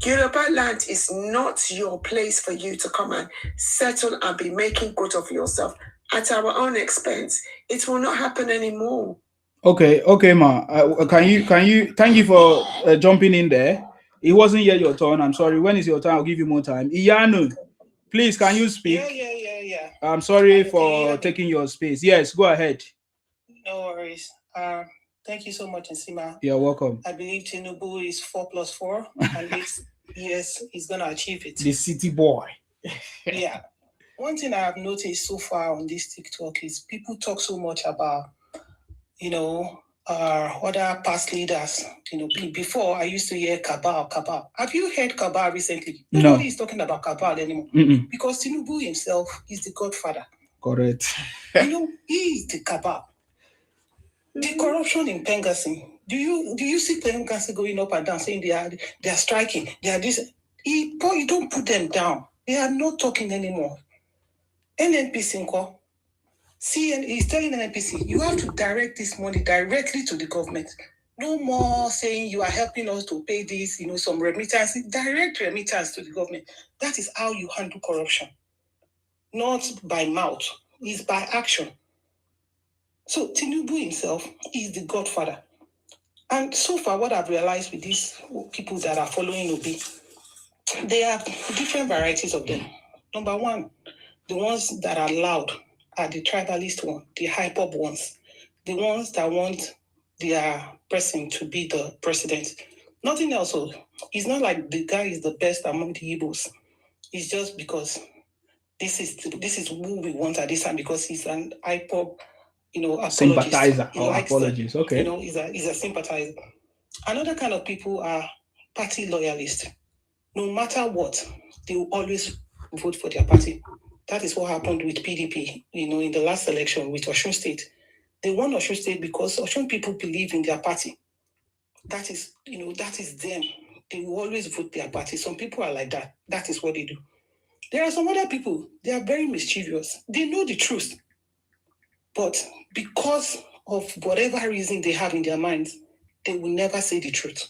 Yoruba land is not your place for you to come and settle and be making good of yourself at our own expense. It will not happen anymore. Okay, ma. Can you? Thank you for jumping in there. It wasn't yet your turn. I'm sorry. When is your turn? I'll give you more time. Iyanu, please, can you speak? Yeah. I'm sorry for taking your space. Yes, go ahead. No worries. Thank you so much, Nsima. You're welcome. I believe Tinubu is 4+4, and yes, he's gonna achieve it. The city boy. Yeah. One thing I have noticed so far on this TikTok is people talk so much about, other past leaders. Before I used to hear cabal. Have you heard cabal recently? Nobody is talking about cabal anymore. Because Tinubu himself is the godfather. Correct. He is the cabal. The corruption in Pengasing. Do you see Pengasing going up and down saying they are striking? They are this. You don't put them down. They are not talking anymore. NNPC Nko, he's telling NNPC, you have to direct this money directly to the government. No more saying you are helping us to pay this, some remittance. Direct remittance to the government. That is how you handle corruption. Not by mouth, it's by action. So Tinubu himself is the godfather. And so far, what I've realized with these people that are following Obi, there are different varieties of them. Number one, the ones that are loud are the tribalist ones, the hype-up ones, the ones that want their person to be the president. Nothing else. It's not like the guy is the best among the Igbos. It's just because this is who we want at this time, because he's an hype-up, sympathizer or apologist. Okay. He's a sympathizer. Another kind of people are party loyalists. No matter what, they will always vote for their party. That is what happened with PDP, in the last election with Osun State. They won Osun State because Osun people believe in their party. That is them. They will always vote their party. Some people are like that. That is what they do. There are some other people, they are very mischievous. They know the truth. But because of whatever reason they have in their minds, they will never say the truth.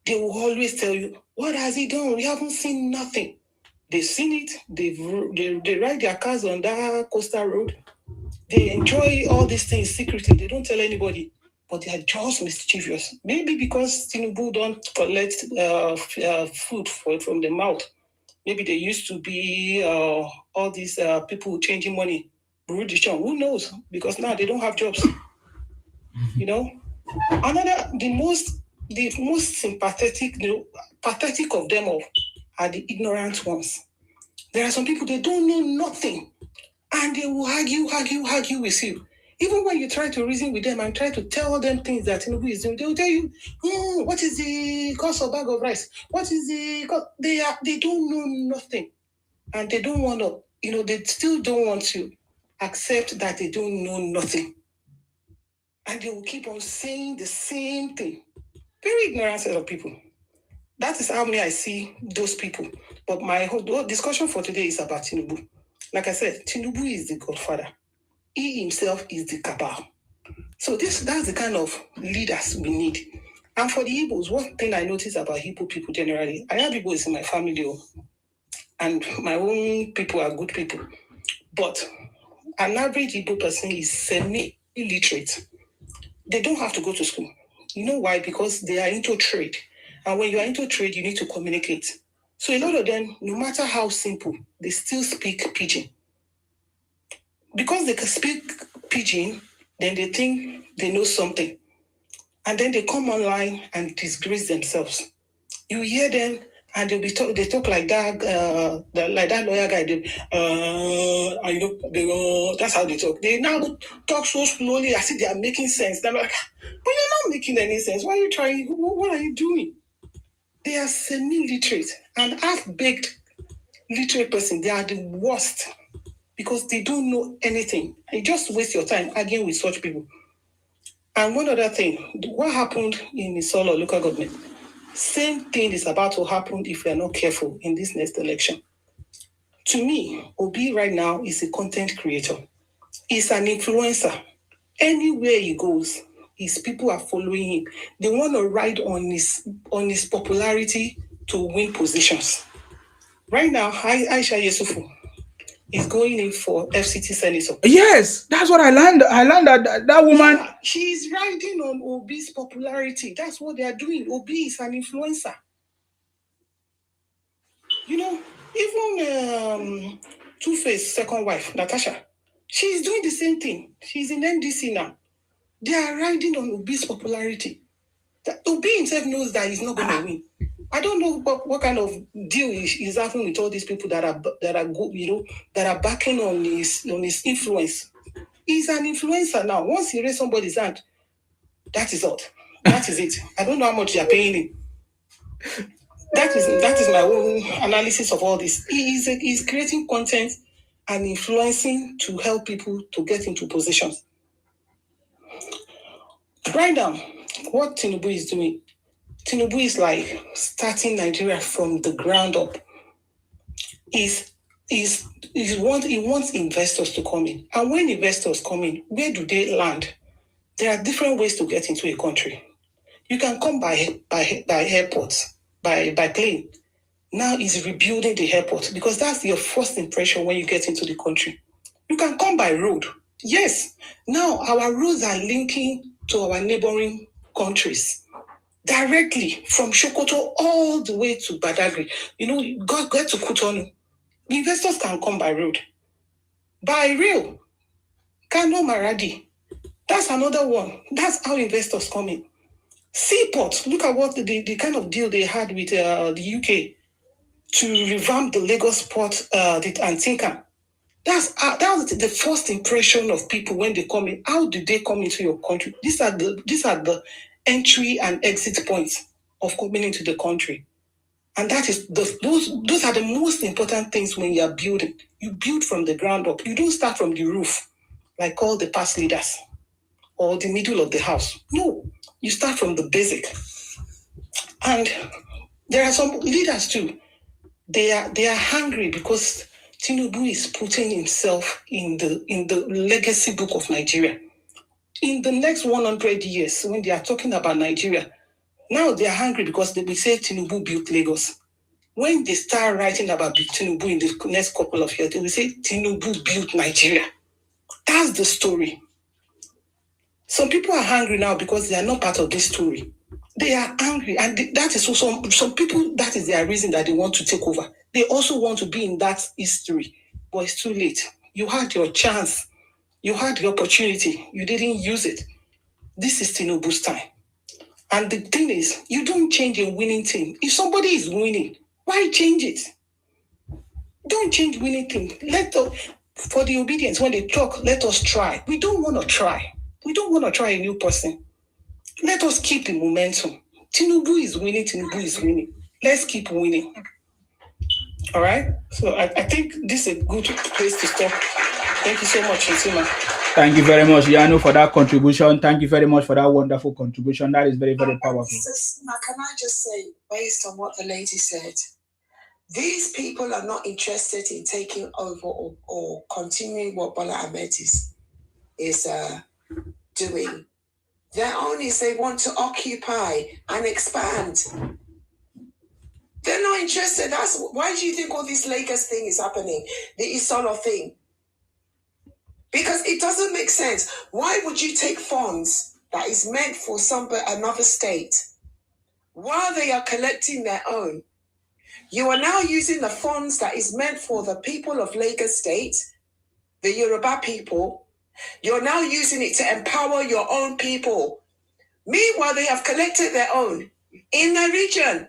They will always tell you, what has he done? We haven't seen nothing. They've seen it. They ride their cars on that coastal road. They enjoy all these things secretly. They don't tell anybody. But they are just mischievous. Maybe because Tinubu don't collect food from the mouth. Maybe they used to be all these people changing money. Who knows? Because now they don't have jobs. The most sympathetic, pathetic of them all are the ignorant ones. There are some people, they don't know nothing, and they will argue with you. Even when you try to reason with them and try to tell them things that Tinubu is doing, they will tell you, what is the cost of a bag of rice? What is the cost? They don't know nothing, and they don't want to, they still don't want to accept that they don't know nothing. And they will keep on saying the same thing. Very ignorant set of people. That is how I see those people. But my whole discussion for today is about Tinubu. Like I said, Tinubu is the godfather. He himself is the cabal. So that's the kind of leaders we need. And for the Igbos, one thing I notice about Igbo people generally, I have Igbos in my family, and my own people are good people. But an average Igbo person is semi-illiterate. They don't have to go to school. You know why? Because they are into trade. And when you are into trade, you need to communicate. So a lot of them, no matter how simple, they still speak pidgin. Because they can speak pidgin, then they think they know something. And then they come online and disgrace themselves. You hear them and they talk like that, like that lawyer guy. That's how they talk. They now talk so slowly as if they are making sense. They're like, but you're not making any sense. Why are you trying? What are you doing? They are semi-literate and half-baked literate person. They are the worst because they don't know anything. You just waste your time arguing with such people. And one other thing, what happened in the Solo local government? Same thing is about to happen if we are not careful in this next election. To me, Obi right now is a content creator. He's an influencer. Anywhere he goes, his people are following him. They want to ride on his popularity to win positions. Right now, Aisha Yesufu is going in for FCT senator. Yes, that's what I learned. I learned that woman. Yeah, she's riding on Obi's popularity. That's what they are doing. Obi is an influencer. Even Two-Face second wife, Natasha, she's doing the same thing. She's in NDC now. They are riding on Obi's popularity. Obi himself knows that he's not going to win. I don't know what kind of deal is happening with all these people that are backing on his influence. He's an influencer now. Once he raise somebody's hand, that is all. That is it. I don't know how much they are paying him. That is my own analysis of all this. He's creating content and influencing to help people to get into positions. Right now, what Tinubu is doing, Tinubu is like starting Nigeria from the ground up. he wants investors to come in. And when investors come in, where do they land? There are different ways to get into a country. You can come by airports, by plane. Now he's rebuilding the airport because that's your first impression when you get into the country. You can come by road. Yes. Now our roads are linking to our neighboring countries directly from Sokoto all the way to Badagry. Get to Kutonu. Investors can come by road. By rail. Kano Maradi. That's another one. That's how investors come in. Seaport. Look at what the kind of deal they had with the UK to revamp the Lagos port, the Antinka. That was the first impression of people when they come in. How did they come into your country? These are the entry and exit points of coming into the country. And that is those are the most important things when you are building. You build from the ground up. You don't start from the roof, like all the past leaders, or the middle of the house. No, you start from the basic. And there are some leaders too. They are hungry because Tinubu is putting himself in the legacy book of Nigeria. In the next 100 years, when they are talking about Nigeria, now they are hungry because they will say Tinubu built Lagos. When they start writing about Tinubu in the next couple of years, they will say Tinubu built Nigeria. That's the story. Some people are hungry now because they are not part of this story. They are angry, and that is also some people. That is their reason that they want to take over. They also want to be in that history, but it's too late. You had your chance, you had the opportunity, you didn't use it. This is Tinubu's time, and the thing is, you don't change a winning team. If somebody is winning, why change it? Don't change winning team. For the obedience, when they talk, let us try. We don't want to try. We don't want to try a new person. Let us keep the momentum. Tinubu is winning. Tinubu is winning. Let's keep winning. All right? So I think this is a good place to stop. Thank you so much, Nsima. Thank you very much, Yano, for that contribution. Thank you very much for that wonderful contribution. That is very, very powerful. So, can I just say, based on what the lady said, these people are not interested in taking over or continuing what Bola Ahmed is doing. Their own is they want to occupy and expand. They're not interested. Why do you think all this Lagos thing is happening? The Isolo thing. Because it doesn't make sense. Why would you take funds that is meant for another state while they are collecting their own? You are now using the funds that is meant for the people of Lagos State, the Yoruba people. You're now using it to empower your own people. Meanwhile, they have collected their own in the region.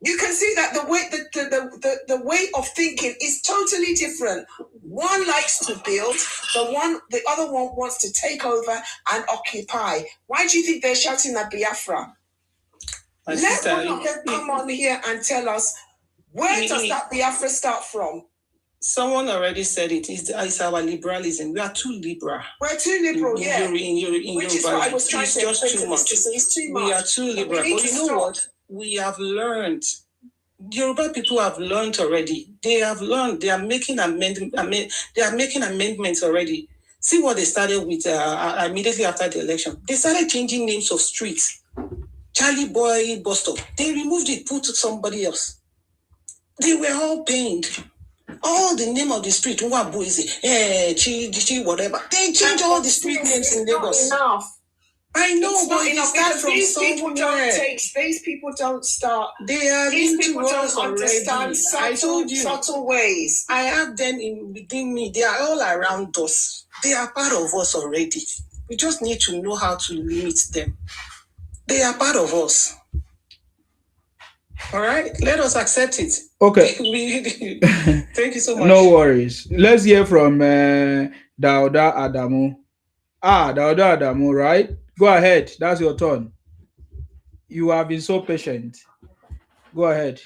You can see that the way of thinking is totally different. One likes to build, the other one wants to take over and occupy. Why do you think they're shouting at Biafra? Let one of them come on here and tell us, where does that Biafra start from? Someone already said it. It's our liberalism. We are too liberal. We're too liberal, Which is what I was trying to explain to Mr. So it's too much. We are too liberal. But you know what? We have learned. Yoruba people have learned already. They have learned. They are making amendments already. See what they started with immediately after the election. They started changing names of streets. Charlie Boy bus stop. They removed it, put somebody else. They were all pained. All the name of the street, whatever. They change all the street names in Lagos. Enough. I know, it's but it starts from somewhere. These people don't start. These people don't understand subtle ways. I have them within me. They are all around us. They are part of us already. We just need to know how to limit them. They are part of us. All right, let us accept it. Okay. Thank you so much. No worries. Let's hear from Dauda Adamu. Dauda Adamu, right? Go ahead. That's your turn. You have been so patient. Go ahead.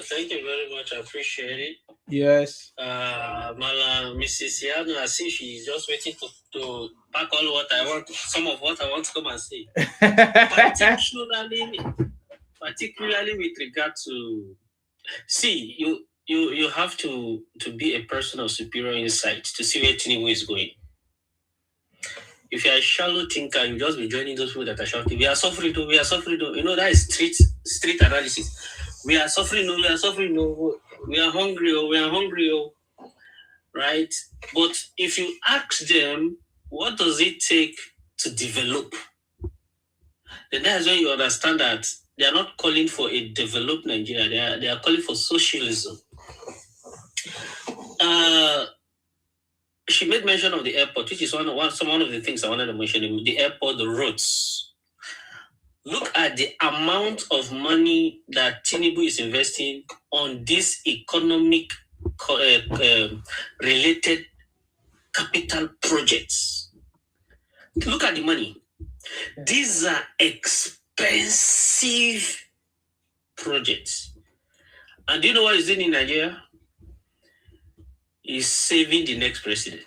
Thank you very much. I appreciate it. Yes. Mrs. Yano, I see she's just waiting to pack all what I want, some of what I want to come and say. Particularly with regard to See, you have to be a person of superior insight to see where Tinubu is going. If you're a shallow thinker, you just be joining those people that are shouting, we are suffering, we are suffering. You know, that is street analysis. We are suffering, we are suffering, we are hungry, we are hungry, right? But if you ask them, what does it take to develop? Then that's when you understand that they are not calling for a developed Nigeria. They are calling for socialism. She made mention of the airport, which is one of the things I wanted to mention. The airport, the roads. Look at the amount of money that Tinubu is investing on this economic related capital projects. Look at the money. These are expensive projects. And do you know what he's doing in Nigeria? He's saving the next president.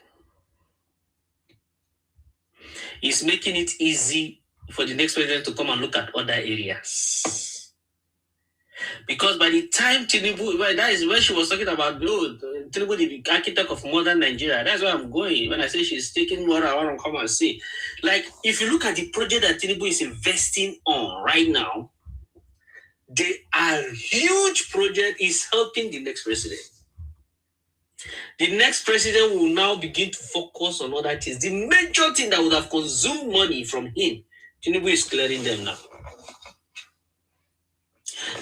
He's making it easy for the next president to come and look at other areas. Because by the time Tinubu, that is when she was talking about, Tinubu, the architect of modern Nigeria. That's where I'm going. When I say she's taking what I want to come and say. Like, if you look at the project that Tinubu is investing on right now, they are huge project, is helping the next president. The next president will now begin to focus on other things. The major thing that would have consumed money from him, Tinubu is clearing them now.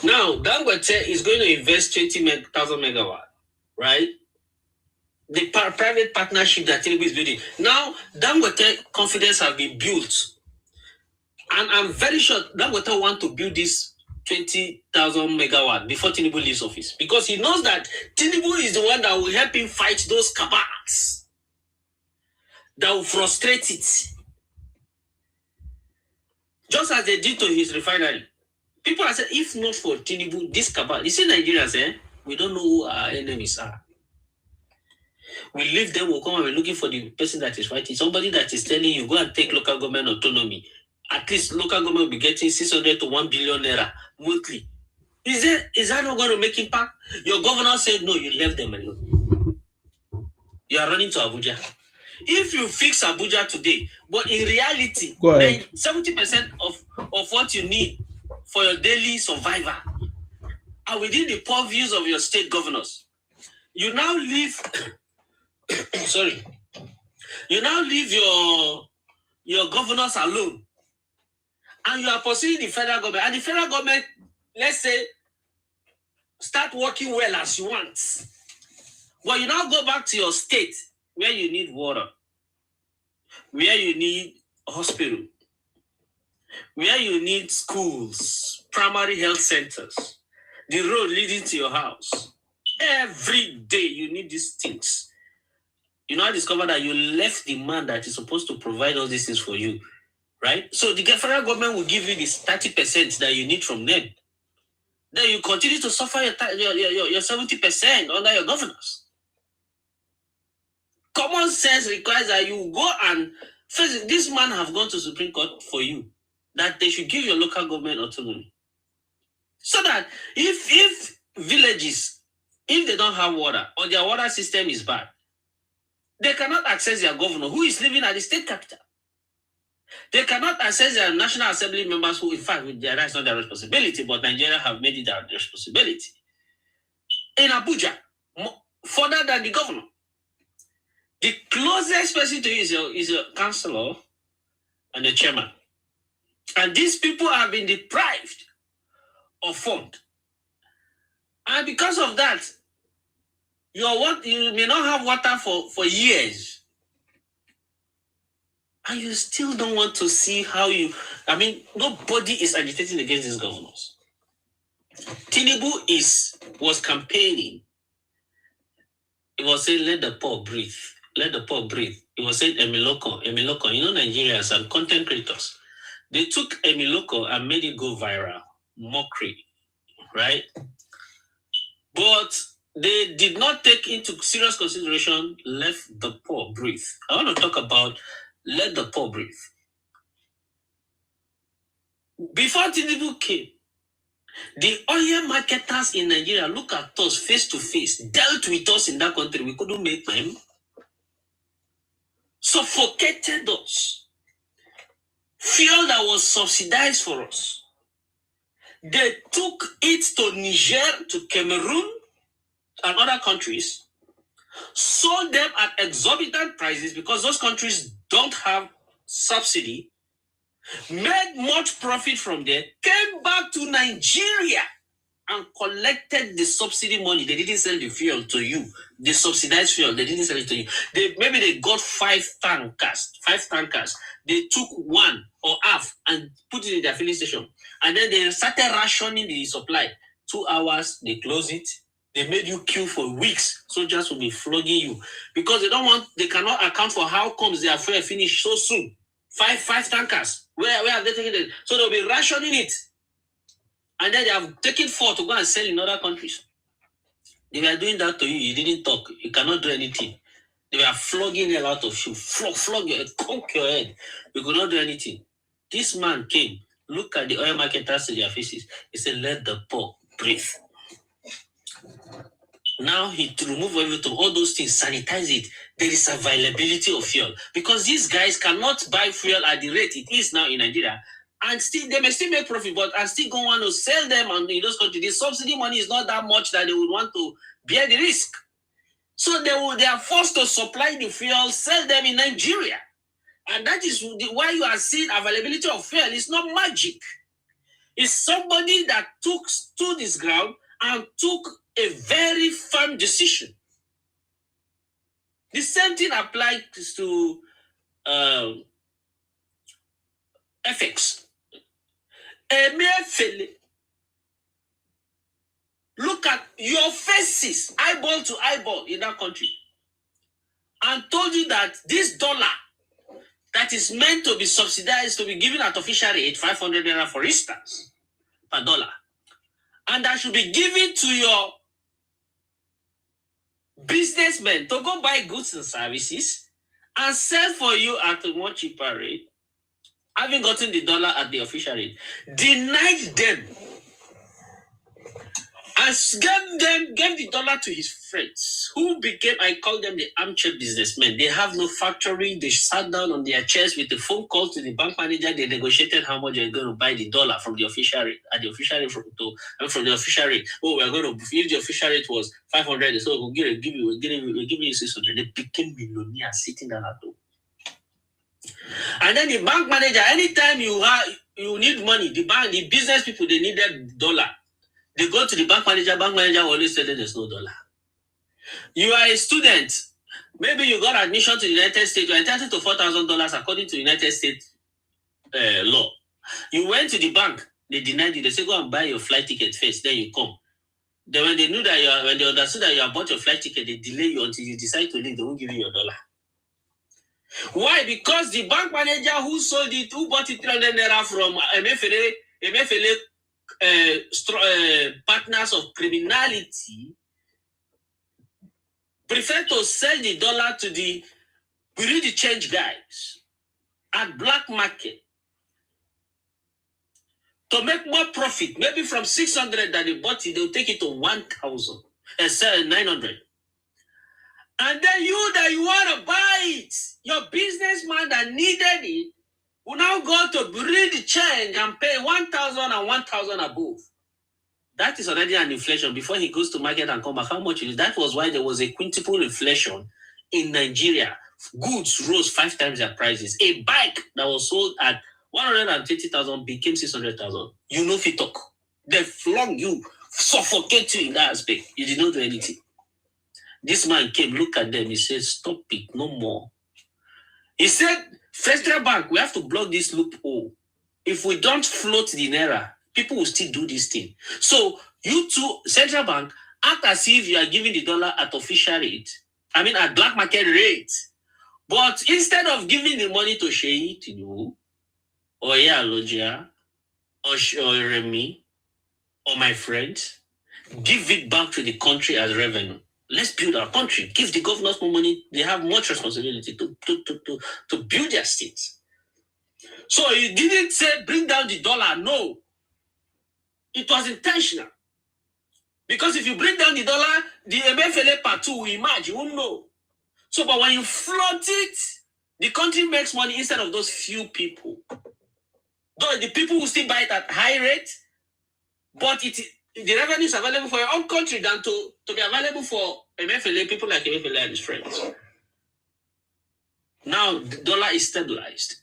Now, Dangote is going to invest 20,000 megawatt, right? The private partnership that Tinubu is building. Now, Dangote confidence has been built. And I'm very sure Dangote want to build this 20,000 megawatt before Tinubu leaves office. Because he knows that Tinubu is the one that will help him fight those cabals. That will frustrate it. Just as they did to his refinery. People are saying, if not for Tinubu, this cabal, you see Nigerians, we don't know who our enemies are. We leave them, we'll come and we're looking for the person that is fighting. Somebody that is telling you, go and take local government autonomy. At least local government will be getting 600 to 1 billion naira monthly. Is that not going to make impact? Your governor said, no, you left them alone. You are running to Abuja. If you fix Abuja today, but in reality, 70% of what you need for your daily survival are within the purviews of your state governors. You now leave, you now leave your governors alone. And you are pursuing the federal government. And the federal government, let's say, start working well as you want. But you now go back to your state where you need water, where you need hospital, where you need schools, primary health centers, the road leading to your house. Every day you need these things. You now discover that you left the man that is supposed to provide all these things for you, right? So the federal government will give you this 30% that you need from them. Then you continue to suffer your 70% under your governors. Common sense requires that you go and first, this man have gone to Supreme Court for you, that they should give your local government autonomy. So that if villages, if they don't have water or their water system is bad, they cannot access their governor who is living at the state capital. They cannot access their National Assembly members who, in fact, that's not their responsibility, but Nigeria have made it their responsibility. In Abuja, further than the governor. The closest person to you is your councillor and the chairman. And these people have been deprived of fund. And because of that, you may not have water for years. And you still don't want to see how nobody is agitating against these governors. Tinubu was campaigning. He was saying, let the poor breathe. Let the poor breathe. He was saying, Emiloko. You know, Nigerians and content creators. They took Emiloko and made it go viral. Mockery, right? But they did not take into serious consideration, let the poor breathe. I want to talk about let the poor breathe. Before Tinubu came, The oil marketers in Nigeria look at us face to face, dealt with us in that country. We couldn't make them. Suffocated us. Fuel that was subsidized for us. They took it to Niger, to Cameroon, and other countries, sold them at exorbitant prices because those countries don't have subsidy, made much profit from there, came back to Nigeria and collected the subsidy money. They didn't sell the fuel to you. The subsidized fuel, they didn't sell it to you. Maybe they got 5 tankers. They took one or half and put it in their filling station. And then they started rationing the supply. 2 hours, they close it. They made you queue for weeks. Soldiers will be flogging you. Because they cannot account for how comes their fuel finished so soon. 5 tankers. Where have they taken it? So they'll be rationing it. And then they have taken 4 to go and sell in other countries. They were doing that to you. You didn't talk. You cannot do anything. They were flogging hell out of you. Flog your head. Conk your head. You could not do anything. This man came. Look at the oil marketers in their faces. He said, let the poor breathe. Now he to remove everything, all those things, sanitize it. There is availability of fuel. Because these guys cannot buy fuel at the rate it is now in Nigeria. And still, they may still make profit, but I still don't want to sell them in those countries. The subsidy money is not that much that they would want to bear the risk. So they are forced to supply the fuel, sell them in Nigeria. And that is why you are seeing availability of fuel. It's not magic. It's somebody that stood this ground and took a very firm decision. The same thing applies to FX. Look at your faces, eyeball to eyeball in that country, and told you that this dollar that is meant to be subsidized, to be given at official rate, 500 naira for instance, per dollar, and that should be given to your businessmen to go buy goods and services and sell for you at a much cheaper rate, having gotten the dollar at the official rate, denied them and gave the dollar to his friends, who became, I call them the armchair businessmen. They have no factory. They sat down on their chairs with a phone call to the bank manager. They negotiated how much they're going to buy the dollar from the official rate, at the official rate from the official rate. Oh, we're going to, if the official rate was 500, so we'll give you 600. They became millionaires sitting down at home. And then the bank manager, anytime you need money, the business people, they needed dollar. They go to the bank manager will always tell them there's no dollar. You are a student. Maybe you got admission to the United States. You're entitled to $4,000 according to United States law. You went to the bank. They denied you. They say, go and buy your flight ticket first. Then you come. Then when they understood that you have bought your flight ticket, they delay you until you decide to leave. They won't give you your dollar. Why? Because the bank manager who bought it 300 naira from MFLA partners of criminality, prefer to sell the dollar to the change guys at black market to make more profit. Maybe from 600 that they bought it, they'll take it to 1,000 and sell 900. And then you want to buy it, your businessman that needed it, will now go to bureau de change and pay 1,000 and 1,000 above. That is already an inflation. Before he goes to market and come back, how much is it? That was why there was a quintuple inflation in Nigeria. Goods rose 5 times their prices. A bike that was sold at 120,000 became 600,000. You know if you talk. They flog you, suffocate you in that aspect. You did not do anything. This man came, look at them, he said, stop it, no more. He said, Federal Bank, we have to block this loophole. If we don't float the naira, people will still do this thing. So you two, Central Bank, act as if you are giving the dollar at official rate. At black market rate. But instead of giving the money to Sheyi, Tinubu, or Alogia, or Remy, or my friends, give it back to the country as revenue. Let's build our country. Give the governors more money. They have much responsibility to build their states. So he didn't say bring down the dollar. No. It was intentional. Because if you bring down the dollar, the MFLA part 2 will emerge. You won't know. So, but when you flood it, the country makes money instead of those few people. Though the people will still buy it at high rate, but the revenue is available for your own country than to be available for MFLA, people like MFLA and his friends. Now, the dollar is stabilized.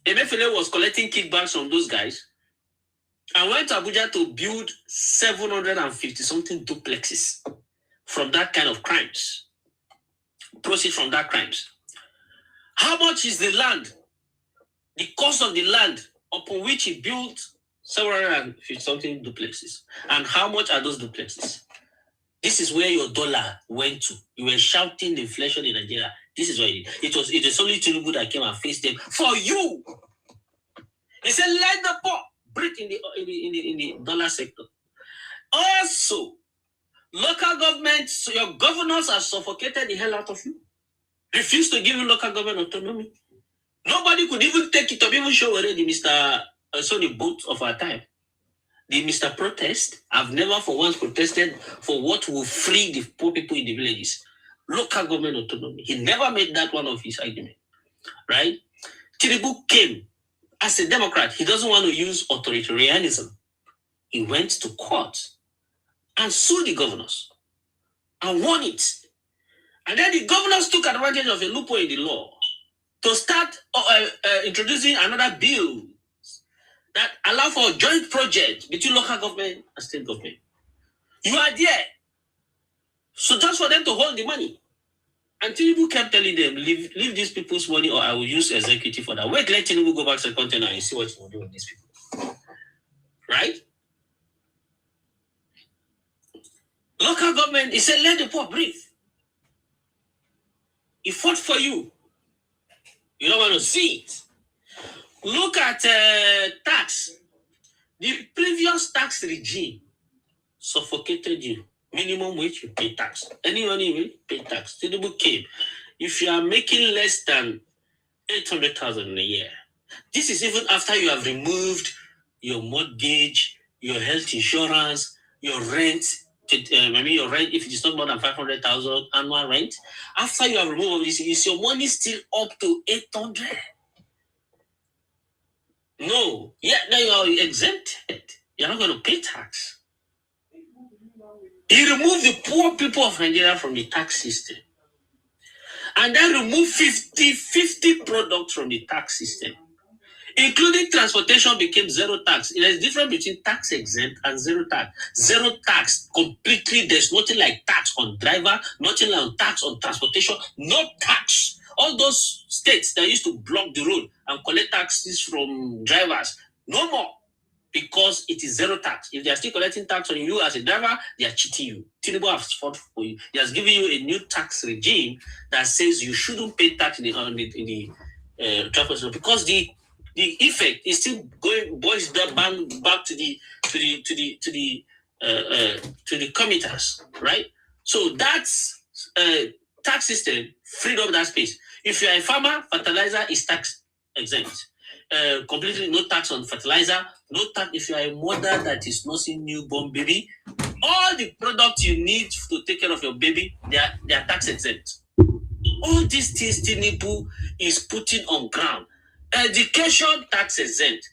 MFLA was collecting kickbacks from those guys and went to Abuja to build 750-something duplexes from that kind of crimes. Proceed from that crimes. How much is the land? The cost of the land upon which he built 750-something duplexes. And how much are those duplexes? This is where your dollar went to. You were shouting the inflation in Nigeria. This is where it was only Tinubu that came and faced them for you. He said, let the poor breathe in the dollar sector. Also, local governments, your governors have suffocated the hell out of you. Refuse to give you local government autonomy. Nobody could even take it up, even show already Mr. The boat of our time. The Mr. Protest, I've never for once protested for what will free the poor people in the villages. Local government autonomy. He never made that one of his argument. Right? Tinubu came as a Democrat. He doesn't want to use authoritarianism. He went to court and sued the governors and won it. And then the governors took advantage of a loophole in the law to start introducing another bill that allow for a joint project between local government and state government. You are there. So just for them to hold the money. And Tinubu kept telling them, leave these people's money or I will use executive for that. Wait, let Tinubu go back to the container and see what he will do with these people. Right? Local government, he said, let the poor breathe. He fought for you. You don't want to see it. Look at tax. The previous tax regime suffocated you. Minimum wage, you pay tax. Any money you pay tax. Tinubu came. If you are making less than 800,000 a year, this is even after you have removed your mortgage, your health insurance, your rent. Your rent, if it is not more than 500,000 annual rent, after you have removed all this, is your money still up to 800? No. Yeah, now you are exempted. You're not going to pay tax. He removed the poor people of Nigeria from the tax system. And then removed 50 products from the tax system. Including transportation became zero tax. There is a difference between tax exempt and zero tax. Zero tax completely. There's nothing like tax on driver, nothing like tax on transportation, no tax. All those states that used to block the road and collect taxes from drivers, no more. Because it is zero tax. If they are still collecting tax on you as a driver, they are cheating you. Tinubu has fought for you. He has given you a new tax regime that says you shouldn't pay tax in the transport system because the effect is still boils back to the commuters, right? So that's tax system freed up that space. If you are a farmer, fertilizer is tax exempt. Completely no tax on fertilizer, no tax if you are a mother that is nursing newborn baby. All the products you need to take care of your baby, they are tax exempt. All these things Tinubu is putting on ground. Education tax exempt,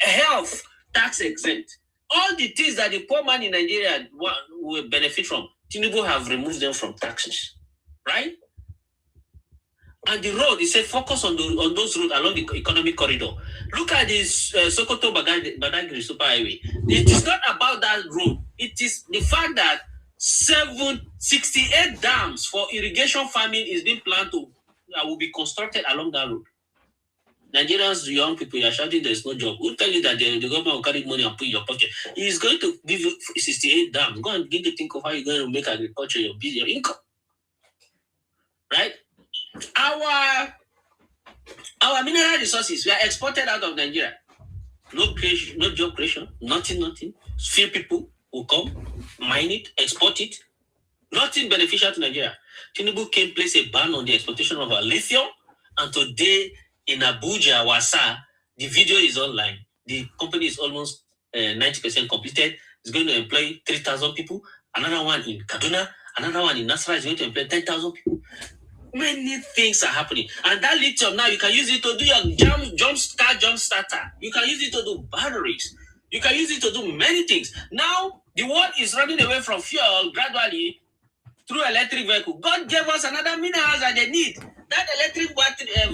health tax exempt. All the things that the poor man in Nigeria will benefit from, Tinubu have removed them from taxes, right? And the road, he said, focus on those roads along the economic corridor. Look at this Sokoto Badagry Super Highway. It is not about that road. It is the fact that 68 dams for irrigation farming is being planned will be constructed along that road. Nigerians, young people, you are shouting there is no job. Who tell you that the government will carry money and put in your pocket? He is going to give you 68 dams. Go and begin to think of how you're going to make agriculture your income. Right? Our mineral resources were exported out of Nigeria. No creation, no job creation, nothing. Few people will come, mine it, export it. Nothing beneficial to Nigeria. Tinubu came place a ban on the exportation of our lithium, and today in Abuja, Wasa, the video is online. The company is almost 90% completed. It's going to employ 3,000 people. Another one in Kaduna. Another one in Nasra is going to employ 10,000 people. Many things are happening. And that lithium now, you can use it to do your jump starter. You can use it to do batteries. You can use it to do many things. Now, the world is running away from fuel gradually through electric vehicle. God gave us another minerals that they need. That electric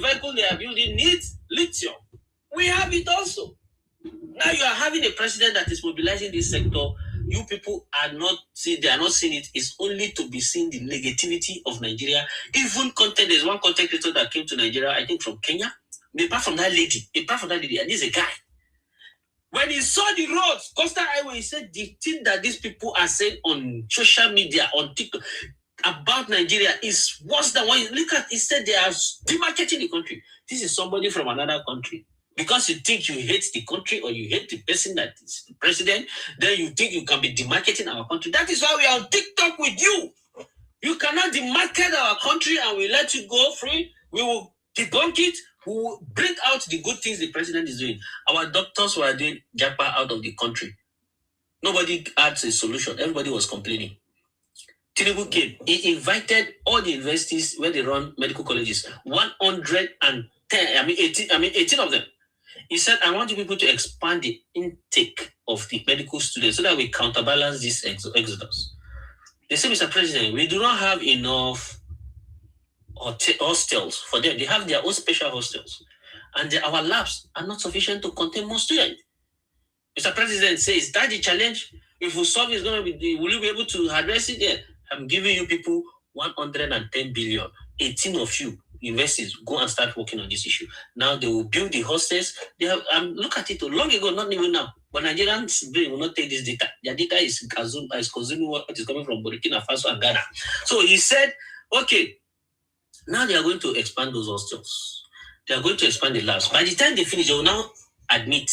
vehicle they are building needs lithium. We have it also. Now you are having a president that is mobilizing this sector. You people are not seeing it. It's only to be seeing the negativity of Nigeria. Even there's one content creator that came to Nigeria, I think from Kenya. Apart from that lady, and this is a guy. When he saw the roads, Coastal Highway, he said the thing that these people are saying on social media, on TikTok, about Nigeria is worse than what you look at. He said they are demarcating the country. This is somebody from another country. Because you think you hate the country or you hate the person that is the president, then you think you can be demarcating our country. That is why we are on TikTok with you. You cannot demarcate our country and we let you go free. We will debunk it. We will bring out the good things the president is doing. Our doctors were doing japa out of the country. Nobody had a solution. Everybody was complaining. Tinubu came. He invited all the universities where they run medical colleges. 18 of them. He said, I want you people to expand the intake of the medical students so that we counterbalance this exodus. They say, Mr. President, we do not have enough hostels for them. They have their own special hostels. And our labs are not sufficient to contain more students. Mr. President says, that's the challenge. If we solve it, it's going to be, will you be able to address it? Yeah. I'm giving you people 110 billion. 18 of you universities go and start working on this issue. Now they will build the hostels. They have look at it long ago, not even now. But Nigerians will not take this data. Their data is consuming what is coming from Burkina Faso and Ghana. So he said, okay, now they are going to expand those hostels. They are going to expand the labs. By the time they finish, they will now admit.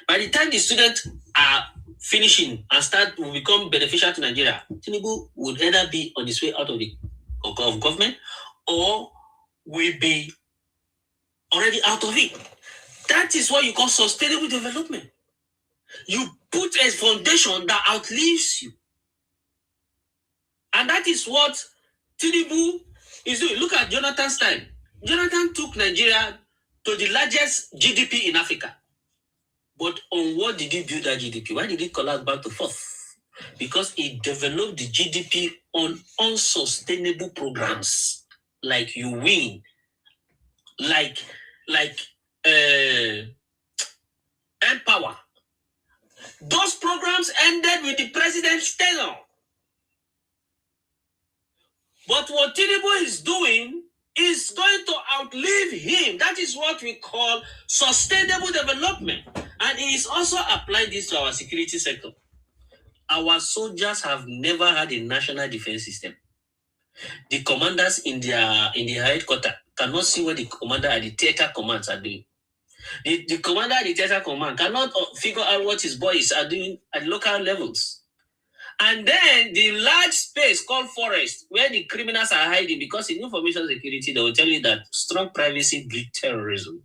By the time the students are finishing and will become beneficial to Nigeria, Tinubu would either be on his way out of government or will be already out of it. That is what you call sustainable development. You put a foundation that outlives you. And that is what Tinubu is doing. Look at Jonathan's time. Jonathan took Nigeria to the largest GDP in Africa. But on what did he build that GDP? Why did it collapse back to fourth? Because he developed the GDP on unsustainable programs. Like you win. Like Empower. Those programs ended with the president's tenure. But what Tinubu is doing is going to outlive him. That is what we call sustainable development. And he is also applying this to our security sector. Our soldiers have never had a national defense system. The commanders in the headquarters cannot see what the commander at the theater commands are doing. The commander at the theater command cannot figure out what his boys are doing at local levels. And then the large space called forest, where the criminals are hiding, because in information security, they will tell you that strong privacy breeds terrorism.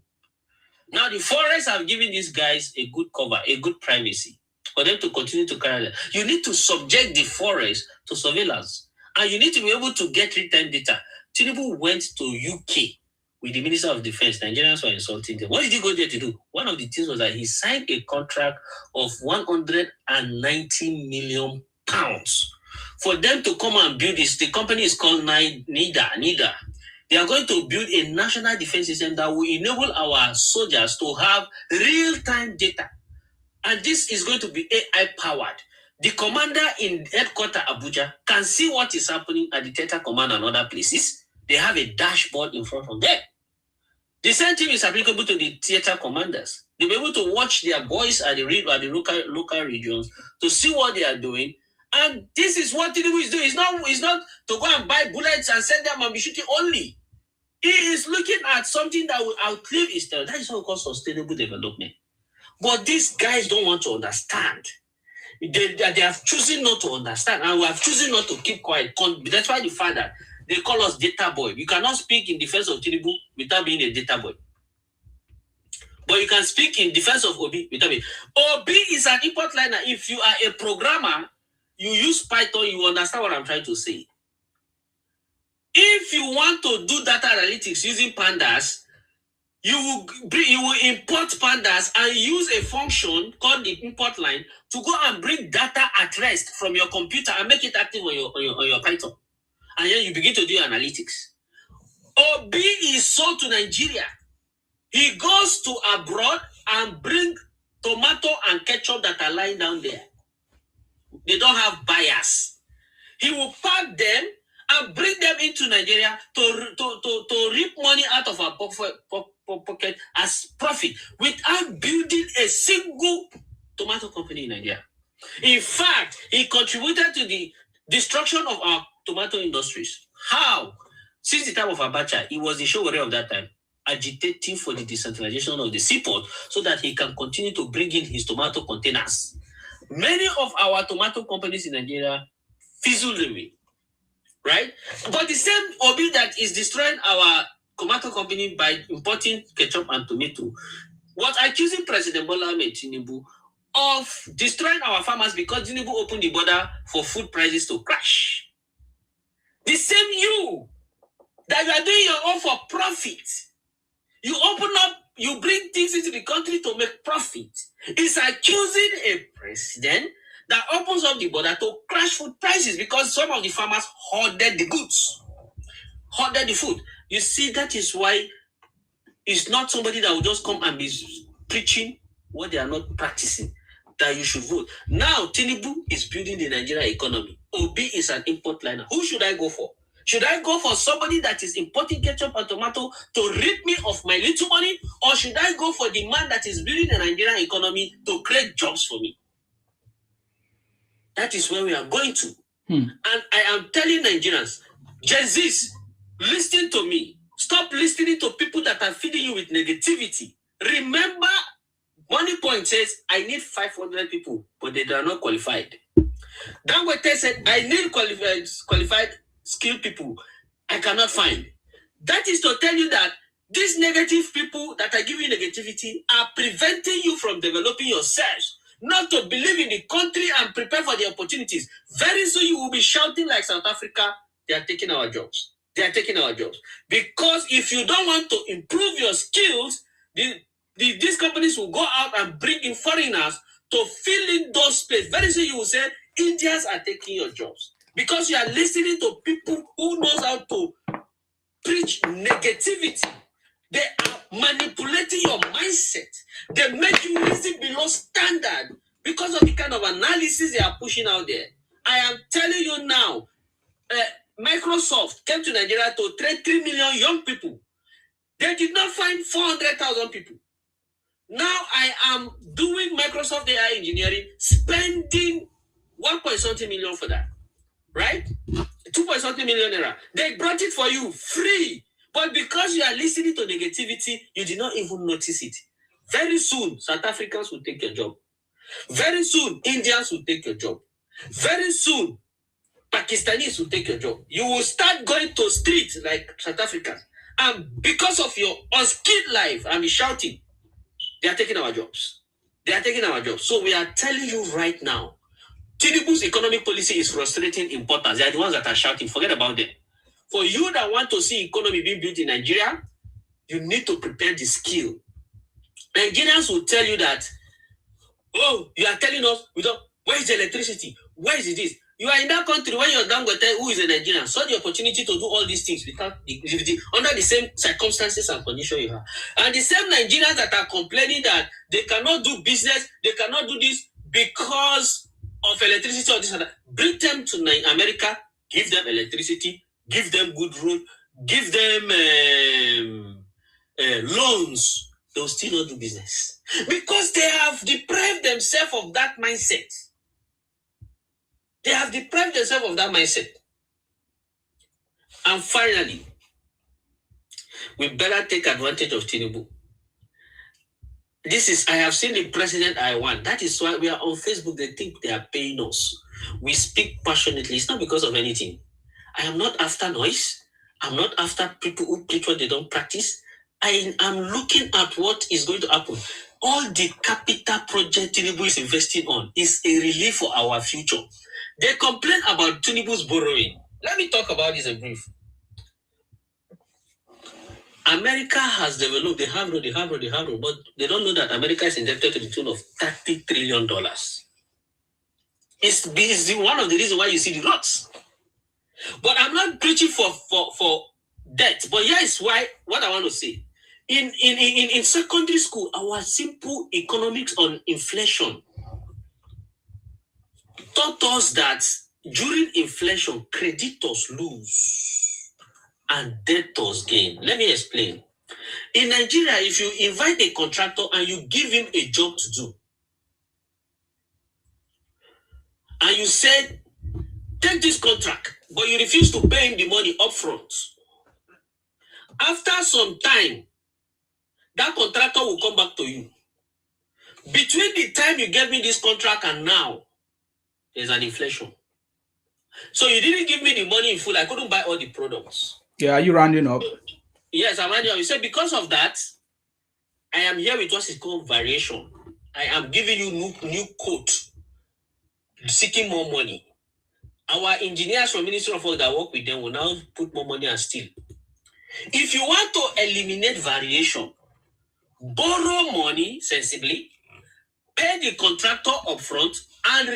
Now, the forests have given these guys a good cover, a good privacy, for them to continue to carry that. You need to subject the forest to surveillance, and you need to be able to get real-time data. Tinubu went to UK with the Minister of Defense. Nigerians were insulting them. What did he go there to do? One of the things was that he signed a contract of 190 million pounds for them to come and build this. The company is called NIDA. They are going to build a national defense system that will enable our soldiers to have real-time data. And this is going to be AI-powered. The commander in headquarters Abuja can see what is happening at the theater command and other places. They have a dashboard in front of them. The same thing is applicable to the theater commanders. They'll be able to watch their boys at the local regions to see what they are doing. And this is what Tinubu is doing. It's not to go and buy bullets and send them and be shooting only. He is looking at something that will outlive his terror. That is what we call sustainable development. But these guys don't want to understand. They have chosen not to understand, and we have chosen not to keep quiet. That's why the fact that they call us data boy. You cannot speak in defense of Tinubu without being a data boy. but you can speak in defense of Obi without me. Obi is an import liner. If you are a programmer, you use Python, you understand what I'm trying to say. If you want to do data analytics using pandas, you will import pandas and use a function called the import line to go and bring data at rest from your computer and make it active on your Python. And then you begin to do your analytics. Obi is sold to Nigeria. He goes to abroad and bring tomato and ketchup that are lying down there. They don't have buyers. He will pack them and bring them into Nigeria to reap money out of our pocket as profit without building a single tomato company in Nigeria. In fact, he contributed to the destruction of our tomato industries. How? Since the time of Abacha, he was the showore of that time, agitating for the decentralization of the seaport so that he can continue to bring in his tomato containers. Many of our tomato companies in Nigeria fizzled away, right? But the same Obi that is destroying our tomato company by importing ketchup and tomato was accusing President Bola Ahmed Tinubu of destroying our farmers because Tinubu opened the border for food prices to crash. The same you that you are doing your own for profit. You open up, you bring things into the country to make profit. Is accusing a president that opens up the border to crash food prices because some of the farmers hoarded the goods, hoarded the food. You see, that is why it's not somebody that will just come and be preaching what they are not practicing, that you should vote. Now, Tinubu is building the Nigerian economy. Obi is an import liner. Who should I go for? Should I go for somebody that is importing ketchup and tomato to rid me of my little money? Or should I go for the man that is building the Nigerian economy to create jobs for me? That is where we are going to. And I am telling Nigerians, Gen Zs, listen to me. Stop listening to people that are feeding you with negativity. Remember, Money Point says, I need 500 people, but they are not qualified. Dangote said, I need qualified skilled people. I cannot find. That is to tell you that these negative people that are giving negativity are preventing you from developing yourselves, not to believe in the country and prepare for the opportunities. Very soon you will be shouting like South Africa, they are taking our jobs. They are taking our jobs. Because if you don't want to improve your skills, these companies will go out and bring in foreigners to fill in those spaces. Very soon you will say, Indians are taking your jobs. Because you are listening to people who knows how to preach negativity. They are manipulating your mindset. They make you listen below standard because of the kind of analysis they are pushing out there. I am telling you now, Microsoft came to Nigeria to train 3 million young people. They did not find 400,000 people. Now I am doing Microsoft AI engineering, spending 1.something million for that. Right? 2.something million naira. They brought it for you free. But because you are listening to negativity, you did not even notice it. Very soon, South Africans will take your job. Very soon, Indians will take your job. Very soon, Pakistanis will take your job. You will start going to streets like South Africans. And because of your unskilled life, and be shouting, they are taking our jobs. They are taking our jobs. So we are telling you right now, Tinubu's economic policy is frustrating importers. They are the ones that are shouting. Forget about them. For you that want to see economy being built in Nigeria, you need to prepare the skill. Nigerians will tell you that, oh, you are telling us, where is the electricity? Where is this? You are in that country when you're Dangote, who is a Nigerian, saw the opportunity to do all these things without under the same circumstances and conditions you have. And the same Nigerians that are complaining that they cannot do business, they cannot do this because of electricity or this and that. Bring them to America, give them electricity, give them good road, give them loans. They'll still not do business because they have deprived themselves of that mindset. They have deprived themselves of that mindset. And finally, we better take advantage of Tinubu. I have seen the president I want. That is why we are on Facebook. They think they are paying us. We speak passionately. It's not because of anything. I am not after noise. I'm not after people who preach what they don't practice. I am looking at what is going to happen. All the capital project Tinubu is investing on is a relief for our future. They complain about Tinubu's borrowing. Let me talk about this in brief. America has developed, they have road, but they don't know that America is indebted to the tune of $30 trillion. It's one of the reasons why you see the roads. But I'm not preaching for debt. But here is why what I want to say. In secondary school, our simple economics on inflation taught us that during inflation, creditors lose and debtors gain. Let me explain. In Nigeria, if you invite a contractor and you give him a job to do, and you said, take this contract, but you refuse to pay him the money upfront, after some time, that contractor will come back to you. Between the time you gave me this contract and now, there's an inflation. So you didn't give me the money in full. I couldn't buy all the products. Yeah, are you rounding up? Yes, I'm rounding up. You said because of that, I am here with what is called variation. I am giving you new quote, seeking more money. Our engineers from Ministry of Work that work with them will now put more money and steal. If you want to eliminate variation, borrow money sensibly, pay the contractor upfront, and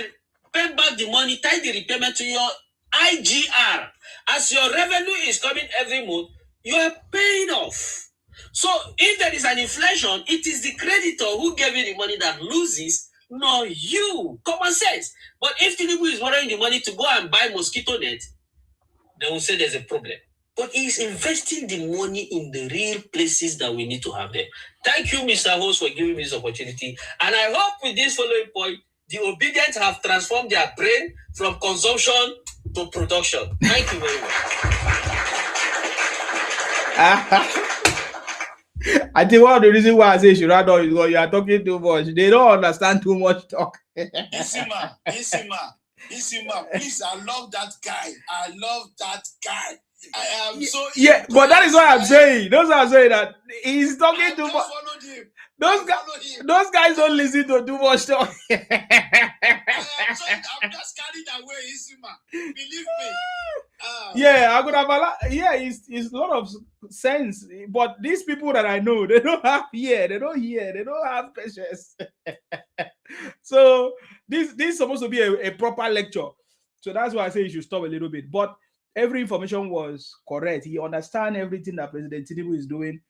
pay back the money, tie the repayment to your IGR. As your revenue is coming every month, you are paying off. So if there is an inflation, it is the creditor who gave you the money that loses, not you. Common sense. But if Tinubu is borrowing the money to go and buy mosquito net, they will say there's a problem. But he's investing the money in the real places that we need to have them. Thank you, Mr. Host, for giving me this opportunity. And I hope with this following point, the obedient have transformed their brain from consumption to production. Thank you very much. I think one of the reasons why I say you should not know is because you are talking too much. They don't understand too much talk. Isima, please, I love that guy. I am so yeah, but that is what I'm saying. Those are saying that he's talking too much. Those guys don't listen to too much talk. I'm just carried away, Isima. Believe me. Yeah, I could have it's a lot of sense. But these people that I know, they don't have they don't have patience. So this is supposed to be a proper lecture. So that's why I say you should stop a little bit. But every information was correct. He understands everything that President Tinubu is doing.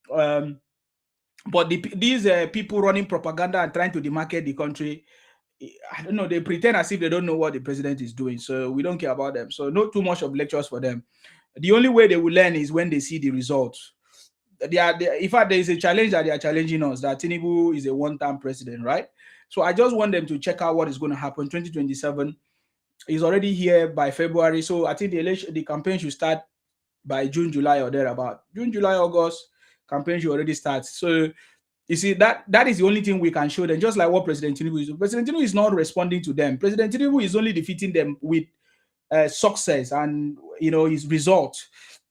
But these people running propaganda and trying to demarcate the country, I don't know, they pretend as if they don't know what the president is doing. So we don't care about them. So not too much of lectures for them. The only way they will learn is when they see the results. In fact, there is a challenge that they are challenging us, that Tinubu is a one-time president, right? So I just want them to check out what is going to happen. 2027 is already here by February. So I think the campaign should start by June, July, or thereabout. June, July, August, campaign should already start. So you see, that is the only thing we can show them, just like what President Tinubu is doing. President Tinubu is not responding to them. President Tinubu is only defeating them with success and his results.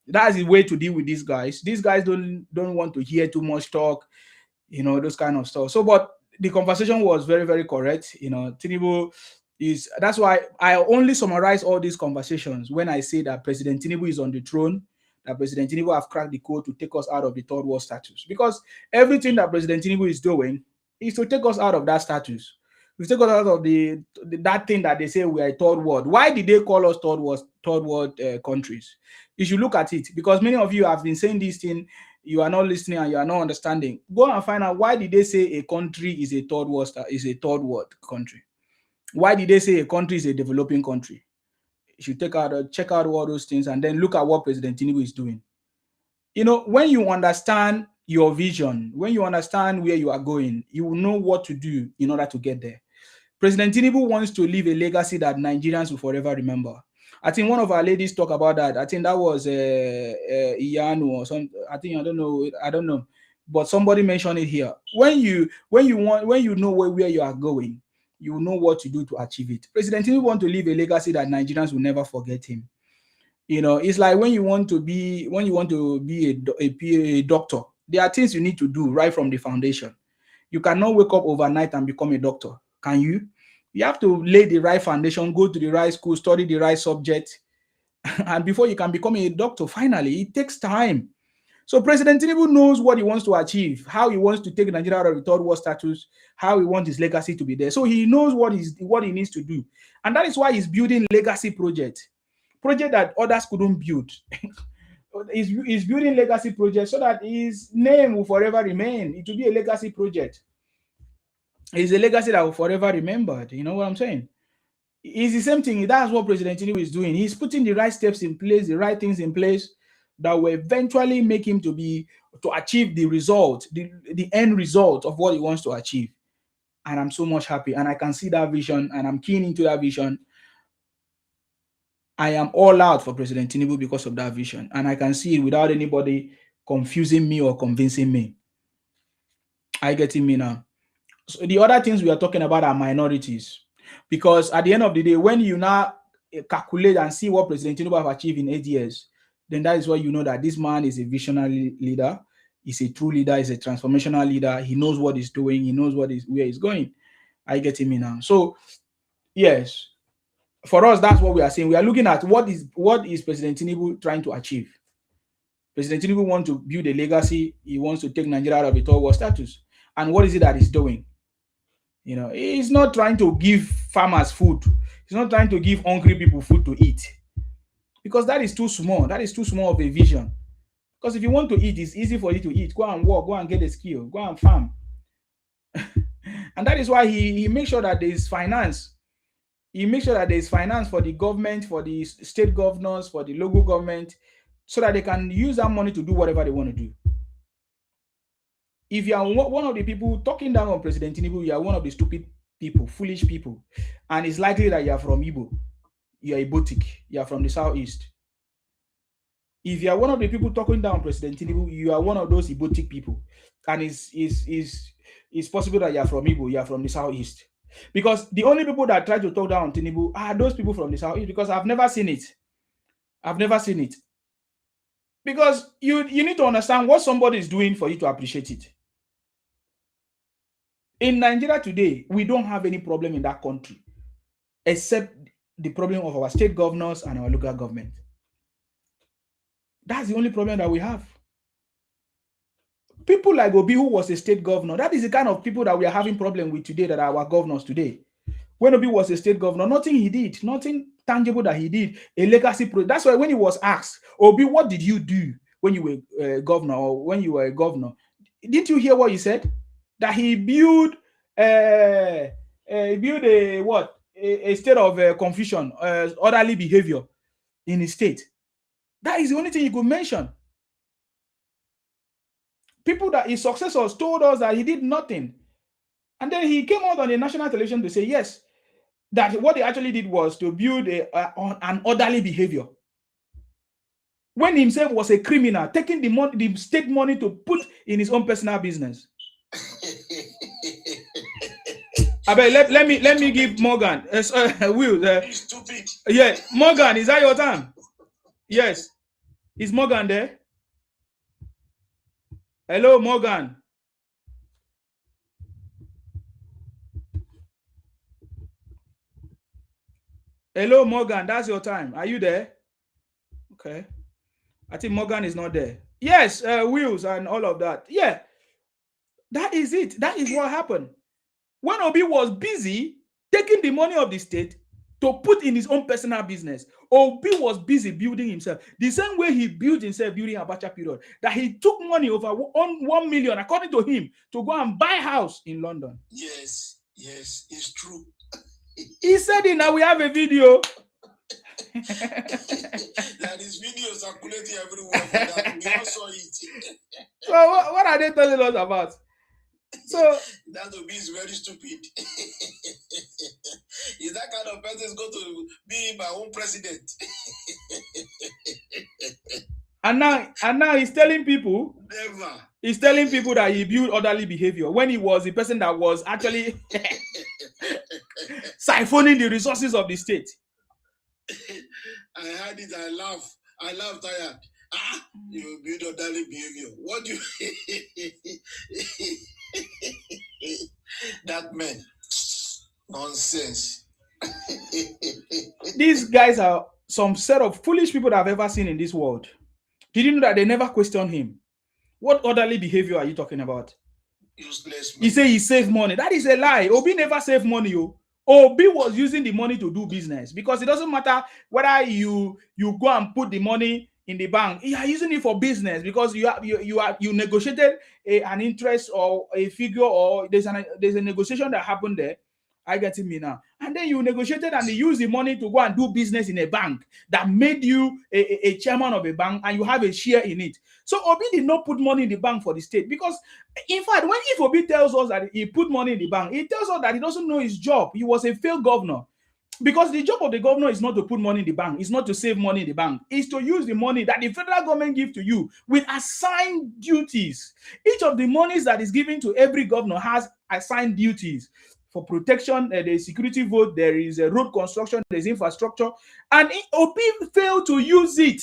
That's the way to deal with these guys. These guys don't want to hear too much talk, those kind of stuff. So, but the conversation was very, very correct. Tinubu that's why I only summarize all these conversations when I say that President Tinubu is on the throne, that President Tinubu have cracked the code to take us out of the third world status. Because everything that President Tinubu is doing is to take us out of that status. To take us out of that thing that they say we are a third world. Why did they call us third world countries? You should look at it, because many of you have been saying this thing, you are not listening and you are not understanding. Go and find out, why did they say a country is a third world country? Why did they say a country is a developing country? You should check out all those things and then look at what President Tinubu is doing. When you understand your vision, when you understand where you are going, you will know what to do in order to get there. President Tinubu wants to leave a legacy that Nigerians will forever remember. I think one of our ladies talked about that. I think that was Iyanu or something. I don't know. But somebody mentioned it here. When you know where you are going, you know what to do to achieve it. President Tinubu wants to leave a legacy that Nigerians will never forget him. You know, it's like when you want to be a doctor, there are things you need to do right from the foundation. You cannot wake up overnight and become a doctor, can you? You have to lay the right foundation, go to the right school, study the right subject, and before you can become a doctor, finally, it takes time. So President Tinubu knows what he wants to achieve, how he wants to take Nigeria out of the third world status, how he wants his legacy to be there. So he knows what he needs to do, and that is why he's building legacy project that others couldn't build. He's building legacy projects so that his name will forever remain. It will be a legacy project. It's a legacy that will forever remembered. You know what I'm saying? It's the same thing. That's what President Tinubu is doing. He's putting the right steps in place, the right things in place that will eventually make him to achieve the result, the end result of what he wants to achieve. And I'm so much happy. And I can see that vision, and I'm keen into that vision. I am all out for President Tinubu because of that vision. And I can see it without anybody confusing me or convincing me. I getting me now. So the other things we are talking about are minorities. Because at the end of the day, when you now calculate and see what President Tinubu have achieved in 8 years, then that is why you know that this man is a visionary leader. He's a true leader. He's a transformational leader. He knows what he's doing. He knows where he's going. I get me now. So, yes, for us, that's what we are saying. We are looking at what is President Tinubu trying to achieve. President Tinubu wants to build a legacy. He wants to take Nigeria out of a third world status. And what is it that he's doing? You know, he's not trying to give farmers food. He's not trying to give hungry people food to eat. Because that is too small. That is too small of a vision. Because if you want to eat, it's easy for you to eat. Go and work. Go and get a skill. Go and farm. And that is why he makes sure that there is finance. He makes sure that there is finance for the government, for the state governors, for the local government, so that they can use that money to do whatever they want to do. If you are one of the people talking down on President Tinubu, you are one of the stupid people, foolish people. And it's likely that you are from Igbo. You are Ibotik. You are from the southeast. If you are one of the people talking down on President Tinubu, you are one of those Ibotik people. And it's possible that you are from Igbo, you are from the southeast. Because the only people that try to talk down on Tinubu are those people from the southeast, because I've never seen it. I've never seen it. Because you need to understand what somebody is doing for you to appreciate it. In Nigeria today, we don't have any problem in that country, except the problem of our state governors and our local government. That's the only problem that we have. People like Obi, who was a state governor, that is the kind of people that we are having problem with today, that are our governors today. When Obi was a state governor, nothing he did, nothing tangible that he did, a legacy project. That's why when he was asked, Obi, what did you do when you were governor, or when you were a governor? Didn't you hear what he said? That he built a state of confusion, orderly behavior in his state. That is the only thing he could mention. People that his successors told us that he did nothing. And then he came out on the national television to say, yes, that what he actually did was to build an orderly behavior. When he himself was a criminal, taking the state money to put in his own personal business. Let me give Morgan. Will. Yeah, Morgan, is that your time? Yes. Is Morgan there? Hello, Morgan. Hello, Morgan. That's your time. Are you there? Okay. I think Morgan is not there. Yes, Wills and all of that. Yeah. That is it. That is what happened. When Obi was busy taking the money of the state to put in his own personal business, Obi was busy building himself. The same way he built himself during Abacha period, that he took money over 1 million, according to him, to go and buy a house in London. Yes, it's true. He said it. Now we have a video. That is video circulating everywhere. That we all saw it. So what are they telling us about? So that Obi is very stupid. Is that kind of person is going to be my own president? and now he's telling people. Never. He's telling people that he built orderly behavior when he was the person that was actually siphoning the resources of the state. I heard it, I laugh. I love tired. You build orderly behavior. What do you that man? Nonsense. These guys are some set of foolish people that I've ever seen in this world. Did you know that they never question him? What orderly behavior are you talking about? Useless. He say he saved money. That is a lie. Obi never saved money. Obi was using the money to do business, because it doesn't matter whether you go and put the money in the bank. You are using it for business, because you negotiated an interest or a figure, or there's a negotiation that happened there. I get me now. And then you negotiated and you use the money to go and do business in a bank that made you a chairman of a bank, and you have a share in it. So Obi did not put money in the bank for the state, because in fact, if Obi tells us that he put money in the bank, he tells us that he doesn't know his job. He was a failed governor. Because the job of the governor is not to put money in the bank, it's not to save money in the bank, it's to use the money that the federal government gives to you with assigned duties. Each of the monies that is given to every governor has assigned duties. For protection, there is security vote, there is a road construction, there is infrastructure, and Obi failed to use it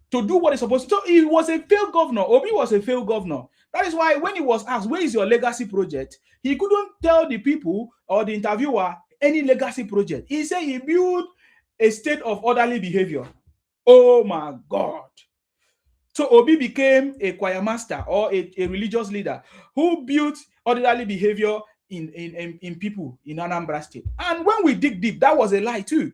to do what he's supposed to. So he was a failed governor. Obi was a failed governor. That is why when he was asked, where is your legacy project? He couldn't tell the people or the interviewer any legacy project. He said he built a state of orderly behavior. Oh my God. So Obi became a choir master or a religious leader who built orderly behavior in people in Anambra State. And when we dig deep, that was a lie too.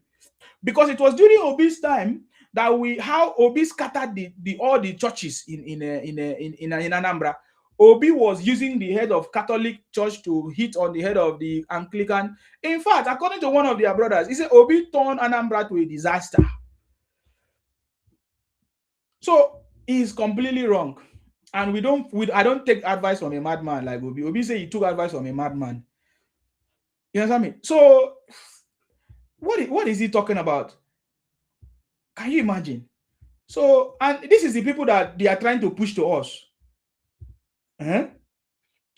Because it was during Obi's time that how Obi scattered all the churches in Anambra. Obi was using the head of Catholic Church to hit on the head of the Anglican. In fact, according to one of their brothers, he said Obi turned Anambra to a disaster. So he's completely wrong. And I don't take advice from a madman like Obi. Obi said he took advice from a madman. You understand me? So what is he talking about? Can you imagine? So, and this is the people that they are trying to push to us.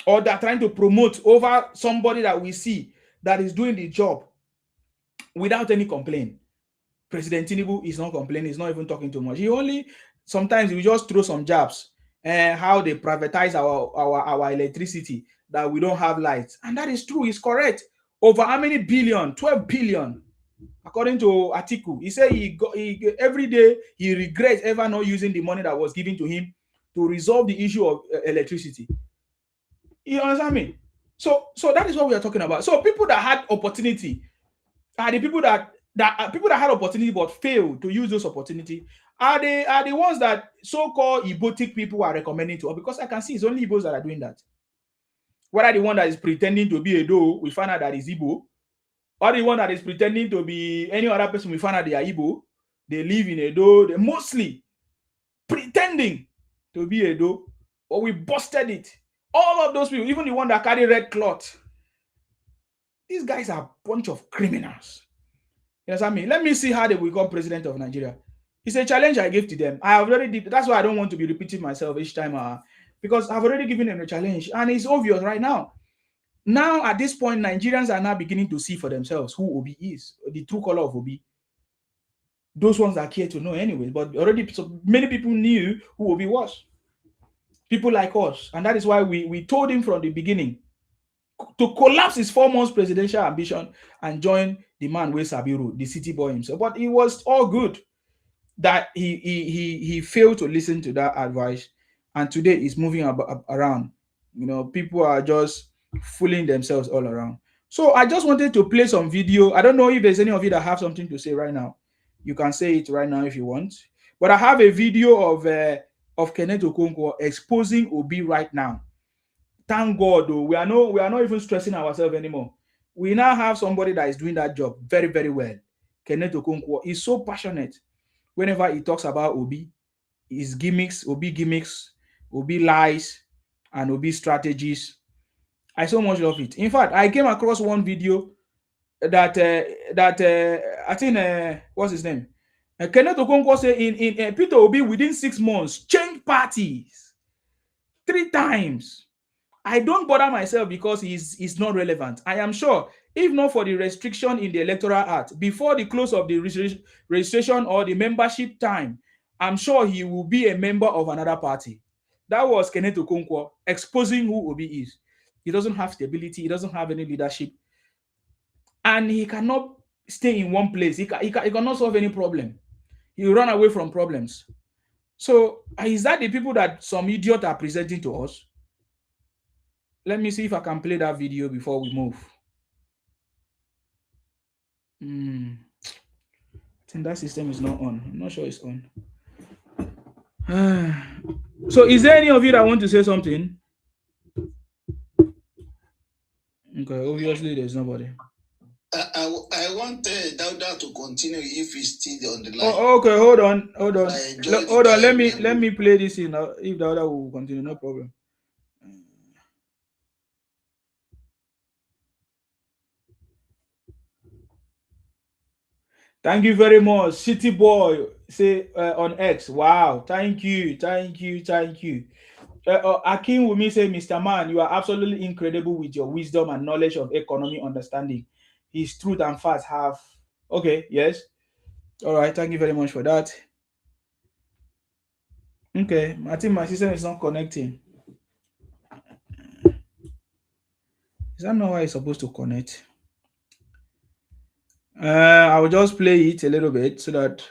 Or they're trying to promote over somebody that we see that is doing the job without any complaint. President Tinubu is not complaining, he's not even talking too much. Sometimes he just throw some jabs and how they privatize our electricity, that we don't have lights. And that is true, it's correct. Over how many billion? 12 billion. According to Atiku, he said every day he regrets ever not using the money that was given to him to resolve the issue of electricity. You understand me? So that is what we are talking about. So people that had opportunity are the people that had opportunity but failed to use those opportunity are the ones that so-called Igbotic people are recommending to us, because I can see it's only Igbos that are doing that. Whether the one that is pretending to be Edo, we find out that is Igbo, or the one that is pretending to be any other person, we find out they are Igbo, they live in Edo, they're mostly pretending to be Edo, or we busted it. All of those people, even the one that carry red cloth, these guys are a bunch of criminals. You understand me? Let me see how they will become president of Nigeria. It's a challenge I gave to them. I have already did. That's why I don't want to be repeating myself each time, because I've already given them a challenge, and it's obvious right now. Now, at this point, Nigerians are now beginning to see for themselves who Obi is, the true color of Obi. Those ones that care to know anyway, but already so many people knew who Obi was. People like us, and that is why we told him from the beginning to collapse his 4 months presidential ambition and join the man with Sabiru, the city boy himself. But it was all good that he failed to listen to that advice, and today he's moving around. People are just fooling themselves all around. So I just wanted to play some video. I don't know if there's any of you that have something to say right now. You can say it right now if you want. But I have a video of Kenneth Okonkwo exposing Obi right now. Thank God, though, we are not even stressing ourselves anymore. We now have somebody that is doing that job very, very well. Kenneth Okonkwo is so passionate. Whenever he talks about Obi, his gimmicks, Obi lies, and Obi strategies, I so much love it. In fact, I came across one video that I think what's his name? Kenneth Okonkwo said in Peter Obi within 6 months changed parties 3 times. I don't bother myself because he's not relevant. I am sure if not for the restriction in the Electoral Act, before the close of the registration or the membership time, I'm sure he will be a member of another party. That was Kenneth Okonkwo exposing who Obi is. He doesn't have stability. He doesn't have any leadership. And he cannot stay in one place. He cannot solve any problem. He will run away from problems. So is that the people that some idiot are presenting to us? Let me see if I can play that video before we move. I think that system is not on. I'm not sure it's on. So is there any of you that want to say something? Okay, obviously there's nobody. I want Dauda to continue if he's still on the line. Oh, okay, hold on. Hold on. Let me play this in. If the other will continue, no problem. Thank you very much, City Boy. Say on X. Wow, thank you. Akin Wumi say, Mr. Man, you are absolutely incredible with your wisdom and knowledge of economy understanding. His truth and facts have. Okay, yes. All right, thank you very much for that. Okay, I think my system is not connecting. Is that not why it's supposed to connect? I will just play it a little bit so that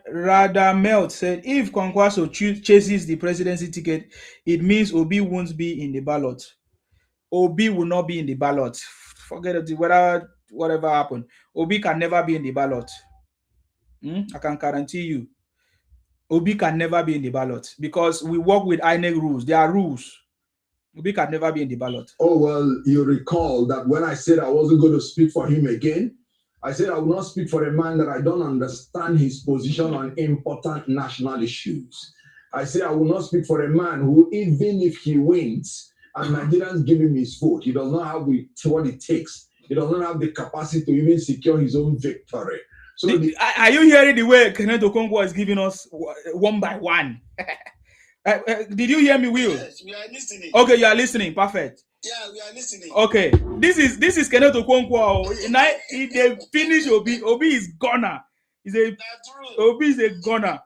Radamelt said if Kwankwaso chases the presidency ticket, it means Obi won't be in the ballot. Obi will not be in the ballot. Forget it, whatever happened. Obi can never be in the ballot. I can guarantee you. Obi can never be in the ballot because we work with INEC rules. There are rules. Obi can never be in the ballot. Oh, well, you recall that when I said I wasn't going to speak for him again, I said I will not speak for a man that I don't understand his position on important national issues. I said I will not speak for a man who, even if he wins and Nigerians give him his vote, he does not have what it takes. He does not have the capacity to even secure his own victory. So are you hearing the way Kenneth Okonkwo is giving us one by one? Did you hear me, Will? Yes, we are listening. Okay, you are listening. Perfect. Yeah, we are listening. Okay, this is Kenneth Okonkwo. Now if they finish Obi is gonna. Obi is a gunner.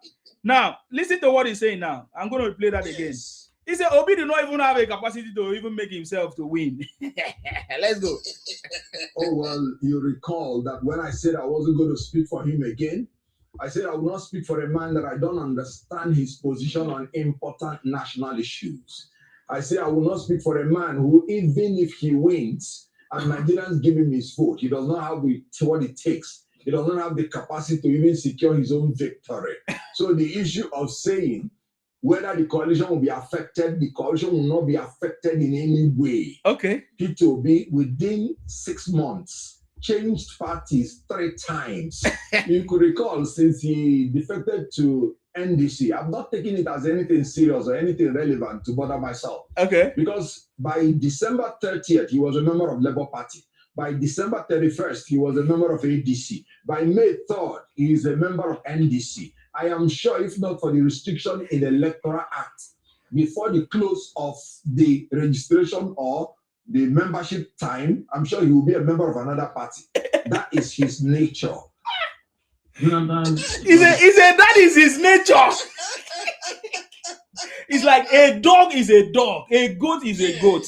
Now listen to what he's saying. Now I'm going to play that again. He said Obi do not even have a capacity to even make himself to win. Let's go. Oh, well, you recall that when I said I wasn't going to speak for him again, I said I will not speak for a man that I don't understand his position on important national issues. I say I will not speak for a man who, even if he wins and Nigerians give him his vote, he does not have what it takes. He does not have the capacity to even secure his own victory. So the issue of saying whether the coalition will be affected, the coalition will not be affected in any way. Okay. It will be within 6 months. Changed parties 3 times. You could recall since he defected to NDC, I've not taken it as anything serious or anything relevant to bother myself. Okay. Because by December 30th, he was a member of Labour Party. By December 31st, he was a member of ADC. By May 3rd, he is a member of NDC. I am sure if not for the restriction in the Electoral Act, before the close of the registration or the membership time, I'm sure he will be a member of another party. That is his nature. He said that is his nature. It's like a dog is a dog, a goat is a goat.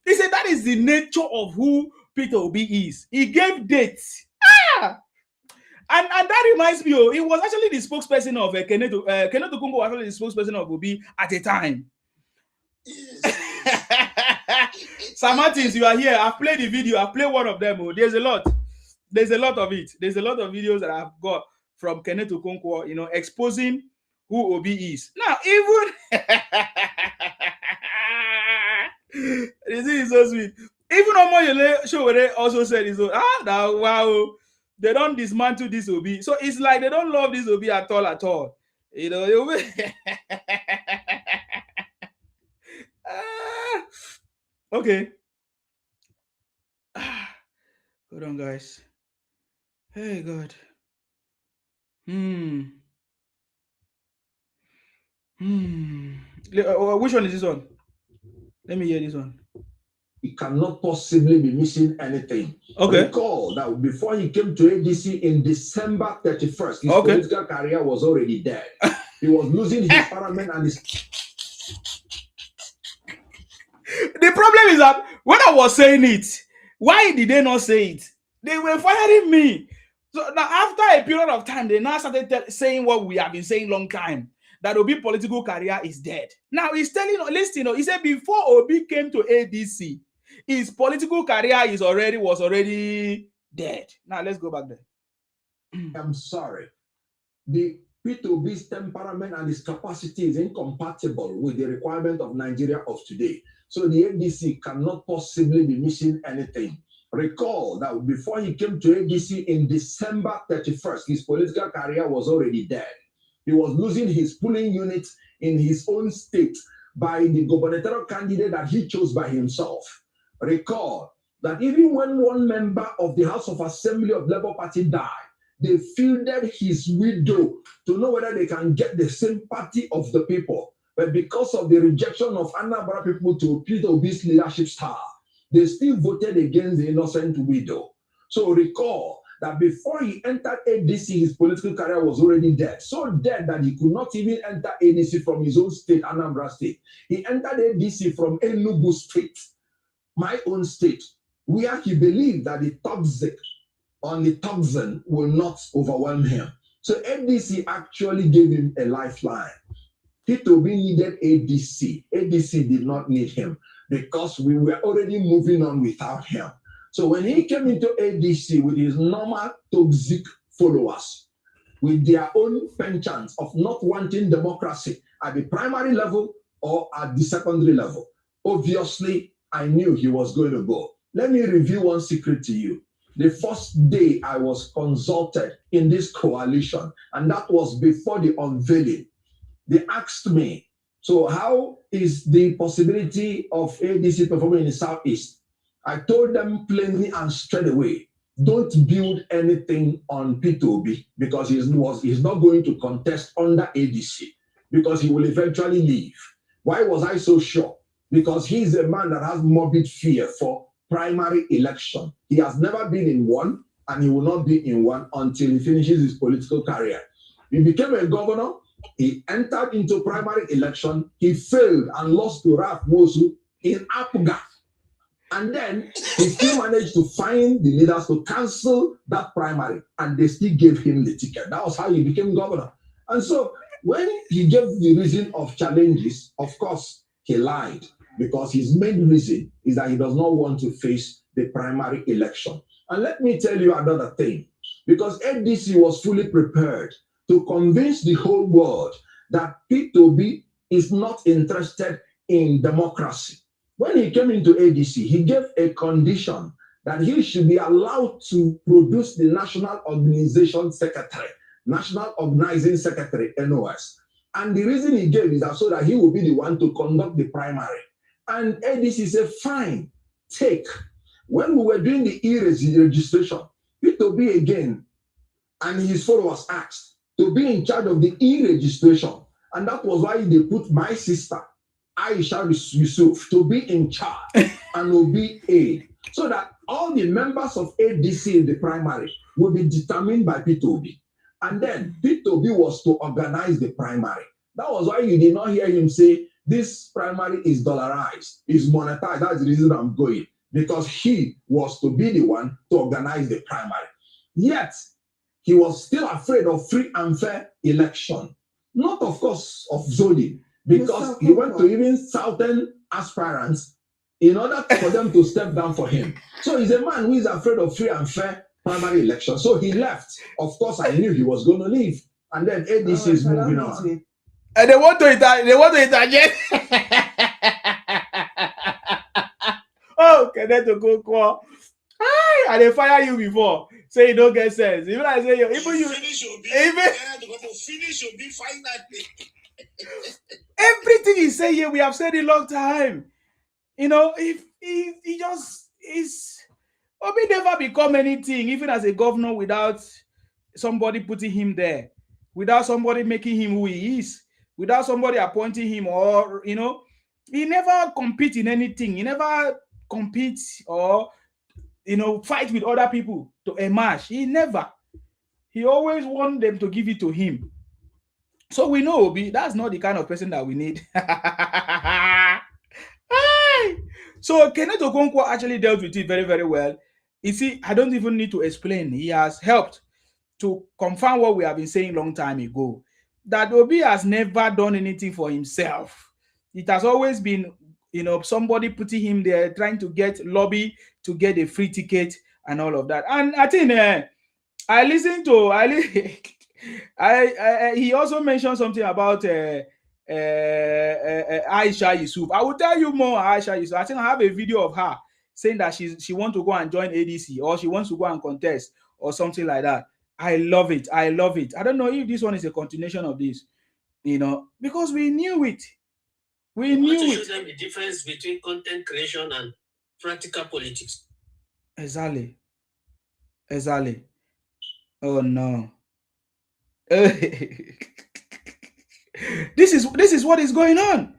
He said that is the nature of who Peter Obi is. He gave dates. And that reminds me, he was actually the spokesperson of Kenneth Okonkwo was actually the spokesperson of Obi at a time. Sam Martins, you are here. I've played the video. I've played one of them. There's a lot. There's a lot of it. There's a lot of videos that I've got from Kenneth Okonkwo, exposing who Obi is. Now, even this is so sweet. Even Omoyele Sowore also said, wow, they don't dismantle this Obi. So it's like they don't love this Obi at all. Okay. Hold on, guys. Hey, God. Which one is this one? Let me hear this one. he cannot possibly be missing anything. Okay. Recall that before he came to ADC in December 31st, his political career was already dead. He was losing his parliament and his... The problem is that when I was saying it, why did they not say it? They were firing me. So now, after a period of time, they now started saying what we have been saying long time, that Obi political career is dead. Now he's telling, listen, he said before Obi came to ADC, his political career was already dead. Now let's go back there. I'm sorry. The P2B's temperament and his capacity is incompatible with the requirement of Nigeria of today. So the ADC cannot possibly be missing anything. Recall that before he came to ADC in December 31st, his political career was already dead. He was losing his polling units in his own state by the gubernatorial candidate that he chose by himself. Recall that even when one member of the House of Assembly of Labour Party died, they fielded his widow to know whether they can get the sympathy of the people. But because of the rejection of Anambra people to Peter Obi's leadership style, they still voted against the innocent widow. So recall that before he entered ADC, his political career was already dead. So dead that he could not even enter ADC from his own state, Anambra State. He entered ADC from Enugu State, my own state, where he believed that the toxin will not overwhelm him. So ADC actually gave him a lifeline. P2B needed ADC. ADC did not need him because we were already moving on without him. So when he came into ADC with his normal toxic followers, with their own penchants of not wanting democracy at the primary level or at the secondary level, obviously I knew he was going to go. Let me reveal one secret to you. The first day I was consulted in this coalition, and that was before the unveiling, they asked me, so how is the possibility of ADC performing in the Southeast? I told them plainly and straight away, don't build anything on P2B because he's not going to contest under ADC because he will eventually leave. Why was I so sure? Because he's a man that has morbid fear for primary election. He has never been in one, and he will not be in one until he finishes his political career. He became a governor. He entered into primary election. He failed and lost to Ralph Mosu in Apuga. And then he still managed to find the leaders to cancel that primary, and they still gave him the ticket. That was how he became governor. And so when he gave the reason of challenges, of course, he lied, because his main reason is that he does not want to face the primary election. And let me tell you another thing, because ADC was fully prepared to convince the whole world that P2B is not interested in democracy. When he came into ADC, he gave a condition that he should be allowed to produce the National Organization Secretary, National Organizing Secretary, NOS. And the reason he gave is that so that he will be the one to conduct the primary. And ADC said, fine, take. When we were doing the e-registration, P2B again and his followers asked to be in charge of the e-registration. And that was why they put my sister, Aisha Yusuf, to be in charge and will be aid, so that all the members of ADC in the primary will be determined by P2B. And then P2B was to organize the primary. That was why you did not hear him say, this primary is dollarized, is monetized. That's the reason I'm going, because he was to be the one to organize the primary. Yet, he was still afraid of free and fair election. Not, of course, of zoning, because he went to even southern aspirants in order for them to step down for him. So he's a man who is afraid of free and fair primary election. So he left. Of course, I knew he was going to leave. And then ADC is moving on. And they want to interject. Oh, Kenneth Okonkwo. And they fire you before. Say you don't get sense. Even I say even finish will be finally. Everything he say here, we have said it a long time. You know, if he just is Obi never become anything, even as a governor, without somebody putting him there, without somebody making him who he is, without somebody appointing him, or he never compete in anything. He never compete or fight with other people to emerge. He never. He always want them to give it to him. So we know Obi, that's not the kind of person that we need. So Kenneth Okonkwo actually dealt with it very, very well. You see, I don't even need to explain. He has helped to confirm what we have been saying long time ago, that Obi has never done anything for himself. It has always been, somebody putting him there, trying to get lobby to get a free ticket and all of that. And I think I listened to he also mentioned something about Aisha Yusuf. I will tell you more Aisha Yusuf. I think I have a video of her saying that she wants to go and join ADC, or she wants to go and contest or something like that. I love it. I love it. I don't know if this one is a continuation of this, because we knew it. We knew to it. show them the difference between content creation and practical politics. Exactly. Oh no. This is what is going on.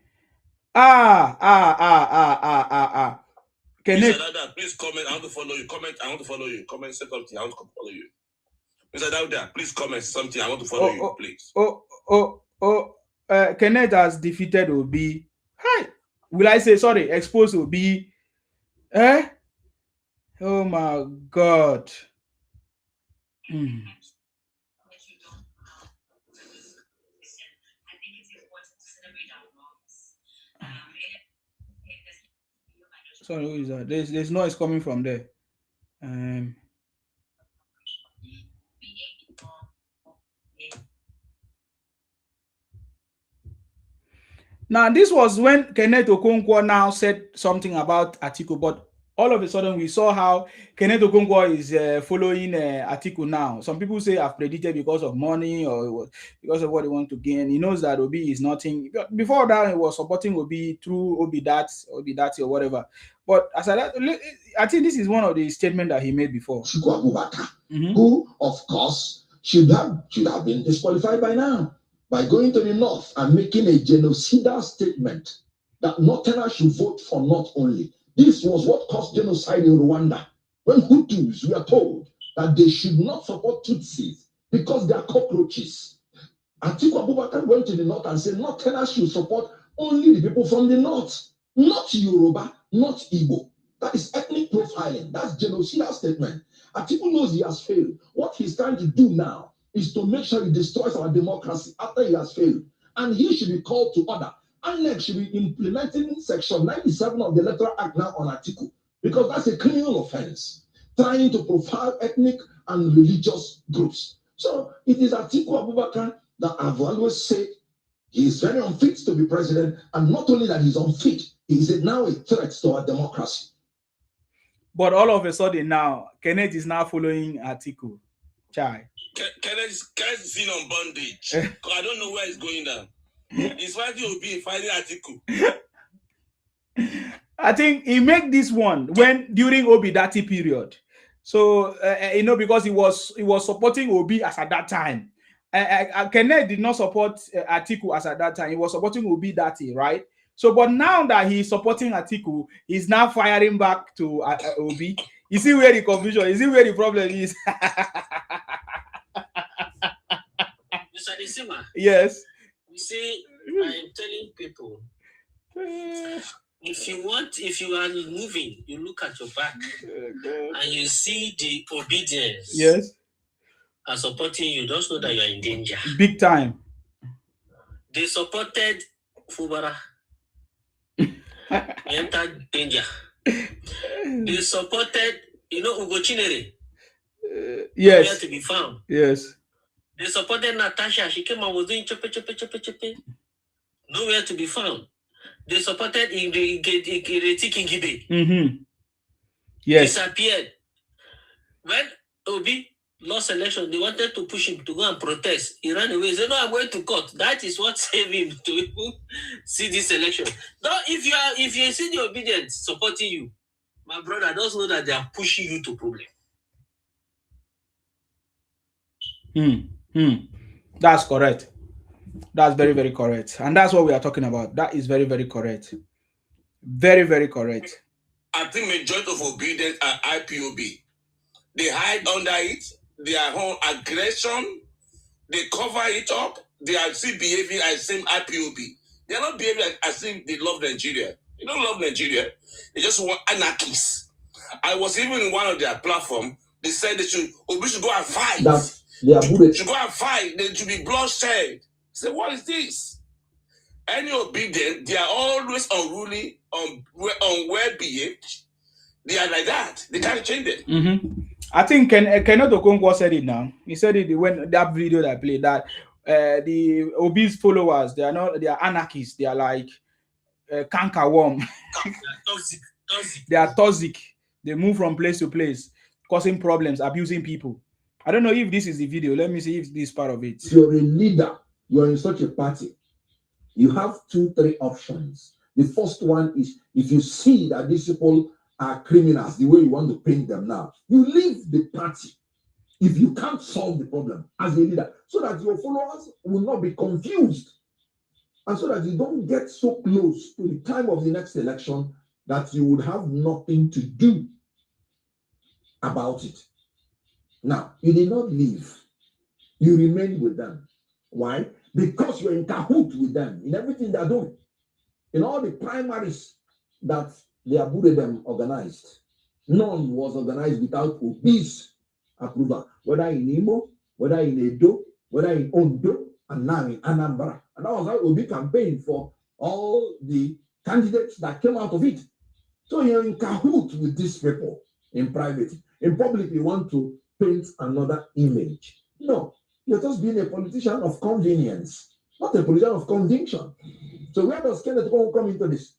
Mr. Dada, please comment. I want to follow you. Comment. I want to follow you. Comment. Say something. I want to follow you. Mr. Dada, please comment something. I want to follow you, please. Kenneth has defeated Obi. Hi. Will I say sorry? Expose Obi. Oh my God. Sorry, who is that? There's noise coming from there. Now, this was when Kenneth Okonkwo now said something about Atiku, but all of a sudden we saw how Kenneth Okonkwo is following Atiku now. Some people say I've predicted because of money or because of what they want to gain. He knows that Obi is nothing. Before that, he was supporting Obi through Obi Dati or whatever. But as I think this is one of the statements that he made before. Who, of course, should have been disqualified by now, by going to the north and making a genocidal statement that Northerners should vote for North only. This was what caused genocide in Rwanda, when Hutus were told that they should not support Tutsis because they are cockroaches. Atiku Abubakar went to the north and said Northerners should support only the people from the north, not Yoruba, not Igbo. That is ethnic profiling. That's genocidal statement. Atiku knows he has failed. What he's trying to do now is to make sure he destroys our democracy after he has failed. And he should be called to order. INEC should be implementing Section 97 of the Electoral Act now on Atiku, because that's a criminal offense, trying to profile ethnic and religious groups. So it is Atiku Abubakar that I've always said he is very unfit to be president, and not only that he's unfit, he is now a threat to our democracy. But all of a sudden now, Kenneth is now following Atiku. Chai. Kenneth is seen on bondage. I don't know where he's going now. He's fighting Obi, fighting Atiku. I think he made this one during Obi Dati period. So because he was supporting Obi as at that time. Kenneth did not support Atiku as at that time. He was supporting Obi Dati, right? So, but now that he's supporting Atiku, he's now firing back to Obi. You see where the confusion? You see where the problem is? Mr. Nisima. Yes. You see, I'm telling people, if you are moving, you look at your back and you see the obedience. Yes. Are supporting you, just know that you are in danger. Big time. They supported Fubara. Entered danger. They supported, Ugo Chinere. Yes. Nowhere to be found. Yes. They supported Natasha. She came and was doing chope. Nowhere to be found. They supported Ireti Kingibe. Yes. Disappeared. When Obi lost election, they wanted to push him to go and protest. He ran away. He said, "No, I'm going to court." That is what saved him to even see this election. Now, if you see the obedience supporting you, my brother, just know that they are pushing you to problem. That's correct. That's very, very correct. And that's what we are talking about. That is very, very correct. Very, very correct. I think majority of obedience are IPOB. They hide under it. Their whole aggression, they cover it up. They are still behaving as same IPOB. They are not behaving as if they love Nigeria. They don't love Nigeria. They just want anarchists. I was even in one of their platform. They said they should go and fight. They are bullet. Should go and fight. There should be bloodshed. Say, what is this? Any obedient, they are always unruly, well behaved. They are like that. They can't change it. Mm-hmm. I think Kenneth Okonkwo said it now. He said it when that video that I played that the obese followers, they are anarchists. They are like canker worm. They are toxic. They move from place to place, causing problems, abusing people. I don't know if this is the video. Let me see if this is part of it. If you're a leader, you're in such a party, you have 2-3 options. The first one is if you see that these people are criminals, the way you want to paint them now, you leave the party if you can't solve the problem as a leader, so that your followers will not be confused, and so that you don't get so close to the time of the next election that you would have nothing to do about it. Now, you did not leave. You remained with them. Why? Because you're in cahoot with them in everything they're doing. In all the primaries that the Aburedem organized, none was organized without Obi's approval, whether in Imo, whether in Edo, whether in Ondo, and now in Anambra. And that was how Obi campaigned for all the candidates that came out of it. So you're in cahoot with these people in private. In public, you want to paint another image. No, you're just being a politician of convenience, not a politician of conviction. So where does Kenneth come into this?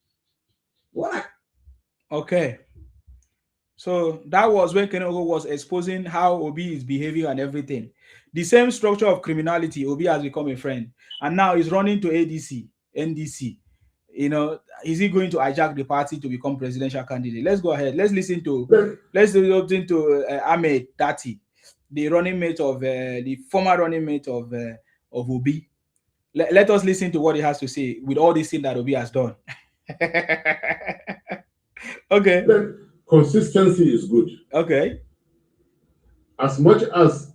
What? Okay. So that was when Kenneth was exposing how Obi is behaving and everything. The same structure of criminality, Obi has become a friend. And now he's running to ADC, NDC. You know, is he going to hijack the party to become presidential candidate? Let's go ahead. Let's listen to Ahmed Dati, the running mate of the former running mate of Obi. Let us listen to what he has to say with all these things that Obi has done. Okay. Then consistency is good. Okay. As much as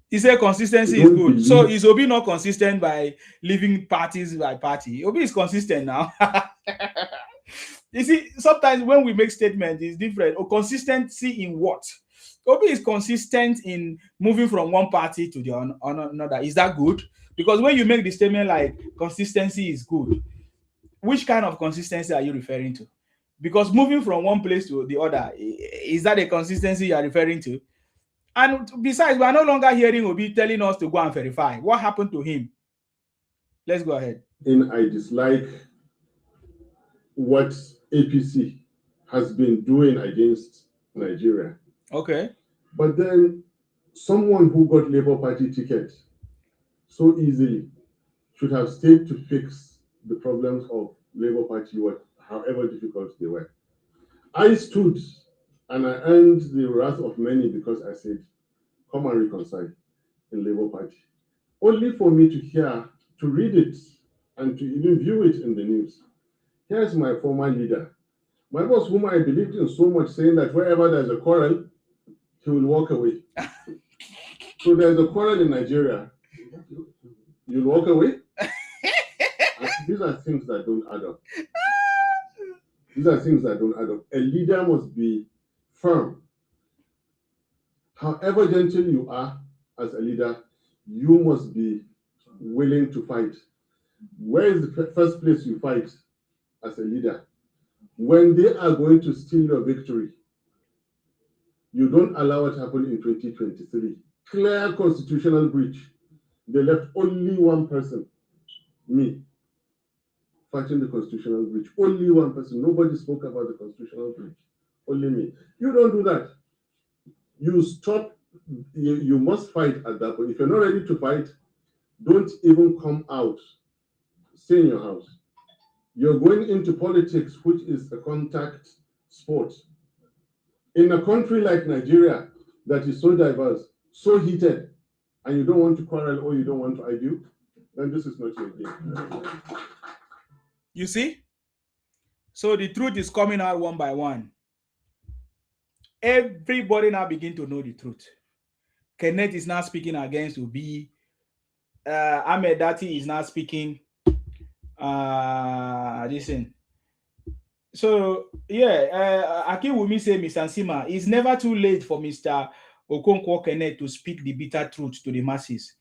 he said consistency is good. So is Obi not consistent by leaving parties by party? Obi is consistent now. You see, sometimes when we make statements, it's different. Or consistency in what? Obi is consistent in moving from one party to the another. Is that good? Because when you make the statement like consistency is good, which kind of consistency are you referring to? Because moving from one place to the other, is that a consistency you are referring to? And besides, we are no longer hearing Obi telling us to go and verify. What happened to him? Let's go ahead. I dislike what APC has been doing against Nigeria. Okay. But then someone who got Labour Party ticket so easily should have stayed to fix the problems of Labour Party, however difficult they were. I stood and I earned the wrath of many because I said, come and reconcile in Labour Party. Only for me to read it and to even view it in the news. Here's my former leader, my boss, whom I believed in so much, saying that wherever there's a quarrel, he will walk away. So there's a quarrel in Nigeria, you'll walk away? These are things that don't add up. These are things that don't add up. A leader must be firm. However gentle you are as a leader, you must be willing to fight. Where is the first place you fight as a leader? When they are going to steal your victory, you don't allow it to happen in 2023. Clear constitutional breach. They left only one person, me, fighting the constitutional breach. Only one person. Nobody spoke about the constitutional breach. Only me. You don't do that. You stop. You must fight at that point. If you're not ready to fight, don't even come out. Stay in your house. You're going into politics, which is a contact sport. In a country like Nigeria that is so diverse, so heated, and you don't want to quarrel or you don't want to argue, then this is not your game. You see? So the truth is coming out one by one. Everybody now begin to know the truth. Kenneth is now speaking against Obi. Ahmed Dati is now speaking. Listen. So yeah, Akiwumi say Mr. Nsima, it's never too late for Mr. Okonkwo Kenneth to speak the bitter truth to the masses.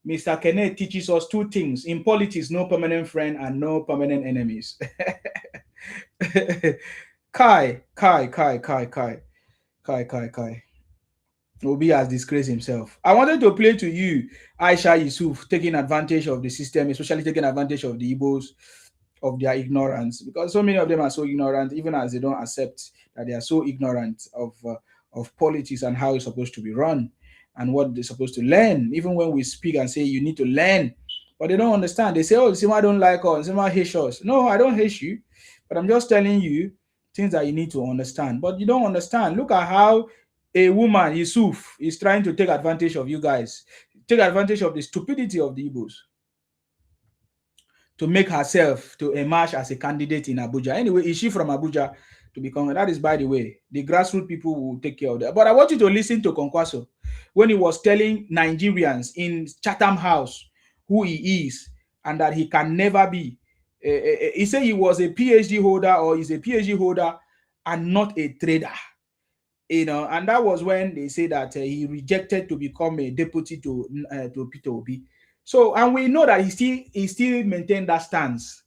Mr. Kenneth teaches us two things. In politics, no permanent friend and no permanent enemies. Kai. Obi has disgraced himself. I wanted to play to you Aisha Yusuf taking advantage of the system, especially taking advantage of the Igbos, of their ignorance, because so many of them are so ignorant, even as they don't accept that they are so ignorant of politics and how it's supposed to be run and what they're supposed to learn. Even when we speak and say you need to learn, but they don't understand. They say, "Oh, Sima don't like us. Sima hates us." No, I don't hate you, but I'm just telling you things that you need to understand. But you don't understand. Look at how a woman, Yusuf, is trying to take advantage of you guys, take advantage of the stupidity of the Igbos to make herself to emerge as a candidate in Abuja. Anyway, is she from Abuja to become? That is, by the way, the grassroots people will take care of that. But I want you to listen to Konkwaso when he was telling Nigerians in Chatham House who he is and that he can never be. He said he was a PhD holder or is a PhD holder and not a trader. And that was when they say that he rejected to become a deputy to Peter Obi. So, and we know that he still maintained that stance,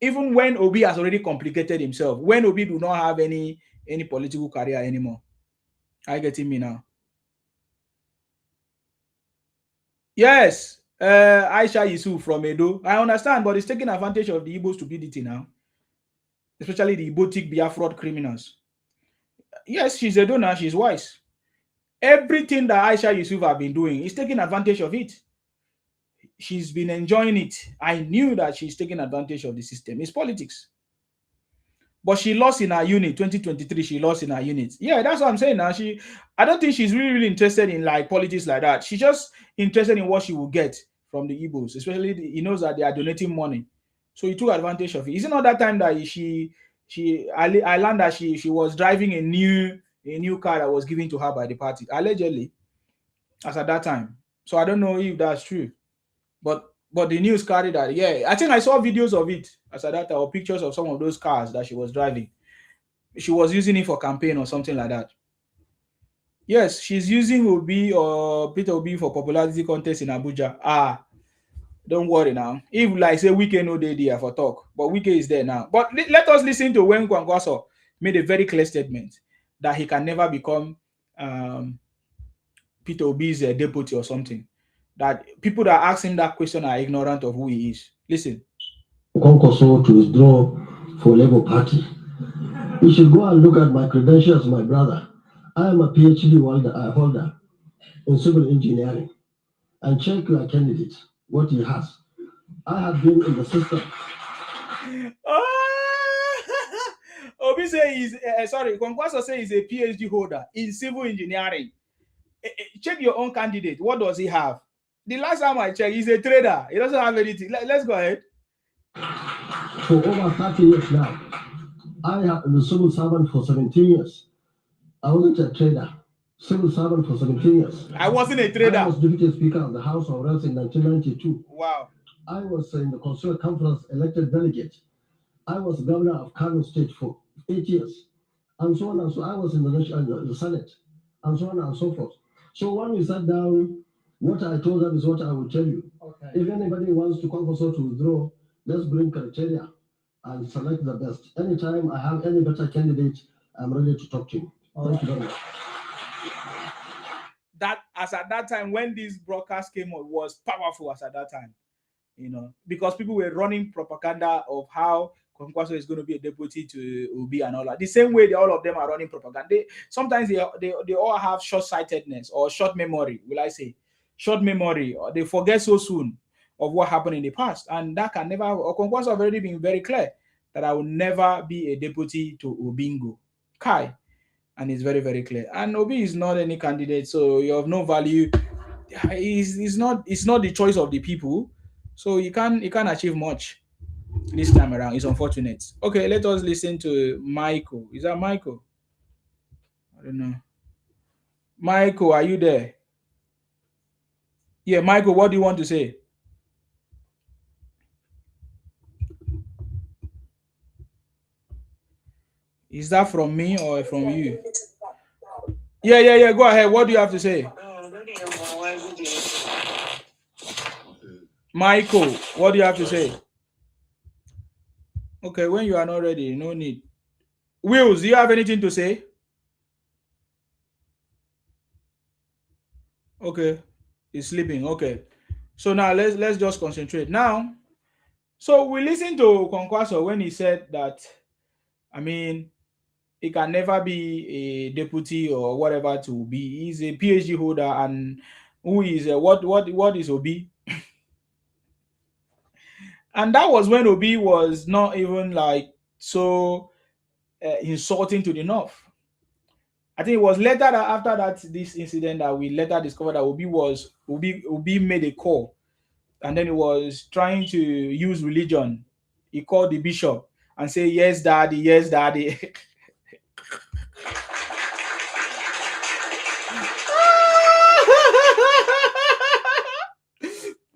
even when Obi has already complicated himself. When Obi do not have any political career anymore. Are you getting me now? Yes, Aisha Yusuf from Edo. I understand, but he's taking advantage of the Igbo stupidity now, especially the Igbotic Biafra criminals. Yes, she's Edo now. She's wise. Everything that Aisha Yusuf have been doing, he's taking advantage of it. She's been enjoying it. I knew that she's taking advantage of the system. It's politics. But she lost in her unit. 2023, she lost in her unit. Yeah, that's what I'm saying now. I don't think she's really interested in like politics like that. She's just interested in what she will get from the Igbos, especially he knows that they are donating money. So he took advantage of it. Is it not that time that I learned that she was driving a new car that was given to her by the party, allegedly, as at that time. So I don't know if that's true. But the news carried that. Yeah, I think I saw videos of it as at that time, or pictures of some of those cars that she was driving. She was using it for campaign or something like that. Yes, she's using Obi or Peter Obi for popularity contest in Abuja. Don't worry now. If like say Wike no dey there for talk, but Wike is there now. But let us listen to when Kwangwaso made a very clear statement that he can never become Peter Obi's deputy or something. That people that ask him that question are ignorant of who he is. Listen. Konkoso to withdraw for Labour Party. You should go and look at my credentials, my brother. I am a PhD holder in civil engineering. And check your candidate, what he has. I have been in the system. Obi say he's Kwankwaso say he's a PhD holder in civil engineering. Check your own candidate. What does he have? The last time I checked, he's a trader. He doesn't have anything. Let's go ahead. For over 30 years now, I have been a civil servant for 17 years. I wasn't a trader. Civil servant for 17 years. I wasn't a trader. I was Deputy Speaker of the House of Reps in 1992. Wow. I was in the Constitutional Conference elected delegate. I was Governor of Kano State for 8 years. And so on and so on. I was in the Senate, and so on and so forth. So when we sat down, what I told them is what I will tell you. Okay. If anybody wants to come also to withdraw, let's bring criteria and select the best. Anytime I have any better candidate, I'm ready to talk to you. Thank you very much. That as at that time when this broadcast came on was powerful as at that time, because people were running propaganda of how Kwankwaso is going to be a deputy to Obi and all that. The same way all of them are running propaganda. Sometimes they all have short-sightedness or short memory, will I say. Short memory, or they forget so soon of what happened in the past. And that can never, Kwankwaso have already been very clear that I will never be a deputy to Obingo. Kai. And it's very, very clear. And Obi is not any candidate, so you have no value. It's not the choice of the people, so you can't achieve much. this time around. It's unfortunate. Okay, let us listen to Michael. Is that Michael? I don't know. Michael, are you there? Yeah, Michael, what do you want to say? Is that from me or from you? Yeah. Go ahead. What do you have to say? Michael, what do you have to say? Okay, when you are not ready, no need. Wills, do you have anything to say? Okay, he's sleeping. Okay, so now let's just concentrate. Now, so we listened to Kwankwaso when he said that, I mean, he can never be a deputy or whatever to be. He's a PhD holder, and who is what is Obi? And that was when Obi was not even like so insulting to the North. I think it was later that after that this incident that we later discovered that Obi made a call, and then he was trying to use religion. He called the bishop and say, "Yes, daddy, yes, daddy."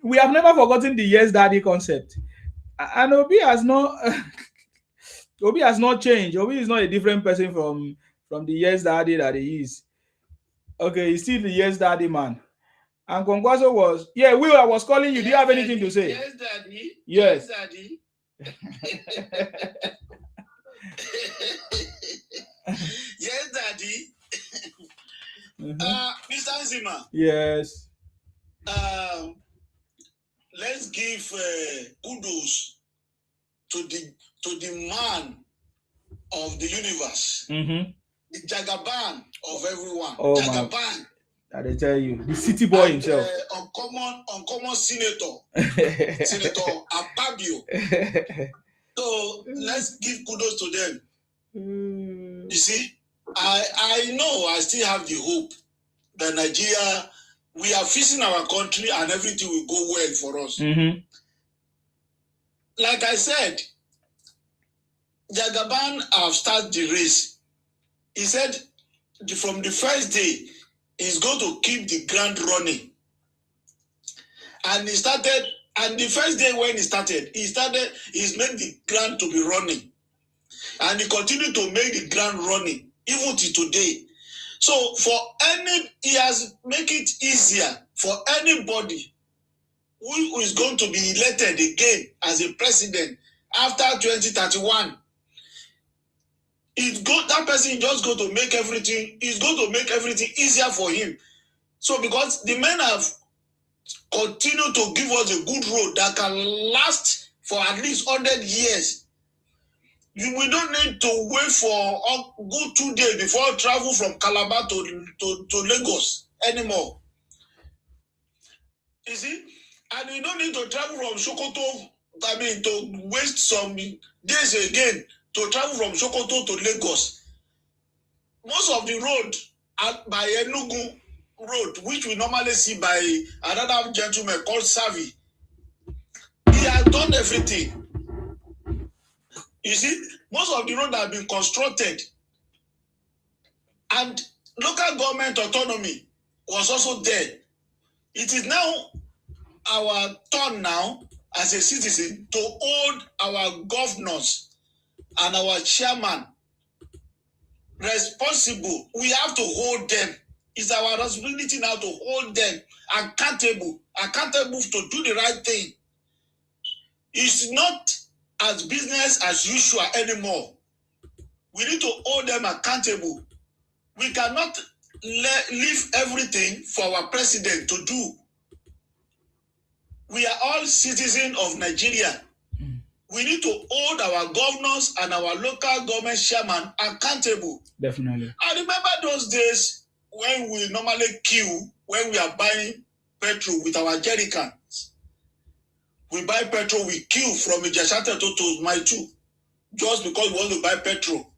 We have never forgotten the yes, daddy concept, and Obi has not. Obi has not changed. Obi is not a different person from the yes, daddy that he is. Okay, he's still the yes, daddy man. And Kwankwaso was, yeah, Will, I was calling you. Yes, do you have anything to say? Yes, daddy. Yes. Yes, daddy. Yes, daddy. Mr. Zima. Yes. Let's give kudos to the man of the universe, the Jagaban of everyone. Oh, Jagaban. I tell you, the city boy and, himself. Uncommon senator, Senator Akpabio. So let's give kudos to them. You see, I know I still have the hope that Nigeria, we are facing our country and everything will go well for us. Like I said, Jagaban have started the race. He said from the first day, he's going to keep the ground running. And he started, and the first day when he's made the ground to be running. And he continued to make the ground running, even to today. So he has make it easier for anybody who is going to be elected again as a president after 2031. That person just going to make everything, is going to make everything easier for him. So because the men have continued to give us a good road that can last for at least 100 years. We don't need to wait for good 2 days before travel from Calabar to Lagos anymore. You see? And we don't need to travel from Sokoto, to waste some days again to travel from Sokoto to Lagos. Most of the road by Enugu road, which we normally see by another gentleman called Savi, he has done everything. You see, most of the road have been constructed, and local government autonomy was also there. It is now our turn now as a citizen to hold our governors and our chairman responsible. We have to hold them. It's our responsibility now to hold them accountable to do the right thing. It's not as business as usual anymore. We need to hold them accountable. We cannot leave everything for our president to do. We are all citizens of Nigeria. We need to hold our governors and our local government chairman accountable. Definitely. I remember those days when we normally queue when we are buying petrol with our jerry cans. We buy petrol, we queue from Ijashata to Mile 2 just because we want to buy petrol.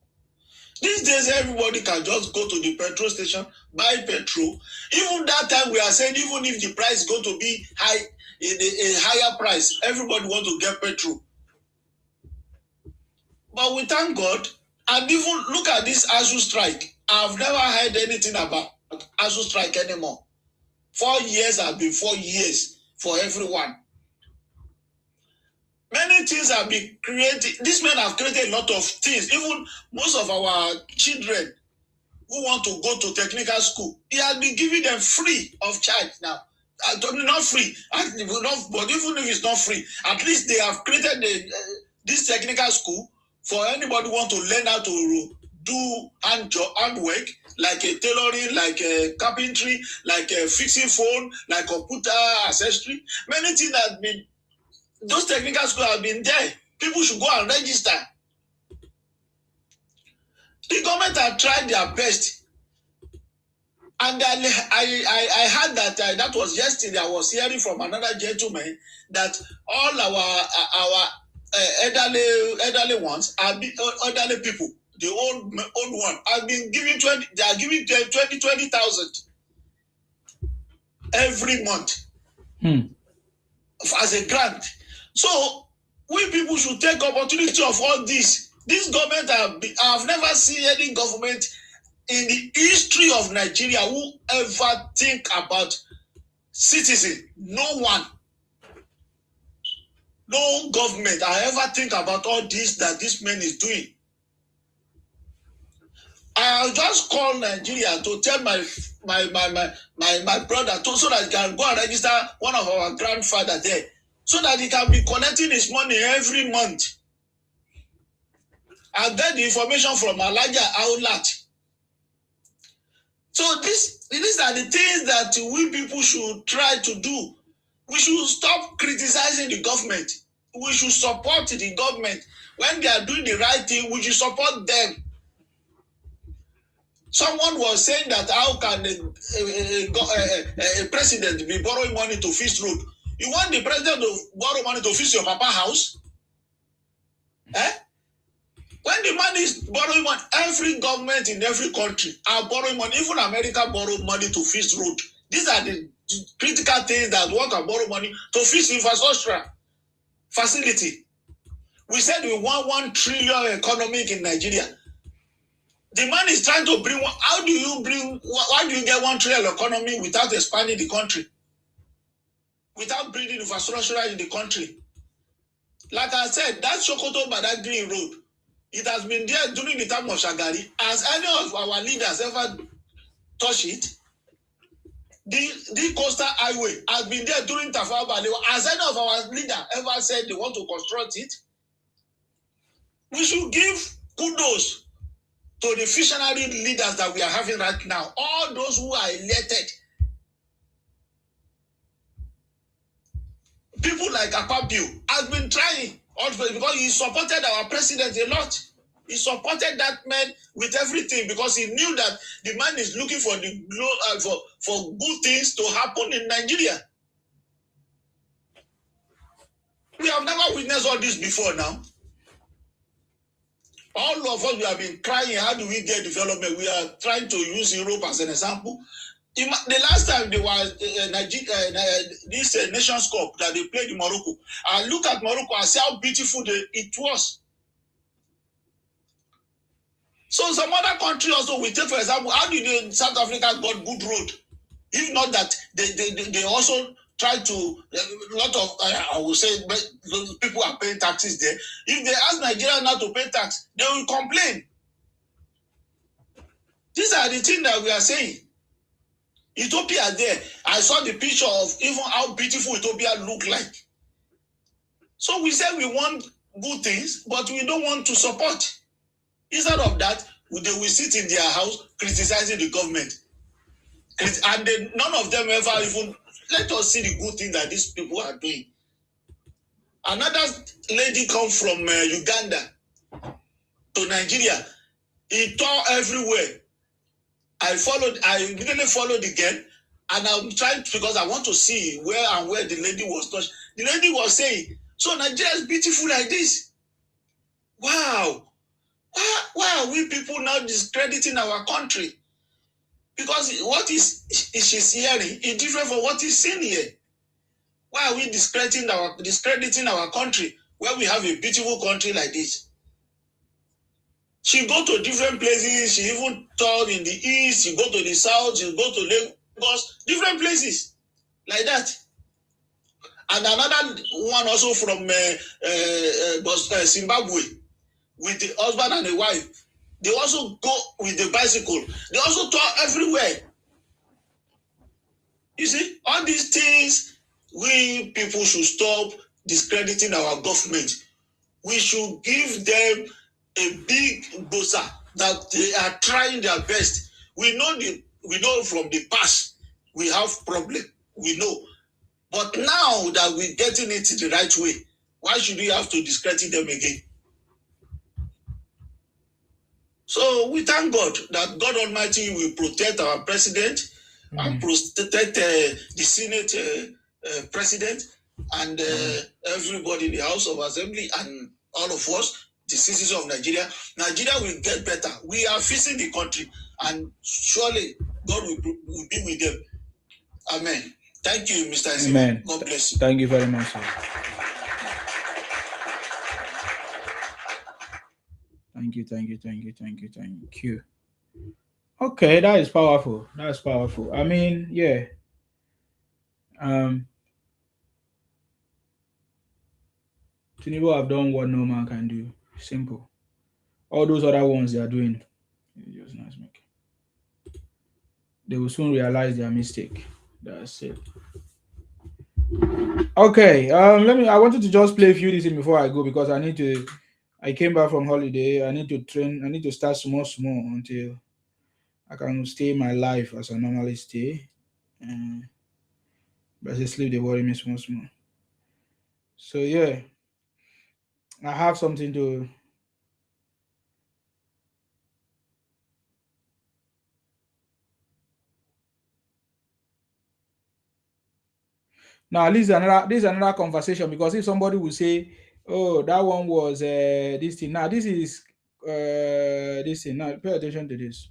These days, everybody can just go to the petrol station, buy petrol. Even that time, we are saying even if the price is going to be high, a higher price, everybody want to get petrol. But we thank God. And even look at this ASU strike. I've never heard anything about ASU strike anymore. 4 years have been 4 years for everyone. Many things have been created. These men have created a lot of things. Even most of our children who want to go to technical school, he has been giving them free of charge now. Not free, but even if it's not free, at least they have created this technical school for anybody who want to learn how to do handwork, like a tailoring, like a carpentry, like a fixing phone, like computer accessory. Many things have been, those technical schools have been there. People should go and register. The government have tried their best. And I heard that that was yesterday. I was hearing from another gentleman that all our elderly ones are elderly people, the old one, have been giving 20. They are giving 20,000 every month as a grant. So we people should take opportunity of all this. This government I've never seen any government in the history of Nigeria who ever think about citizen. No one. No government I ever think about all this that this man is doing. I'll just call Nigeria to tell my brother so that he can go and register one of our grandfather there, so that he can be collecting his money every month. I'll get the information from Alaja Aulat. So these are the things that we people should try to do. We should stop criticizing the government. We should support the government. When they are doing the right thing, we should support them. Someone was saying that how can a president be borrowing money to fix road? You want the president to borrow money to fix your papa house? When the man is borrowing money, every government in every country are borrowing money. Even America borrowed money to fix road. These are the critical things that one can borrow money to fix infrastructure facility. We said we want 1 trillion economic in Nigeria. The man is trying to bring. Why do you get 1 trillion economy without expanding the country? Without building infrastructure in the country? Like I said, that Sokoto Badagry road, it has been there during the time of Shagari. Has any of our leaders ever touched it? The coastal highway has been there during Tafawa Balewa. Has any of our leaders ever said they want to construct it? We should give kudos to the visionary leaders that we are having right now. All those who are elected. People like Akpabio has been trying because he supported our president a lot. He supported that man with everything because he knew that the man is looking for for good things to happen in Nigeria. We have never witnessed all this before now. All of us, we have been crying, how do we get development? We are trying to use Europe as an example. The last time there was this Nations Cup that they played in Morocco, I look at Morocco and see how beautiful it was. So some other country also, we take for example, how did South Africa got good road? If not that, they also try to, a lot of, I will say, people are paying taxes there. If they ask Nigeria not to pay tax, they will complain. These are the things that we are saying. Ethiopia there, I saw the picture of even how beautiful Ethiopia look like. So we say we want good things, but we don't want to support. Instead of that, they will sit in their house criticizing the government. And none of them ever even, let us see the good thing that these people are doing. Another lady come from Uganda to Nigeria. He tore everywhere. I immediately followed again, and I'm trying because I want to see where the lady was touched. The lady was saying, so Nigeria is beautiful like this. Wow. Why are we people now discrediting our country? Because what she's hearing is different from what is seen here. Why are we discrediting our country when we have a beautiful country like this? She go to different places. She even toured in the east. She go to the south. She go to Lagos, different places like that. And another one also from Zimbabwe with the husband and the wife. They also go with the bicycle. They also tour everywhere. You see, all these things, we people should stop discrediting our government. We should give them a big bossa that they are trying their best. We know from the past we have problem. We know. But now that we're getting it the right way, why should we have to discredit them again? So we thank God that God Almighty will protect our president and protect the Senate president and everybody in the House of Assembly and all of us, the citizens of Nigeria. Nigeria will get better. We are fixing the country, and surely God will be with them. Amen. Thank you, Mr. Amen. God bless you. Thank you very much, sir. Thank you. Okay, that is powerful. That's powerful. I mean, yeah. Tinubu have done what no man can do. Simple. All those other ones they are doing, just not making. They will soon realize their mistake. That's it. Okay. I wanted to just play a few things before I go because I came back from holiday. I need to train. I need to start small until I can stay my life as I normally stay. But the sleep they worry me small. So yeah, I have something to. Now this is another conversation because if somebody will say, "Oh, that one was this thing," now this is this thing. Now pay attention to this.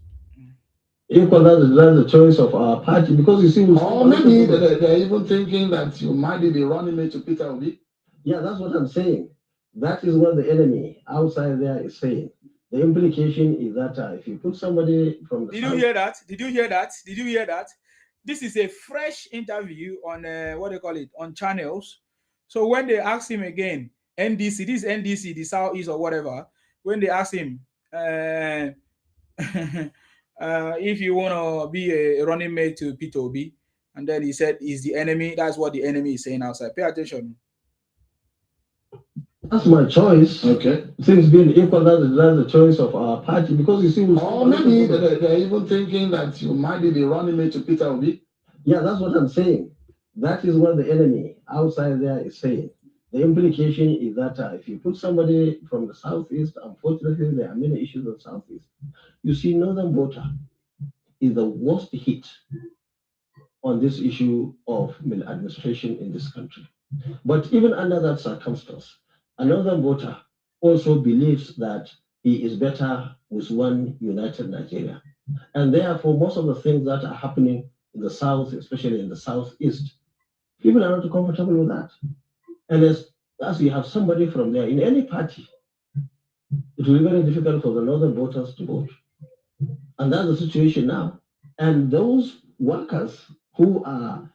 Equal, that's the choice of our party because you see, maybe they're even thinking that you might be running mate to Peter Obi. Yeah, that's what I'm saying. That is what the enemy outside there is saying. The implication is that if you put somebody from the Did you hear that? Did you hear that? This is a fresh interview on what they call it on channels. So when they ask him again, NDC, this NDC, the Southeast or whatever, when they ask him if you want to be a running mate to Peter Obi, and then he said he's the enemy. That's what the enemy is saying outside. Pay attention. That's my choice. Okay. Since being equal, that's the choice of our party because you see, maybe they're even thinking that you might be running mate to Peter Obi. Yeah, that's what I'm saying. That is what the enemy outside there is saying. The implication is that if you put somebody from the Southeast, unfortunately, there are many issues in the Southeast. You see, Northern voter is the worst hit on this issue of maladministration in this country. But even under that circumstance, another voter also believes that he is better with one united Nigeria. And therefore, most of the things that are happening in the South, especially in the Southeast, people are not comfortable with that. And as you have somebody from there in any party, it will be very difficult for the northern voters to vote. And that's the situation now. And those workers who are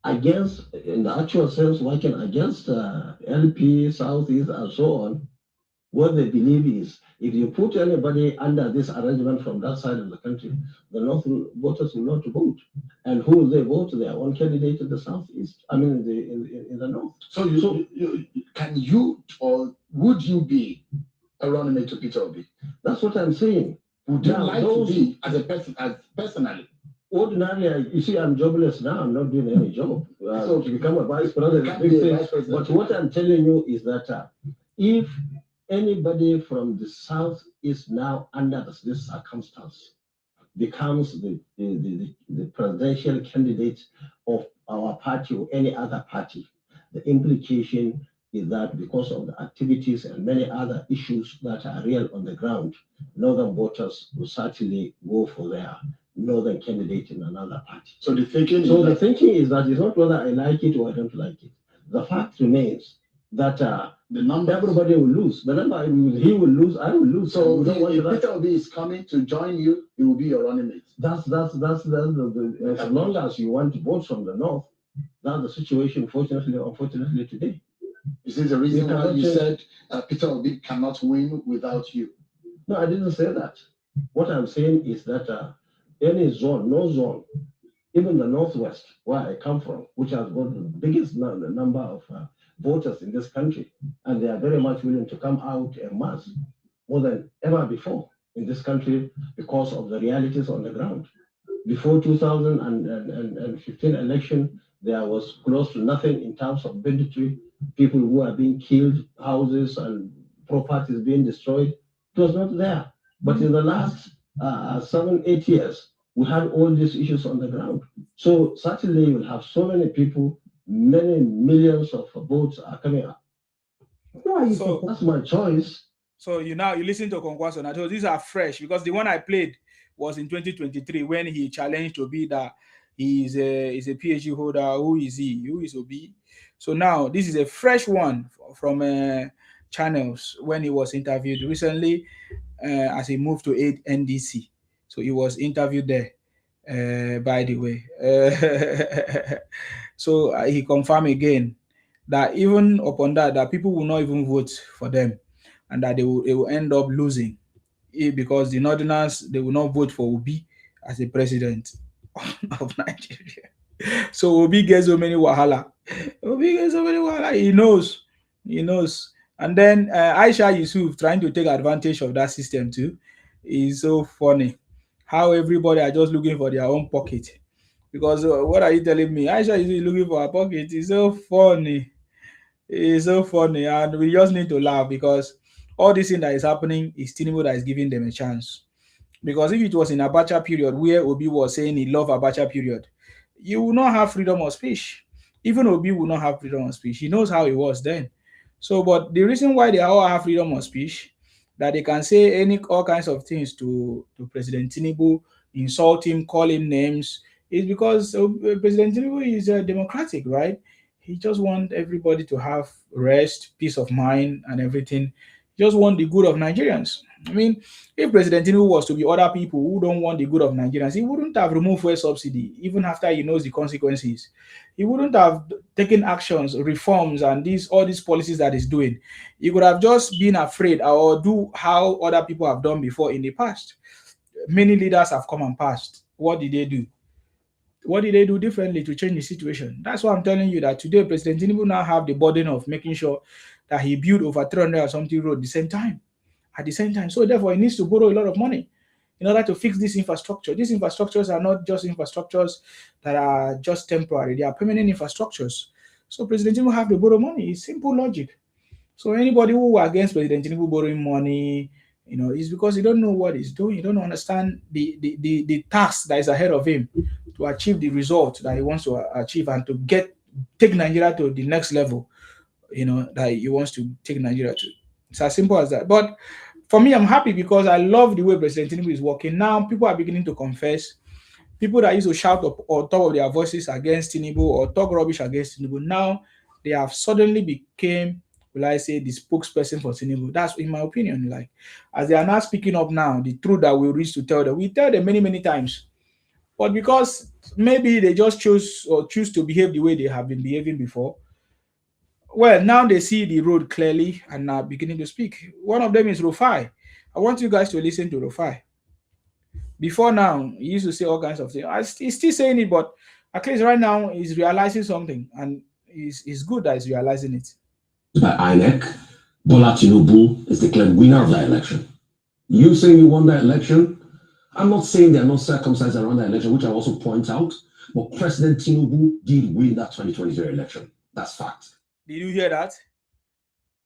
against, in the actual sense, working against LP, Southeast, and so on, what they believe is if you put anybody under this arrangement from that side of the country, the North voters will not vote. And who will they vote? Their own candidate in the Southeast, I mean, in the North. So can you or would you be a running mate to Peter Obi? That's what I'm saying. Would you like to be as a person, as personally? Ordinarily, you see, I'm jobless now. I'm not doing any job. So to become a vice president, but what I'm telling you is that if anybody from the South is now under this circumstance becomes the presidential candidate of our party or any other party, the implication is that because of the activities and many other issues that are real on the ground, northern voters will certainly go for their northern candidate in another party. So the thinking is that it's not whether I like it or I don't like it. The fact remains that the number everybody will lose. The number he will lose, I will lose. So if Peter Obi is coming to join you, he will be your running mate. That's as long as you want to vote from the north, that's the situation. Unfortunately today. Is this the reason why you said Peter Obi cannot win without you? No, I didn't say that. What I'm saying is that any zone, no zone, even the Northwest, where I come from, which has got the biggest number of voters in this country, and they are very much willing to come out en masse, more than ever before in this country because of the realities on the ground. Before 2015 election, there was close to nothing in terms of banditry, people who are being killed, houses and properties being destroyed. It was not there. But in the last 7-8 years, we had all these issues on the ground. So certainly you will have so many people, many millions of votes are coming up. So that's my choice. So you listen to Kwankwaso. I told these are fresh because the one I played was in 2023 when he challenged Obi that he is a PhD holder. Who is he? Who is Obi? So now this is a fresh one from channels when he was interviewed recently as he moved to NDC. So he was interviewed there. By the way, so he confirmed again that even upon that people will not even vote for them, and that they will end up losing because the Northerners, they will not vote for Obi as a president of Nigeria. So Obi gets so many wahala. He knows. And then Aisha Yusuf trying to take advantage of that system too is so funny. How everybody are just looking for their own pocket. Because what are you telling me? Aisha is looking for her pocket. It's so funny. It's so funny. And we just need to laugh because all this thing that is happening is Tinubu that is giving them a chance. Because if it was in Abacha period where Obi was saying he loved Abacha period, you will not have freedom of speech. Even Obi will not have freedom of speech. He knows how it was then. So, but the reason why they all have freedom of speech, that they can say all kinds of things to President Tinubu, insult him, call him names, is because President Tinubu is democratic, right? He just wants everybody to have rest, peace of mind, and everything. He just want the good of Nigerians. I mean, if President Tinubu was to be other people who don't want the good of Nigerians, he wouldn't have removed fuel subsidy, even after he knows the consequences. He wouldn't have taken actions, reforms, and all these policies that he's doing. He could have just been afraid or do how other people have done before in the past. Many leaders have come and passed. What did they do? What did they do differently to change the situation? That's why I'm telling you that today President Tinubu now have the burden of making sure that he built over 300 or something road at the same time. So therefore, he needs to borrow a lot of money in order to fix this infrastructure. These infrastructures are not just infrastructures that are just temporary. They are permanent infrastructures. So President Tinubu have to borrow money. It's simple logic. So anybody who are against President Tinubu borrowing money, is because he don't know what he's doing. He don't understand the task that is ahead of him to achieve the result that he wants to achieve and to take Nigeria to the next level, that he wants to take Nigeria to. It's as simple as that. But for me, I'm happy because I love the way President Tinubu is working. Now people are beginning to confess. People that used to shout up or top of their voices against Tinubu or talk rubbish against Tinubu, now they have suddenly became, will I say, the spokesperson for Tinubu. That's in my opinion. Like, as they are now speaking up now, the truth that we reach to tell them, we tell them many, many times. But because maybe they just choose to behave the way they have been behaving before, well, now they see the road clearly and are beginning to speak. One of them is Rufai. I want you guys to listen to Rufai. Before now, he used to say all kinds of things. He's still saying it, but at least right now he's realizing something, and it's good that he's realizing it. By INEC, Bola Tinubu is declared winner of the election. You saying you won the election? I'm not saying there are no circumstances around the election, which I also point out, but President Tinubu did win that 2023 election. That's fact. Did you hear that?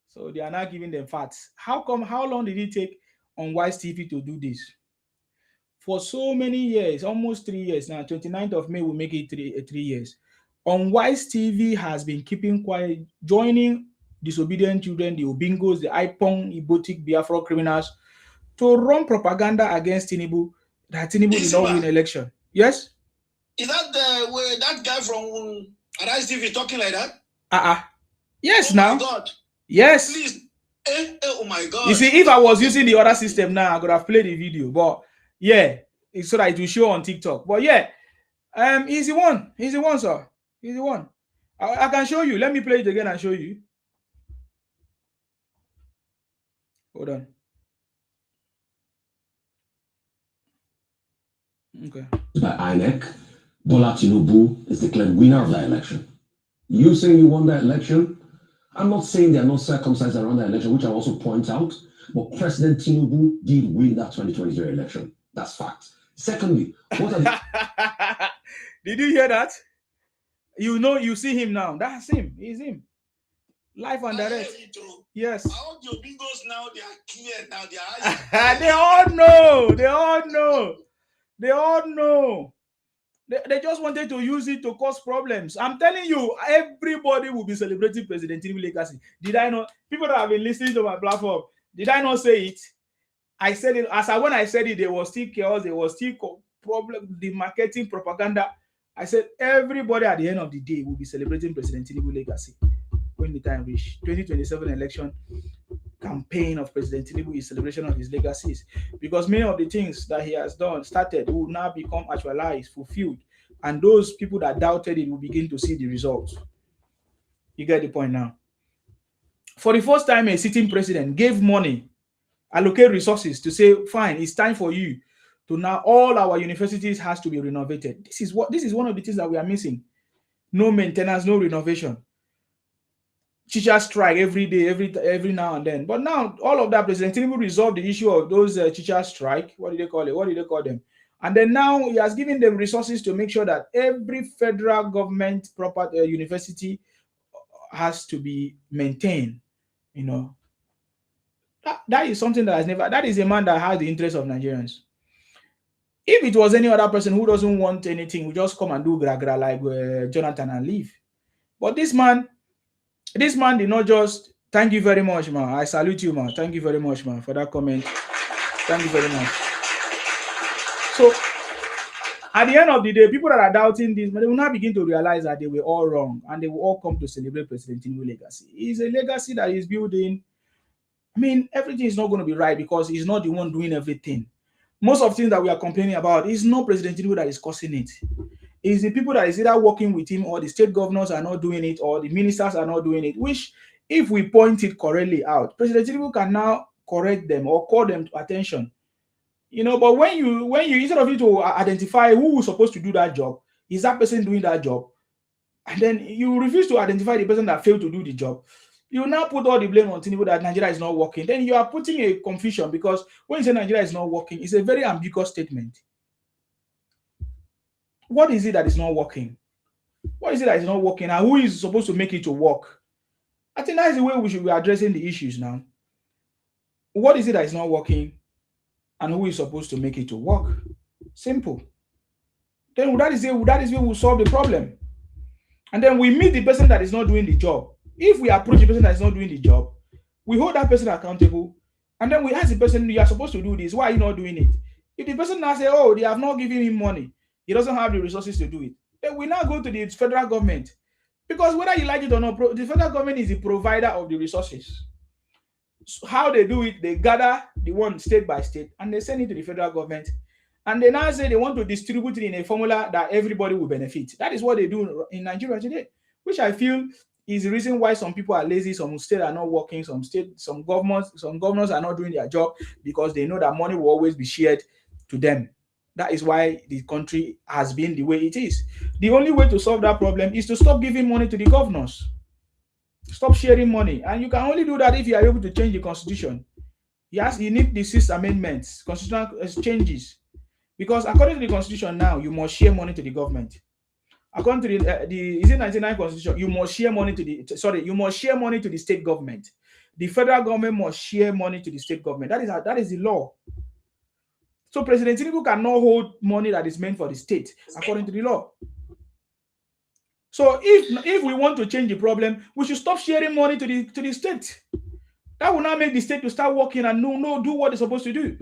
So they are now giving them facts. How long did it take on Wise TV to do this? For so many years, almost 3 years now, 29th of May will make it 3 years. On Wise TV has been keeping quiet, joining disobedient children, the Obingos, the Ipong, Ibotic, Biafra criminals, to run propaganda against Tinubu, that Tinubu did not win election. Yes? Is that the way that guy from Arise TV talking like that? Yes, oh now. my God. Yes. Please. Oh my God. You see, if I was using the other system now, I could have played the video. But yeah, it's so that it will show on TikTok. But yeah, he's the one. He's the one, sir. He's the one. I can show you. Let me play it again and show you. Hold on. Okay. By INEC, Bola Tinubu is declared winner of the election. You saying you won the election? I'm not saying there are no circumstances around the election, which I also point out, but President Tinubu did win that 2023 election. That's fact. Secondly, what are the... Did you hear that? You know, you see him now. That's him. He's him. Live and direct. Yes. All your bingos now, they are clear now. They are They all know. They all know. They all know. They just wanted to use it to cause problems. I'm telling you, everybody will be celebrating President Tinubu legacy. Did I not? People that have been listening to my platform, did I not say it? I said it. When I said it, there was still chaos. There was still problem. The marketing propaganda. I said everybody at the end of the day will be celebrating President Tinubu legacy when the time reach. 2027 election campaign of President Tinubu is celebration of his legacies, because many of the things that he has started will now become actualized, fulfilled, and those people that doubted it will begin to see the results. You get the point now. For the first time, a sitting president gave money, allocate resources to say, fine, it's time for you to now all our universities has to be renovated. This is one of the things that we are missing. No maintenance, no renovation. Teachers strike every day, every now and then. But now all of that, President Tinubu resolved the issue of those teachers strike. What do they call it? What do they call them? And then now he has given them resources to make sure that every federal government proper university has to be maintained. You know, that is something that has never. That is a man that has the interest of Nigerians. If it was any other person who doesn't want anything, we just come and do gra like Jonathan and leave. But this man did not just. Thank you very much, man. I salute you, man. Thank you very much, man, for that comment. Thank you very much. So, at the end of the day, people that are doubting this, they will now begin to realize that they were all wrong, and they will all come to celebrate President Tinubu's legacy. It's a legacy that he's building. I mean, everything is not going to be right because he's not the one doing everything. Most of the things that we are complaining about is not President Tinubu that is causing it. It's the people that is either working with him, or the state governors are not doing it, or the ministers are not doing it, which, if we point it correctly out, President Tinubu can now correct them or call them to attention. You know, but when you instead of you to identify who is supposed to do that job, is that person doing that job, and then you refuse to identify the person that failed to do the job, you now put all the blame on Tinubu that Nigeria is not working. Then you are putting a confusion, because when you say Nigeria is not working, it's a very ambiguous statement. What is it that is not working? What is it that is not working, and who is supposed to make it to work? I think that's the way we should be addressing the issues now. What is it that is not working, and who is supposed to make it to work? Simple. Then that is where we solve the problem. And then we meet the person that is not doing the job. If we approach the person that is not doing the job, we hold that person accountable, and then we ask the person, you are supposed to do this, why are you not doing it? If the person now say, oh, they have not given him money, he doesn't have the resources to do it, then we now go to the federal government. Because whether you like it or not, the federal government is the provider of the resources. So how they do it, they gather the one state by state, and they send it to the federal government. And they now say they want to distribute it in a formula that everybody will benefit. That is what they do in Nigeria today, which I feel is the reason why some people are lazy, some states are not working, some governors are not doing their job, because they know that money will always be shared to them. That is why the country has been the way it is. The only way to solve that problem is to stop giving money to the governors. Stop sharing money. And you can only do that if you are able to change the constitution. Yes, you need the 6th amendments, constitutional changes. Because according to the constitution now, you must share money to the government. According to the 1999 constitution, you must share money to the state government. The federal government must share money to the state government. That is the law. So President Tinubu cannot hold money that is meant for the state, according to the law. So if we want to change the problem, we should stop sharing money to the state. That will now make the state to start working and do what they're supposed to do.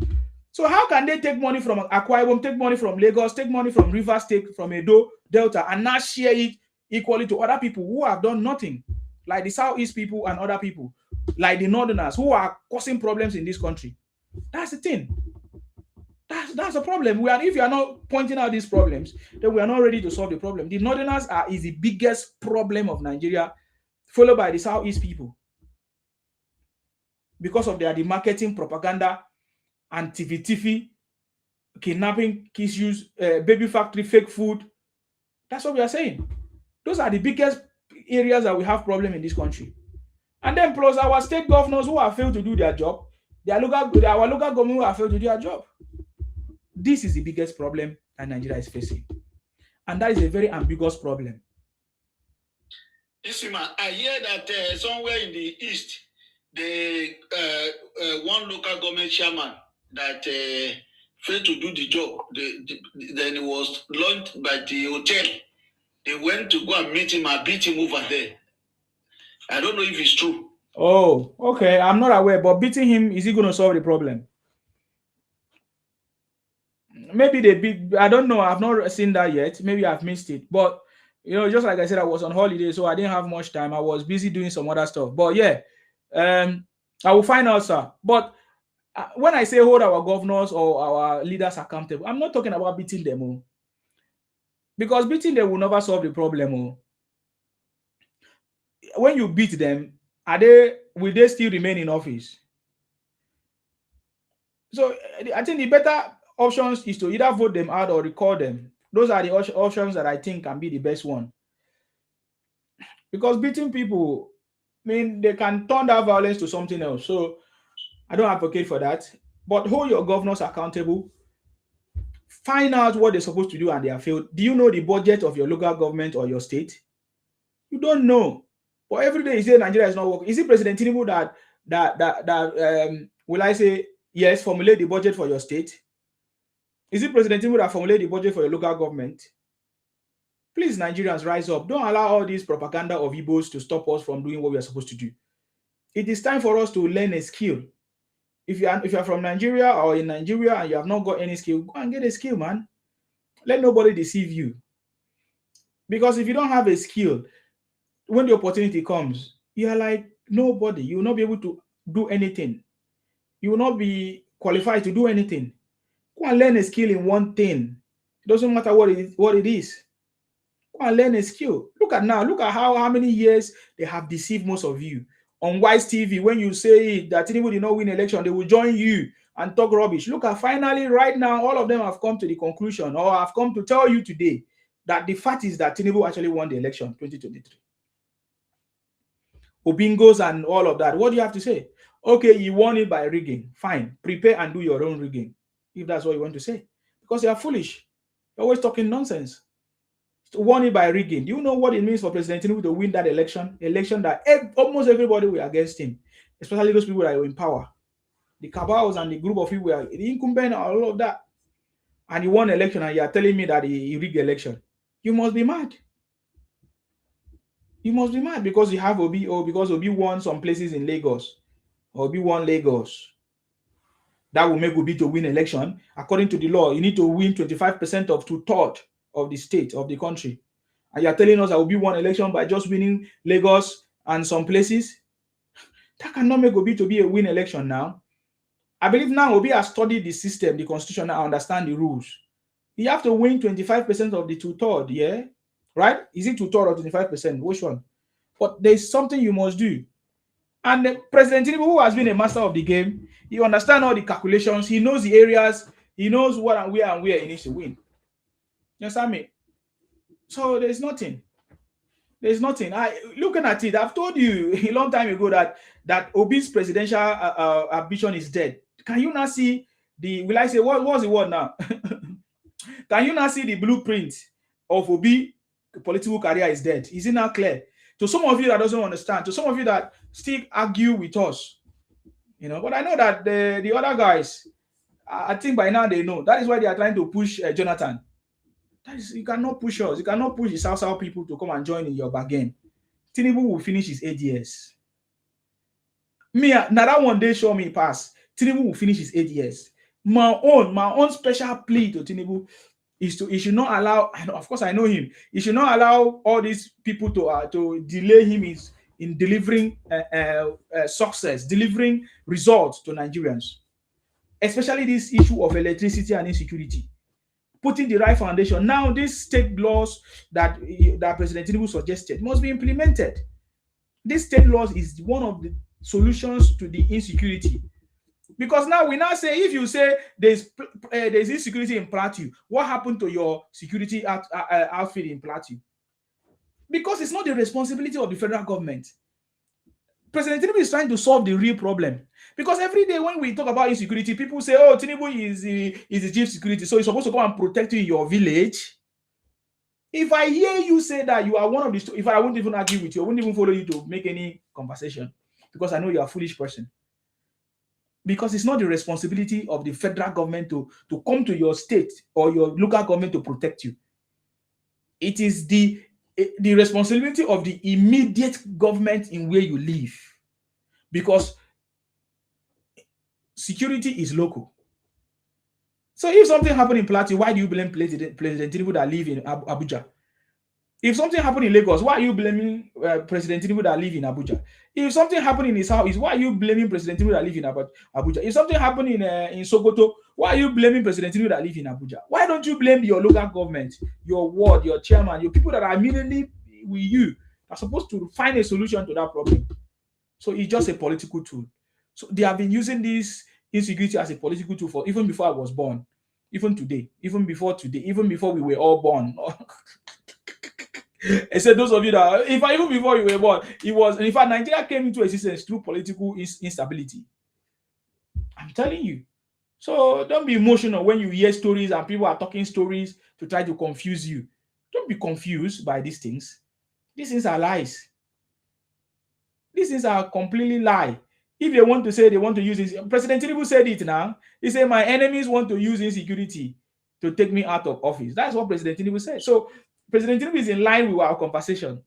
So how can they take money from Akwa Ibom, take money from Lagos, take money from Rivers State, from Edo, Delta, and now share it equally to other people who have done nothing? like the Southeast people and other people, like the Northerners who are causing problems in this country. That's the thing. That's a problem. If you are not pointing out these problems, then we are not ready to solve the problem. The Northerners is the biggest problem of Nigeria, followed by the Southeast people, because of the marketing, propaganda, and tiffy, kidnapping issues, baby factory, fake food. That's what we are saying. Those are the biggest areas that we have problem in this country. And then plus our state governors who have failed to do their job, our local government who have failed to do their job. This is the biggest problem that Nigeria is facing. And that is a very ambiguous problem. I hear that somewhere in the east, the one local government chairman that failed to do the job, then it was launched by the hotel. They went to go and meet him and beat him over there. I don't know if it's true. Oh, okay. I'm not aware, but beating him, is he going to solve the problem? Maybe they beat, I don't know. I've not seen that yet. Maybe I've missed it. But, just like I said, I was on holiday, so I didn't have much time. I was busy doing some other stuff. But yeah, I will find out, sir. But when I say hold our governors or our leaders accountable, I'm not talking about beating them. Because beating them will never solve the problem. When you beat them, will they still remain in office? So I think the better options is to either vote them out or recall them. Those are the options that I think can be the best one. Because beating people, they can turn that violence to something else. So I don't advocate for that. But hold your governors accountable. Find out what they're supposed to do and they have failed. Do you know the budget of your local government or your state? You don't know. But every day you say Nigeria is not working. Is it President Tinubu that will I say, yes, formulate the budget for your state? Is it President Tinubu that formulate the budget for your local government? Please, Nigerians, rise up. Don't allow all this propaganda of Igbos to stop us from doing what we are supposed to do. It is time for us to learn a skill. If you are from Nigeria or in Nigeria and you have not got any skill, go and get a skill, man. Let nobody deceive you. Because if you don't have a skill, when the opportunity comes, you are like nobody. You will not be able to do anything. You will not be qualified to do anything. Go and learn a skill in one thing. It doesn't matter what it is. Go and learn a skill. Look at how many years they have deceived most of you. On Wise TV, when you say that Tinubu did not win election, they will join you and talk rubbish. Look at finally right now, all of them have come to the conclusion or have come to tell you today that the fact is that Tinubu actually won the election 2023. Obingos and all of that. What do you have to say? Okay, you won it by rigging. Fine. Prepare and do your own rigging, if that's what you want to say. Because you are foolish. You're always talking nonsense. Won it by rigging. Do you know what it means for President Tinubu to win that election? Election that almost everybody were against him, especially those people that were in power. The cabals and the group of people were the incumbent and all of that. And he won election and you are telling me that he rigged the election. You must be mad. You must be mad because you have Obi, or because Obi won some places in Lagos. Obi won Lagos. That will make Obi to win election. According to the law, you need to win 25% of 2/3 of the state, of the country. And you're telling us that Obi won election by just winning Lagos and some places? That cannot make Obi to be a win election now. I believe now Obi has studied the system, the constitution, and understand the rules. You have to win 25% of the 2/3, yeah? Right? Is it 2/3 or 25%? Which one? But there's something you must do. And the President Tinubu, who has been a master of the game, he understands all the calculations, he knows the areas, he knows what and where he needs to win. You understand me? So there's nothing. There's nothing. Looking at it, I've told you a long time ago that Obi's presidential ambition is dead. Can you now see will I say, what's the word now? Can you now see the blueprint of Obi? The political career is dead. Is it now clear? To some of you that doesn't understand, to some of you that still argue with us, but I know that the other guys, I think by now they know. That is why they are trying to push Jonathan. You cannot push us. You cannot push the South people to come and join in your bargain. Tinubu will finish his 8 years. Now that one day show me pass. Tinubu will finish his 8 years. My own special plea to Tinubu is he should not allow. Of course, I know him. He should not allow all these people to delay him in delivering success, delivering results to Nigerians, especially this issue of electricity and insecurity. Putting the right foundation. Now, these state laws that President Tinubu suggested must be implemented. This state laws is one of the solutions to the insecurity. Because now we now say, if you say there's insecurity in Plateau, what happened to your security outfit in Plateau? Because it's not the responsibility of the federal government. President Tinubu is trying to solve the real problem. Because every day when we talk about insecurity, people say, oh, Tinubu is the chief security, so he's supposed to come and protect you in your village. If I hear you say that you are one of the, if I wouldn't even argue with you, I wouldn't even follow you to make any conversation, because I know you're a foolish person. Because it's not the responsibility of the federal government to come to your state or your local government to protect you. It is the responsibility of the immediate government in where you live. Because security is local. So if something happened in Plateau, why do you blame President Tinubu that live in Abuja? If something happened in Lagos, why are you blaming President Tinubu that live in Abuja? If something happened in his house, why are you blaming President Tinubu that live in Abuja? If something happened in Sokoto, why are you blaming President Tinubu that live in Abuja? Why don't you blame your local government, your ward, your chairman, your people that are immediately with you, are supposed to find a solution to that problem? So it's just a political tool. So they have been using this insecurity as a political tool for even before I was born, even today, even before we were all born. I said those of you that even before you were born, it was, in fact, Nigeria came into existence through political instability. I'm telling you. So don't be emotional when you hear stories and people are talking stories to try to confuse you. Don't be confused by these things. These things are lies. These things are completely lie. If they want to say they want to use this, President Tinubu said it now. He said, my enemies want to use insecurity to take me out of office. That's what President Tinubu said. So President Tinubu is in line with our conversation.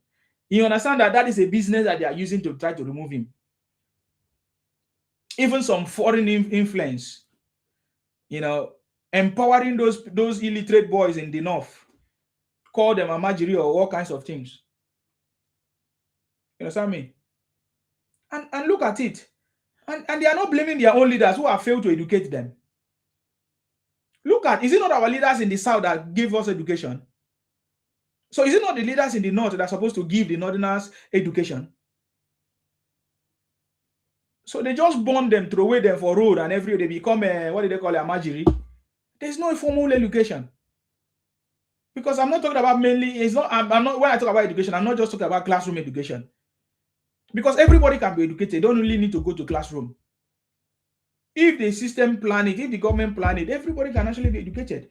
You understand that that is a business that they are using to try to remove him. Even some foreign influence, empowering those illiterate boys in the north, call them Amajiri or all kinds of things. You understand me? And look at it. And they are not blaming their own leaders who have failed to educate them. Look at, is it not our leaders in the south that give us education? So is it not the leaders in the north that are supposed to give the northerners education? So they just burn them, throw away them for road, and every day they become what do they call it, Amajiri? There's no formal education. Because I'm not talking about mainly, it's not, I'm not, when I talk about education, I'm not just talking about classroom education. Because everybody can be educated. They don't really need to go to classroom. If the system plan it, if the government plan it, everybody can actually be educated.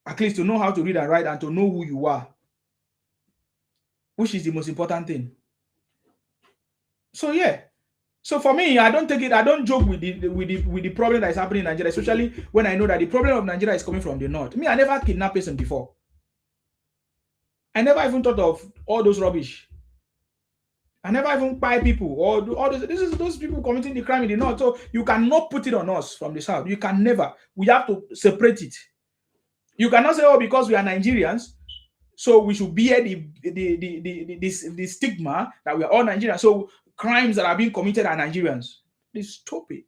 At least to know how to read and write and to know who you are, which is the most important thing. So yeah. So for me, I don't take it, I don't joke with the problem that is happening in Nigeria, especially when I know that the problem of Nigeria is coming from the north. Me, I never kidnapped person before. I never even thought of all those rubbish. I never even buy people or do all those. This is those people committing the crime in the north. So you cannot put it on us from the south. You can never. We have to separate it. You cannot say, oh, because we are Nigerians, so we should bear the stigma that we are all Nigerians. So crimes that are being committed are Nigerians. It's stupid.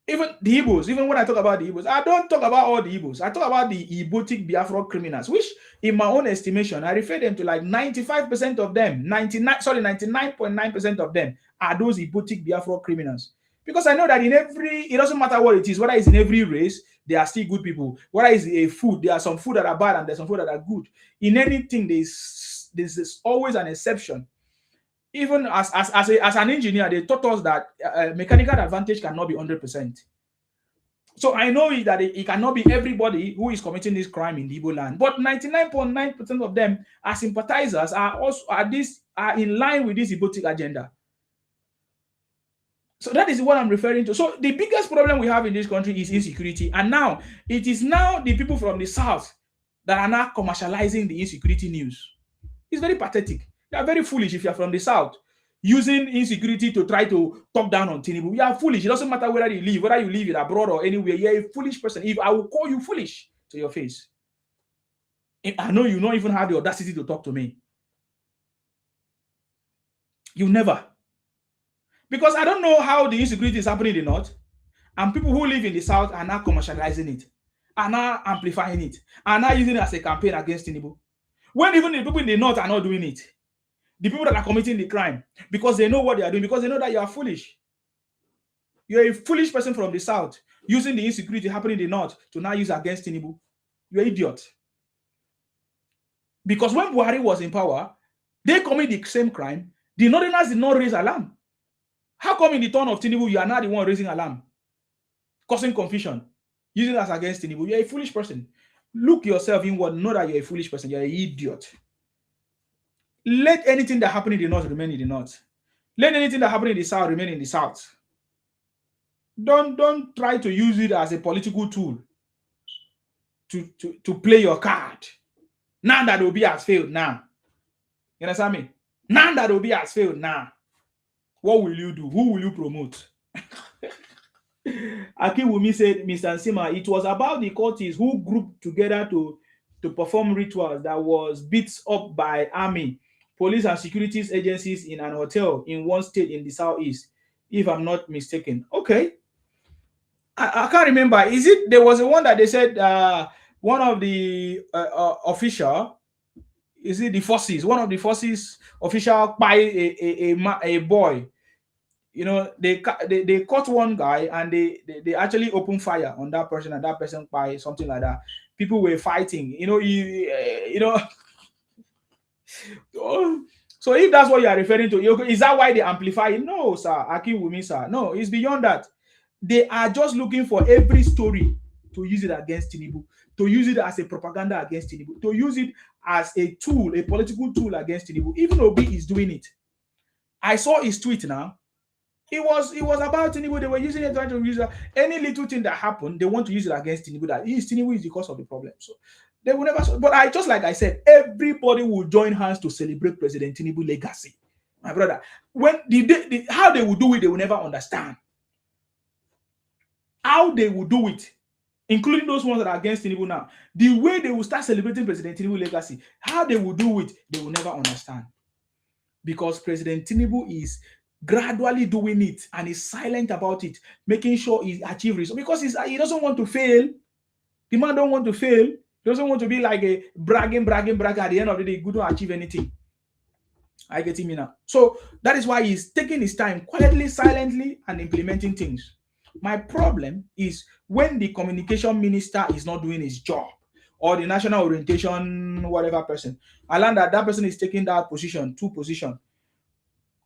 Even the Igbos, even when I talk about the Igbos, I don't talk about all the Igbos. I talk about the Igbotic Biafra criminals, which in my own estimation, I refer them to like 95% of them, 99.9% of them are those Igbotic Biafra criminals. Because I know that in every, it doesn't matter what it is, whether it's in every race, they are still good people. Whether it's a food, there are some food that are bad and there's some food that are good. In anything, there's always an exception. Even as an engineer, they taught us that mechanical advantage cannot be 100%. So I know that it cannot be everybody who is committing this crime in the Igbo land, but 99.9% of them are sympathizers, are in line with this Igbotic agenda. So that is what I'm referring to. So the biggest problem we have in this country is insecurity, and now it is now the people from the south that are now commercializing the insecurity news. It's very pathetic. You are very foolish if you are from the south, using insecurity to try to talk down on Tinubu. You are foolish. It doesn't matter whether you live in abroad or anywhere. You're a foolish person. If I will call you foolish to your face, I know you don't even have the audacity to talk to me. You never. Because I don't know how the insecurity is happening in the north, and people who live in the south are now commercializing it, are now amplifying it, are now using it as a campaign against Tinubu. When even the people in the north are not doing it, the people that are committing the crime, because they know what they are doing, because they know that you are foolish. You're a foolish person from the south using the insecurity happening in the north to now use against Tinubu. You're an idiot. Because when Buhari was in power, they commit the same crime. The northerners did not raise alarm. How come in the turn of Tinubu, you are not the one raising alarm, causing confusion, using us against Tinubu? You're a foolish person. Look yourself inward, know that you're a foolish person. You're an idiot. Let anything that happened in the north remain in the north. Let anything that happened in the south remain in the south. Don't try to use it as a political tool to play your card. Now that Obi has failed now. You understand me? Now that Obi has failed now. What will you do? Who will you promote? Akiwumi said, Mr. Nsima, it was about the cultists who grouped together to perform rituals that was beat up by army, police, and securities agencies in an hotel in one state in the southeast, if I'm not mistaken. Okay. I can't remember. Is it there was a one that they said one of the official, is it the forces? One of the forces official by a boy. You know, they caught one guy and they actually opened fire on that person, and that person by something like that. People were fighting. You know, you know. So if that's what you are referring to, is that why they amplify it? No, sir. Akiwumi, sir. No, it's beyond that. They are just looking for every story to use it against Tinubu, to use it as a propaganda against Tinubu, to use it as a tool, a political tool against Tinubu. Even Obi is doing it. I saw his tweet now. It was about Tinubu. They were using it, trying to use any little thing that happened. They want to use it against Tinubu. That Tinubu is the cause of the problem. So they will never. But like I said, everybody will join hands to celebrate President Tinubu legacy, my brother. When how they will do it, they will never understand. How they will do it, including those ones that are against Tinubu now, the way they will start celebrating President Tinubu legacy, how they will do it, they will never understand, because President Tinubu is gradually doing it and is silent about it, making sure he achieves results, because he doesn't want to fail. The man don't want to fail. He doesn't want to be like a bragging at the end of the day, he couldn't achieve anything. I get him now. So that is why he's taking his time quietly, silently, and implementing things. My problem is when the communication minister is not doing his job, or the national orientation, whatever person. I learned that person is taking that position,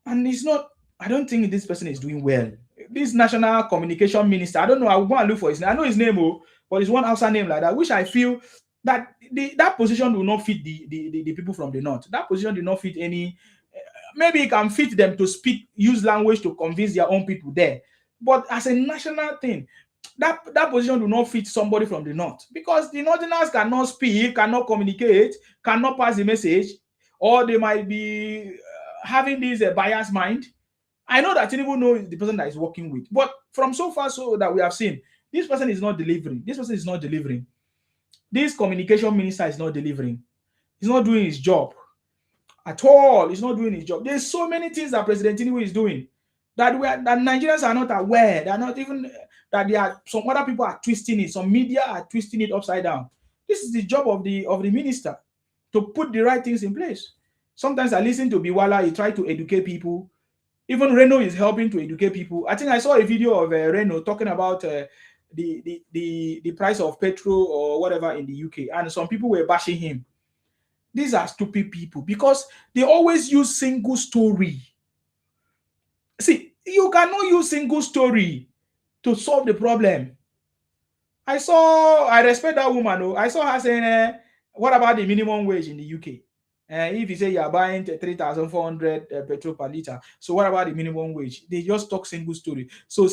and it's not. I don't think this person is doing well. This national communication minister, I don't know. I will go and look for his name. I know his name, but it's one outside name like that, which I feel that that position will not fit the people from the north. That position did not fit any. Maybe it can fit them to use language to convince their own people there. But as a national thing, that position do not fit somebody from the north, because the northerners cannot speak, cannot communicate, cannot pass the message, or they might be having this biased mind. I know that Tinubu knows the person that is working with, but from so far so that we have seen, this person is not delivering. This person is not delivering. This communication minister is not delivering. He's not doing his job at all. He's not doing his job. There's so many things that President Tinubu is doing that Nigerians are not aware. They're not even that some other people are twisting it. Some media are twisting it upside down. This is the job of the minister, to put the right things in place. Sometimes I listen to Biwala. He tried to educate people. Even Reno is helping to educate people. I think I saw a video of Reno talking about the price of petrol or whatever in the UK, and some people were bashing him. These are stupid people, because they always use single story. See, you cannot use single story to solve the problem. I respect that woman. I saw her saying, what about the minimum wage in the UK? If you say you're buying 3,400 petrol per liter, so what about the minimum wage? They just talk single story. So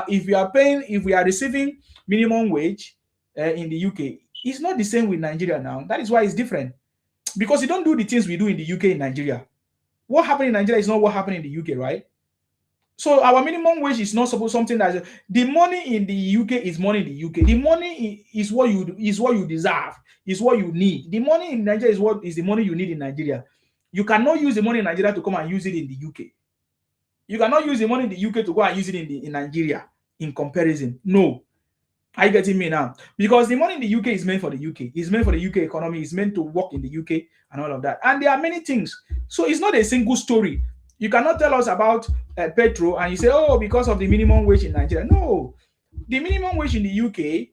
if we are receiving minimum wage in the UK, it's not the same with Nigeria now. That is why it's different, because you don't do the things we do in the UK in Nigeria. What happened in Nigeria is not what happened in the UK, right? So our minimum wage is not supposed something that the money in the UK is money in the UK. The money is what you deserve, is what you need. The money in Nigeria is the money you need in Nigeria. You cannot use the money in Nigeria to come and use it in the UK. You cannot use the money in the UK to go and use it in Nigeria in comparison. No. Are you getting me now? Because the money in the UK is meant for the UK. It's meant for the UK economy. It's meant to work in the UK and all of that. And there are many things. So it's not a single story. You cannot tell us about petrol and you say, oh, because of the minimum wage in Nigeria. No. The minimum wage in the UK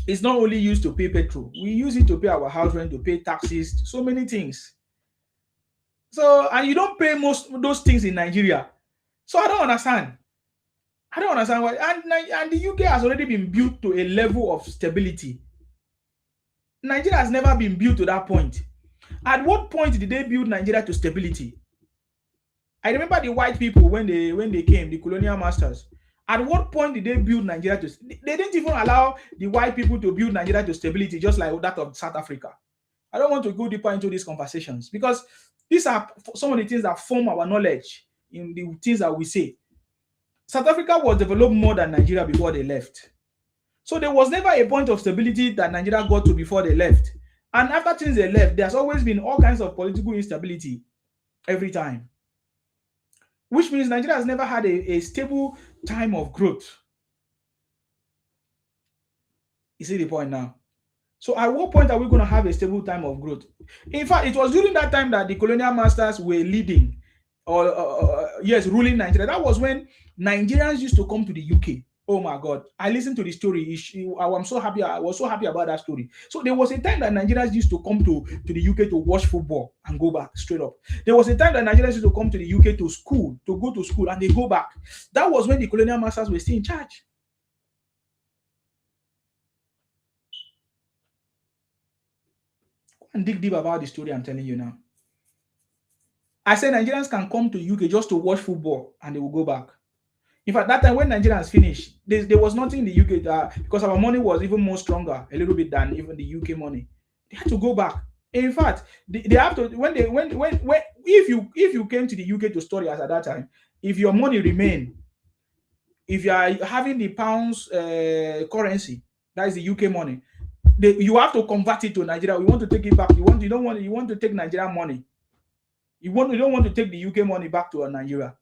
is not only used to pay petrol. We use it to pay our house rent, to pay taxes, so many things. So, and you don't pay most of those things in Nigeria. So I don't understand. I don't understand why. And the UK has already been built to a level of stability. Nigeria has never been built to that point. At what point did they build Nigeria to stability? I remember the white people when they came, the colonial masters. At what point did they build Nigeria to? They didn't even allow the white people to build Nigeria to stability, just like that of South Africa. I don't want to go deeper into these conversations because these are some of the things that form our knowledge in the things that we say. South Africa was developed more than Nigeria before they left. So there was never a point of stability that Nigeria got to before they left. And after things they left, there's always been all kinds of political instability every time. Which means Nigeria has never had a stable time of growth. You see the point now? So at what point are we going to have a stable time of growth? In fact, it was during that time that the colonial masters were leading ruling Nigeria. That was when Nigerians used to come to the UK. Oh my God. I listened to the story. I'm so happy. I was so happy about that story. So there was a time that Nigerians used to come to the UK to watch football and go back straight up. There was a time that Nigerians used to come to the UK to go to school and they go back. That was when the colonial masters were still in charge. And dig deep about the story I'm telling you now. I said Nigerians can come to UK just to watch football and they will go back. In fact, that time when Nigerians finished, there was nothing in the UK because our money was even more stronger a little bit than even the UK money. They had to go back. In fact, they have to if you came to the UK to study as at that time, if your money remained, if you are having the pounds currency, that is the UK money, you have to convert it to Nigeria. We want to take it back. You want to take Nigerian money. You don't want to take the UK money back to Nigeria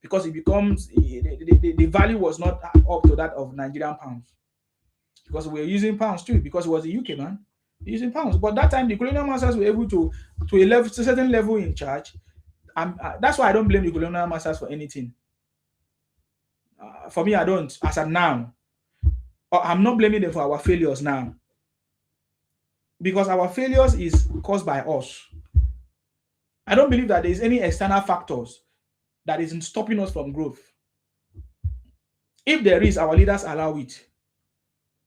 because it becomes the value was not up to that of Nigerian pounds because we were using pounds too because it was the UK man using pounds. But that time the colonial masters were able to a certain level in charge. That's why I don't blame the colonial masters for anything. For me, I don't. As of now, I'm not blaming them for our failures now because our failures is caused by us. I don't believe that there is any external factors that is stopping us from growth. If there is, our leaders allow it.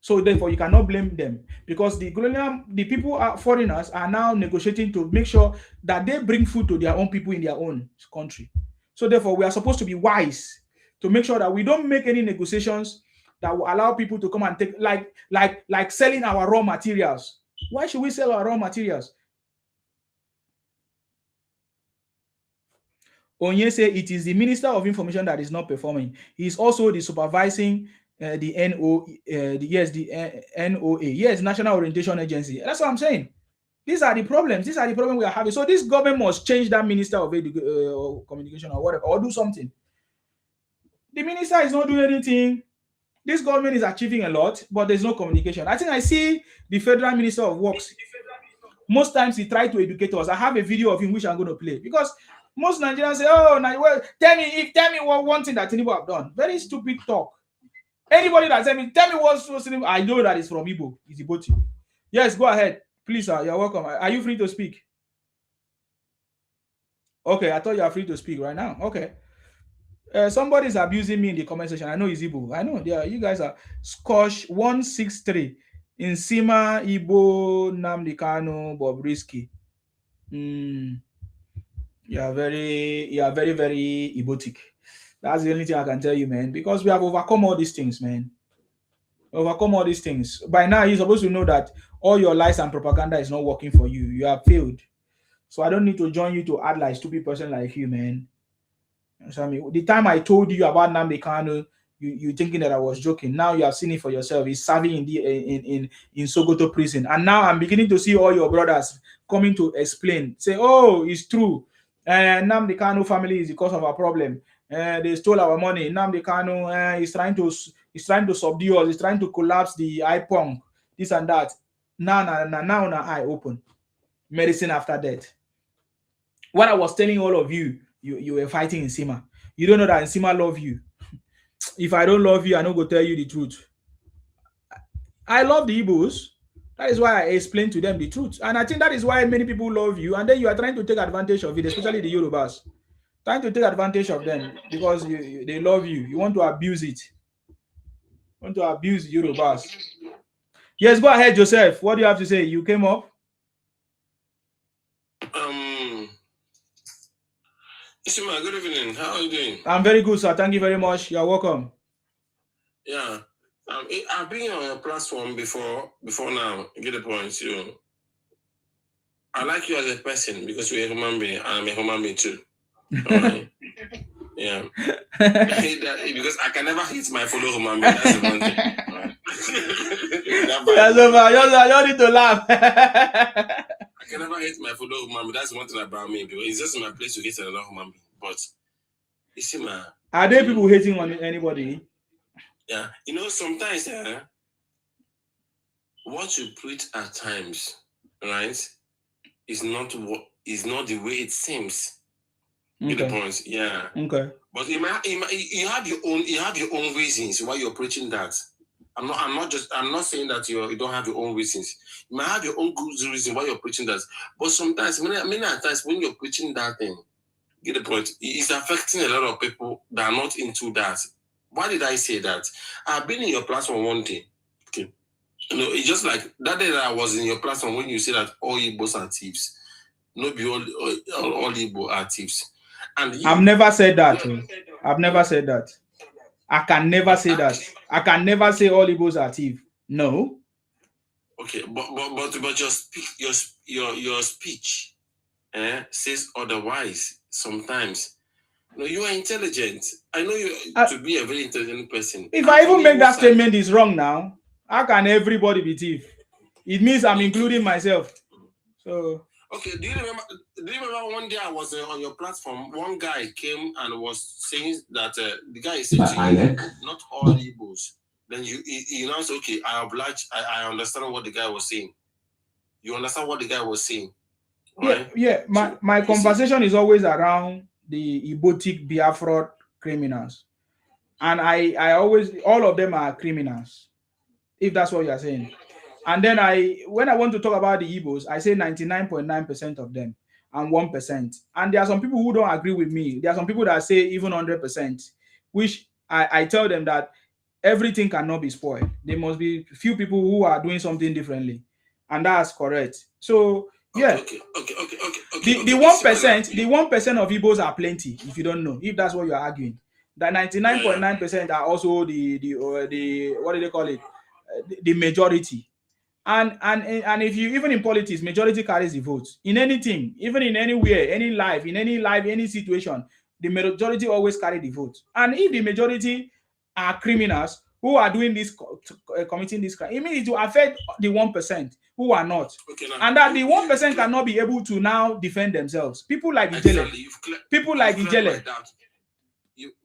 So therefore, you cannot blame them because the people, foreigners, are now negotiating to make sure that they bring food to their own people in their own country. So therefore, we are supposed to be wise to make sure that we don't make any negotiations that will allow people to come and take, like selling our raw materials. Why should we sell our raw materials? Onye say it is the Minister of Information that is not performing. He is also the supervising the NOA. Yes, National Orientation Agency. That's what I'm saying. These are the problems. These are the problems we are having. So this government must change that Minister of Communication or whatever, or do something. The minister is not doing anything. This government is achieving a lot, but there's no communication. I think I see the Federal Minister of Works. Most times he tries to educate us. I have a video of him which I'm going to play because most Nigerians say, "Oh, well, tell me what one thing that Tinubu have done." Very stupid talk. Anybody that tell me what's Tinubu, I know that is from Igbo. It's Iboti. Yes, go ahead, please, sir. You're welcome. Are you free to speak? Okay, I thought you are free to speak right now. Okay. Somebody's abusing me in the comment section. I know it's Igbo. I know. Yeah, you guys are Scotch 163 in Sima Igbo Nnamdi Kanu Bobrisky. You are very, very Ibotic. That's the only thing I can tell you, man. Because we have overcome all these things, man. Overcome all these things. By now, you're supposed to know that all your lies and propaganda is not working for you. You have failed. So I don't need to join you to act like a stupid person like you, man. So, I mean, the time I told you about Nnamdi Kanu you thinking that I was joking. Now you have seen it for yourself. He's serving in Sokoto prison, and now I'm beginning to see all your brothers coming to explain. Say, oh, it's true. Nnamdi Kanu family is the cause of our problem. They stole our money. Nnamdi Kanu is trying to subdue us. He's trying to collapse the IPONG. This and that. Now I open medicine after death. What I was telling all of you, you were fighting in Sima. You don't know that Nsima love you. If I don't love you, I don't go tell you the truth. I love the Igbos. That is why I explain to them the truth. And I think that is why many people love you. And then you are trying to take advantage of it, especially the Yorubas. Trying to take advantage of them because they love you. You want to abuse it. You want to abuse Yorubas. Yes, go ahead, Joseph. What do you have to say? You came up? Isima, good evening. How are you doing? I'm very good, sir. Thank you very much. You're welcome. Yeah. I've been on your platform before now. You get the point. I like you as a person because you're a human being and I'm a human being too. Right? Yeah. Because I can never hit my fellow human being. That's the one thing. Right? You need to laugh. I can never hate my fellow human being. That's one thing about me because it's just my place to hate another human being. But you see, man. Are there people hating on anybody? Yeah, sometimes what you preach at times, right, is not the way it seems. Okay. Get the point? Yeah. Okay. But you have your own reasons why you're preaching that. I'm not saying that you don't have your own reasons. You might have your own good reason why you're preaching that. But sometimes, many times when you're preaching that thing, get the point, it's affecting a lot of people that are not into that. Why did I say that? I've been in your platform one day. Okay. It's just like that day that I was in your platform when you say that all Igbos are thieves. Not be all Igbo are thieves. And I've never said that. I've never said that. I can never say that. I can never say all Igbos are thieves. No. Okay, but your speech says otherwise sometimes. You are intelligent. I know you to be a very intelligent person. If I even make that statement is wrong now, how can everybody be thief? It means I'm including myself. So okay, do you remember one day I was on your platform? One guy came and was saying that the guy said to you, not all Igbos. Then you now say, okay, I understand what the guy was saying. You understand what the guy was saying, right? Yeah. My conversation is always around the Ibotic Biafra criminals, and I always, all of them are criminals, if that's what you are saying. And then when I want to talk about the Igbos, I say 99.9% of them and 1%. And there are some people who don't agree with me. There are some people that say even 100%, which I tell them that everything cannot be spoiled. There must be few people who are doing something differently, and that's correct. So yeah, the 1% of Igbos are plenty. If you don't know, if that's what you're arguing, the 99.9% are also the what do they call it? The majority. And if you, even in politics, majority carries the votes. In anything, even in anywhere, any situation, the majority always carry the vote. And if the majority are criminals who are doing this, committing this crime, it means it will affect the 1% who are not. Okay, and that the 1% cannot be able to now defend themselves. People like Ijele.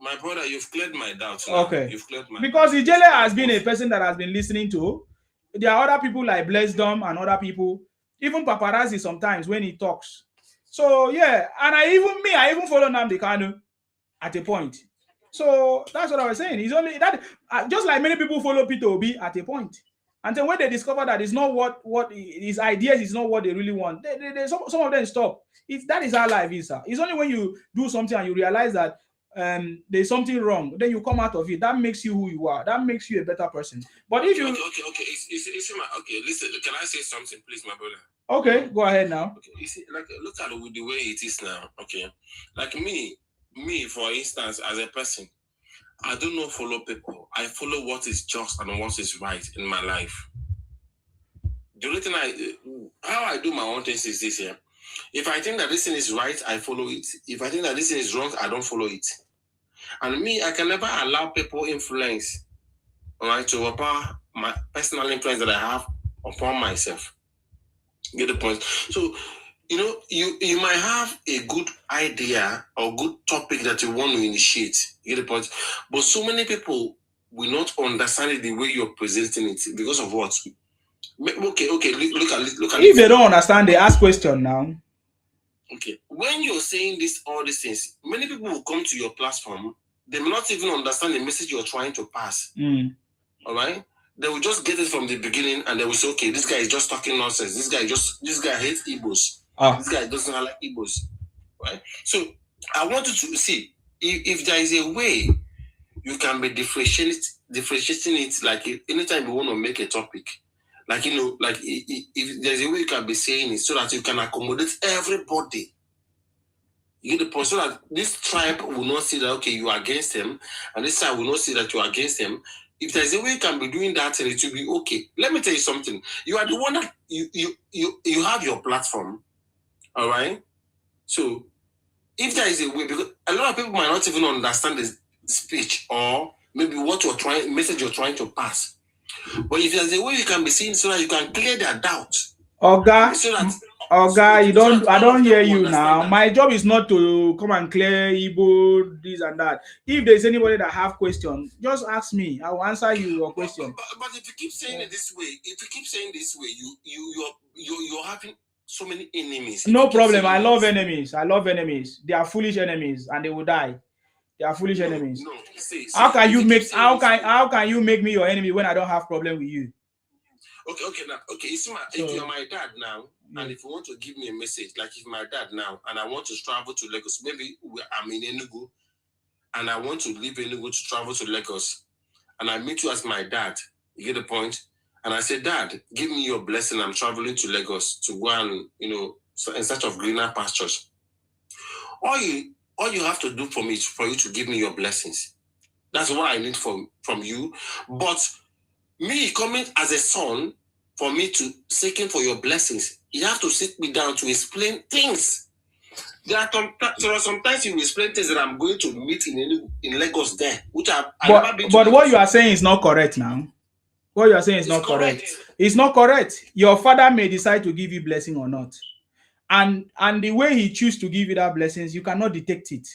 My brother, you've cleared my doubts. Okay. You've cleared my because Ijele has been a person that has been listening to. There are other people like Blessdom and other people, even paparazzi sometimes when he talks. So yeah, and I even follow Nnamdi Kanu at a point. So that's what I was saying. It's only that, just like many people follow Peter Obi at a point. And then when they discover that it's not what his ideas is not what they really want, some of them stop. That is how life is, sir. It's only when you do something and you realize that there's something wrong, then you come out of it. That makes you who you are. That makes you a better person. But if you okay, listen, can I say something, please, my brother? Okay, go ahead now. Okay, you see, like, look at it with the way it is now. Okay, like me, for instance, as a person, I do not follow people. I follow what is just and what is right in my life. The only thing how I do my own things is this here. If I think that this thing is right, I follow it. If I think that this thing is wrong, I don't follow it. And me, I can never allow people influence, all right, to overpower my personal influence that I have upon myself. Get the point? So, you know, you might have a good idea or good topic that you want to initiate. You get the point? But so many people will not understand it the way you're presenting it because of what? Okay, look at If they don't understand, they ask question now. Okay, when you're saying all these things, many people will come to your platform. They may not even understand the message you're trying to pass. All right, they will just get it from the beginning, and they will say, "Okay, this guy is just talking nonsense. This guy hates Igbos. This guy doesn't like Igbos." Right. So I want you to see if there is a way you can be differentiating it. Like anytime you want to make a topic, like if there's a way you can be saying it so that you can accommodate everybody. You get the point, so that this tribe will not see that okay, you are against them, and this side will not see that you are against them. If there's a way you can be doing that, and it will be okay. Let me tell you something. You are the one that you have your platform, all right. So if there is a way, because a lot of people might not even understand the speech or maybe message you're trying to pass. But if there's a way you can be seen so that you can clear their doubt. I don't hear you now. My job is not to come and clear Igbo, this and that. If there's anybody that have questions, just ask me. I will answer your question. But if you keep saying it this way, you're having so many enemies. No problem. I love enemies. They are foolish enemies, and they will die. They are foolish enemies. No, how can you make me your enemy when I don't have problem with you? Okay. If you're my dad now, and if you want to give me a message, like if my dad now, and I want to travel to Lagos, maybe I'm in Enugu, and I want to leave Enugu to travel to Lagos, and I meet you as my dad. You get the point? And I say, Dad, give me your blessing. I'm traveling to Lagos to go and in search of greener pastures. All you have to do for me is for you to give me your blessings. That's what I need from you. But me coming as a son, for me to seeking for your blessings, you have to sit me down to explain things. There are sometimes you explain things that I'm going to meet in Lagos there, which I've never been to. But what you are saying is not correct now. What you are saying is not correct. It's not correct. Your father may decide to give you blessing or not. And the way he chooses to give you that blessings, you cannot detect it.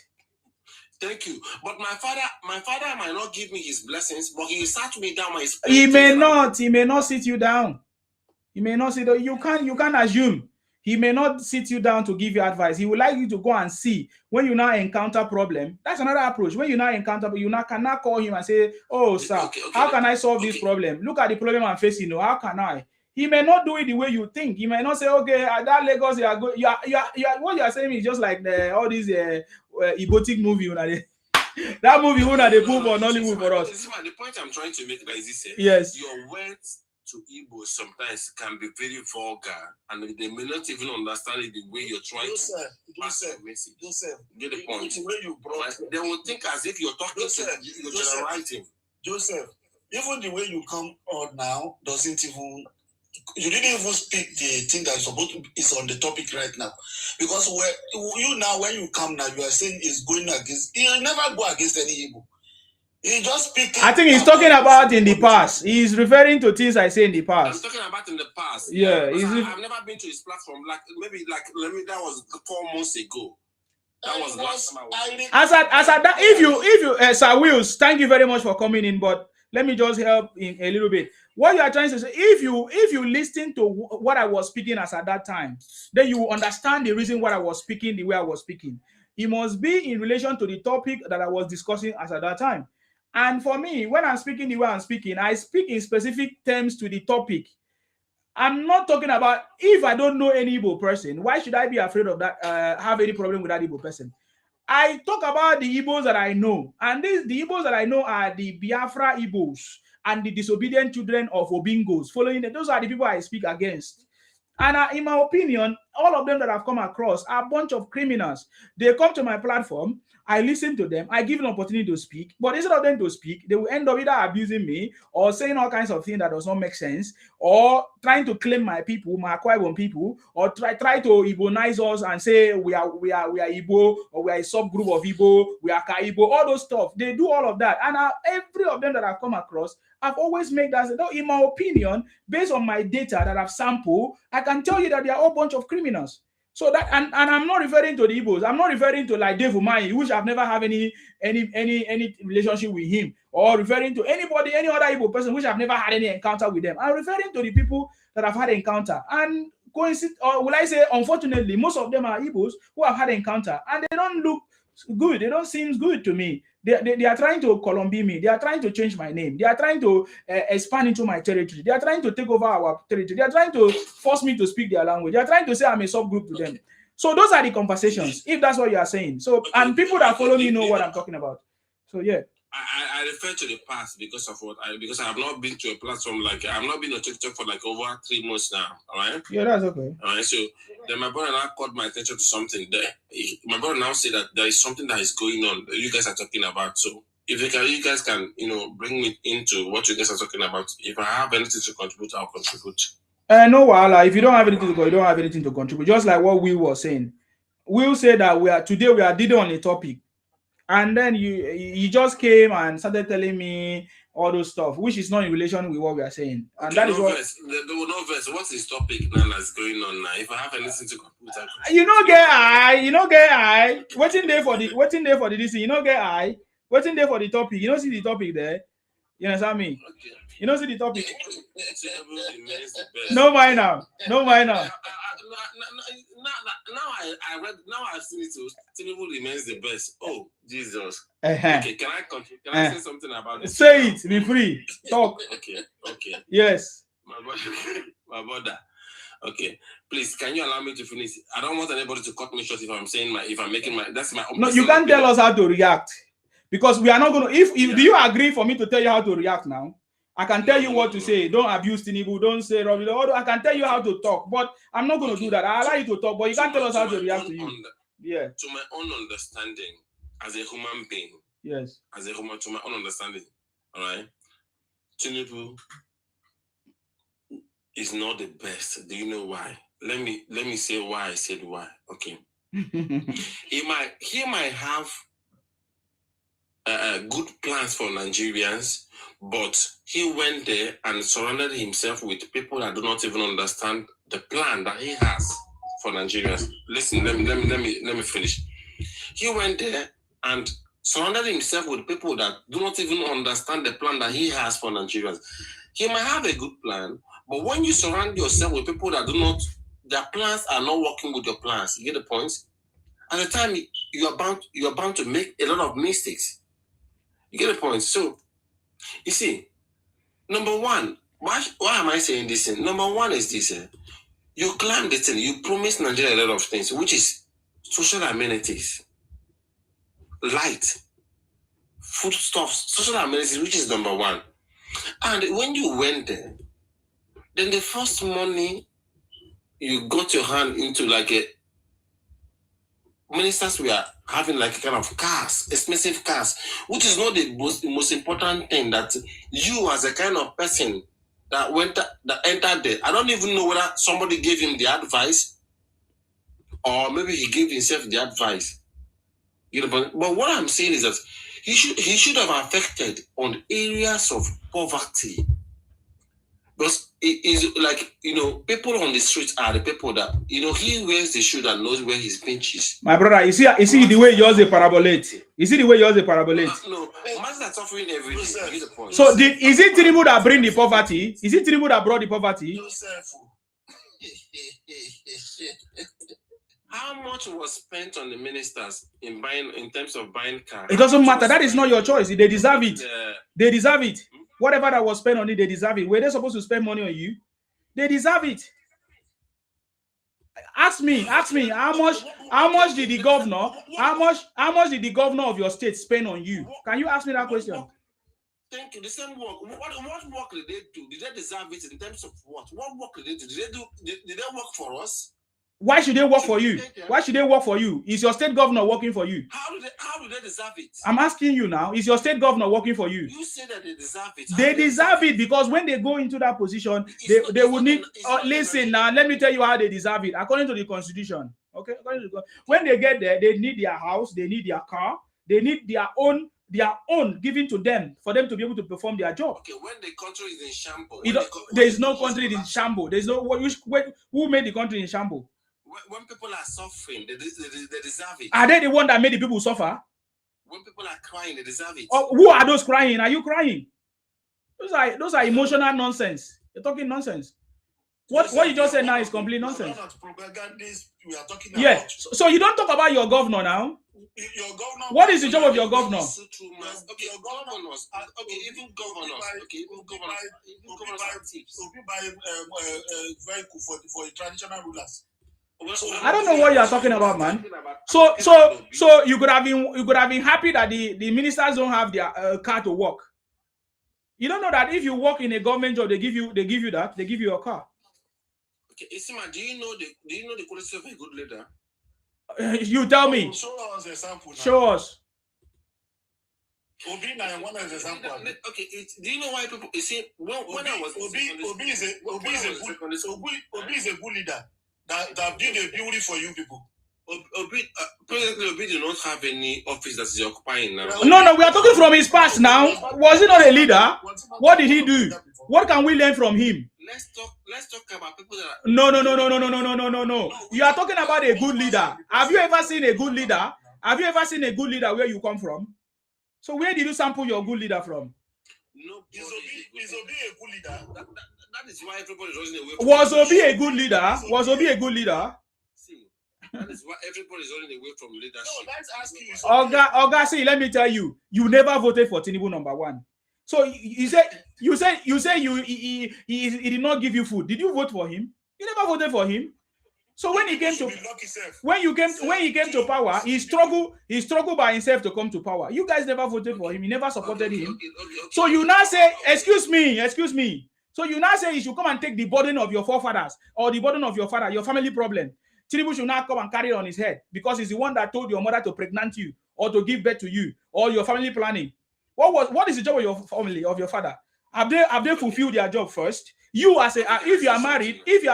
Thank you. But my father might not give me his blessings, but he sat me down. He may not sit you down. He may not sit. You can't assume. He may not sit you down to give you advice. He would like you to go and see. When you now encounter problem, that's another approach. When you now encounter, you now cannot call him and say, "Oh, sir, how can I solve this problem? Look at the problem I'm facing. How can I?" He may not do it the way you think. He may not say, "Okay, at that Lagos, you are going." What you are saying is just like all these erotic movie. That movie they put on Nollywood for us. The point I'm trying to make is this: yes, your words to Igbo sometimes can be very vulgar, and they may not even understand it the way you're trying to pass your message. Get the point? The way you brought they will think as if you're talking you're generalizing. Joseph, even the way you come on now doesn't even. You didn't even speak the thing that is on the topic right now, because when you come now, you are saying is going against. You never go against any Igbo. He just speaking. I think he's talking about in the past. He's referring to things I say in the past. I'm talking about in the past. Yeah, I've never been to his platform. That was 4 months ago. That was last time I was. If you Sir Wills, thank you very much for coming in. But let me just help in a little bit. What you are trying to say, if you listen to what I was speaking as at that time, then you will understand the reason why I was speaking the way I was speaking. It must be in relation to the topic that I was discussing as at that time. And for me, when I'm speaking the way I'm speaking, I speak in specific terms to the topic. I'm not talking about if I don't know any Igbo person, why should I be afraid of that, have any problem with that Igbo person? I talk about the Igbos that I know. And the Igbos that I know are the Biafra Igbos and the disobedient children of Obingos. Following them, those are the people I speak against. And in my opinion, all of them that I've come across are a bunch of criminals. They come to my platform, I listen to them, I give an opportunity to speak, but instead of them to speak, they will end up either abusing me or saying all kinds of things that does not make sense, or trying to claim my people, my Akwa Ibom people, or try to Igbonize us and say we are Igbo, or we are a subgroup of Igbo, we are Kaibo, all those stuff. They do all of that, and every of them that I've come across, I've always made that. In my opinion, based on my data that I've sampled, I can tell you that they are all a bunch of criminals. So that, and I'm not referring to the Igbos. I'm not referring to like Dave Umahi, which I've never had any relationship with him, or referring to anybody, any other Igbo person, which I've never had any encounter with them. I'm referring to the people that I've had encounter. And or will I say, unfortunately, most of them are Igbos who have had encounter, and they don't look good. They don't seem good to me. They are trying to Columbia me. They are trying to change my name. They are trying to expand into my territory. They are trying to take over our territory. They are trying to force me to speak their language. They are trying to say I'm a subgroup to them. So those are the conversations, if that's what you are saying. So, and people that follow me know what I'm talking about. So yeah. I refer to the past because of what because I have not been to a platform like I've not been on TikTok for like over 3 months now. All right. Yeah, that's okay. All right. So then my brother now caught my attention to something there. My brother now said that there is something that is going on that you guys are talking about. So if you guys can, bring me into what you guys are talking about. If I have anything to contribute, I'll contribute. No, Wala. If you don't have anything to go, you don't have anything to contribute. Just like what Will was saying. Will say that we are dealing on a topic. And then you just came and started telling me all those stuff, which is not in relation with what we are saying. And okay, that is what there were no verse. What's this topic now that's going on now? If I have anything to contribute, get I. Waiting there for the DC. Get I. Waiting there for the topic. You don't see the topic there. You understand me? Okay. You don't see the topic. No mind now. No mind now. Now I've seen it. Tinubu remains the best. Oh Jesus. Uh-huh. Okay, can I continue? Can I say something about this? Say it. Be free. Talk. Okay. Yes. My brother. Okay, please, can you allow me to finish? I don't want anybody to cut me short if I'm making my. That's my. No, you can't tell us how to react, because we are not going to. If do you agree for me to tell you how to react now? I can tell you what to say. Don't abuse Tinubu. Don't say Robbie. I can tell you how to talk, but I'm not going to do that. I allow you to talk, but you can't tell us how to react to you. Yeah. To my own understanding, as a human being. Yes. As a human, to my own understanding. All right. Tinubu is not the best. Do you know why? Let me say why I said why. Okay. he might have good plans for Nigerians, but he went there and surrounded himself with people that do not even understand the plan that he has for Nigerians. Listen, let me finish. He went there and surrounded himself with people that do not even understand the plan that he has for Nigerians. He might have a good plan, but when you surround yourself with people that do not, their plans are not working with your plans, you get the point? At the time, you are bound to make a lot of mistakes. You get the point? So, you see, number one, why am I saying this? Number one is this. You claim the thing, you promise Nigeria a lot of things, which is social amenities, light, foodstuffs, social amenities, which is number one. And when you went there, then the first money you got your hand into, like ministers were having like a kind of cars, expensive cars, which is not the most important thing that you as a kind of person that entered there. I don't even know whether somebody gave him the advice or maybe he gave himself the advice. You know, but what I'm saying is that he should have affected on areas of poverty. Because it is like, people on the streets are the people that, he wears the shoe and knows where his pinch is. My brother, you see the way yours is parabolate. You see the way yours is parabolate. No, masses are suffering every day. So is it Tinubu that bring the poverty? Is it Tinubu that brought the poverty? How much was spent on the ministers in terms of buying cars? It doesn't matter. That is not your choice. They deserve it. They deserve it. Whatever that was spent on it, they deserve it. Were they supposed to spend money on you? They deserve it. Ask me, how much did the governor, how much did the governor of your state spend on you? Can you ask me that question? Thank you. The same work. What work did they do? Did they deserve it in terms of what? What work did they do? Did they work for us? Why should they work for you? Why should they work for you? Is your state governor working for you? How do they deserve it? I'm asking you now. Is your state governor working for you? You say that they deserve it. They deserve it because when they go into that position, they will need. Listen now. Let me tell you how they deserve it according to the constitution. Okay. When they get there, they need their house, they need their car, they need their own given to them for them to be able to perform their job. Okay, when the country is in shambles, there is no country in shambles. There's no who made the country in shambles. When people are suffering, they deserve it. Are they the one that made the people suffer? When people are crying, they deserve it. Oh, who are those crying? Are you crying? Those are emotional nonsense. You're talking nonsense. What you just said now is complete nonsense. We are talking yeah. about. So you don't talk about your governor now. Your governor. What is the job of your governor? Okay, your governors. Okay, even governors. Okay, even governors. Vehicle for the traditional rulers. I don't know what you are talking about, man. So you could have been happy that the ministers don't have their car to work. You don't know that if you work in a government job, they give you your car. Okay, Isima, do you know the quality of a good leader? You tell me. Show us example now. Show us. Obi na one of the example. Okay, do you know why people? You see, when I was Obi is a good leader that build a building for you people. Presently, Obi do not have any office that is occupying now. No, we are talking from his past now. Was he not a leader? What did he do? What can we learn from him? Let's talk about people that are... No. You are talking about a good leader. Have you ever seen a good leader? Have you ever seen a good leader where you come from? So where did you sample your good leader from? No, is Obi a good leader? That is why everybody is running away. Was Obi a good leader? Was Obi a good leader? See, that is why everybody is running away from leadership. No, let's ask you. Oga, see, let me tell you, you never voted for Tinubu #1. So you say he did not give you food. Did you vote for him? You never voted for him. So when he came to power, he struggled by himself to come to power. You guys never voted for him. You never supported him. So you now say, excuse me. So you now say he should come and take the burden of your forefathers or the burden of your father, your family problem. Tinubu should now come and carry it on his head because he's the one that told your mother to pregnant you or to give birth to you or your family planning. What is the job of your family, of your father? Have they fulfilled their job first? You as if you are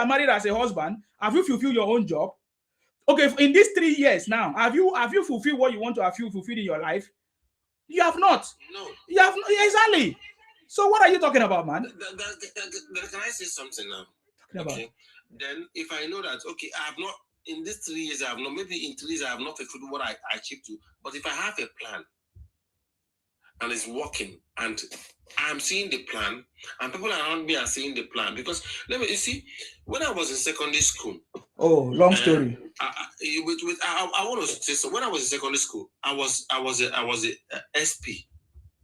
married as a husband, have you fulfilled your own job? Okay, in these 3 years now, have you fulfilled what you want to have fulfilled in your life? You have not. No. You have not, exactly. So what are you talking about, man? Can I say something now? Okay. Then if I know that, okay, I have not, in these 3 years, I have not, maybe in 3 years, I have not fulfilled what I achieved to, but if I have a plan and it's working and I'm seeing the plan and people around me are seeing the plan, because you see, when I was in secondary school. Oh, long story. I want to say, so when I was in secondary school, I was a SP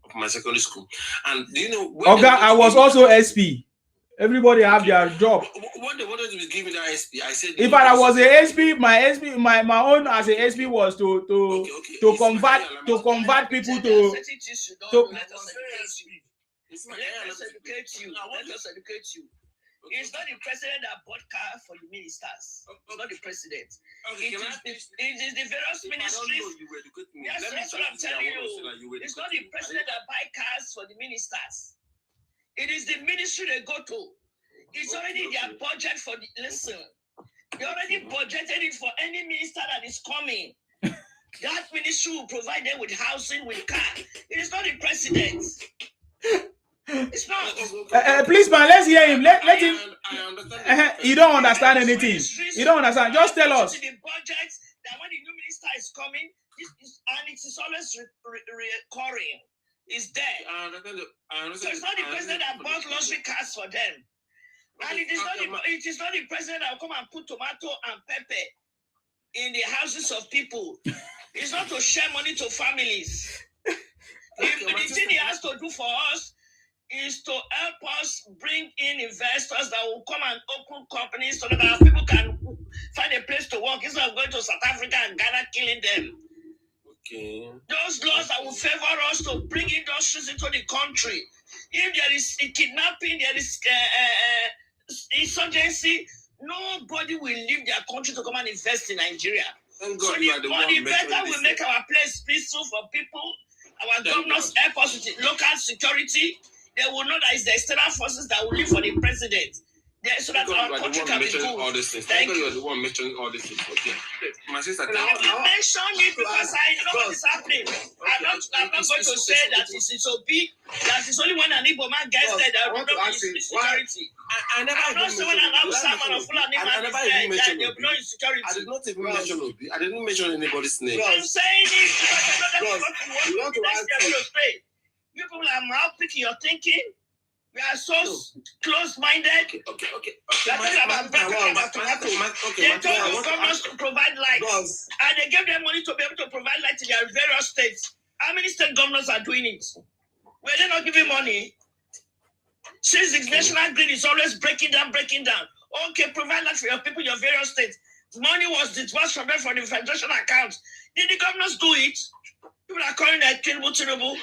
of my secondary school. And do you know, I was also SP. Everybody have their job. When they wanted to give me that SP, I said, if I was a SP, my own as a SP was to convert people to. Let us educate you. It's not the president that bought car for the ministers. It's not the president. It is the various ministries. Yes, that's what I'm telling you. It's not the president that buy cars for the ministers. It is the ministry they go to. It's already their budget for the. Listen, they already budgeted it for any minister that is coming. That ministry will provide them with housing, with car. It is not the president. It's not. Please, man, let's hear him. Let him. You don't understand anything. You don't understand. Just tell us. The budget that when the new minister is coming, and it is always recurring. Is there. So it's not the president that bought luxury cars for them. And it is not the president that will come and put tomato and pepper in the houses of people. It's not to share money to families. The thing he has to do for us is to help us bring in investors that will come and open companies so that our people can find a place to work instead of going to South Africa and Ghana killing them. Okay. Those laws that will favor us to bring industries into the country. If there is a kidnapping, there is insurgency, nobody will leave their country to come and invest in Nigeria. Thank So God you are the one the mentioning better we this make thing. our place peaceful for people, our Thank governors help us with local security, they will know that it's the external forces that will live for the president. So that Thank God our you are the country one can be mentioning good. all these things. Thank Thank God you you. are the one mentioning all these things. Okay. My sister, I will mention it because I know what is happening. I'm not going to say that it's so big, that it's only when an Igbo man gets there that will not be insecurity. I never I'm not saying when an Hausa man or Fulani man is there that there will be no insecurity. I did not even mention Obi. I didn't mention anybody's name. I'm saying it because I know that you want to ask me. You people are mouth-picking your thinking. We are so close-minded. Okay. They told the governors to provide light. And they gave them money to be able to provide light in their various states. How many state governors are doing it? Were they not giving money? Since the national grid is always breaking down. Okay, provide light for your people in your various states. Money was disbursed from them for the federation accounts. Did the governors do it? People are calling that Tinubu.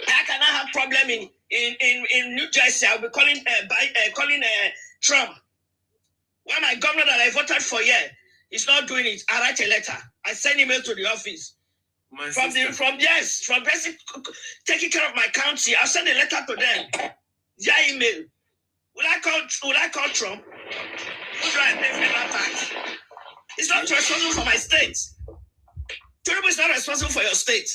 How can I have problem in New Jersey? I'll be calling Trump. When my governor that I voted for here is not doing it, I write a letter. I send email to the office. From basic taking care of my county, I'll send a letter to them via email. Will I call Trump? Who do I pay federal tax? It's not responsible for my state. Tinubu is not responsible for your state.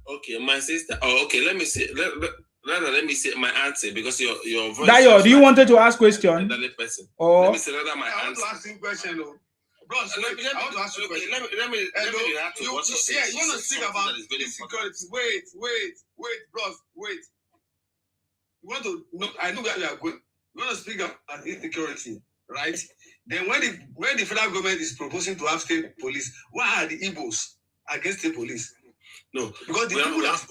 Okay, my sister. Oh, okay. Let me say my answer because your voice. Dayo, do you wanted to ask question? Or let me say rather my answer. I want to ask him question. Bros, I want to ask you a question. Let me react to what you say. Yeah, you want to speak about insecurity. Wait, bros, wait. You want to know? I know where you are going. You want to speak about insecurity, right? Then when the federal government is proposing to have state police, why are the Igbos against state police? No, because the people that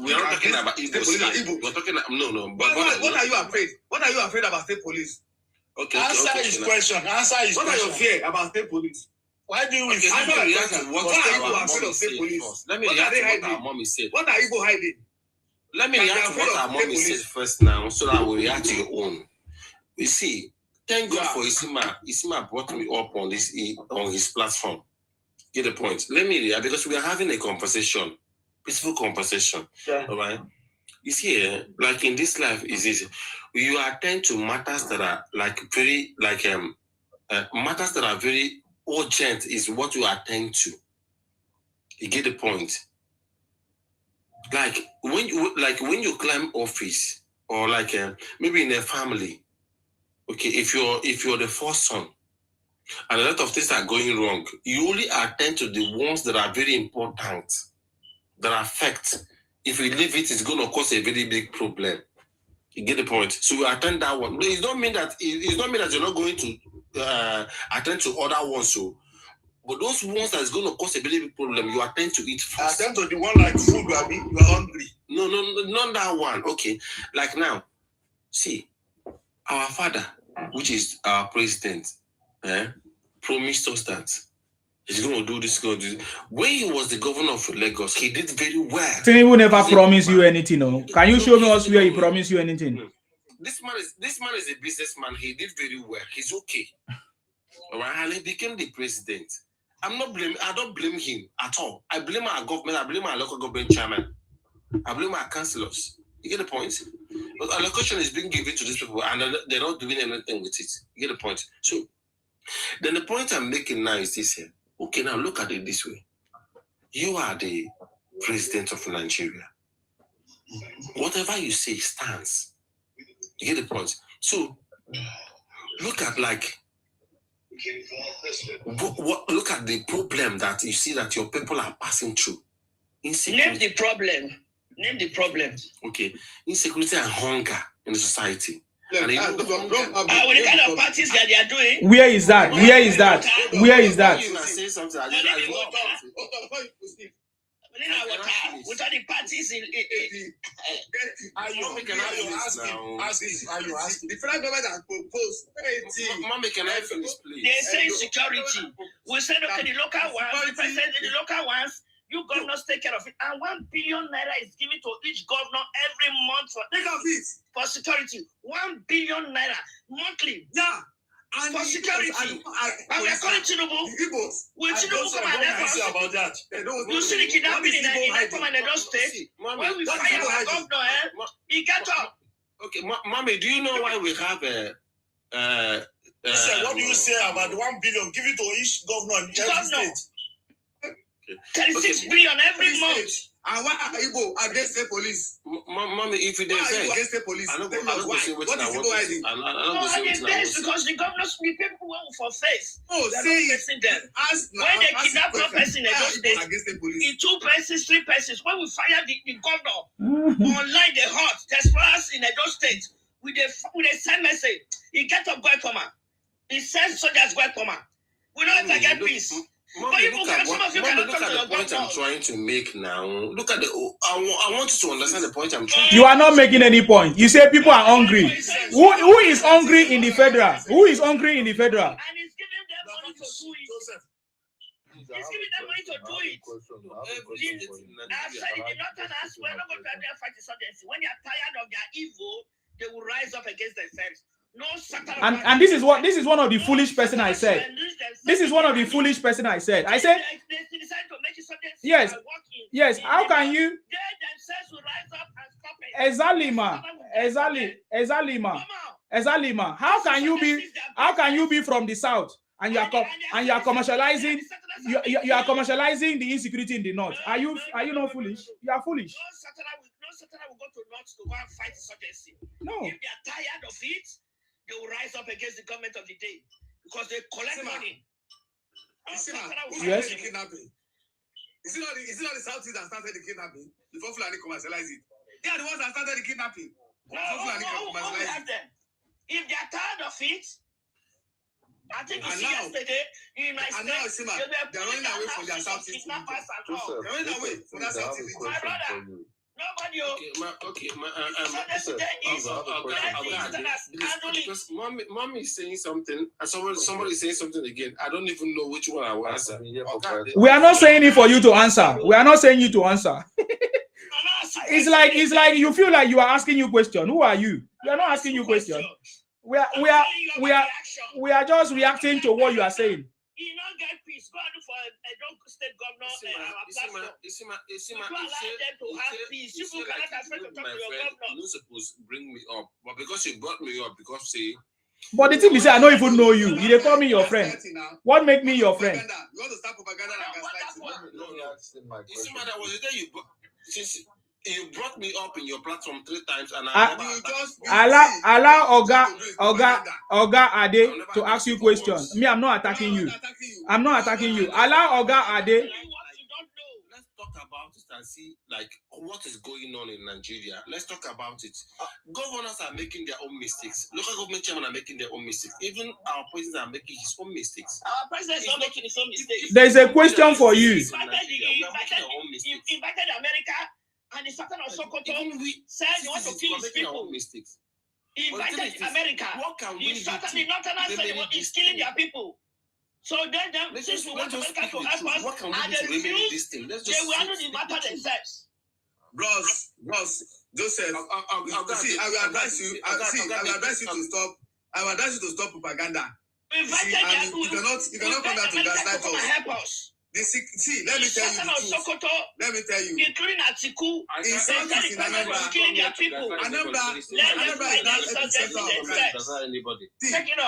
we are not talking about Igbo. We're talking What are you afraid? What are you afraid about state police? Okay. Answer his question. What are your fear about state police? Why do you react to what our mommy said first? Let me react to what our mommy said. What are Igbo hiding? Let me react to what our mommy said first now, so that we react to your own. You see, thank God for Isima. Isima brought me up on his platform. Get the point. Let me react because we are having a conversation, peaceful conversation. Yeah. All right. You see, like in this life, is this you attend to matters that are matters that are very urgent is what you attend to. You get the point. Like when you climb office or maybe in a family, okay, if you're the first son and a lot of things are going wrong, you only attend to the ones that are very important, that affect. If you leave it, it's going to cause a very big problem. You get the point. So you attend that one. It don't mean that you're not going to attend to other ones. So, but those ones that is going to cause a very big problem, you attend to it first. Attend to the one like food. You are hungry. No, not that one. Okay, like now, see, our father, which is our president, promised us that he's going to do this, going to do this. When he was the governor of Lagos, he did very well. Tinubu never promised you anything. No? Can you show me us where he promised you anything? This man is a businessman. He did very well. He's okay. All right, and he became the president. I don't blame him at all. I blame our government. I blame our local government chairman. I blame our councillors. You get the point? But allocation is being given to these people, and they're not doing anything with it. You get the point? So, then the point I'm making now is this here. Okay, now look at it this way. You are the president of Nigeria. Whatever you say stands. You get the point? So, look at look at the problem that you see that your people are passing through. Insecurity. Name the problem. Okay. Insecurity and hunger in the society. With the kind of parties that they are doing. Where is that? Where is that? Where is that? What are the parties in the federal government has proposed. Mommy, can I finish, please? They say security. We said, okay, the local ones, the president, the local ones, you governors take care of it. And 1 billion naira is given to each governor every month for security. 1 billion naira monthly. Yeah. And for security. And we are calling Tinubu. Will Tinubu come and help us? About that. You see the kidnapping in Electoral and Edo State? When we fire our governor, he get up. Okay, Mommy, do you know why we have Listen, what do you say about the 1 billion? Give it to each governor in every state. 36 billion every month. And why are Igbo against the police? Mommy, if you why are you against the police? I don't go say what is Igbo hiding? Because the governors, the people who for face. Oh, say them. When they kidnap one person in Edo State, in 2 persons, 3 persons, when we fire the governor, online they hot, desperate in Edo State, with a send message, he get up, go come on. He sends soldiers, go come on. We don't ever get peace. Mommy, look at the point I'm trying to make now. Look at the. I want you to understand the point I'm trying to make. You are not making any point. You say people are hungry. Who is hungry in the federal? Who is hungry in the federal? And he's giving them money to do it. He's giving them money to do it. I've said it in Northern Ask, we're not going to fight insurgency. When you're tired of their evil, they will rise up against themselves. No, and this is one of the foolish person I said. This is one of the foolish person I said. I said, yes. How can you? Exactly, ma. How can you be from the south and you are commercializing? You are commercializing the insecurity in the north. Are you not foolish? You are foolish. No Saturday will go to north to go and fight insurgency. No. If they are tired of it, they will rise up against the government of the day because they collect money. Yes. The kidnapping. Is it not the Southeast that started the kidnapping? Before Fulani commercialize it. They are the ones that started the kidnapping. If they are tired of it, I think you see yesterday in my state, they're running away from their Southeast. They're running away from their Southeast. My brother. Nobody. Because mommy is saying something and somebody is saying something again. I don't even know which one I will answer. We are not saying it for you to answer. We are not saying you to answer. It's like you feel like you are asking you question. Who are you? We are not asking you question. We are just reacting to what you are saying. You not get peace. Go and look for a state governor. You cannot expect to talk to your governor. You're not supposed to bring me up, but because you brought me up, because say. But the thing is, I don't even know you. You call me your friend. What make me your friend? You want to start propaganda and gaslighting? No. You see, madam, was it that you brought me up in your platform 3 times, and allow Oga Ade to ask you questions. Me, I'm not attacking you. I'm not attacking you. Allow Oga Ade. Let's talk about it and see like what is going on in Nigeria. Let's talk about it. Governors are making their own mistakes. Local government chairmen are making their own mistakes. Even our president are making his own mistakes. Our president is not making his own mistakes. There is a question for you. He invited America. And the Sultan of Sokoto said he wants to kill his people. He invited America. The Sultan did not said he's killing their people. So then since we want America to help us, and they refuse, they will handle the matter themselves. Bros, Joseph, see, I will advise you to stop propaganda. We invited them. You cannot come down to gaslight us. Help us. See, let me tell you the truth. Let me tell you. Including Atiku, insurgency in Anambra. Anambra is not epicenter of crime.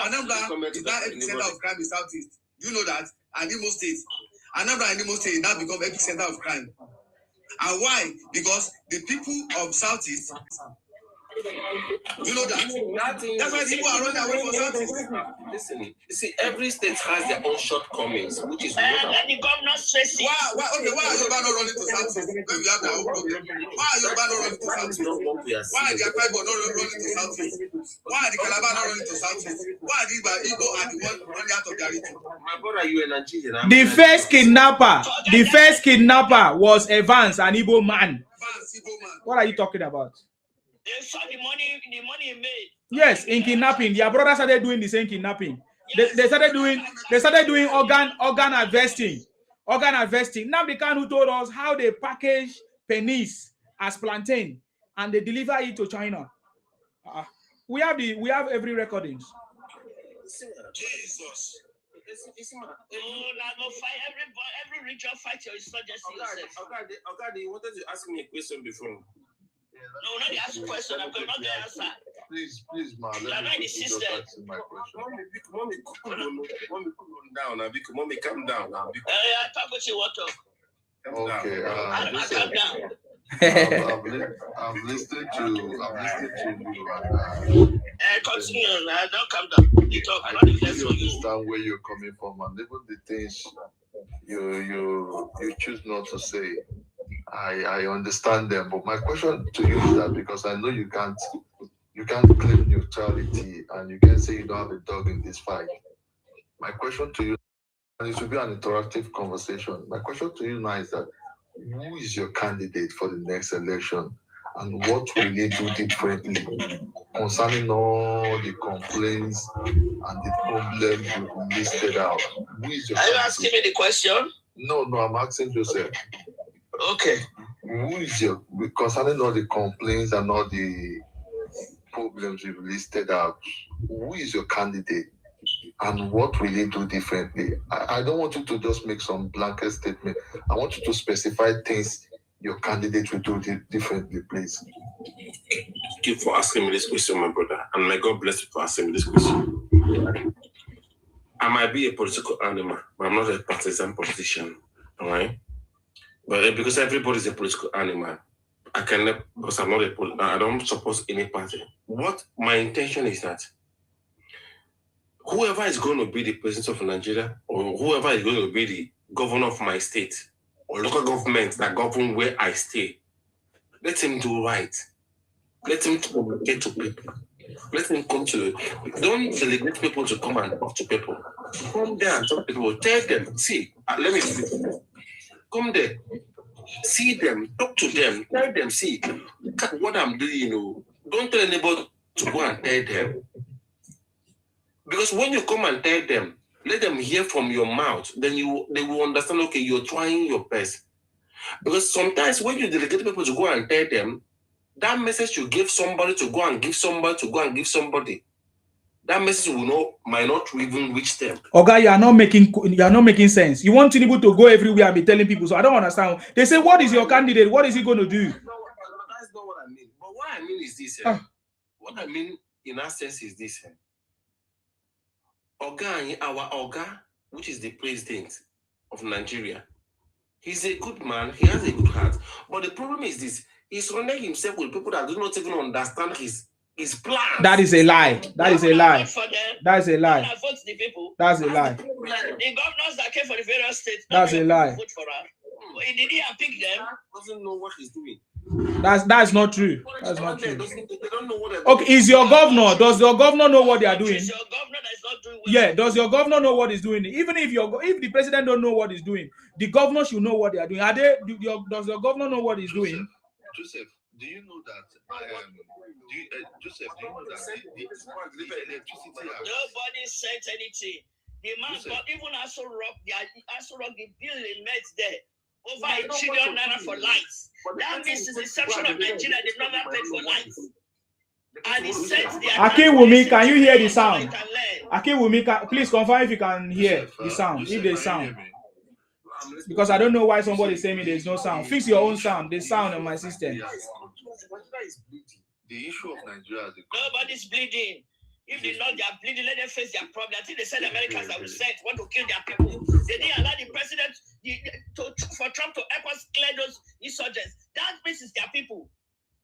Anambra is not epicenter of crime in Southeast. Do you know that? And Imo State. Anambra and Imo State now become epicenter of crime. And why? Because the people of Southeast. You know that? That's why people are running away from Southeast. Listen, you see, every state has their own shortcomings, which is and the governor says why are you not running to Southeast when we have their own problem? Why are you not running to Southeast? Why are the Akwa not running to Southeast? Why are the Calabar not running to Southeast? Why are the Igbo and the one running out of their region? My brother, you are Nigerian. The first kidnapper was Evans, an Igbo man. What are you talking about? They saw the money he made. Yes, in kidnapping. Their brother started doing the same kidnapping. They started doing organ harvesting. Now the kind who told us how they package pennies as plantain and they deliver it to China. We have every recordings. Jesus. Every region fight your insurgency yourself. Okay, you wanted to ask me a question before. No, not the ask question. I'm going to get answer. Please, man. Let me Mommy, calm down. Mommy, calm down. I talk what you want to. Okay. Calm down. I've listened to you. Continue. Don't calm down. You talk. I understand where you're coming from, and even the things you choose not to say. I understand them, but my question to you is that because I know you can't claim neutrality and you can't say you don't have a dog in this fight. My question to you, and it will be an interactive conversation. My question to you now is that who is your candidate for the next election, and what will they do differently concerning all the complaints and the problems you listed out? Who is your Are you asking me the question? No, I'm asking Joseph. Okay. Who is your, concerning all the complaints and all the problems you've listed out, who is your candidate and what will he do differently? I don't want you to just make some blanket statement. I want you to specify things your candidate will do differently, please. Thank you for asking me this question, my brother, and may God bless you for asking me this question. I might be a political animal, but I'm not a partisan politician, all right? But because everybody's a political animal, I cannot, because I'm not I don't support any party. What my intention is that whoever is going to be the president of Nigeria, or whoever is going to be the governor of my state, or local government that govern where I stay, let him do right. Let him communicate to people. Let him come to it. Don't delegate people to come and talk to people. Come there and talk to people. Tell them, see, let me see. Come there, see them, talk to them, tell them, see, look at what I'm doing, Don't tell anybody to go and tell them. Because when you come and tell them, let them hear from your mouth, then they will understand, okay, you're trying your best. Because sometimes when you delegate people to go and tell them, that message you give somebody to go and give somebody to go and give somebody, that message might not even reach them. Okay, you are not making sense. You want Tinubu to go everywhere and be telling people. So I don't understand. They say, what is your candidate? What is he going to do? No, that's not what I mean. But what I mean is this. What I mean in that sense is this. Our Oga, which is the president of Nigeria, he's a good man. He has a good heart. But the problem is this. He's surrounding himself with people that do not even understand his plans. That is a lie. That is a lie. That's a lie. I vote the people. That's a lie. The governors that came for the various states. That's a lie. Vote for her. Did he pick them? Doesn't know what he's doing. That's not true. That's not true. They don't know what they're Okay, is your governor? Does your governor know what they are doing? Is your governor that is not doing well? Yeah, does your governor know what he's doing? Even if the president don't know what he's doing, the governor should know what they are doing. Does your governor know what he's doing? Joseph, do you know that? Joseph, do you know that the electricity? Nobody sent anything. The man, but even also rock the bill they met there over $1 trillion for lights. That means the section of Nigeria did not pay for lights. And he sent the Akiwumi, can you hear the sound? Akiwumi, please confirm if you can hear the sound. If there's sound. Because I don't know why somebody is saying there's no sound. Fix your own sound. There's sound on my system. The issue of Nigeria. Nobody's bleeding. If they know they are bleeding, let them face their problem. I think they said Americans that will send want to kill their people. They didn't allow the president for Trump to help us clear those insurgents. That means it's their people.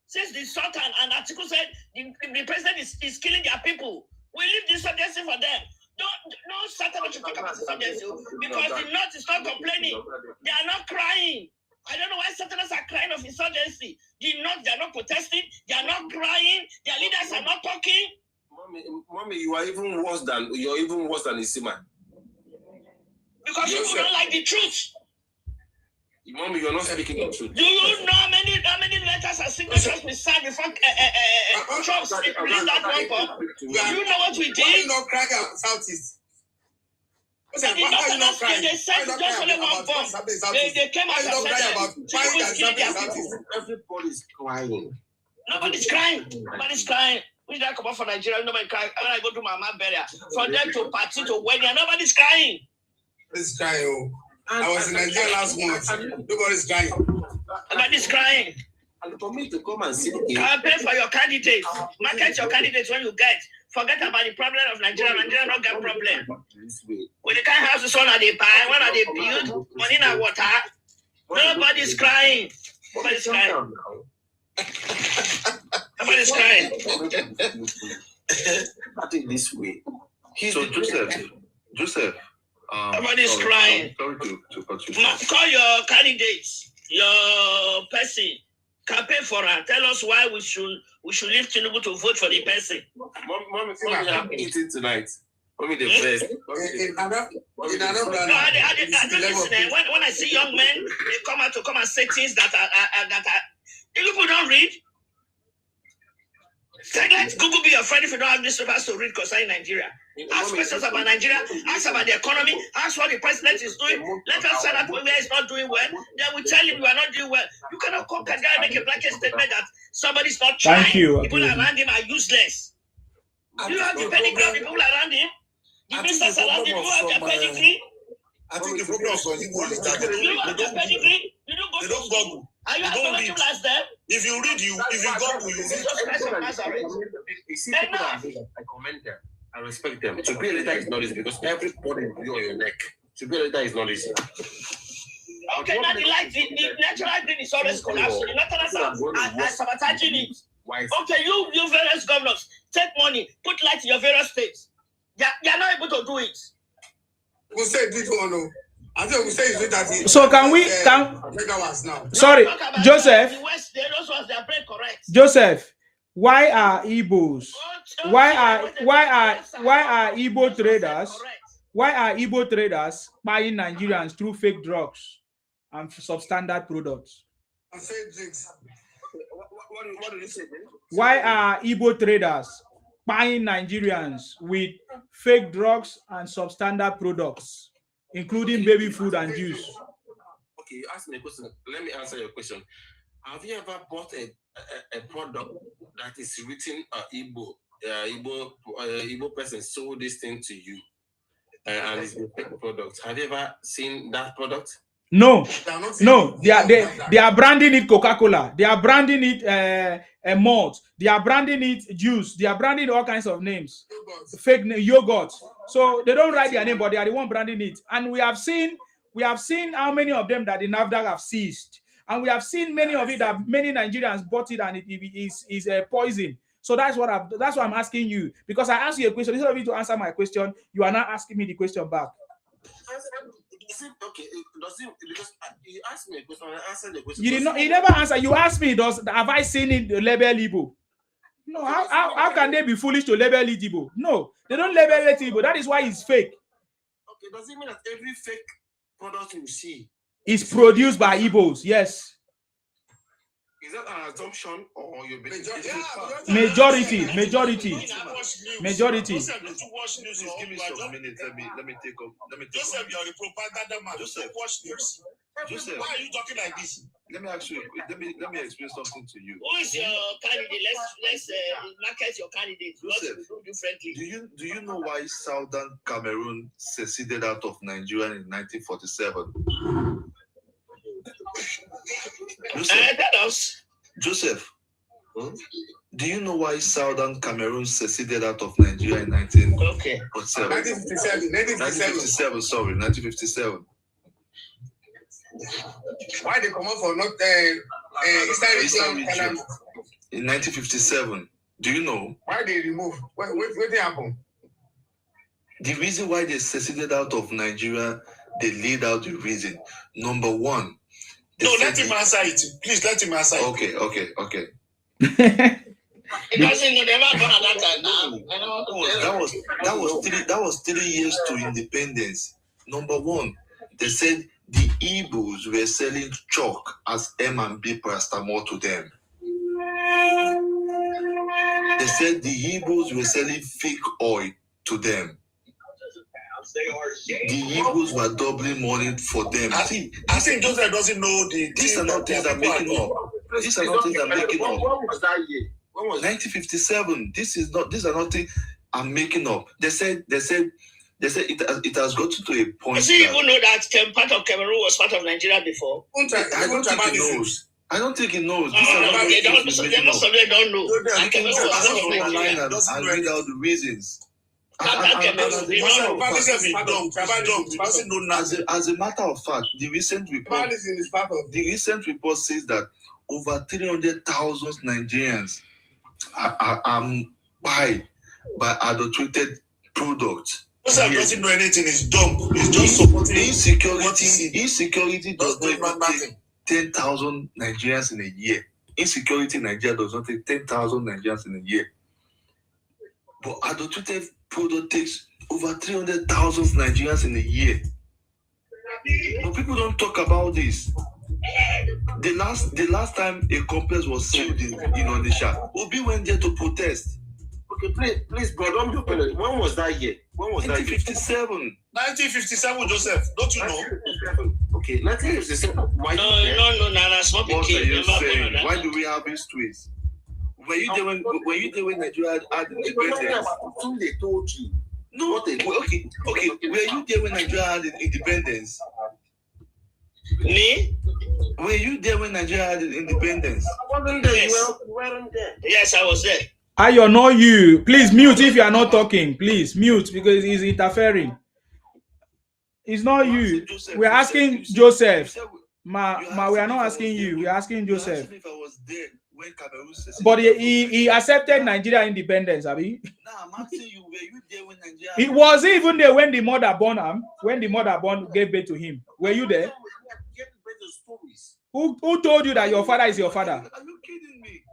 Since the Sultan and Article said the president is killing their people, we leave the insurgency for them. No Sultan to talk about insurgency because the North is not complaining. They are not crying. I don't know why Southerners are crying of insurgency. The North, they are not protesting. They are not crying. Their leaders are not talking. Mommy, you're even worse than Isima. Because people don't like the truth. Mommy, you're not speaking the truth. Do you know how many letters and signatures we signed before Trump released that one? Do you know what we did? Why not crack out Southeast? Listen, why are you not crying? They said Why are you not just only crying one about what's bomb. happening in Southeast? They came Why out are you not and crying said about why Tinubu that is is killing happening their in people. Southeast? Everybody's crying. Nobody's crying. Nobody's crying. We did not come out for Nigeria. Nobody crying. When I go to my mom burial, for them to party to wedding, nobody's crying. Nobody's crying. Oh. I was in Nigeria last month. Nobody's crying. Nobody's crying. And for me to come and sit here, Campaign for your candidates. Market your candidates when you get. Forget about the problem of Nigeria. Nigeria don't get problem. When the kind of houses one are they buy, one are they build, money in water. Nobody's crying. Nobody's crying. Nobody's crying. Put it this way. So Joseph. Nobody's crying. Sorry to cut you. Call your candidates, your person. Campaign for her. Tell us why we should leave Tinubu to vote for the person. Mommy, I'm eating tonight. Mommy, the best. When I see young men, they come out to come and say things that are people don't read. Let Google be your friend if you don't have newspapers to read concerning Nigeria. Ask questions about Nigeria, ask about the economy, ask what the president is doing. Let us say that where he's not doing well, then we tell him you are not doing well. You cannot come and make a blanket statement that somebody's not trying. Thank you. People around him are useless. You have the pedigree of the people around him. The ministers around him, you have their pedigree. I think the problem of Igbo is that you have their pedigree. You don't go to school. Are you asking what you last them? If you read, if you go, you read. You see people that I commend them. I respect them. To be a leader is not easy because everybody will be on your neck. To be a leader is not easy. Okay, now the natural green is always collapsing. The natural are sabotaging it. Okay, you various governors, take money, put light in your various states. You're not able to do it. We say this one, I think we say it's that. So can we now? Sorry, Joseph. The West, those ones they are very correct. Joseph, why are Igbos? Why are Igbo traders? Why are Igbo traders buying Nigerians through fake drugs and substandard products? And fake drinks. What did you say? Why are Igbo traders buying Nigerians with fake drugs and substandard products, including baby food and juice? Okay, you asked me a question. Let me answer your question. Have you ever bought a product that is written Igbo person sold this thing to you and it's a fake product? Have you ever seen that product? No. They are branding it Coca-Cola. They are branding it malt. They are branding it juice. They are branding all kinds of names. Fake yogurt. So they don't write their name, but they are the one branding it. And we have seen how many of them that the NAFDAC have seized. And we have seen many of it that many Nigerians bought it and it is poison. So that's what I'm asking you. Because I asked you a question. Instead of you to answer my question, you are now asking me the question back. Okay, because you asked me a question and I answered the question. You never answer. You asked me, have I seen it label Igbo? No, how can they be foolish to label it Igbo? No, they don't label it Igbo. That is why it's fake. Okay, does it mean that every fake product you see is produced by Igbos? Yes. Is that an assumption or your majority? Just give me some minutes. Let me take up. Joseph, you're a propaganda man. Joseph, watch news. Joseph, why are you talking like this? Let me ask you. Let me explain something to you. Who is your candidate? Let's market your candidate. Joseph, do you know why Southern Cameroon seceded out of Nigeria in 1947? Joseph, do you know why Southern Cameroon seceded out of Nigeria in 1947? 1957. Sorry, 1957. Why they come out for not Eastern region? In 1957. Do you know? Why they remove? What did happen? The reason why they seceded out of Nigeria, they laid out the reason. Number one. No, let him answer it. Please let him answer it. Okay. It doesn't never go at that time now. That was 3 years to independence. Number one, they said the Igbos were selling chalk as M&B paracetamol to them. They said the Igbos were selling fake oil to them. the Igbos were doubling money for them. I think Joseph doesn't know these are not things that making up. These are not things that making up. When was that year? When was 1957. These are not things I'm making up. They said it has gotten to a point. Does he even know that part of Cameroon was part of Nigeria before? I don't think he knows. I don't think he knows. They most of them don't know. I can go online and read out the reasons. As a matter of fact, the recent report says that over 300,000 Nigerians are buy by adulterated products. Joseph doesn't know anything. It's dumb. It's just supporting insecurity does not take 10,000 Nigerians in a year. Insecurity in Nigeria does not take 10,000 Nigerians in a year. But adulterated product takes over 300,000 Nigerians in a year. But people don't talk about this. The last time a complex was sealed in Onitsha, Obi went there to protest. Okay, please, bro, don't be open. When was that year? When was 1957. 1957, Joseph. Don't you know? Okay, 1957. No, What are you saying? Why do we have histories? Were you there when Nigeria had independence? They told you. No, okay. Were you there when Nigeria had independence? Me? Were you there when Nigeria had independence? I wasn't there. Yes. You weren't there. Yes, I was there. Ayo, not you. Please mute if you are not talking. Please mute because he's interfering. It's not you. We're asking Joseph. We are not asking you. We're asking Joseph. If I was there when Cameroon seceded. But he accepted Nigeria independence, Abi. Now I'm asking you, were you there when Nigeria? He was even there when the mother born him. When the mother gave birth to him. Were you there? Who told you that your father is your father? Are you kidding me?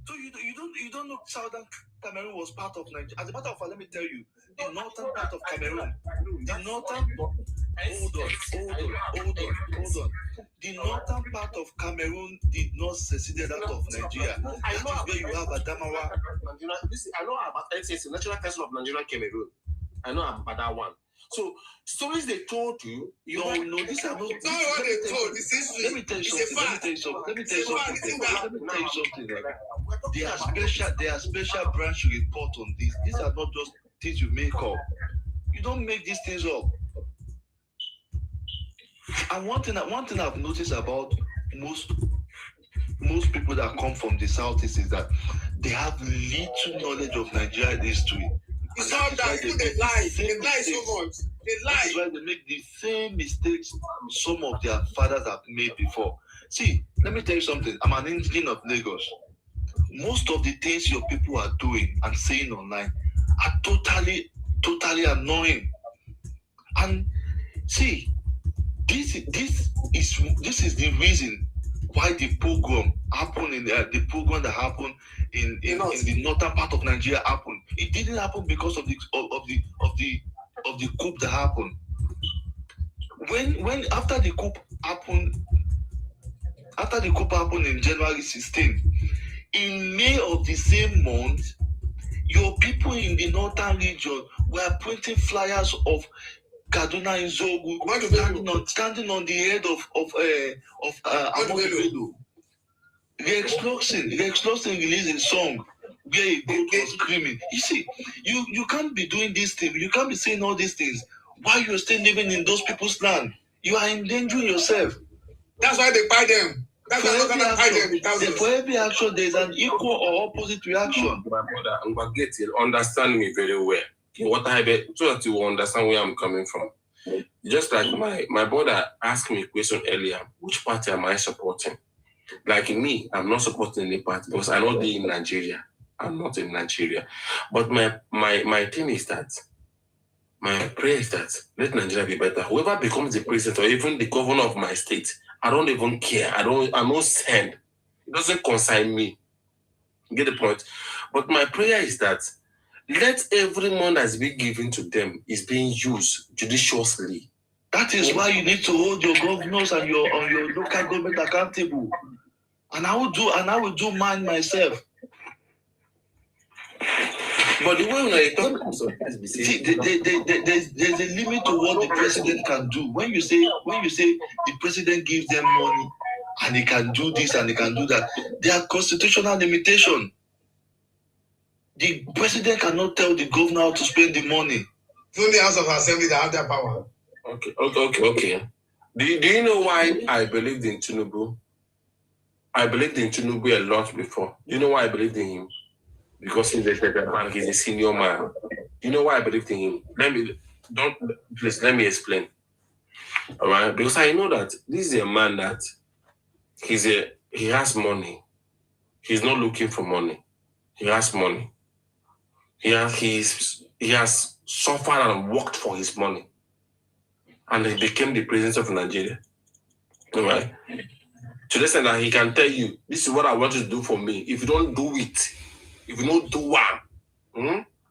So you don't know Southern Cameroon was part of Nigeria. As a matter of fact, let me tell you, the northern part of Cameroon, the northern The northern part of Cameroon did not secede out of Nigeria. That is where you have Adamawa. I know about NCS, National Council of Nigeria Cameroon. I know about that one. So stories they told you, no, these are not. It's not what they told. This is. Let me tell you something. There are special branch report on this. These are not just things you make up. You don't make these things up. And one thing I've noticed about most people that come from the southeast is that they have little knowledge of Nigerian history. It's not that people they lie so much. They lie. That's why they make the same mistakes some of their fathers have made before. See, let me tell you something. I'm an indigenous of Lagos. Most of the things your people are doing and saying online are totally annoying. And see, this is the reason why the pogrom happened in the pogrom that happened in the northern part of Nigeria happened. It didn't happen because of the coup that happened. When after the coup happened in January 16, in May of the same month, your people in the northern region were printing flyers of Kaduna in Zogu standing on the head of Amadu. Rex Lawson released a song where a goat was screaming. You see, you can't be doing these things. You can't be saying all these things while you're still living in those people's land. You are endangering yourself. That's why they buy them. That's why they're gonna buy them. For every action, there is an equal or opposite reaction. My brother, I'm gonna get it. Understand me very well. What I bet so that you understand where I'm coming from. Just like my brother asked me a question earlier, which party am I supporting? Like me, I'm not supporting any party because I know they're in Nigeria. I'm not in Nigeria. But my thing is that my prayer is that let Nigeria be better. Whoever becomes the president or even the governor of my state, I don't even care. I'm not send. It doesn't concern me. Get the point? But my prayer is that let every money that's been given to them is being used judiciously. That is why you need to hold your governors and your local government accountable. And I will do mine myself. But the way we talk, see, there's a limit to what the president can do. When you say the president gives them money and he can do this and he can do that, there are constitutional limitations. The president cannot tell the governor how to spend the money. It's only House of Assembly that have that power. Okay. Do you know why I believed in Tinubu? I believed in Tinubu a lot before. You know why I believed in him? Because he's a senior man. You know why I believed in him? Let me explain. All right, because I know that this is a man that he has money. He's not looking for money. He has money. He has suffered and worked for his money, and he became the president of Nigeria. All right. To the extent that he can tell you, this is what I want you to do for me. If you don't do it, if you don't do one,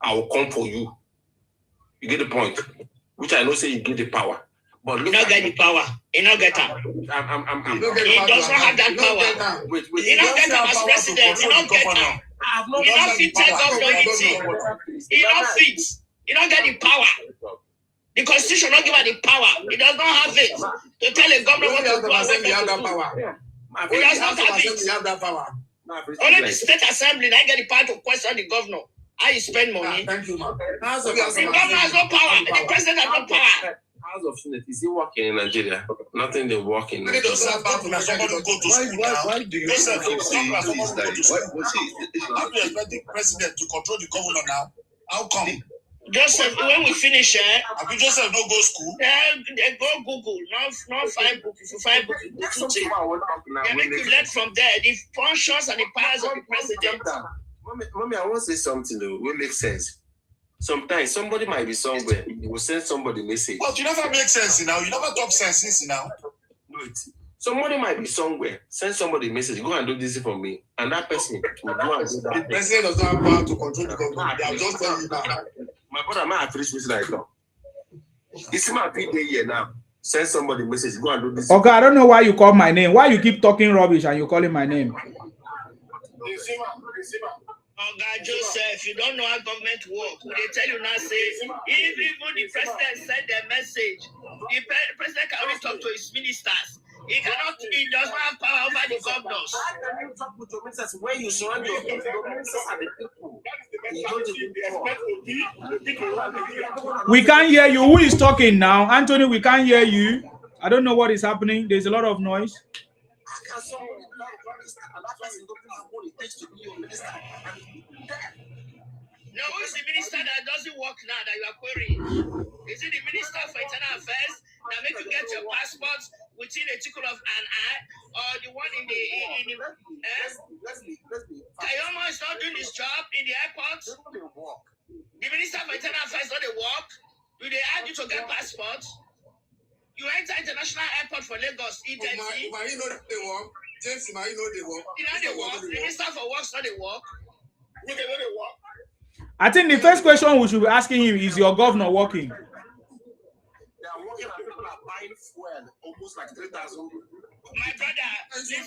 I will come for you. You get the point? Which I know say you get the power. But look, you don't get the power. You don't get that. He does not have that power. He don't get that as president. He don't get that. He don't fit take governor anything. He don't fit. He don't get the power. The constitution don't give her the power. He does not have it to tell a governor what to do. He does not have it. Only the state assembly now get the power to question the governor. How you spend money? Thank you, man. The governor has no power. The president has no power. House of Senate, is he working in Nigeria? Nothing they work in Nigeria. Why do you say this? How do you expect the president to control the governor now? How come? Joseph, when we finish, Joseph no go school. They go Google, not find book. If you find book, you go to they make you learn from there the functions and the powers of the president. Mommy, I want to say something though. Will make sense. Sometimes somebody might be somewhere. You will send somebody a message. But you never make sense now. You never talk sense now. Wait. Somebody might be somewhere. Send somebody a message. Go and do this for me. And that person will go and do that. The president does not have power to control the government. I'm just telling you now. My brother, I have finished this right now. It's my PA here now. Send somebody a message. Go and do this. Okay, I don't know why you call my name. Why you keep talking rubbish and you calling my name? God, Joseph, you don't know how government work. They tell you now, say, if even the president send their message, the president can only talk to his ministers. He does not have power over the governors. How can you talk with your ministers when you surround your ministers and the people? We can't hear you. Who is talking now? Anthony, we can't hear you. I don't know what is happening. There's a lot of noise. No, who is the minister that doesn't work now that you are querying? Is it the minister for internal affairs that make you get your passport within a tickle of an eye, or the one in the Kayoma is not doing his job in the airport? The minister for internal affairs not they work? Do they ask you to get passport? You enter international airport for Lagos, you know they work. James, you know they work. You know they work. The minister for works not they work. You know they work. I think the first question we should be asking him is your governor working? They are working and people are buying fuel almost like 3,000. My brother, listen,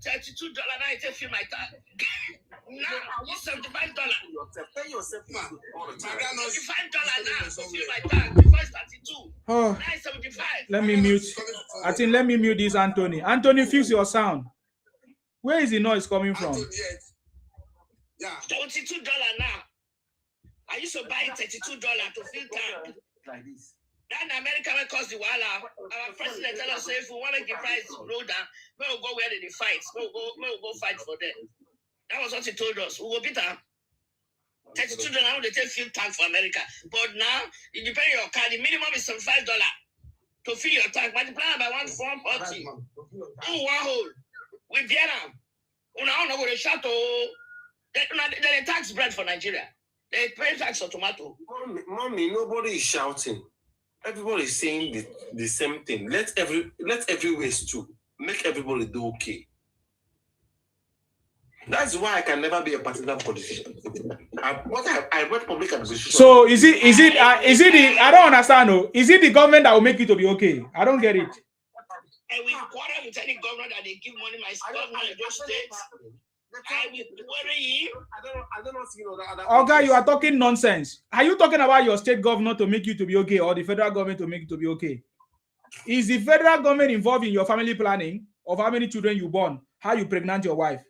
$32 now it feel my time. Now $75. Pay yourself all the time. $75 now feel my time. Before it's 32. Oh, now it's 75. let me mute. I think let me mute this Anthony. Anthony, fix your sound. Where is the noise coming from? Yeah. $22 now. I used to buy $32 to fill tank. Like this. That in America will cost the wala. Our president tell us say if we want to make the price go down, we'll go where they fight. We'll go fight for them. That was what he told us. We will beat them. $32 now they take fuel tank for America. But now, it depends on your car. The minimum is $75 to fill your tank. Multiply by 140. One hole. We bear them. We now go to chateau. They tax bread for Nigeria. They pay tax for tomato. Mommy, nobody is shouting. Everybody is saying the same thing. Let every waste too. Make everybody do okay. That's why I can never be a partisan politician. I read public administration. So is it the I don't understand. No, is it the government that will make it to be okay? I don't get it. And we quarrel with any government that they give money. My government in those states. I will worry him. I don't see other Oga, you are talking nonsense. Are you talking about your state governor to make you to be okay, or the federal government to make you to be okay? Is the federal government involved in your family planning of how many children you born, how you pregnant your wife?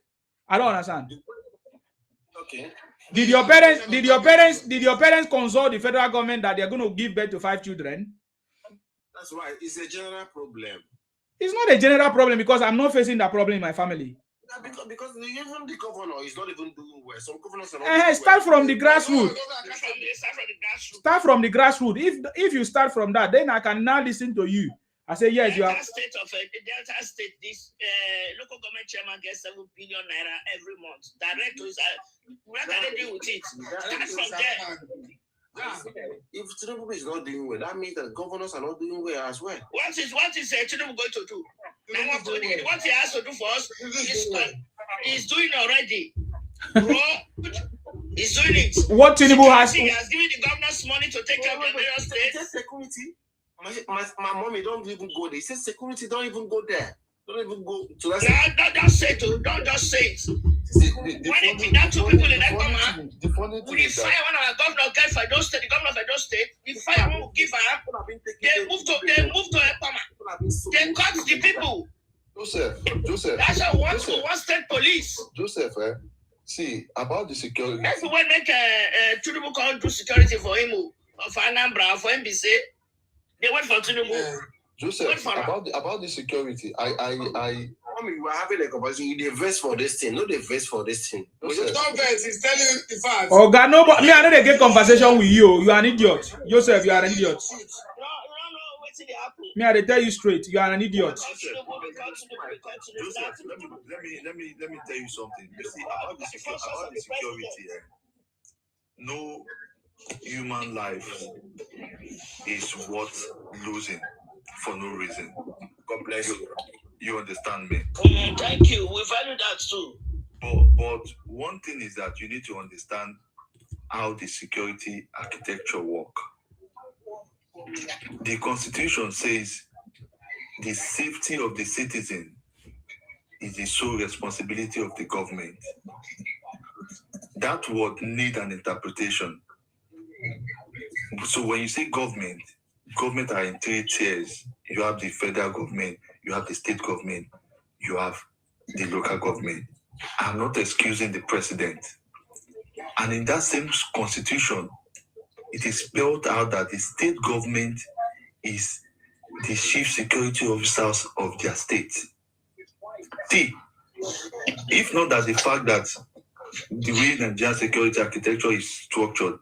I don't understand. Okay. Did your parents consult the federal government that they're going to give birth to 5 children? That's why it's a general problem. It's not a general problem because I'm not facing that problem in my family. Because even the governor is not even doing well. Some governors are not Start from the grassroots. Start from the grassroots. If you start from that, then I can now listen to you. I say, yes, you are. Delta State, this local government chairman gets 7 billion naira every month. Direct to his, what can they do with it? Start from there. If Tinubu is not doing well, that means that governors are not doing well as well. What is Tinubu going to do? What he has to do for us he's doing already. He's doing it. What Tinubu has? He has given the governors money to take care of the various states. Security. My mommy don't even go there. He says security don't even go there. Don't even go to that. Don't say it. Don't just say it. When they kidnap 2 people in Ekoma, we fire one of our governors guys for those state, the governor of those state. We fire one who give her. They move to Ekoma. They cut the people. Joseph. That's how one state police. Joseph, see about the security. Everyone make Tinubu can't do security for him, for Anambra, for MBC. They went for Tinubu. Joseph, about the security, I mean, we're having a conversation. They vest for this thing, not they vest for this thing. It's not vest, he's telling you the fact. Oh God, no, but me, I don't get conversation with you. You are an idiot. Joseph, you are an idiot. Me, I tell you straight, you are an idiot. Joseph, let me tell you something. You see, about the security, no human life is worth losing for no reason. God bless you. You understand me? Thank you. We value that too. But one thing is that you need to understand how the security architecture work. The Constitution says the safety of the citizen is the sole responsibility of the government. That word need an interpretation. So when you say government are in 3 tiers. You have the federal government, you have the state government, you have the local government. I'm not excusing the president. And in that same constitution, it is spelled out that the state government is the chief security officers of their state. See, if not that the fact that the way Nigerian security architecture is structured,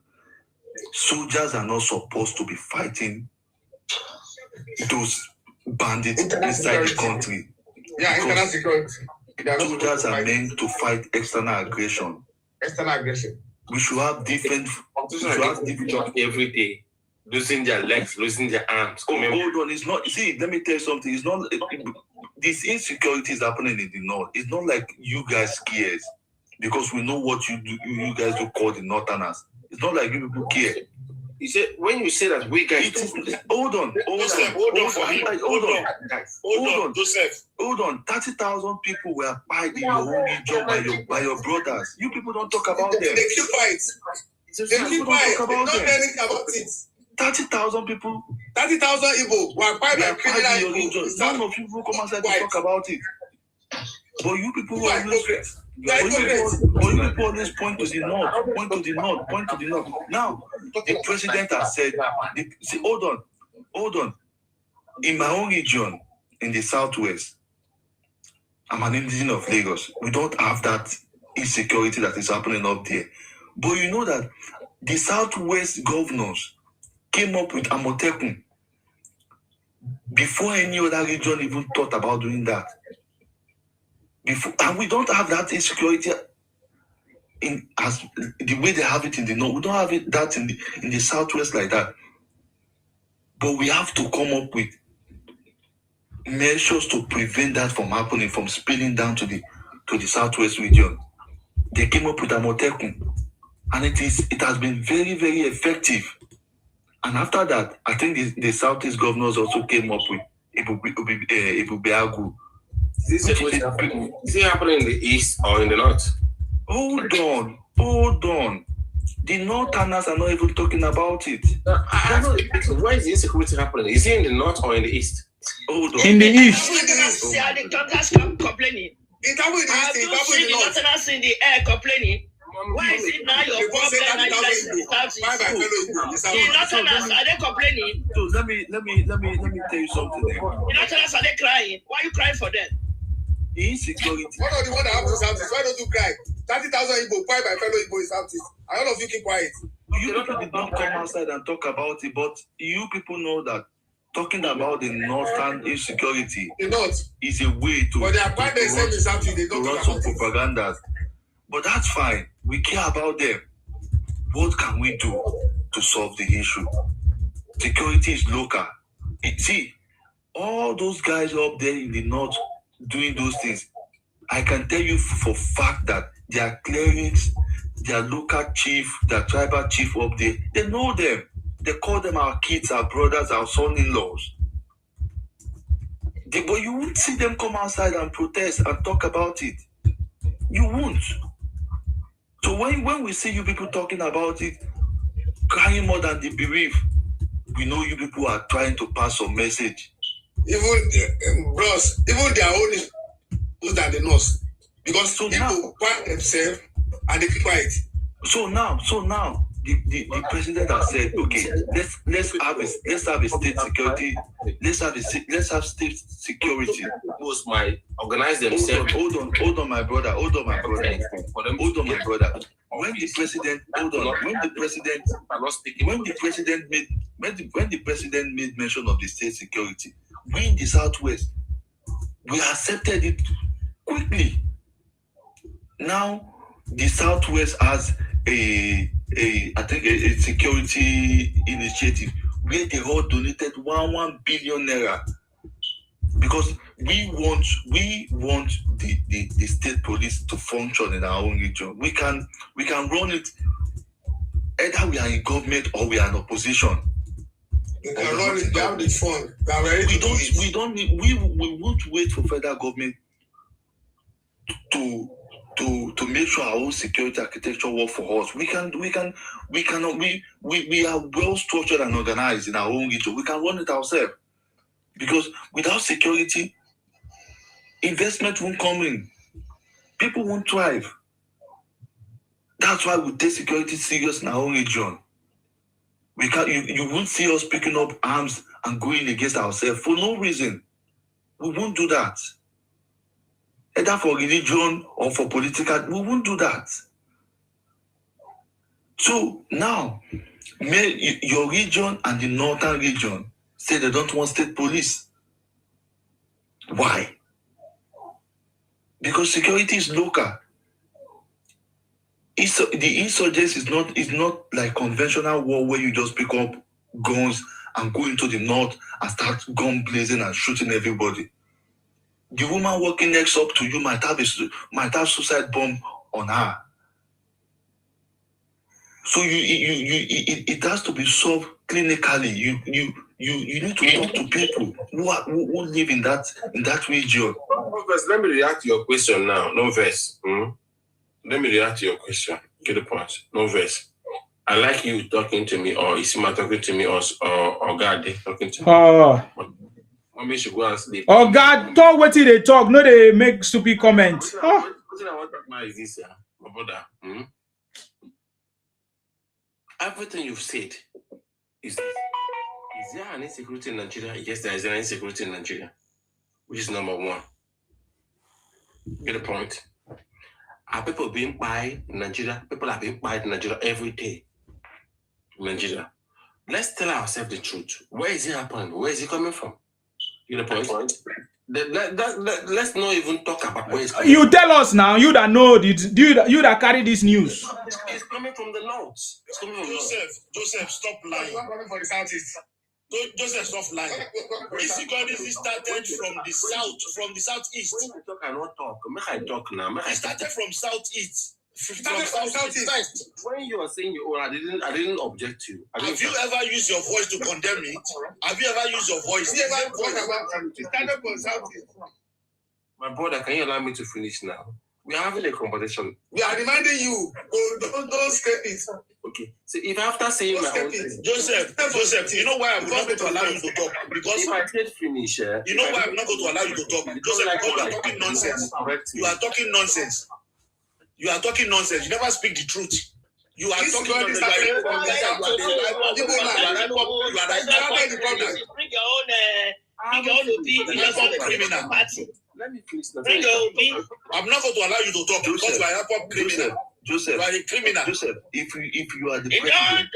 soldiers are not supposed to be fighting those bandits inside the country. Yeah, internal security. Soldiers are meant to fight external aggression. We should have different. Job every day, losing their legs, losing their arms. Hold on, it's not. See, let me tell you something. It's not. This insecurity is happening in the north. It's not like you guys cares because we know what you do. You guys do call the northerners. It's not like you people care. You say when you say that we guys. Hold on, Joseph. Hold on. 30,000 people were fighting your own region by your brothers. You people don't talk about them. They keep fight. They keep fight. They don't know anything about it. 30,000 people. 30,000 Igbo were fighting by criminal region. None of you come outside to talk about it. But you people always point to the north. Now, the president has said, hold on. In my own region, in the southwest, I'm an indigen of Lagos. We don't have that insecurity that is happening up there. But you know that the southwest governors came up with Amotekun before any other region even thought about doing that. And we don't have that insecurity in as the way they have it in the north. We don't have it that in the southwest like that. But we have to come up with measures to prevent that from happening, from spilling down to the southwest region. They came up with Amotekun, and it has been very, very effective. And after that, I think the southeast governors also came up with Ebubeagu. Is it happening in the east or in the north? Hold on. The northerners are not even talking about it. Where is the insecurity happening? Is it in the north or in the east? Hold on. In the east. See how the truckers come complaining. Have you seen the northerners in the air complaining? Why is it now your problem now you guys in the southeast? The northerners, are they complaining? So let me tell you something. The northerners, are they crying? Why are you crying for them? The insecurity. What are the one that happens to Southeast? Why don't you cry? 30,000 Igbo, quiet by fellow Igbo in Southeast. And all of you keep quiet. You people did not come outside and talk about it, but you people know that talking about the northern insecurity is a way to, but they are quite the same in Southeast. They don't run talk some about propaganda. But that's fine. We care about them. What can we do to solve the issue? Security is local. See, all those guys up there in the north doing those things, I can tell you for fact that their clerics, their local chief, their tribal chief up there, they know them. They call them our kids, our brothers, our son-in-laws. But you won't see them come outside and protest and talk about it. You won't. So when we see you people talking about it, crying more than they believe, we know you people are trying to pass some message. Even bros, even their own is than the north. Because people quiet themselves and they keep quiet. So now the president has said, okay, let's have a state security. Let's have state security. Those might organize themselves. Hold on, my brother. When the president made mention of the state security, we in the Southwest, we accepted it quickly. Now the Southwest has a security initiative where they all donated 1 billion naira because we want the state police to function in our own region. We can run it either we are in government or we are in opposition. They can run it. They have the fund. We won't wait for federal government to make sure our own security architecture work for us. We are well structured and organized in our own region. We can run it ourselves. Because without security, investment won't come in. People won't thrive. That's why we take security serious in our own region. You won't see us picking up arms and going against ourselves for no reason. We won't do that. Either for religion or for political, we won't do that. So now, your region and the northern region say they don't want state police. Why? Because security is local. The insurgents is not like conventional war where you just pick up guns and go into the north and start gun blazing and shooting everybody. The woman walking next up to you might have suicide bomb on her. So it has to be solved clinically. You need to talk to people who live in that region. No verse. Let me react to your question now. No verse. Let me react to your question. Get the point. No verse. I like you talking to me, or Isima talking to me, or God talking to me. What makes you go and sleep? Oh God, talk what they talk. No, they make stupid comments. What I want to talk about is this, my brother. Everything you've said is this. Is there an insecurity in Nigeria? Yes, there is an insecurity in Nigeria, which is number one. Get the point? Are people being buyed in Nigeria? People are being buyed in Nigeria every day. In Nigeria. Let's tell ourselves the truth. Where is it happening? Where is it coming from? You know the point? Let's not even talk about where it's coming You from. tell us now, you that know this, you that carry this news. It's coming from the north. It's coming from Joseph, stop lying. For the Southeast. Joseph, stop lying. Insecurity started from the south, from the southeast. When I talk, I not talk. Make I talk now. It started from southeast. From Southeast. When you are saying your own, I didn't object to you. Have you ever used your voice to condemn it? Have you ever used your voice? It started from Southeast. My brother, can you allow me to finish now? We are having a conversation. We are reminding you, don't skip it. Okay. So if after saying my own thing, Joseph, you know why I'm not going to allow you to talk? Because if I said finish, you know why I'm not going to allow you to talk? Joseph, because you are talking nonsense. You are talking nonsense. You are talking nonsense. You never speak the truth. You are talking nonsense. Bring your own opinion. You are a criminal party. Let me finish. Bring your opinion. I'm not going to allow you to talk because you are a criminal. Joseph, you are a criminal. Joseph, if you are the president,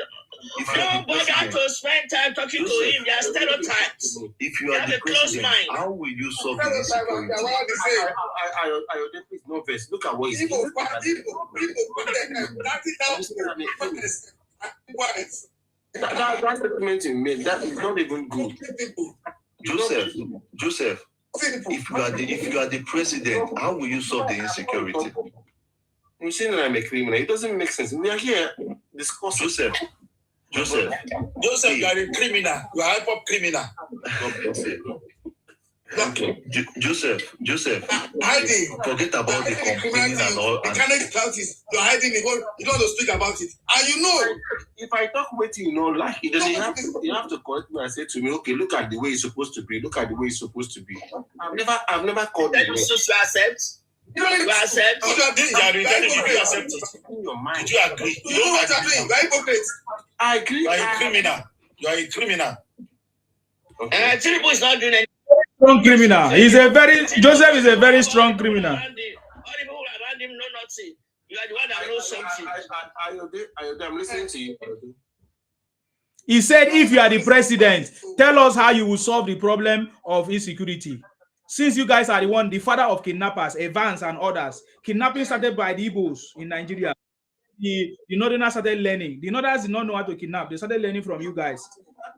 don't bother president, to spend time talking to him. There are stereotypes. If you are the president, how will you solve the insecurity? Please, no verse. Look at what he's saying. That statement you made, that is not even good. Joseph, if you are the president, how will you solve the insecurity? You're saying that I'm a criminal. It doesn't make sense. We are here discussing. Joseph, you are a criminal. You are a hyper criminal. Okay. Joseph, hiding. Forget about the complaining and all. The candidate parties, you're hiding. You don't want to speak about it, and you know. If I talk with you, like it doesn't have to correct me and say to me, okay, look at the way it's supposed to be. Look at the way it's supposed to be. I've never called you. So accept. You accept. You accept it. In your mind. Did you agree? You know what I'm doing. You are hypocrite. I agree. You are a criminal. You are a criminal. Okay. Tinubu is not doing anything. Strong criminal. Joseph is a very strong criminal. All the people around him know nothing. You are the one that knows something. I'm listening to you. He said, if you are the president, tell us how you will solve the problem of insecurity. Since you guys are the father of kidnappers, Evans and others, kidnapping started by the Igbos in Nigeria. The Northerners started learning. The Northerners did not know how to kidnap. They started learning from you guys.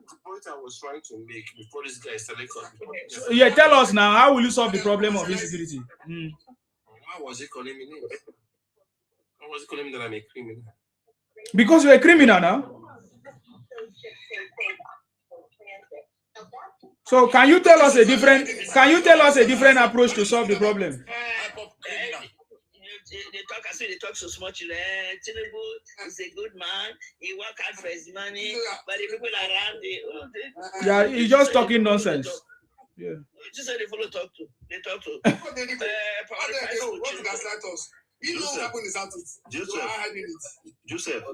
The point I was trying to make before this guy started talking. So, yeah, tell us now, how will you solve the problem of insecurity? How was he calling me names? How was he calling me that I'm a criminal? Because you're a criminal now. So can you tell us a different approach to solve the problem? They talk so much. Tinubu is a good man. He work hard for his money, but the people around, yeah, he's just talking nonsense. Yeah. Just say they follow talk to. They talk to. What did gaslight us? You know what happened is out. Joseph,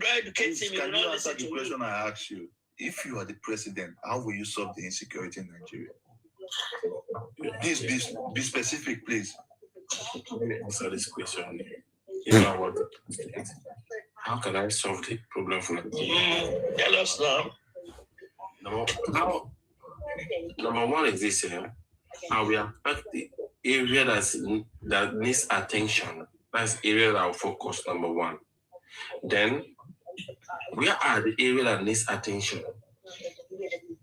can you answer the question I asked you? If you are the president, how will you solve the insecurity in Nigeria? Please be specific, please. Let me answer this question. If I want it, how can I solve the problem for Nigeria? Tell us now. Number one is this here. How we affect the area that needs attention. That's the area that I'll focus, number one. Then, where are the area that needs attention?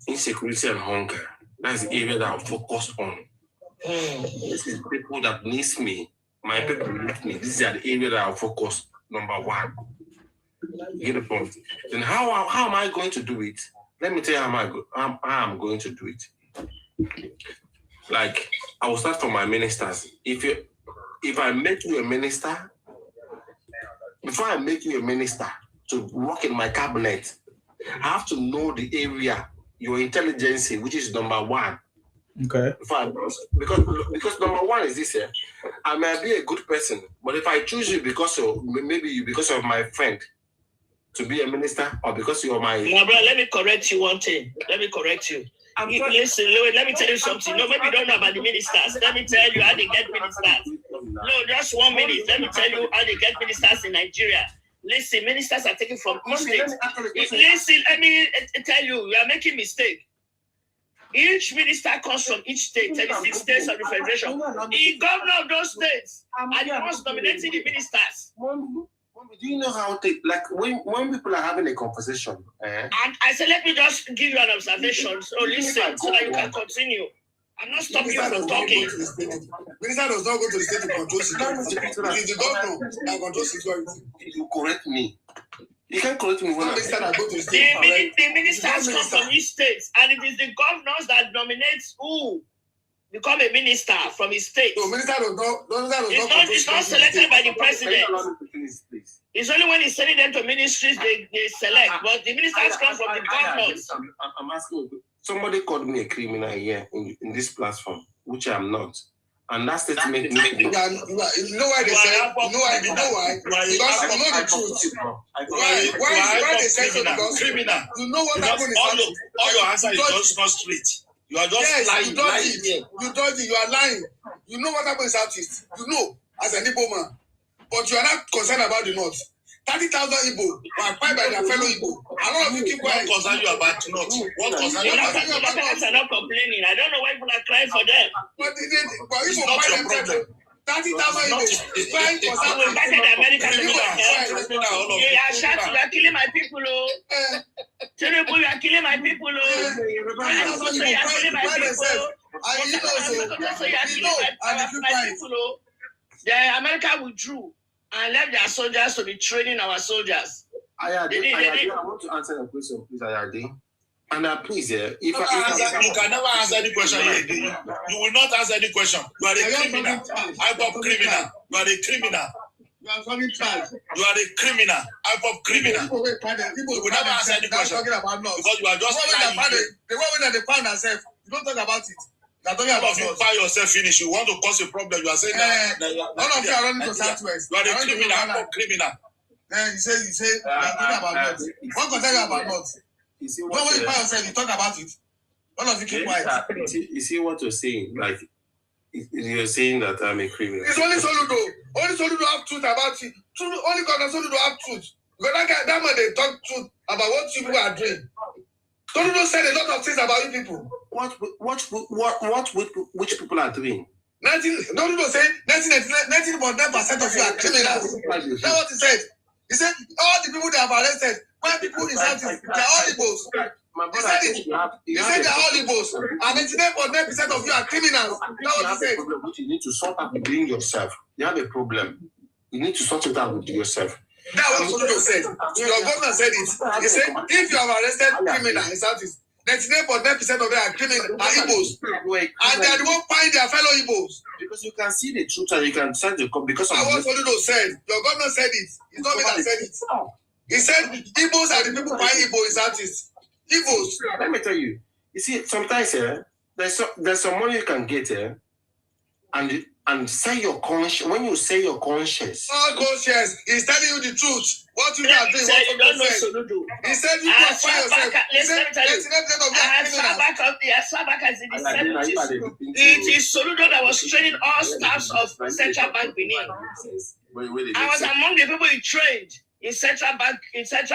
Insecurity and hunger. That's the area that I'll focus on. This is people that needs me. My people need me. This is the area that I'll focus, number one. You get the point? Then how am I going to do it? Let me tell you how I'm going to do it. Like, I will start from my ministers. If I make you a minister, before I make you a minister to work in my cabinet, I have to know the area, your intelligence, which is number one. Okay. Because number one is this here. I may be a good person, but if I choose you because of my friend to be a minister, or because you're my... No, bro, let me correct you one thing. Let me correct you. Listen, let me tell you something. No, maybe you don't know about the ministers. Let me tell you how they get ministers. No, just 1 minute. Let me tell you how they get ministers in Nigeria. Listen, ministers are taken from each state. Listen, let me tell you, we are making mistake. Each minister comes from each state, 36 states of the federation. The governor of those states are the ones nominating the ministers. Do you know how to, like, when people are having a conversation? And I said, let me just give you an observation. So listen, so that you can continue. I'm not stopping you from talking. Minister does not go to the state to control security. It is the governor that controls security. You correct me. You can't correct me when the ministers come from each state, and it is the governors that nominate who become a minister from his state. No, minister it's not selected by the president. It's only when he's sending them to ministries they select. But the ministers come from the governors. I'm asking, somebody called me a criminal here in this platform, which I'm not. And that statement you know why they say, you know why? Because you know the truth. Why they say so? Because criminal. You know what happened is all your answer is just not straight. You are just lying. You dodge it. You are lying. You know what happened in Southeast. You know, as an Igbo man. But you are not concerned about the North. 30,000 Igbo were acquired by their fellow Igbo. A lot of you keep quiet. What concern you about North? What concern you about North? Northerners are not complaining. I don't know why people are crying for them. But it's not your problem. 30,000 Igbo crying for South. We invited the Americans to help. They are shouting, you are killing my people, oh. Tinubu, you are killing my people, oh. You are killing my people. The America withdrew and left their soldiers to be training our soldiers. Ayade, I want to answer your question, please, Ayade. And please, if you can never answer any question here. You will not answer any question. You are a criminal. Hyper criminal. You are a criminal. You are coming charge. You are a criminal. Hyper criminal. You will never answer any question because you are just lying. The way that they find themselves, you don't talk about it. You are talking about you buy yourself finish. You want to cause a problem. You are saying that none of you are running to Southwest. You are a criminal. Hyper criminal. You say you are talking about North. What concern you about North? When you buy yourself, you talk about it. None of you keep quiet. You see what you're saying? Like, you're saying that I'm a criminal. It's only Soludo. Only Soludo have truth about it. Only God Soludo have truth. Because that man, they talk truth about what you people are doing. Soludo said a lot of things about you people. Which people are doing? Soludo said 19.9% of you are criminals. That's what he said. He said all the people they have arrested, white people in South, they are all Igbos. He said it. He said they are all Igbos. And 99.9% of you are criminals. That's what he said. You need to sort out within yourself. You have a problem. You need to sort it out with yourself. That's what Soludo said. Your governor said it. He said if you have arrested criminal in Southeast, 99.9% of them are criminal, are Igbos. And they are the one buying their fellow Igbos. Because you can see the truth and you can send the because of what Soludo said. Your governor said it. It's not me that said it. He said Igbos are the people buying Igbo in Southeast. Igbos. Let me tell you. You see, sometimes there's some money you can get here, and say your conscience. When you say your conscience, all conscience, he's telling you the truth. What you are doing, what you don't know. He said you can find yourself. He said I saw back as in the 70s. It is Soludo that was training all staffs of Central Bank Benin. I was among the people he trained in Central Bank. He said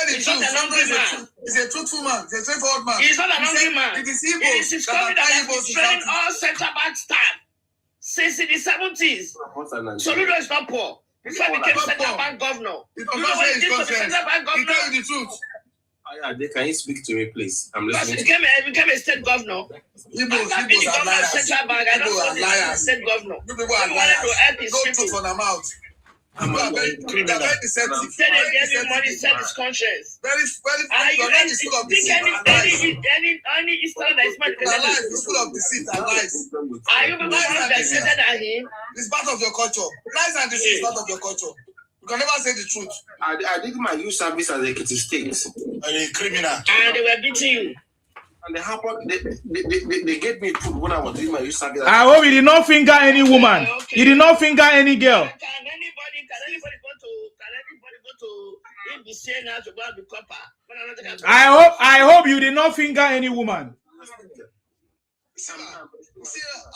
he's not an hungry man. He's a truthful man. He's a straightforward man. He's not an hungry man. It is discovered that he's training all Central Bank staff since in the 70s. Soludo is not poor. Before he became Central Bank governor. You know what he did for the Central Bank governor? He tell you the truth. Can you speak to me, please? I'm listening. He became a state governor. Igbos are liars. Central Bank. I don't know state governor. You people are liars. Don't talk for their mouth. I'm a criminal. Very deceptive. Say they gave him money, set his conscience. Very you any Eastern that is not lies. It's full of deceit and lies. Are you people that said that him? It's part of your culture. Lies and deceit is part of your culture. You can never say the truth. I did my youth service as a Ekiti State. A criminal. And they were beating you. And they gave me food when I was doing my youth service. I hope he did not finger any woman. Okay. He did not finger any girl. Can anybody go to NBC now to go and be copper? I hope you did not finger any woman. See, I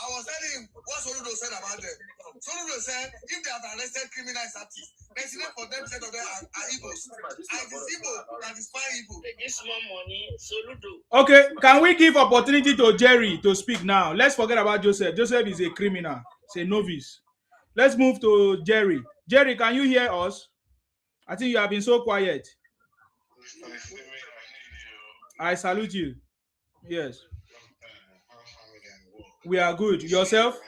was telling him what Soludo said about them. Soludo said if they have arrested criminals at least 99.9% of them are Igbos. And it is Igbo that is fine Igbo. They give small money, Soludo. Okay, can we give opportunity to Jerry to speak now? Let's forget about Joseph. Joseph is a criminal. He's a novice. Let's move to Jerry. Jerry, can you hear us? I think you have been so quiet. I salute you. Yes. We are good. Yourself?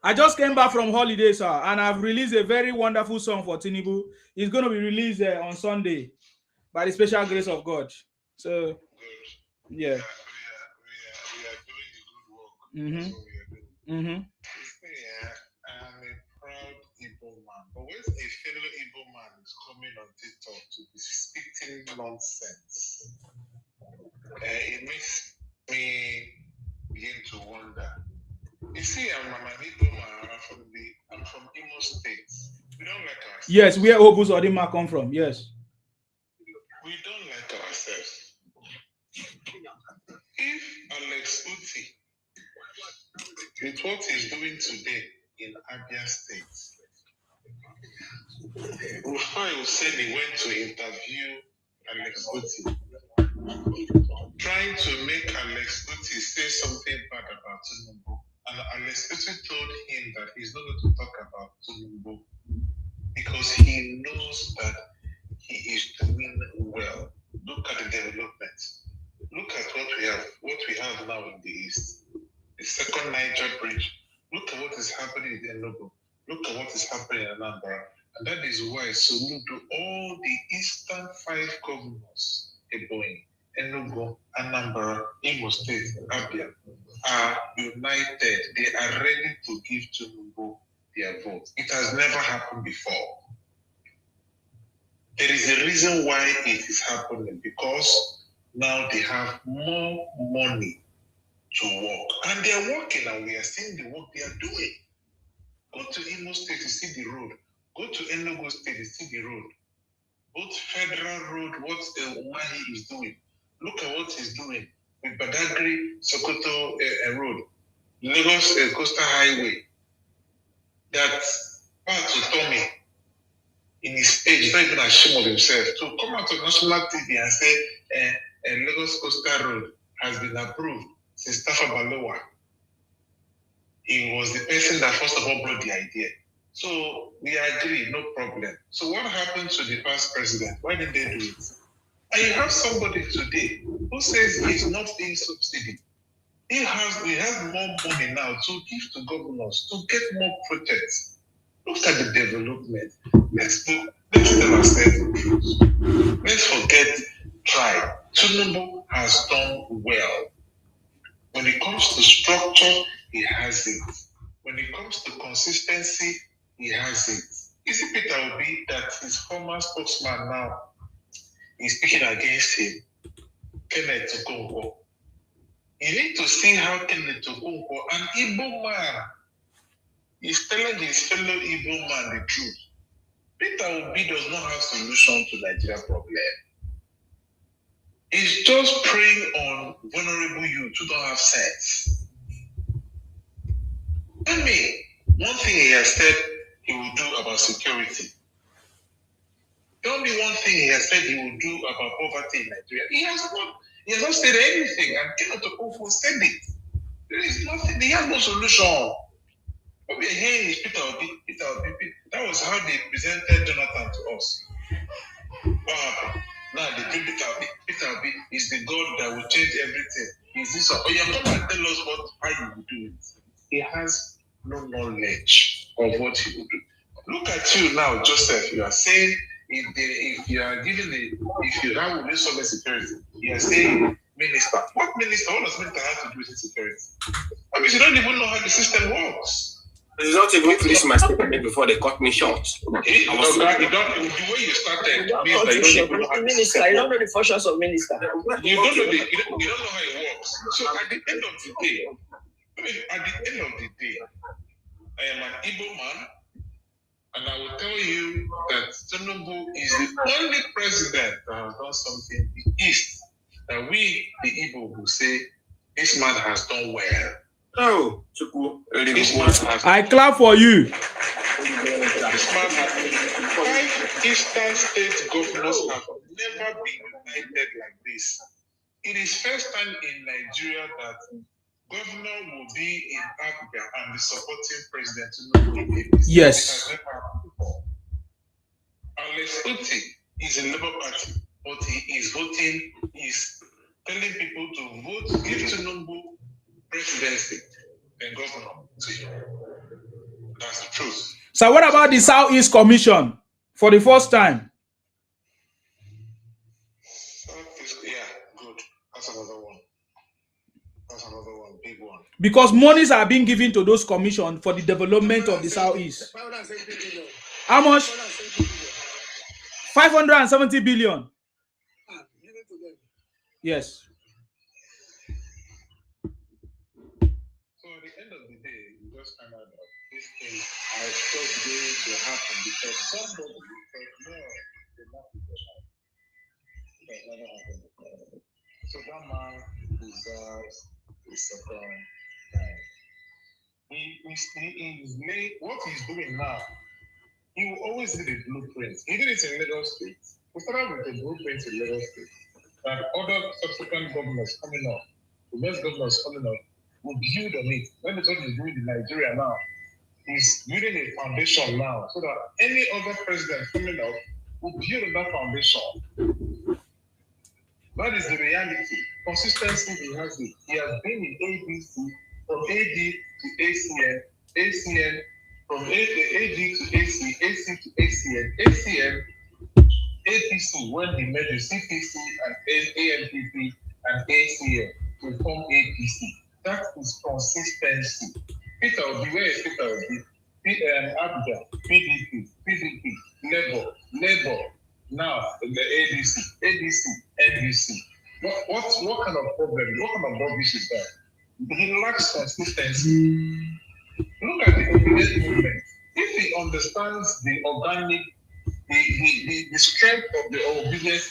I just came back from holiday, sir, and I've released a very wonderful song for Tinubu. It's going to be released on Sunday by the special grace of God. So, yeah. We are Mm-hmm. Mm-hmm. Yeah, I'm a proud Igbo man. But when a fellow Igbo man is coming on TikTok to be speaking nonsense, it makes me begin to wonder. You see, I'm an Igbo man. I'm from Imo State. We don't like ourselves. Yes, where Obus Odima come from? Yes. We don't like ourselves. If Alex Uti, with what he's doing today in Abia State, Rufai Hussein went to interview Alex Uti, trying to make Alex Uti say something bad about Tinubu. And Alex Uti told him that he's not going to talk about Tinubu because he knows that he is doing well. Look at the development. Look at what we have now in the East. The second Niger bridge. Look at what is happening in Enugu. Look at what is happening in Anambra. And that is why salute to all the Eastern 5 governors, Ebonyi, Enugu, Anambra, Imo State, Abia, are united. They are ready to give Tinubu their vote. It has never happened before. There is a reason why it is happening, because now they have more money to work. And they are working, and we are seeing the work they are doing. Go to Imo State to see the road. Go to Enugu State to see the road. Both federal road, what Umahi is doing. Look at what he's doing with Badagry, Sokoto road, Lagos Coastal Highway. That part to Tommy, in his age, he's not even ashamed of himself, to come out on national TV and say Lagos Coastal Road has been approved since Tafa Balewa. He was the person that first of all brought the idea. So we agree, no problem. So what happened to the past president? Why did they do it? And you have somebody today who says he's not being subsidy. He has more money now to give to governors to get more projects. Look at the development. Let's tell ourselves the truth. Let's forget tribe. Tinubu has done well. When it comes to structure, he has it. When it comes to consistency, he has it. Is it Peter Obi that his former spokesman now is speaking against him? Kenneth Okonkwo. You need to see how Kenneth Okonkwo, an Igbo man, is telling his fellow Igbo man the truth. Peter Obi does not have solution to Nigeria problem. He's just preying on vulnerable youth who don't have sense. Tell me, one thing he has said he will do about security. Tell me one thing he has said he will do about poverty in Nigeria. He has not said anything, and Kenneth Okonkwo said it. There is nothing, he has no solution. What we are hearing is Peter Obi. That was how they presented Jonathan to us. What happened? Now they bring Peter Obi. Peter Obi is the God that will change everything. Is this? Oh, you come and tell us how you will do it. He has no knowledge of what he will do. Look at you now, Joseph. You are saying if you are giving if you have with social security, you are saying minister. What minister? What does minister have to do with security? I mean, you don't even know how the system works. It's not even finish my statement before they cut me short. The way you started means that you don't even know how minister. You don't know the functions of minister. You don't know how it works. So at the end of the day, I am an Igbo man, and I will tell you that Tinubu is the only president that has done something in the East that we, the Igbo, will say this man has done well. Oh, I clap for you. This man has 5 Eastern state governors have never been united like this. It is first time in Nigeria that governor will be in Africa and be supporting President. Yes. It has never happened before. Alex Uti is a Labour Party, but he is voting, he's telling people to vote, give Tinubu presidency and governor to him. That's the truth. So what about the Southeast Commission for the first time? Southeast, yeah, good. That's another one. That's another one, big one. Because monies are being given to those commissions for the development of the Southeast. 570 billion. How much? 570 billion. Give it to them. Yes. So at the end of the day, you just find out that this thing is just going to happen because somebody said, no, they're not professional. It has never happened before. So that man deserves a second time. He's made what he's doing now. He will always need a blueprint. Even if it's in Lagos State, we started with a blueprint in Lagos State that other subsequent governors coming up, the next governors coming up, will build on it. Let me tell you, he's doing in Nigeria now. He's building a foundation now so that any other president coming up will build on that foundation. That is the reality. Consistency, he has it. He has been in ABC from AD to ACN, ACN from AD to AC, AC to ACN, ACN, APC when he made the CPC and ANPP and ACN to form APC. That is consistency. Peter Obi, where is Peter Obi? Abuja, PDP, Labour, now the ADC, NDC. What kind of problem, what kind of rubbish is that? He lacks consistency. Look at the obedient movement. If he understands the organic, the strength of the obedient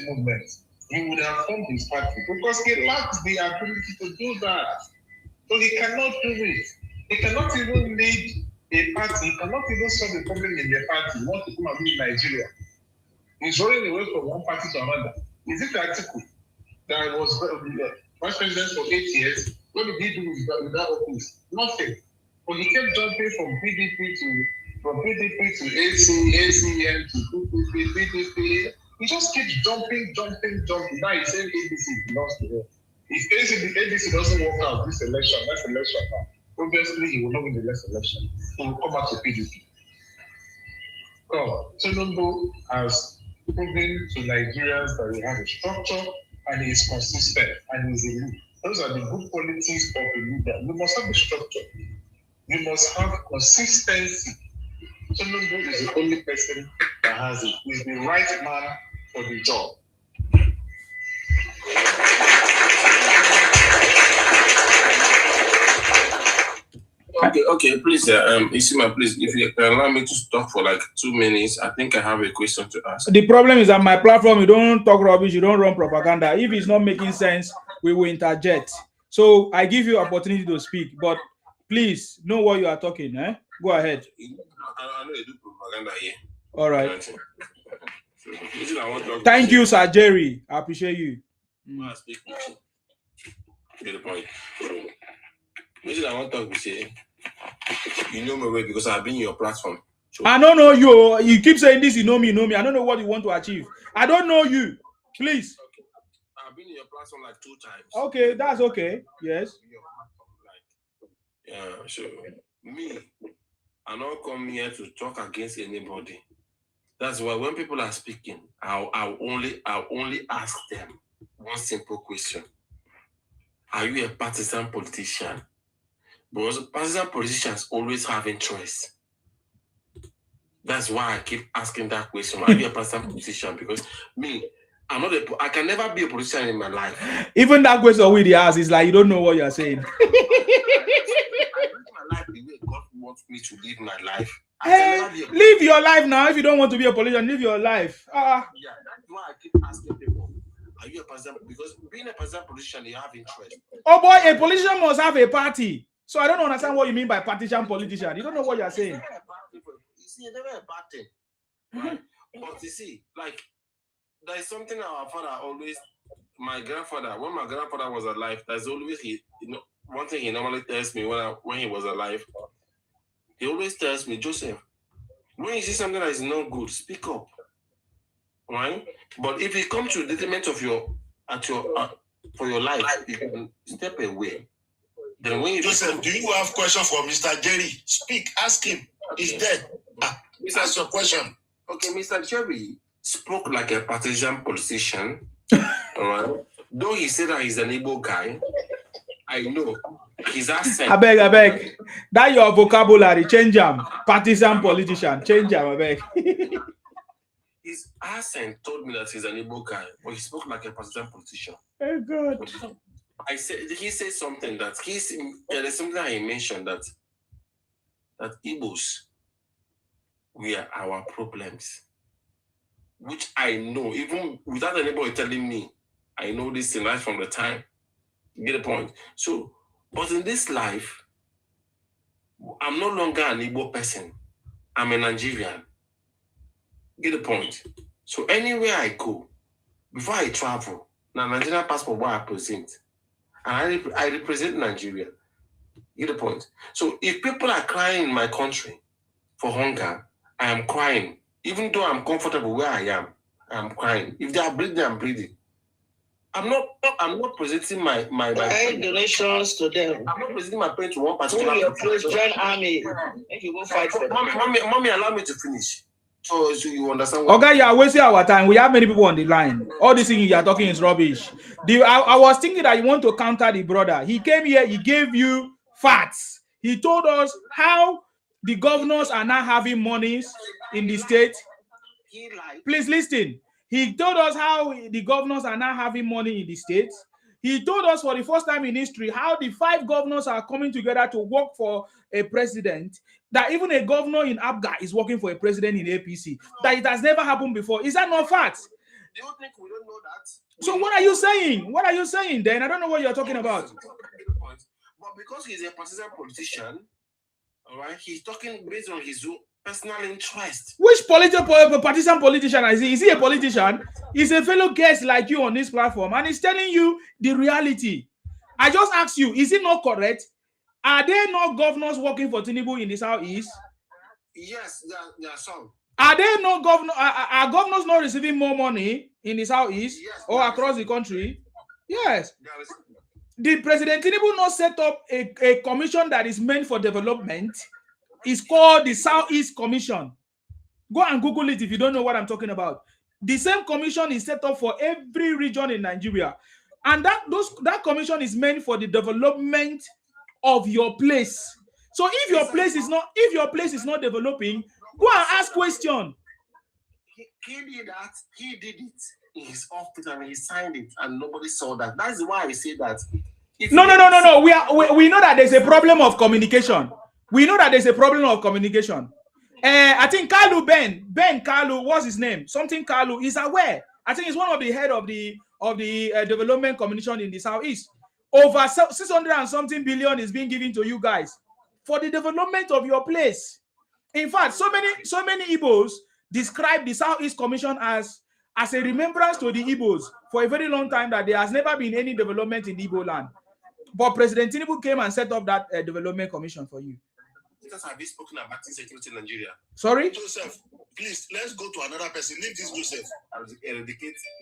movement, he would have formed his party because he lacks the ability to do that. So he cannot do it. He cannot even lead a party. He cannot even solve the problem in the party. He wants to come and lead Nigeria. He's running away from one party to another. Is it the article that was vice president for 8 years? What did he do with that office? Nothing. But he kept jumping from PDP to AC, ACN to PDP. He just keeps jumping. Now he's saying ABC belongs to him. If ABC doesn't work out this election, next election now, obviously he will not win the next election. He will come back to PDP. Tinubu has proven to Nigerians that he has a structure and he is consistent and he is a leader. Those are the good qualities of a leader. You must have a structure. You must have consistency. Tinubu is the only person that has it. He's the right man for the job. Okay, please, Isima, please, if you can allow me to talk for like 2 minutes, I think I have a question to ask. The problem is that my platform, you don't talk rubbish, you don't run propaganda. If it's not making sense, we will interject. So I give you opportunity to speak, but please know what you are talking. Go ahead. I know you do propaganda here. All right. So, thank you, Sir Jerry. I appreciate you. I speak to the point. Reason I want to talk to you, you know me well because I've been in your platform. So I don't know you. You keep saying this, you know me. I don't know what you want to achieve. I don't know you. Please. Okay. I've been in your platform like 2 times. Okay, that's okay. Yes. Yeah, so me, I don't come here to talk against anybody. That's why when people are speaking, I'll only ask them one simple question. Are you a partisan politician? Because partisan politicians always have interest. That's why I keep asking that question. Are you a partisan politician? Because me, I can never be a politician in my life. Even that question with the ass is like you don't know what you're saying. I live my life the way God wants me to live my life. Live your life now. If you don't want to be a politician, live your life. Yeah, that's why I keep asking people. Are you a partisan? Because being a partisan politician, you have interest. Oh boy, a politician must have a party. So I don't understand what you mean by partisan politician. You don't know what you're saying. You see, it's never a bad thing, right? But you see, like, there is something our father always, my grandfather, when my grandfather was alive, there's always, one thing he normally tells me when he was alive, he always tells me, Joseph, when you see something that is not good, speak up, right? But if it comes to the detriment of for your life, you can step away. Then when you Joseph, do you have question for Mr. Jerry? Speak, ask him. He's dead. Ask your question. Okay, Mr. Jerry spoke like a partisan politician, all right? though he said that he's an Igbo guy, I know his accent. I beg. That your vocabulary, change them. Partisan politician, change them, I beg. His accent told me that he's an Igbo guy, but he spoke like a partisan politician. Oh God. He said something that there's something that he mentioned that Igbos, we are our problems, which I know, even without anybody telling me, I know this thing right from the time. You get the point? So, but in this life, I'm no longer an Igbo person. I'm a Nigerian. Get the point? So anywhere I go, before I travel, now Nigerian passport what I present, and I represent Nigeria. Get the point? So if people are crying in my country for hunger, I am crying. Even though I'm comfortable where I am crying. If they are breathing, I'm breathing. I'm not presenting my donations to them. I'm not presenting my pain to one particular. Your place, join army. If you go fight for them. Mommy, allow me to finish. So you understand what okay, you are wasting our time. We have many people on the line. All this thing you are talking is rubbish. I was thinking that you want to counter the brother. He came here, he gave you facts. He told us how the governors are now having monies in the state. Please listen. He told us how the governors are now having money in the states. He told us for the first time in history how the 5 governors are coming together to work for a president. That even a governor in Abga is working for a president in APC. That it has never happened before. Is that not fact? Do you think we don't know that? So what are you saying? What are you saying then? I don't know what you're talking about. But because he's a partisan politician, all right, he's talking based on his own personal interest. Which partisan politician is he? Is he a politician? He's a fellow guest like you on this platform, and he's telling you the reality. I just asked you, is it not correct? Are there no governors working for Tinubu in the southeast? Yes, there are some. Are there no governors? Are governors not receiving more money in the southeast or across the country? Yes. Did President Tinubu not set up a commission that is meant for development? It's called the Southeast Commission. Go and Google it if you don't know what I'm talking about. The same commission is set up for every region in Nigeria. And that commission is meant for the development of your place. So if your place is not developing, go and ask question. He did that. He did it in his office and he signed it, and nobody saw that. That's why I say that. No. We know that there's a problem of communication. We know that there's a problem of communication. I think Ben Kalu, what's his name? Something Kalu is aware. I think he's one of the head of the development commission in the southeast. Over 600 and something billion is being given to you guys for the development of your place. In fact, so many Igbos describe the Southeast Commission as a remembrance to the Igbos for a very long time that there has never been any development in Igbo land. But President Tinubu came and set up that development commission for you. Because have you spoken about insecurity in Nigeria? Sorry? Joseph, please, let's go to another person. Leave this Joseph.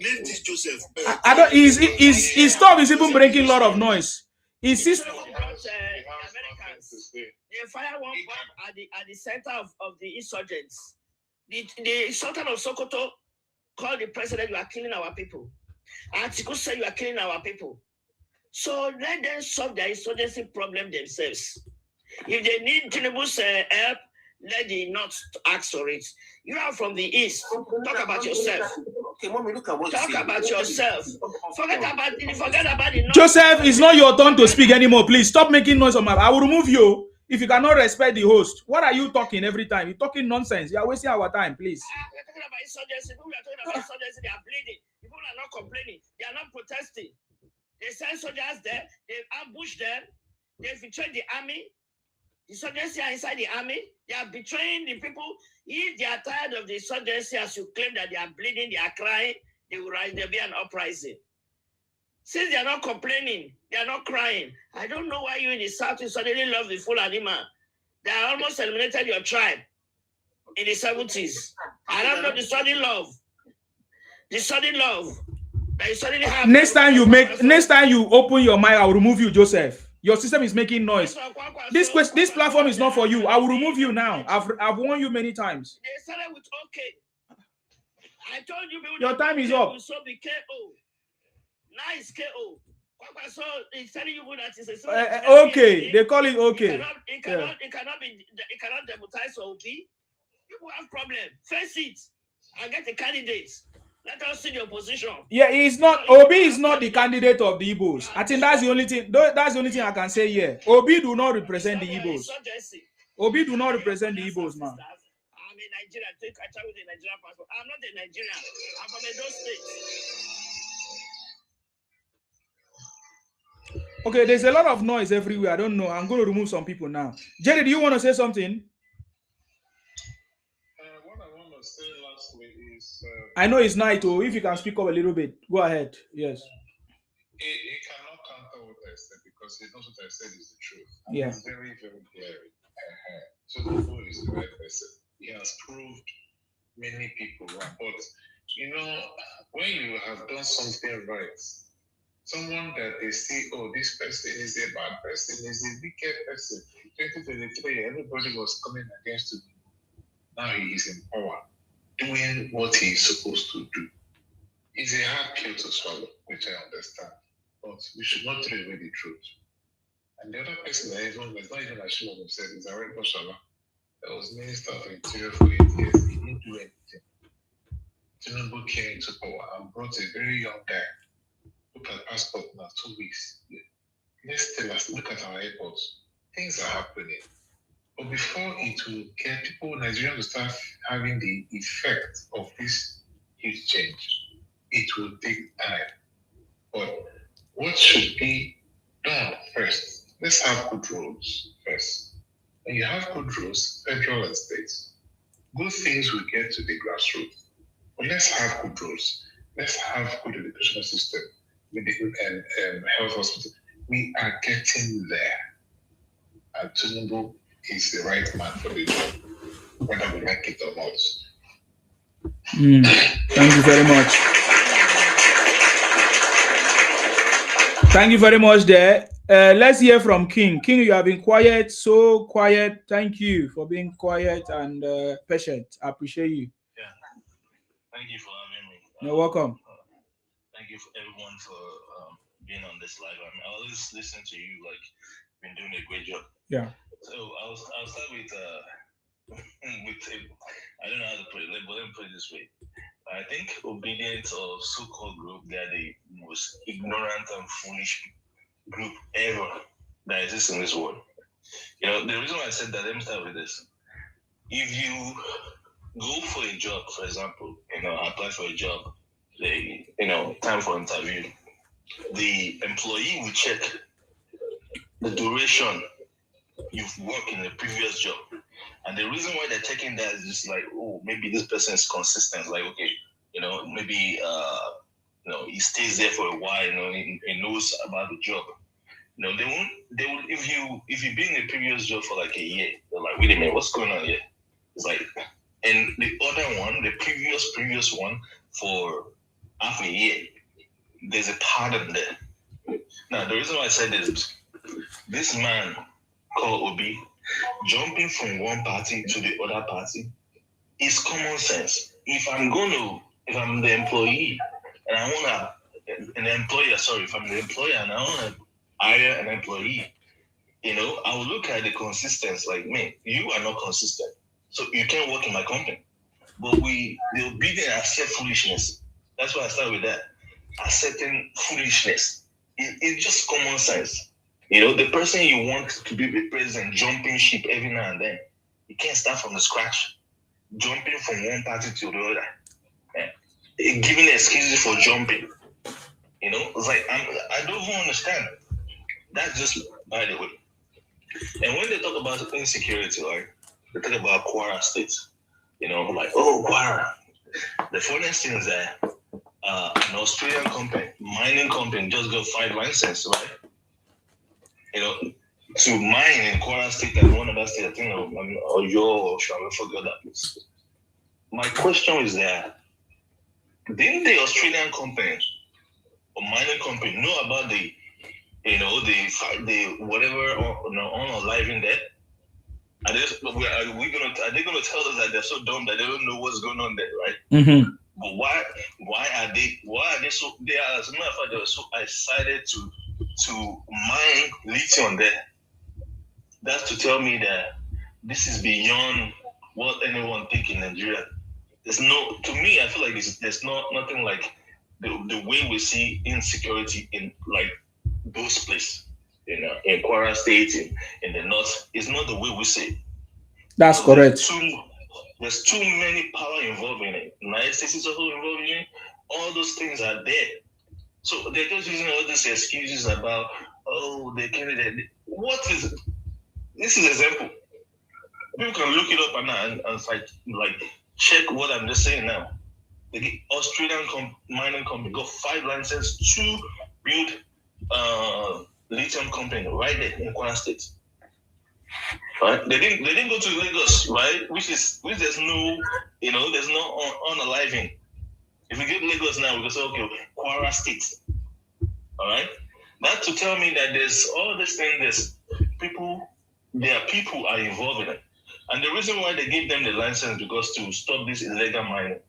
Leave this Joseph. I don't. His stuff is even breaking a lot of noise. His system. They fire one bomb at the center of the insurgents. The Sultan of Sokoto called the president, "You are killing our people." Atiku said, "You are killing our people." So let them solve their insurgency problem themselves. If they need Tinubu's help, let the North ask for it. You are from the East. Talk about yourself. Okay, mommy, look at what Talk about yourself. Forget about the North. Joseph, it's not your turn to speak anymore. Please stop making noise on my. I will remove you if you cannot respect the host. What are you talking every time? You're talking nonsense. You are wasting our time, please. We're talking about insurgency. People are talking about insurgency. They are bleeding. People are not complaining. They are not protesting. They send soldiers there. They ambush them. They betray the army. The insurgency are inside the army. They are betraying the people. If they are tired of the insurgency, as you claim that they are bleeding, they are crying, they will rise. There will be an uprising. Since they are not complaining, they are not crying. I don't know why you in the South you suddenly love the Fulani man. They almost eliminated your tribe in the 70s. I don't know the sudden love. The sudden love. That you suddenly have. Next time you open your mic, I will remove you, Joseph. Your system is making noise. This platform is not for you. I will remove you now. I've warned you many times. They started with okay. I told you your time is up. So be careful. Nice KO. So he's telling you that it's okay. They call it okay. It cannot deputize Obi. People have problem. Face it and get a candidate. Let us see the opposition. Yeah, he's not. Obi is not the candidate of the Igbos. I think that's the only thing. That's the only thing I can say here. Obi do not represent the Igbos. Obi do not represent the Igbos, man. I'm a Nigerian. I travel with a Nigerian passport. I'm not a Nigerian. I'm from Edo State. Okay, there's a lot of noise everywhere. I don't know. I'm going to remove some people now. Jerry, do you want to say something? What I want to say lastly is... I know it's night, oh. If you can speak up a little bit. Go ahead. Yes. He cannot counter what I said because he knows what I said is the truth. Yeah. It's very, very glaring. So Tinubu is the right person. He has proved many people wrong. But, you know, when you have done something right, someone that they see, oh, this person is a bad person, is a wicked person. In 2023, everybody was coming against him. Now he is in power, doing what he is supposed to do. It's a hard pill to swallow, which I understand. But we should not throw away the truth. And the other person that even was not even ashamed of himself is Arek Boshala. That was Minister of Interior for 8 years. He didn't do anything. Tinubu came into power and brought a very young guy. Look at passport now, 2 weeks. Let's tell us, look at our airports. Things are happening. But before it will get people, Nigerians will start having the effect of this huge change, it will take time. But what should be done first? Let's have good roads first. When you have good roads, federal and states, good things will get to the grassroots. But let's have good roads. Let's have good educational system, medical and health hospital. We are getting there. And Tinubu is the right man for the job, whether we like it or not. Thank you very much. Thank you very much there. Let's hear from King. King, you have been quiet, so quiet. Thank you for being quiet and patient. I appreciate you. Yeah. Thank you for having me. You're welcome. Thank you for everyone for being on this live. I mean, I always listen to you, like, been doing a great job. Yeah. So I'll start with I don't know how to put it, but let me put it this way. I think obedient or so-called group, they are the most ignorant and foolish group ever that exists in this world. You know, the reason why I said that, let me start with this. If you go for a job, for example, apply for a job, time for interview, the employee will check the duration you've worked in the previous job. And the reason why they're checking that is just like, oh, maybe this person is consistent. Like, okay, maybe, he stays there for a while, he knows about the job. They will, if you've been in the previous job for like a year, they're like, wait a minute, what's going on here? It's like, and the other one, the previous one for half a year, there's a pattern there. Now, the reason why I said this man called Obi, jumping from one party to the other party is common sense. If I'm the employee and I want if I'm the employer and I want to hire an employee, I will look at the consistency, like, man, you are not consistent, so you can't work in my company. But the obedient accept foolishness. That's why I start with that. Accepting foolishness. It's just common sense. The person you want to be the president jumping ship every now and then, you can't start from the scratch, jumping from one party to the other, giving excuses for jumping. It's like, I don't even understand. That's just by the way. And when they talk about insecurity, right, they talk about Kwara State. Like, oh, Kwara. The funniest thing is that an Australian company, mining company, just got 5 licenses, right? To mine in Kwara State and one other state, I think, or I forgot that place. My question is that, didn't the Australian company or mining company know about the whatever on live in there? Are they going to tell us that they're so dumb that they don't know what's going on there, right? Mm-hmm. But why are they so, they are, as a matter of fact, they were so excited to mine lithium there. That's to tell me that this is beyond what anyone think in Nigeria. To me, I feel like there's nothing like the way we see insecurity in like those places, in Kwara State, in the north. It's not the way we see it. That's correct. There's too many power involved in it. United States is also involved in it. All those things are there. So they're just using all these excuses about, they can't. This is an example. People can look it up and like check what I'm just saying now. The Australian mining company got 5 licenses to build lithium company right there in Kwara State. Right? They didn't go to Lagos, right? Which there's no, there's no unaliving. If we get Lagos now, we can say, okay, Kwara State. All right? That to tell me that there's all this thing, people are involved in it. And the reason why they gave them the license because to stop this illegal mining.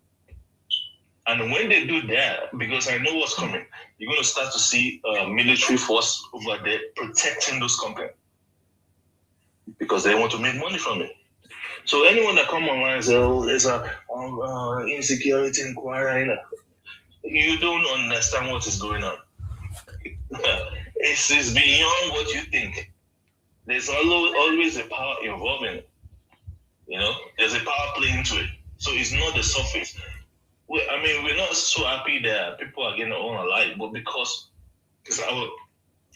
And when they do that, because I know what's coming, you're going to start to see military force over there protecting those companies because they want to make money from it. So anyone that come online and say, there's a insecurity inquiry, you don't understand what is going on. It's beyond what you think. There's always a power involved in it. There's a power play into it. So it's not the surface. We're not so happy that people are getting own alive, but because I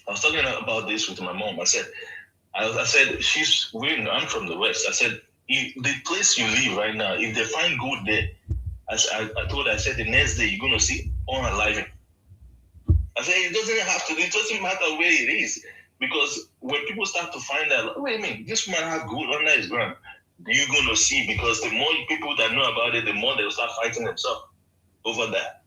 was talking about this with my mom. I said, I'm from the West. I said, the place you live right now, if they find gold there, I told her, I said, the next day you're going to see unaliving. I said, it doesn't matter where it is. Because when people start to find out, wait a minute, this man has gold under his ground, you're going to see, because the more people that know about it, the more they'll start fighting themselves over that.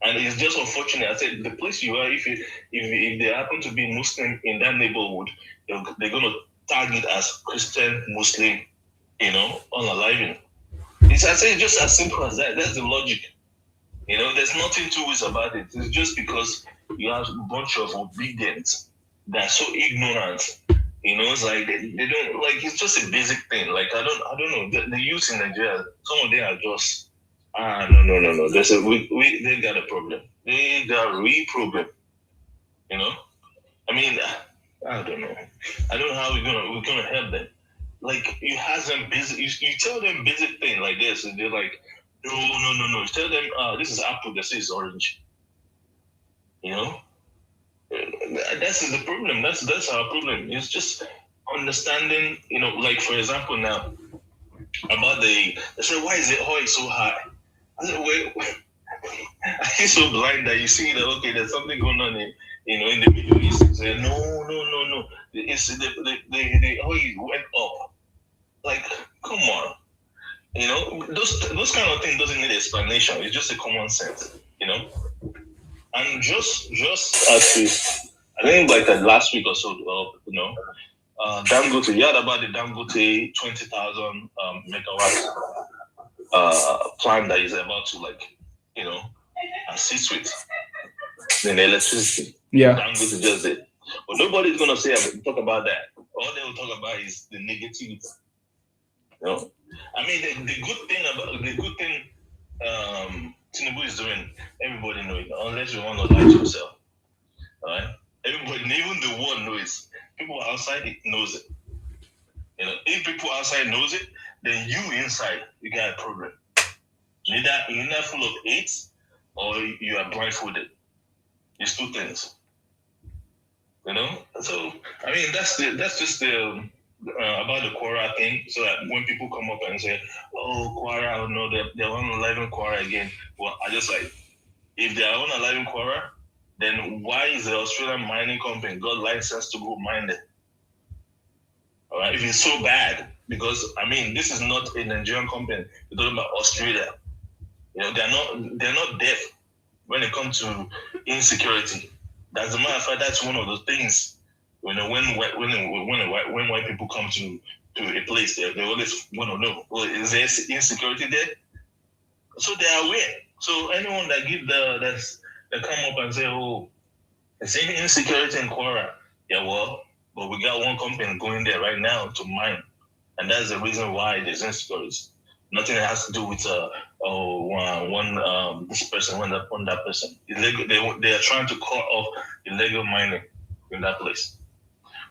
And it's just unfortunate. I said, the place you are, if they happen to be Muslim in that neighborhood, they're going to tag it as Christian, Muslim, unaliving. I said, it's just as simple as that. That's the logic. There's nothing too much about it. It's just because you have a bunch of obedience that are so ignorant. It's like they don't like. It's just a basic thing. Like I don't know. The youth in Nigeria, some of them are just no. They got a problem. They got a real problem. I don't know. I don't know how we're gonna help them. Like you have them basic. You tell them basic thing like this, and they're like, no. You tell them, this is apple. This is orange. That's the problem. That's our problem. It's just understanding. Like for example now about they say, why is the oil so high? I said, wait. I'm so blind that you see that okay, there's something going on in the Middle East. You say, no. It's the oil went up. Like, come on. Those kind of things doesn't need explanation. It's just a common sense. And just as I think like last week or so, Dangote, you heard about the Dangote 20,000 megawatt plant that is about to assist with the electricity. Yeah. Dangote just did. But nobody's gonna talk about that. All they will talk about is the negativity. The good thing Tinubu is doing, everybody knows it, unless you want to lie to yourself. Alright? Everybody, even the world knows. People outside it knows it. If people outside knows it, then you inside, you got a problem. You're not full of hate or you are blindfolded. It's two things. So that's just the about the Quora thing. So that when people come up and say, "Oh, Quora, no, they're unaliving Quora again," well, I just like, if they are unaliving Quora, then why is the Australian mining company got license to go mine it? All right, if it's so bad, because this is not a Nigerian company. We're talking about Australia. They're not deaf when it comes to insecurity. As a matter of fact, that's one of the things. When white people come to a place, they always want to know, well, is there insecurity there? So they are aware. So anyone that that come up and say, oh, it's insecurity in Quora. Yeah, well, but we got one company going there right now to mine. And that's the reason why there's insecurity. Nothing has to do with this person, that person. Illegal, they are trying to cut off illegal mining in that place.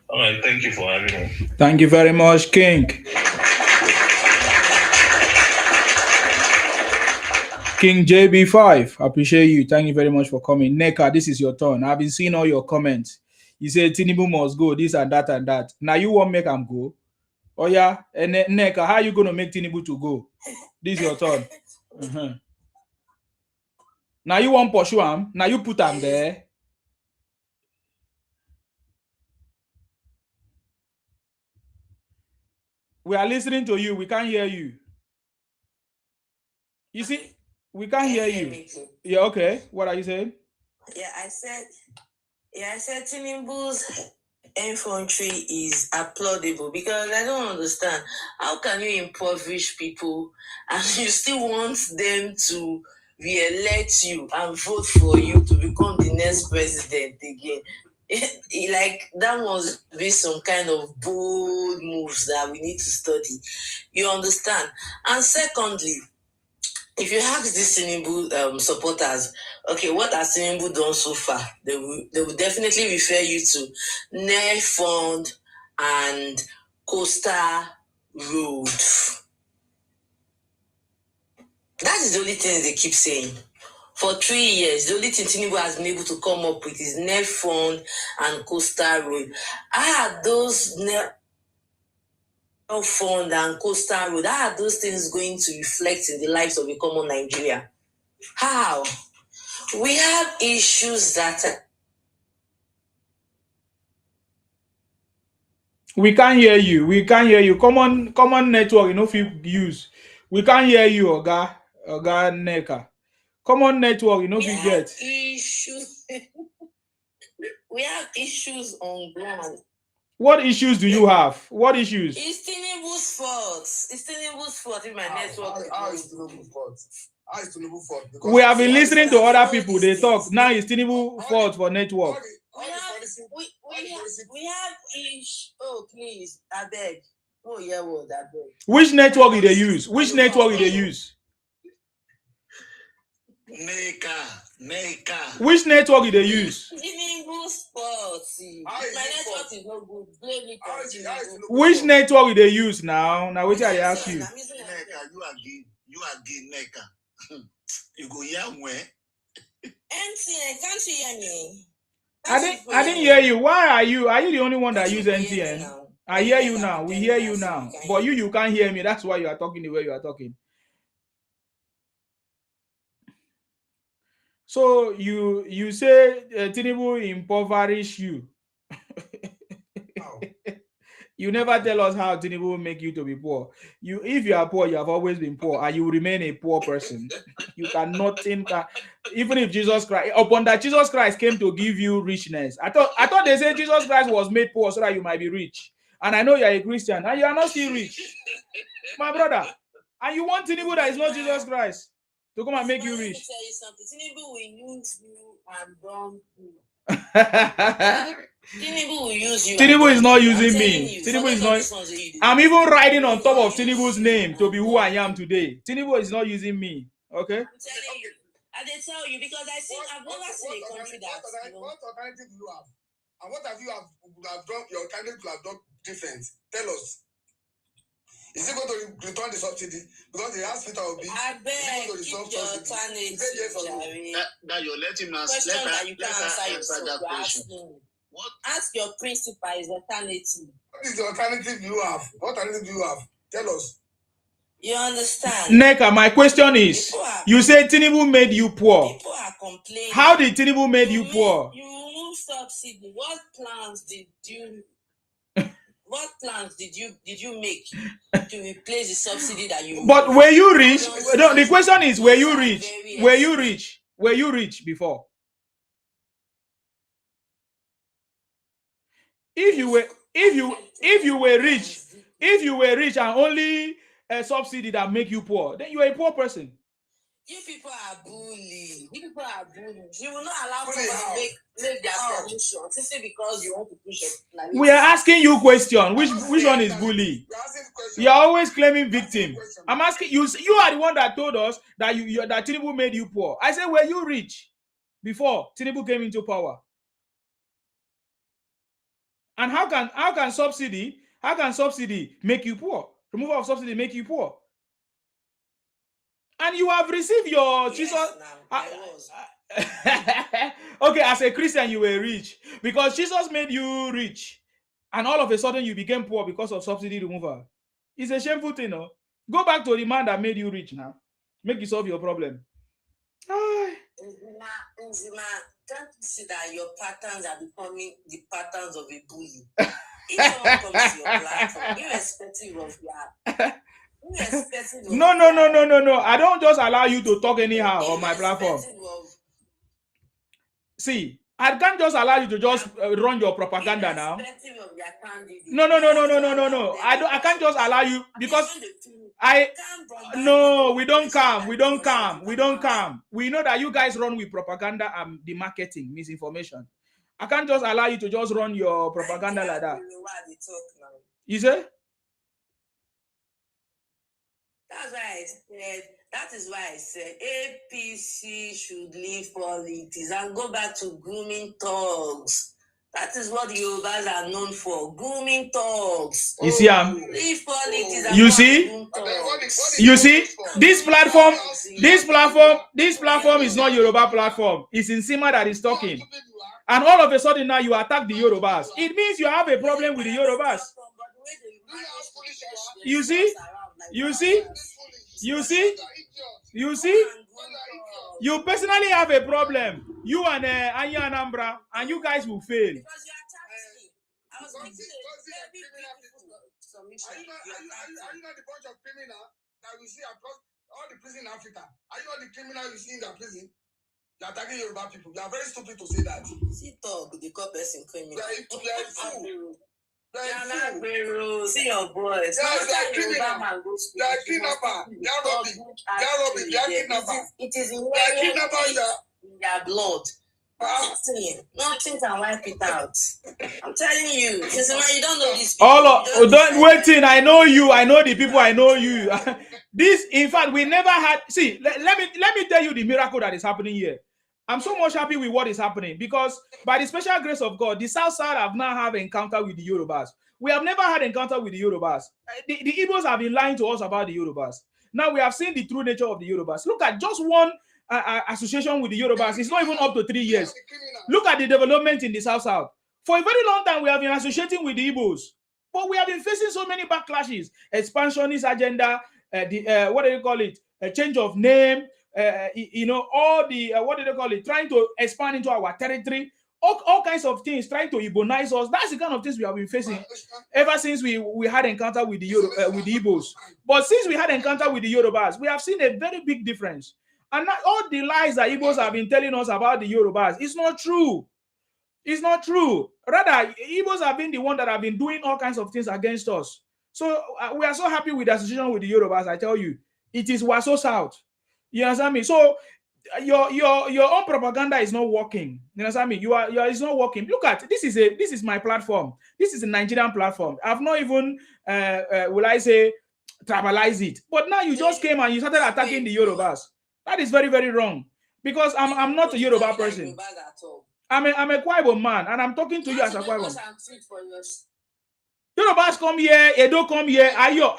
All right, thank you for having me. Thank you very much, King. King JB5, I appreciate you. Thank you very much for coming. Neka, this is your turn. I've been seeing all your comments. You say Tinubu must go, this and that and that. Now you won't make him go. Oh yeah, and Neka, how are you going to make Tinubu to go? This is your turn. Now you won't pursue him. Now you put him there. We are listening to you. We can't hear you. You see, we can't hear you. Yeah, okay. What are you saying? I said Tinubu's infantry is applaudable because I don't understand. How can you impoverish people and you still want them to re-elect you and vote for you to become the next president again? Like that must be some kind of bold moves that we need to study. You understand? And secondly, if you ask these Tinubu supporters, okay, what has Tinubu done so far? They will definitely refer you to Nair Fund and Coastal Road. That is the only thing they keep saying. For 3 years, the only thing Tinubu has been able to come up with is Nair Fund and Coastal Road. How are those Nair Fund and Coastal Road, how are those things going to reflect in the lives of a common Nigeria? How? We have issues that we can't hear you. We can't hear you. Common network, you know, if you use. We can't hear you, Oga Neka. Common network, you know, if you get. Issues. We have issues on ground. What issues do you have? What issues? It's Tinubu's fault. It's Tinubu's fault in my network. How is Tinubu's fault? How is Tinubu's fault? We have been listening to other people. They talk. Now it's Tinubu's fault for network. We have ish. Oh, please, I beg. Oh, yeah, well, I beg. Which network did they use? Which network did they use? Neka. Which network did they use? Tinubu's fault. My network is not good. Blame it on Tinubu. Which network did they use now? Now, which I ask you? Neka, you again, Neka. You go here where? NTN, can't you hear me? I didn't hear you. Why are you? Are you the only one that use NTN? I hear you now. We hear you now. But you can't hear me. That's why you are talking the way you are talking. So you say Tinubu impoverish you. You never tell us how Tinubu make you to be poor. If you are poor, you have always been poor, and you will remain a poor person. You cannot think that, even if Jesus Christ, upon that Jesus Christ came to give you richness. I thought they said Jesus Christ was made poor so that you might be rich. And I know you are a Christian, and you are not still rich, my brother. And you want Tinubu that is not Jesus Christ to come and make you rich. Let me tell you something. Tinubu will use you and don't you. Tinubu will use you. Tinubu is not using me. Tinubu is not. I'm even riding on top of Tinubu's name to be who I am today. Tinubu is not using me. Okay. I'm telling you. I did tell you because I've never seen a country that. What alternative do you have? And what have you done? Your candidate will have done different. Tell us. Is he going to return the subsidy? Because the hospital will be. I beg, keep your alternative. Now you're letting us. Question that you can't answer yourself. What? Ask your principal is alternative. What is the alternative you have? What alternative do you have? Tell us. You understand? Neka, my question is, you say Tinubu made you poor. People are complaining. How did Tinubu made you poor? You removed subsidy. What plans did you make to replace the subsidy that you? But were you rich? No, the question is, were you rich? Were you rich? Were you rich before? If you were rich and only a subsidy that make you poor, then you are a poor person. You people are bullied. You people are bullied. You will not allow Bully someone how? to make their How? submission simply because you want to push it. We are asking you question. Which not one saying is that bully? you're asking question. You are always claiming You're asking victim. question. I'm asking you. You are the one that told us that that Tinubu made you poor. I said, were you rich before Tinubu came into power? And how can subsidy make you poor? Removal of subsidy make you poor? And you have received your Jesus. Okay, as a Christian, you were rich because Jesus made you rich, and all of a sudden you became poor because of subsidy removal. It's a shameful thing, no? Go back to the man that made you rich now. Make you solve your problem. Nzima, can't you see that your patterns are becoming the patterns of a bully? If someone comes to your platform, irrespective of No. I don't just allow you to talk anyhow on my platform. See, I can't just allow you to just run your propaganda now. No. I can't just allow you because we don't come. We know that you guys run with propaganda and the marketing, misinformation. I can't just allow you to just run your propaganda like that. You say? That is why I said APC should leave politics and go back to grooming thugs. That is what the Yorubas are known for, grooming thugs. You see, leave politics. And you see, this platform is not Yoruba platform. It's Insima that is talking. And all of a sudden now you attack the Yorubas. It means you have a problem with the Yorubas. You see? You personally have a problem. You and Anya Anambra, and you guys will fail. Are you not the bunch of criminals that we see across all the prison in Africa? Are you not the criminal you see in the prison? You are attacking Yoruba people. You are very stupid to say that. See, talk the cop person criminal. You are a fool. See your boys. They are criminal. They are kidnapper. They are robbing. They are kidnapper. It is in their blood. Nothing can wipe it out. I'm telling you, since you don't know this. Don't waiting. I know you. I know the people. I know you. This, in fact, we never had. See, let me tell you the miracle that is happening here. I'm so much happy with what is happening because by the special grace of God, the South Side have now have encounter with the Yorubas. We have never had encounter with the Yorubas. The Igbos have been lying to us about the Yorubas. Now we have seen the true nature of the Yorubas. Look at just one association with the Yorubas. It's not even up to 3 years. Look at the development in the South. For a very long time, we have been associating with the Igbos, but we have been facing so many backlashes, expansionist agenda, what do you call it? A change of name. All the what do they call it? Trying to expand into our territory, all kinds of things, trying to Igbonize us. That's the kind of things we have been facing ever since we had encounter with the Igbos. But since we had encounter with the Yorubas, we have seen a very big difference. And not all the lies that Igbos have been telling us about the Yorubas, it's not true. It's not true. Rather, Igbos have been the one that have been doing all kinds of things against us. So we are so happy with the association with the Yorubas. I tell you, it is Waso South. You understand me? So your own propaganda is not working. You understand me? It's not working. Look at this is my platform. This is a Nigerian platform. I've not even will I say tribalize it. But now you just came and you started attacking the Yorubas. That is very, very wrong. Because I'm not a Yoruba person. I'm a Kwaibo man, and I'm talking to you as a Kwaibo. Yorubas come here, Edo come here. Ayo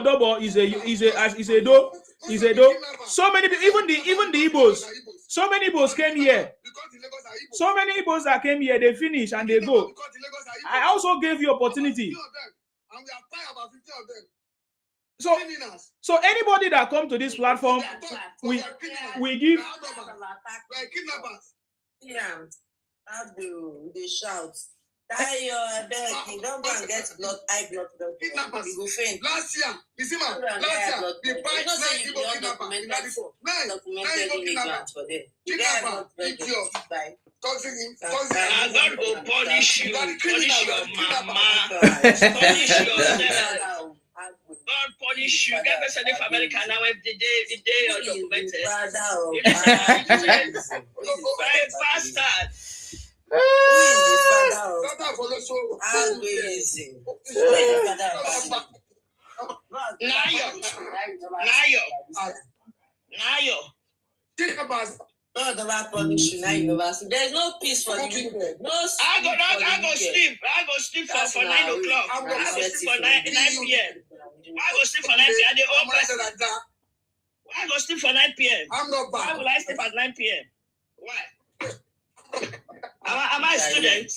Dobo is a Do. Is a Do. So many, even the Igbos. So many Igbos came here. So many Igbos that came here, they finish and they go. I also gave you opportunity. So anybody that come to this platform, we give. Yeah, they shout. You don't go and get high blood pressure. You go faint. Last year, the documented immigrants for them. You get blood pressure. God will punish you. Punish your mama. Punish yourself. God punish issue. Get President of America now. The day or documented. Bastard. Who is the father of algorithm? Nayo. Think about God about punishing university. There's no peace for the wicked. No I go sleep. I go sleep for 9 o'clock. I go sleep for 9 p.m. I go sleep for 9 p.m. I go sleep for 9 p.m. I'm not bad. Why will I sleep at 9 p.m.? Why? Am I a student?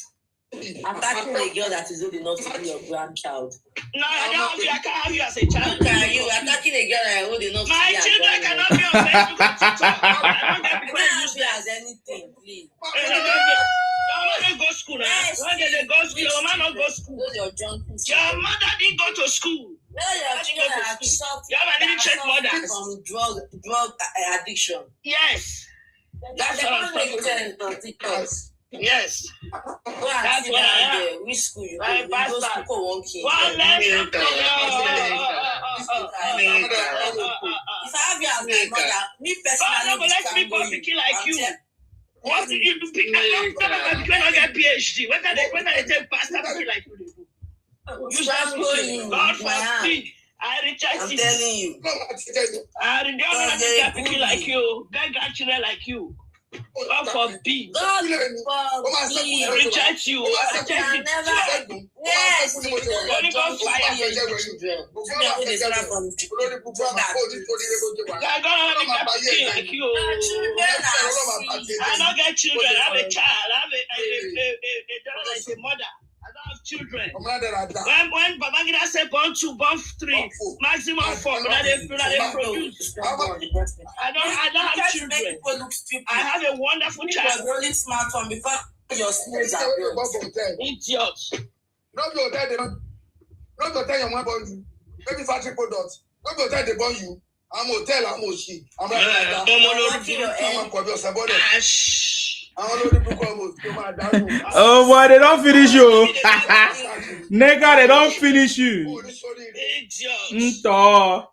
Attacking a girl that is old enough to be your grandchild. No, I can't have you as a child. How can you attacking a girl that is old enough to be My your children grandchild? cannot be on Facebook and TikTok. I don't get people You use can't as anything, please. Your mother go school now. Yes, When did they go school? Your mama not go school. Those your junkies. Your mother didn't go to school. No, your children are shocked. You have an illiterate mother. From drug addiction. Yes. That's what I'm talking about. Yes. Go and see that which school you go. You go school for one kid. If I have you as my mother, me personally, let's be picking like you. What did you do? When I get PhD, when I take pastor picking like you? You start speaking. God forbid. I reject I'm telling you. I reject picking like you. Get grandchildren like you. God forbid. God forbid. Reject you. I can never. Yes. Holy Ghost fire. God picking like you. I don't get children. I have a child. I have a mother. I don't have children. When Babangida said born 2, born 3, maximum 4, but they produce. I don't have children. I have a wonderful child. You're only smart one because your skills are built. Idiot. Not your dad, not your dad, your mom born you. Maybe factory product. Not your dad, they born you. I'm hotel, I'm Oshi. I'm like that. Oh boy, they don't finish you. Nigga, they don't finish you. Idiot. You're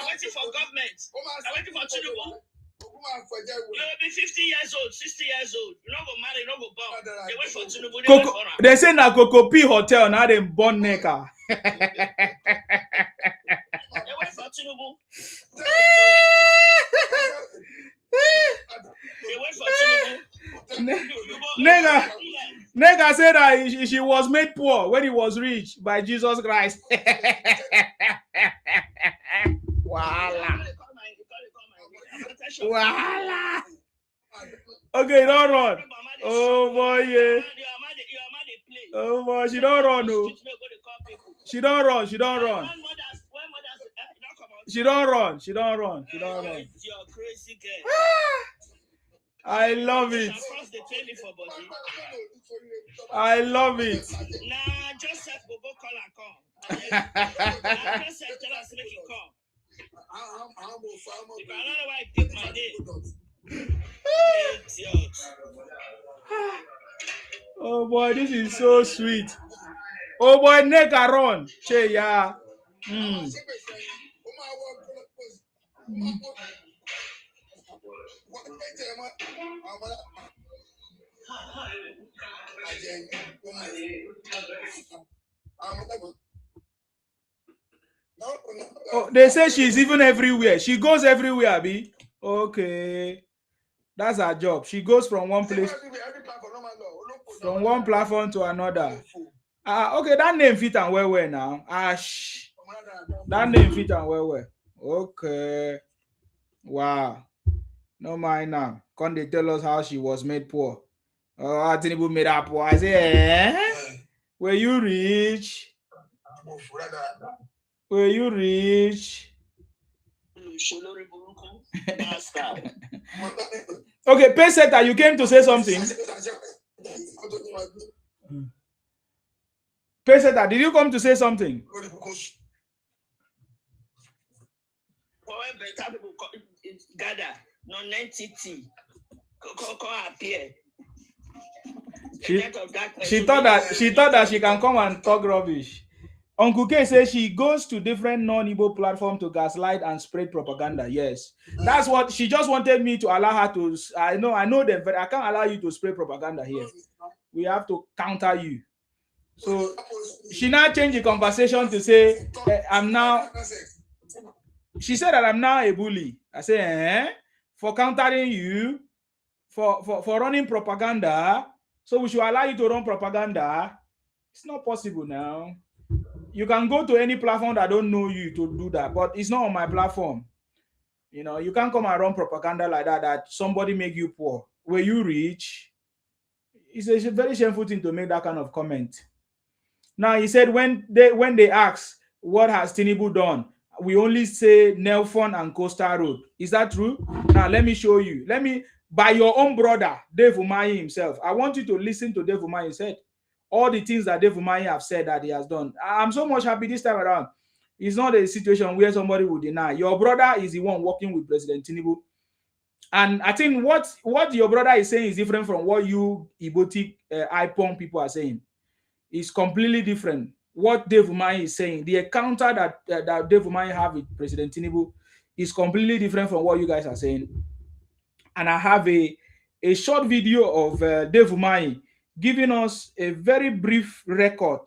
waiting for government. I'm waiting for Tinubu. You'll be 50 years old, 60 years old. You don't go marry, you don't go born. They wait for Tinubu. they say na Coco P Hotel, now they born Neka. They wait for Tinubu. They wait for Tinubu. Nega said that she was made poor when he was rich by Jesus Christ. Voila. Voila. Okay, don't run. Oh boy, yeah. Oh boy, she don't run, no. She don't run. She don't run. She don't run. She don't run. She don't run. I love it. I love it. Nah, Joseph will go call and come. Joseph tell us make it come. I don't know why I pick my name. Oh boy, this is so sweet. Oh boy, Neka run. Che ya. Oh, they say she's even everywhere. She goes everywhere, Abi. Okay. That's her job. She goes from one place, from one platform to another. Okay, that name fit and well now. Ash. That name fit and well. Okay. Wow. No mind now. Can't they tell us how she was made poor? Oh, Tinubu made her poor. I say, were you rich? Were you rich? Okay, Peseta, you came to say something. Peseta, did you come to say something? Gather, non-entity, come appear. She thought that she can come and talk rubbish. Uncle K says she goes to different non-Igbo platforms to gaslight and spread propaganda. Yes, that's what she just wanted me to allow her to. I know them, but I can't allow you to spread propaganda here. We have to counter you. So she now changed the conversation to say, I'm now. She said that I'm now a bully. I say, for countering you, for running propaganda. So we should allow you to run propaganda. It's not possible now. You can go to any platform that don't know you to do that, but it's not on my platform. You know, you can't come and run propaganda like that somebody make you poor. Were you rich? It's a very shameful thing to make that kind of comment. Now he said when they ask what has Tinubu done, we only say Nelfon and Coastal Road. Is that true? Now let me show you. By your own brother, Dave Umahi himself. I want you to listen to Dave Umahi said. All the things that Dave Umahi have said that he has done. I'm so much happy this time around. It's not a situation where somebody will deny. Your brother is the one working with President Tinubu. And I think what your brother is saying is different from what you Ibotic IPON people are saying. It's completely different. What Dave Umahi is saying, the encounter that Dave Umahi have with President Tinubu is completely different from what you guys are saying. And I have a short video of Dave Umahi giving us a very brief record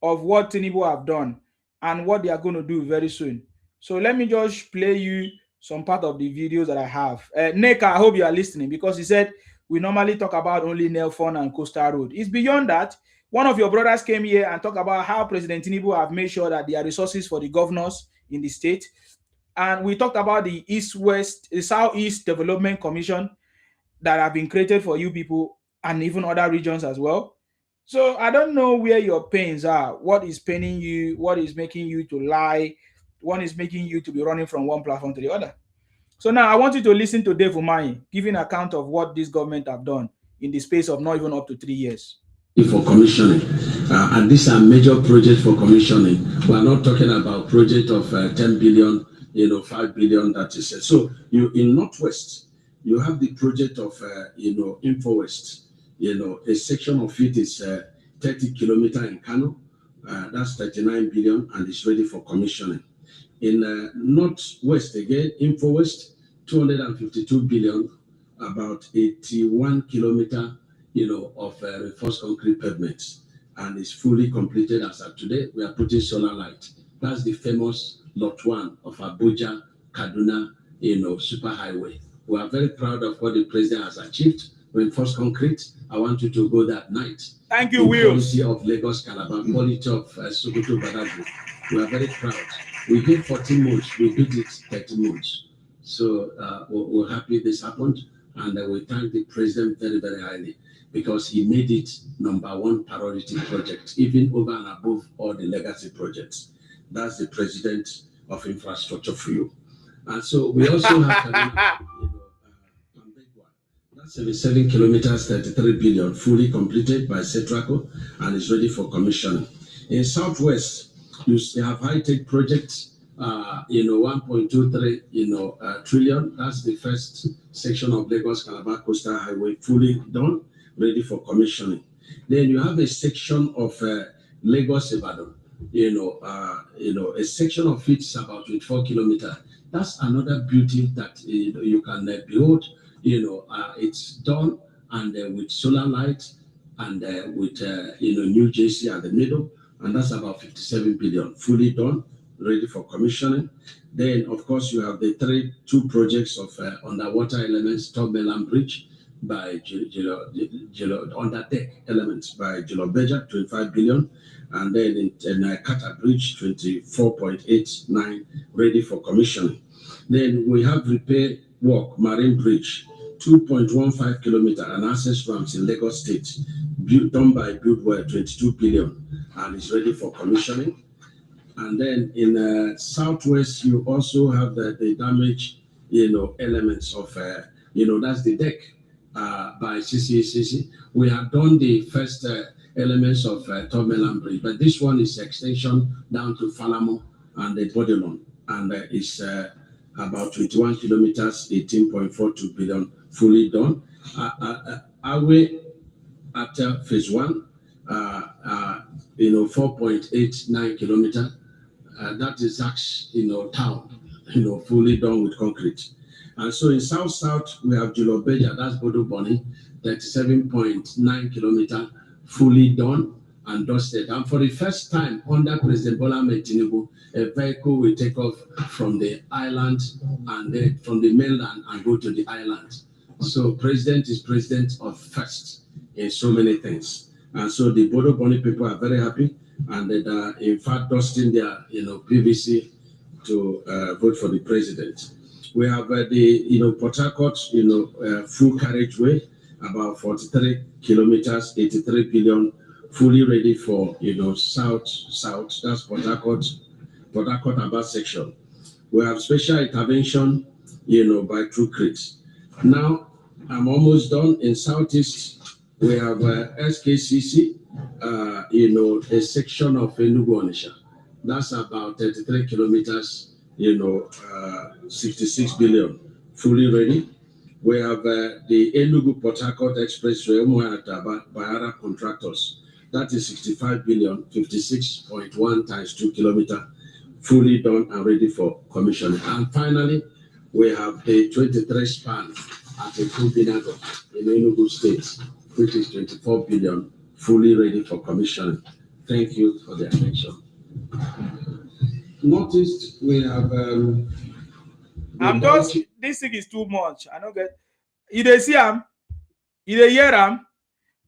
of what Tinubu have done and what they are going to do very soon. So let me just play you some part of the videos that I have. Nick, I hope you are listening, because he said we normally talk about only Nelfon and Coastal Road. It's beyond that. One of your brothers came here and talked about how President Tinubu have made sure that there are resources for the governors in the state. And we talked about the Southeast Development Commission that have been created for you people and even other regions as well. So I don't know where your pains are. What is paining you? What is making you to lie? What is making you to be running from one platform to the other? So now I want you to listen to Dave Umahi giving account of what this government have done in the space of not even up to 3 years. For commissioning, and these are major projects for commissioning. We are not talking about project of 10 billion, 5 billion. That is so. You in Northwest, you have the project of InfoWest. A section of it is 30 kilometers in Kano. That's 39 billion, and it's ready for commissioning. In Northwest again, InfoWest, 252 billion, about 81 kilometers. Of reinforced concrete pavements, and it's fully completed as of today. We are putting solar light. That's the famous Lot 1 of Abuja, Kaduna, super highway. We are very proud of what the president has achieved. Reinforced concrete. I want you to go that night. Thank you, Will. Quality of Lagos, Calabar, quality of Sokoto, Badagry. We are very proud. We did 14 months. We did it 30 months. So we're happy this happened, and we thank the president very, very highly, because he made it #1 priority project, even over and above all the legacy projects. That's the president of infrastructure for you. And so we also have that's 77 kilometers, 33 billion, fully completed by Cetraco, and is ready for commissioning. In Southwest, you have high-tech projects, 1.23 trillion. That's the first section of Lagos Calabar Coastal Highway, fully done, ready for commissioning. Then you have a section of Lagos Ibadan. A section of it is about 24 kilometers. That's another beauty that you can behold. It's done, and with solar light, and with New Jersey at the middle, and that's about 57 billion, fully done, ready for commissioning. Then, of course, you have the two projects of underwater elements, Top Mainland Bridge by underdeck elements by Beja, 25 billion, and then in Kata Bridge, 24.89, ready for commissioning. Then we have repair work, Marine Bridge, 2.15 kilometers, and access ramps in Lagos State, done by Buildware, 22 billion, and is ready for commissioning. And then in Southwest, you also have the damaged, elements of, that's the deck by CCACC. We have done the first elements of Top Mainland Bridge, but this one is extension down to Falamo and the Bodilon, and it's about 21 kilometers, 18.42 billion, fully done. Highway after phase 1, 4.89 kilometer. That is town, fully done with concrete. And so in South, we have Julobeja, that's Bodo Boni, 37.9 kilometer, fully done and dusted. And for the first time under President Bola Ahmed Tinubu, a vehicle will take off from the island and then from the mainland and go to the island. So president is president of first in so many things. And so the Bodo Boni people are very happy, and they are in fact dusting their PVC to vote for the president. We have the Port Harcourt full carriageway, about 43 kilometers, 83 billion, fully ready for south. That's Port Harcourt Aba section. We have special intervention by True Creeks. Now I'm almost done. In Southeast, we have SKCC, a section of Enugu Onitsha. That's about 33 kilometers, 66 billion, fully ready. We have the Enugu Port Harcourt Expressway, Bayara Contractors. That is 65 billion, 56.1 times 2 kilometers, fully done and ready for commissioning. And finally, we have the 23 span at the Binago in Enugu State, which is 24 billion, fully ready for commissioning. Thank you for the attention. Noticed we have. This thing is too much. I don't get. You dey see them, you dey hear them.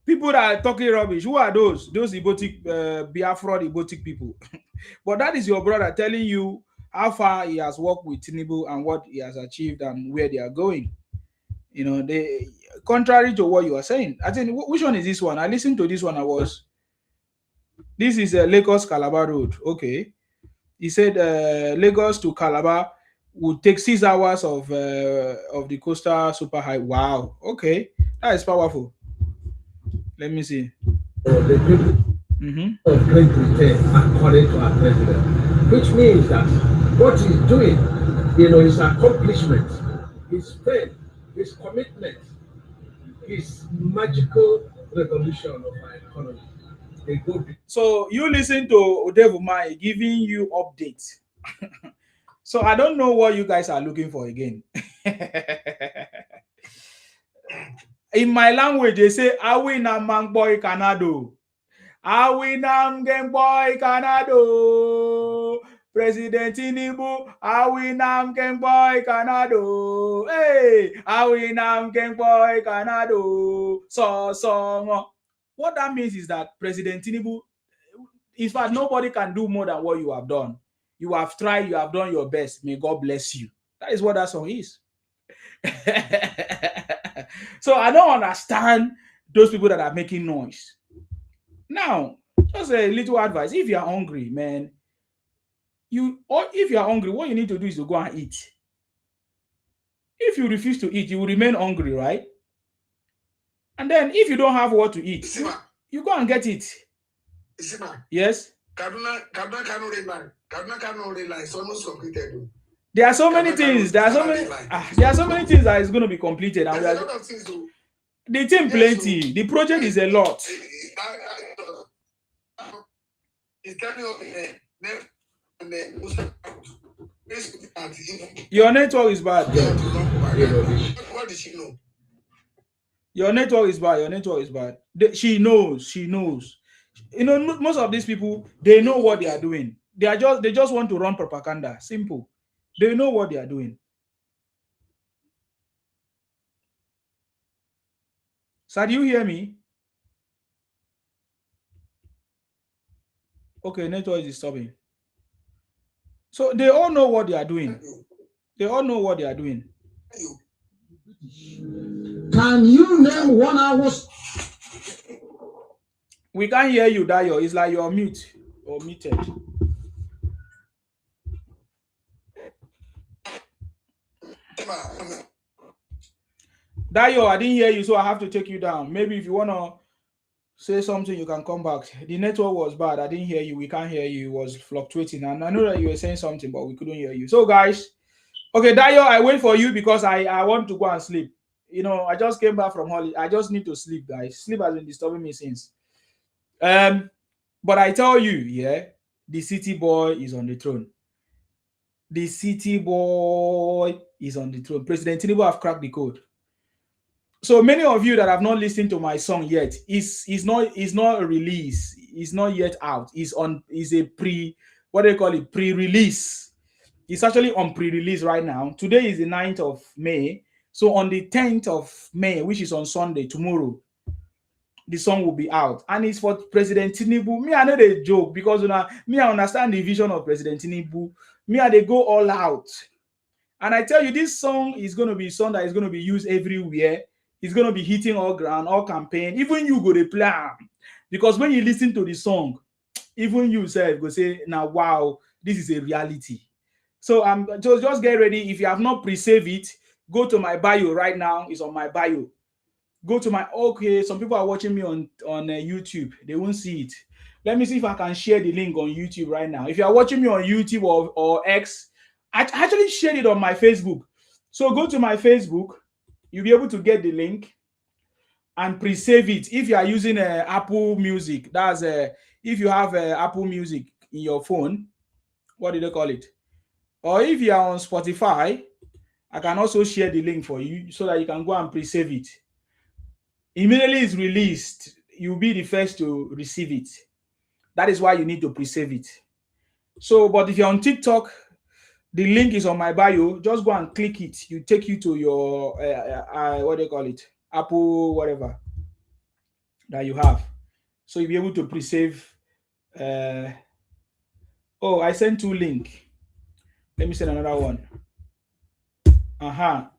People that are talking rubbish. Who are those? Those Ibotic, Biafra Ibotic people. But that is your brother telling you how far he has worked with Tinubu and what he has achieved and where they are going. They contrary to what you are saying. I think which one is this one? I listened to this one. This is Lagos Calabar Road. Okay, he said Lagos to Calabar would take 6 hours of the coastal super high. Wow. Okay, that is powerful. Let me see. The people of Great Britain, according to our president, which means that what he's doing, his accomplishment, his faith, his commitment, his magical revolution of our economy. So you listen to Odevumai giving you updates. So I don't know what you guys are looking for again. In my language, they say, "Awi na mang boy Canado, awi nam game boy Canado, President Tinubu, awi nam game boy Canado, hey, awi nam game boy Canado." So. What that means is that President Tinubu, in fact, nobody can do more than what you have done. You have tried, you have done your best. May God bless you. That is what that song is. So I don't understand those people that are making noise. Now, just a little advice. If you are hungry, man, if you are hungry, what you need to do is to go and eat. If you refuse to eat, you will remain hungry, right? And then if you don't have what to eat, you go and get it. Yes? Kaduna is almost completed. There are so many things. There are so many things that is going to be completed. And there's a lot of things to. The team plenty. The project is a lot. Your network is bad. What did she know? Your network is bad. Your network is bad. She knows. Most of these people, they know what they are doing. They just want to run propaganda. Simple. They know what they are doing. So do you hear me? Okay, network is disturbing. So they all know what they are doing. They all know what they are doing. Can you name 1 hour? We can't hear you, Dayo. It's like you're mute or muted. Dayo, I didn't hear you, so I have to take you down. Maybe if you want to say something, you can come back. The network was bad. I didn't hear you. We can't hear you. It was fluctuating. And I know that you were saying something, but we couldn't hear you. So, guys, okay, Dayo, I wait for you because I want to go and sleep. I just came back from holiday. I just need to sleep, guys. Sleep has been disturbing me since. But I tell you, yeah, the city boy is on the throne. The city boy is on the throne. President Tinubu have cracked the code. So many of you that have not listened to my song yet, is not released. It's not yet out. Is a what do they call it? Pre-release. It's actually on pre-release right now. Today is the 9th of May. So on the 10th of May, which is on Sunday, tomorrow, the song will be out. And it's for President Tinubu. Me, I know they joke because me, I understand the vision of President Tinubu. Me, I they go all out. And I tell you, this song is going to be a song that is going to be used everywhere. It's going to be hitting all ground, all campaign. Even you go to play am. Because when you listen to the song, even you self go say, now, wow, this is a reality. So just get ready. If you have not pre-saved it, go to my bio right now. It's on my bio. Go to my some people are watching me on YouTube. They won't see it. Let me see if I can share the link on YouTube right now. If you are watching me on YouTube or X, I actually shared it on my Facebook. So go to my Facebook. You'll be able to get the link and pre-save it. If you are using Apple Music, that's if you have Apple Music in your phone, what do they call it? Or if you are on Spotify, I can also share the link for you so that you can go and pre-save it. Immediately it's released, you'll be the first to receive it. That is why you need to pre-save it. So, but if you're on TikTok, the link is on my bio. Just go and click it. You take you to your what do you call it? Apple, whatever that you have. So you'll be able to pre-save. Oh, I sent 2 links. Let me send another one.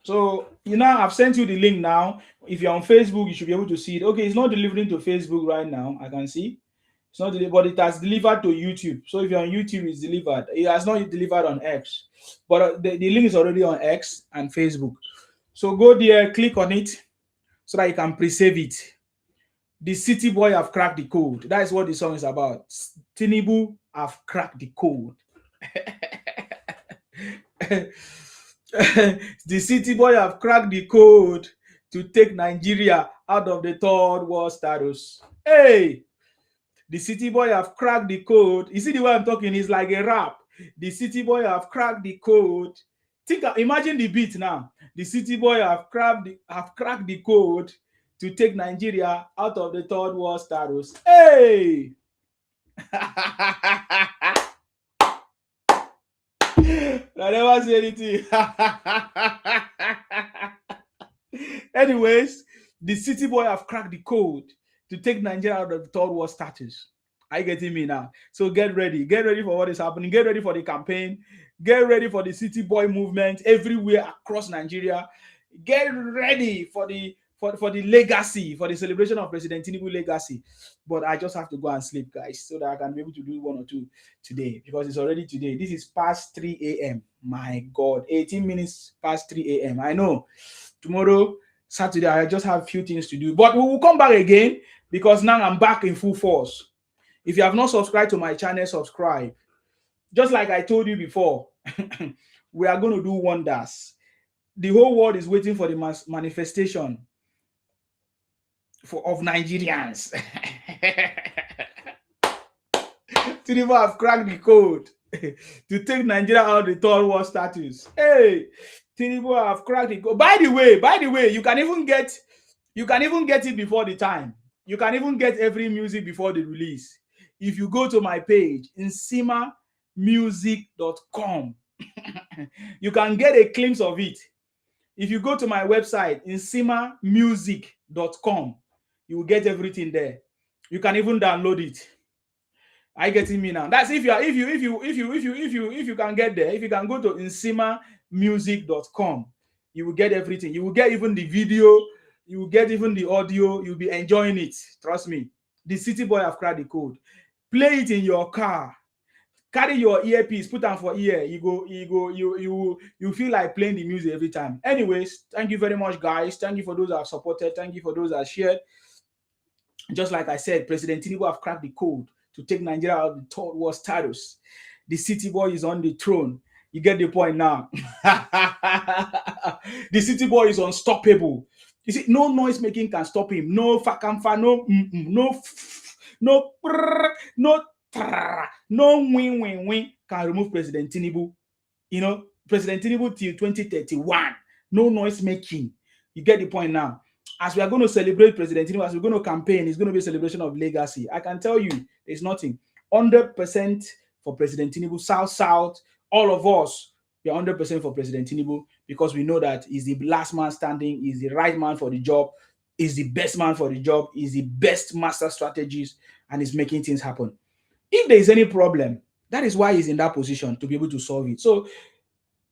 So I've sent you the link now. If you're on Facebook, you should be able to see it. Okay, it's not delivering to Facebook right now. I can see it's not delivered, but it has delivered to YouTube. So if you're on YouTube, it's delivered. It has not delivered on X, but the link is already on X and Facebook. So go there, click on it, so that you can pre-save it. The city boy have cracked the code. That is what the song is about. Tinubu have cracked the code. The city boy have cracked the code to take Nigeria out of the third world status. Hey, the city boy have cracked the code. You see the way I'm talking is like a rap. The city boy have cracked the code. Imagine the beat now. The city boy have cracked the code to take Nigeria out of the third world status. Hey. I never say anything. Anyways, the city boy have cracked the code to take Nigeria out of the third world status. Are you getting me now? So get ready. Get ready for what is happening. Get ready for the campaign. Get ready for the city boy movement everywhere across Nigeria. Get ready for the legacy, for the celebration of President Tinubu legacy. But I just have to go and sleep, guys, so that I can be able to do 1 or 2 today, because it's already today. This is past 3 a.m. My God, 18 minutes past 3 a.m. I know tomorrow, Saturday, I just have a few things to do, but we will come back again, because now I'm back in full force. If you have not subscribed to my channel, subscribe. Just like I told you before, we are going to do wonders. The whole world is waiting for the manifestation of Nigerians. Tinubu have cracked the code to take Nigeria out of the third world status. Hey, Tinubu have cracked the code. By the way, you can even get it before the time. You can even get every music before the release. If you go to my page, insimamusic.com, you can get a glimpse of it. If you go to my website, insimamusic.com, you will get everything there. You can even download it. Are you getting me now? That's if you can get there. If you can go to insimamusic.com, you will get everything. You will get even the video. You will get even the audio. You'll be enjoying it. Trust me. The city boy have cracked the code. Play it in your car. Carry your earpiece, put on for ear. You feel like playing the music every time. Anyways, thank you very much, guys. Thank you for those that have supported. Thank you for those that shared. Just like I said, President Tinubu have cracked the code to take Nigeria out of the third world status. The city boy is on the throne. You get the point now. The city boy is unstoppable. You see, no noise making can stop him. No fakamfa, no no no no win can remove President Tinubu. You know, President Tinubu till 2031. No noise making. You get the point now. As we are going to celebrate President Tinubu, as we're going to campaign, it's going to be a celebration of legacy. I can tell you, there's nothing. 100% for President Tinubu, South, all of us, we are 100% for President Tinubu because we know that he's the last man standing, he's the right man for the job, he's the best man for the job, he's the best master strategist, and he's making things happen. If there is any problem, that is why he's in that position to be able to solve it. So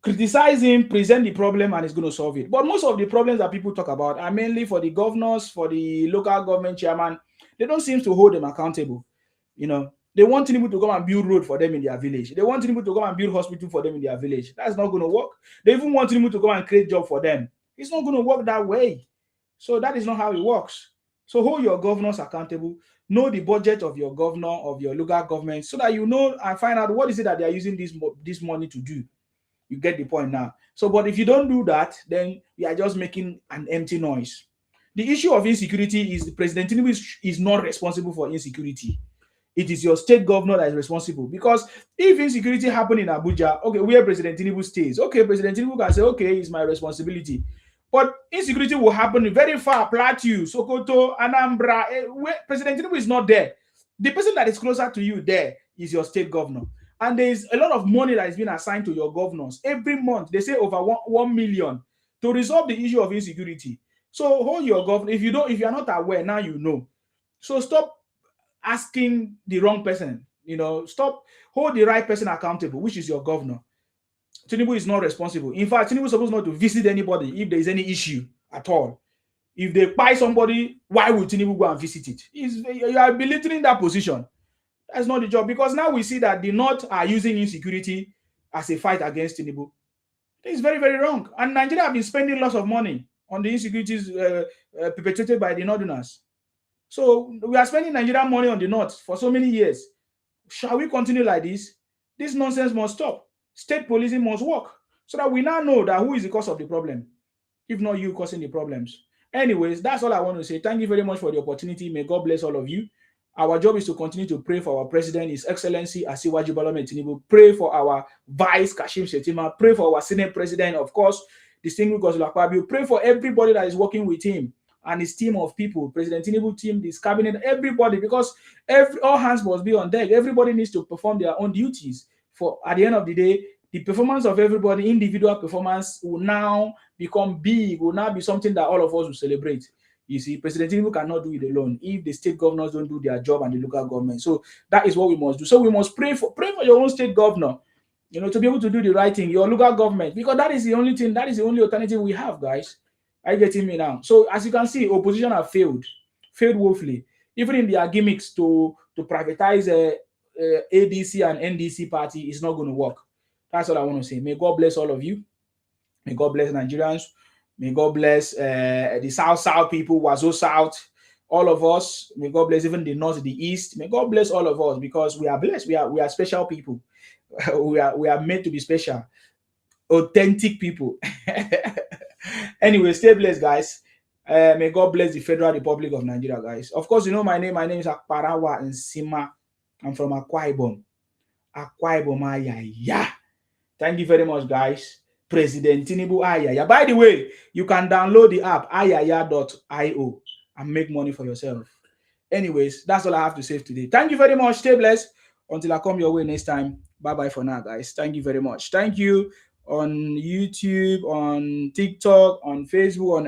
criticize him, present the problem, and he's going to solve it. But most of the problems that people talk about are mainly for the governors, for the local government chairman. They don't seem to hold them accountable. You know, they want Tinubu to come and build road for them in their village. They want Tinubu to come and build hospital for them in their village. That's not going to work. They even want Tinubu to come and create job for them. It's not going to work that way. So that is not how it works. So hold your governors accountable. Know the budget of your governor, of your local government, so that you know and find out what is it that they are using this money to do. You get the point now. So, but if you don't do that, then you are just making an empty noise. The issue of insecurity is President Tinubu is not responsible for insecurity. It is your state governor that is responsible. Because if insecurity happen in Abuja, okay, where President Tinubu stays, okay, President Tinubu can say, okay, it's my responsibility. But insecurity will happen very far, Plateau, Sokoto, Anambra, where President Tinubu is not there. The person that is closer to you there is your state governor. And there is a lot of money that is being assigned to your governors. Every month, they say over 1 million to resolve the issue of insecurity. So hold your governor. If you are not aware, now you know. So stop asking the wrong person. You know, stop, hold the right person accountable, which is your governor. Tinubu is not responsible. In fact, Tinubu is supposed not to visit anybody if there is any issue at all. If they buy somebody, why would Tinubu go and visit it? You are belittling that position. That's not the job, because now we see that the North are using insecurity as a fight against Tinubu. It's very, very wrong. And Nigeria have been spending lots of money on the insecurities perpetrated by the Northerners. So we are spending Nigerian money on the North for so many years. Shall we continue like this? This nonsense must stop. State policing must work so that we now know that who is the cause of the problem, if not you causing the problems. Anyways, that's all I want to say. Thank you very much for the opportunity. May God bless all of you. Our job is to continue to pray for our president, His Excellency Asiwaju Bola Ahmed Tinubu. Pray for our vice, Kashim Shettima. Pray for our Senate president, of course, distinguished Godswill Akpabio. Pray for everybody that is working with him and his team of people, President Tinubu team, this cabinet, everybody, because all hands must be on deck. Everybody needs to perform their own duties. For at the end of the day, the performance of everybody, individual performance, will now become big, will now be something that all of us will celebrate. You see, President Tinubu cannot do it alone if the state governors don't do their job and the local government. So that is what we must do. So we must pray for your own state governor, you know, to be able to do the right thing, your local government, because that is the only thing, that is the only alternative we have, guys. Are you getting me now? So as you can see, opposition have failed woefully, even in their gimmicks to privatize ADC and NDC party is not going to work. That's all I want to say. May God bless all of you. May God bless Nigerians. May God bless the South people, Wazo South, all of us. May God bless even the North, the East. May God bless all of us, because we are blessed. We are special people. we are made to be special, authentic people. Anyway, stay blessed, guys. May God bless the Federal Republic of Nigeria, guys. Of course, you know my name. My name is Akparawa Nsima. I'm from Akwa Ibom. Akwa Ibom, Ayaya. Thank you very much, guys. President Tinubu Ayaya. By the way, you can download the app ayaya.io and make money for yourself. Anyways, that's all I have to say today. Thank you very much. Stay blessed until I come your way next time. Bye-bye for now, guys. Thank you very much. Thank you on YouTube, on TikTok, on Facebook, on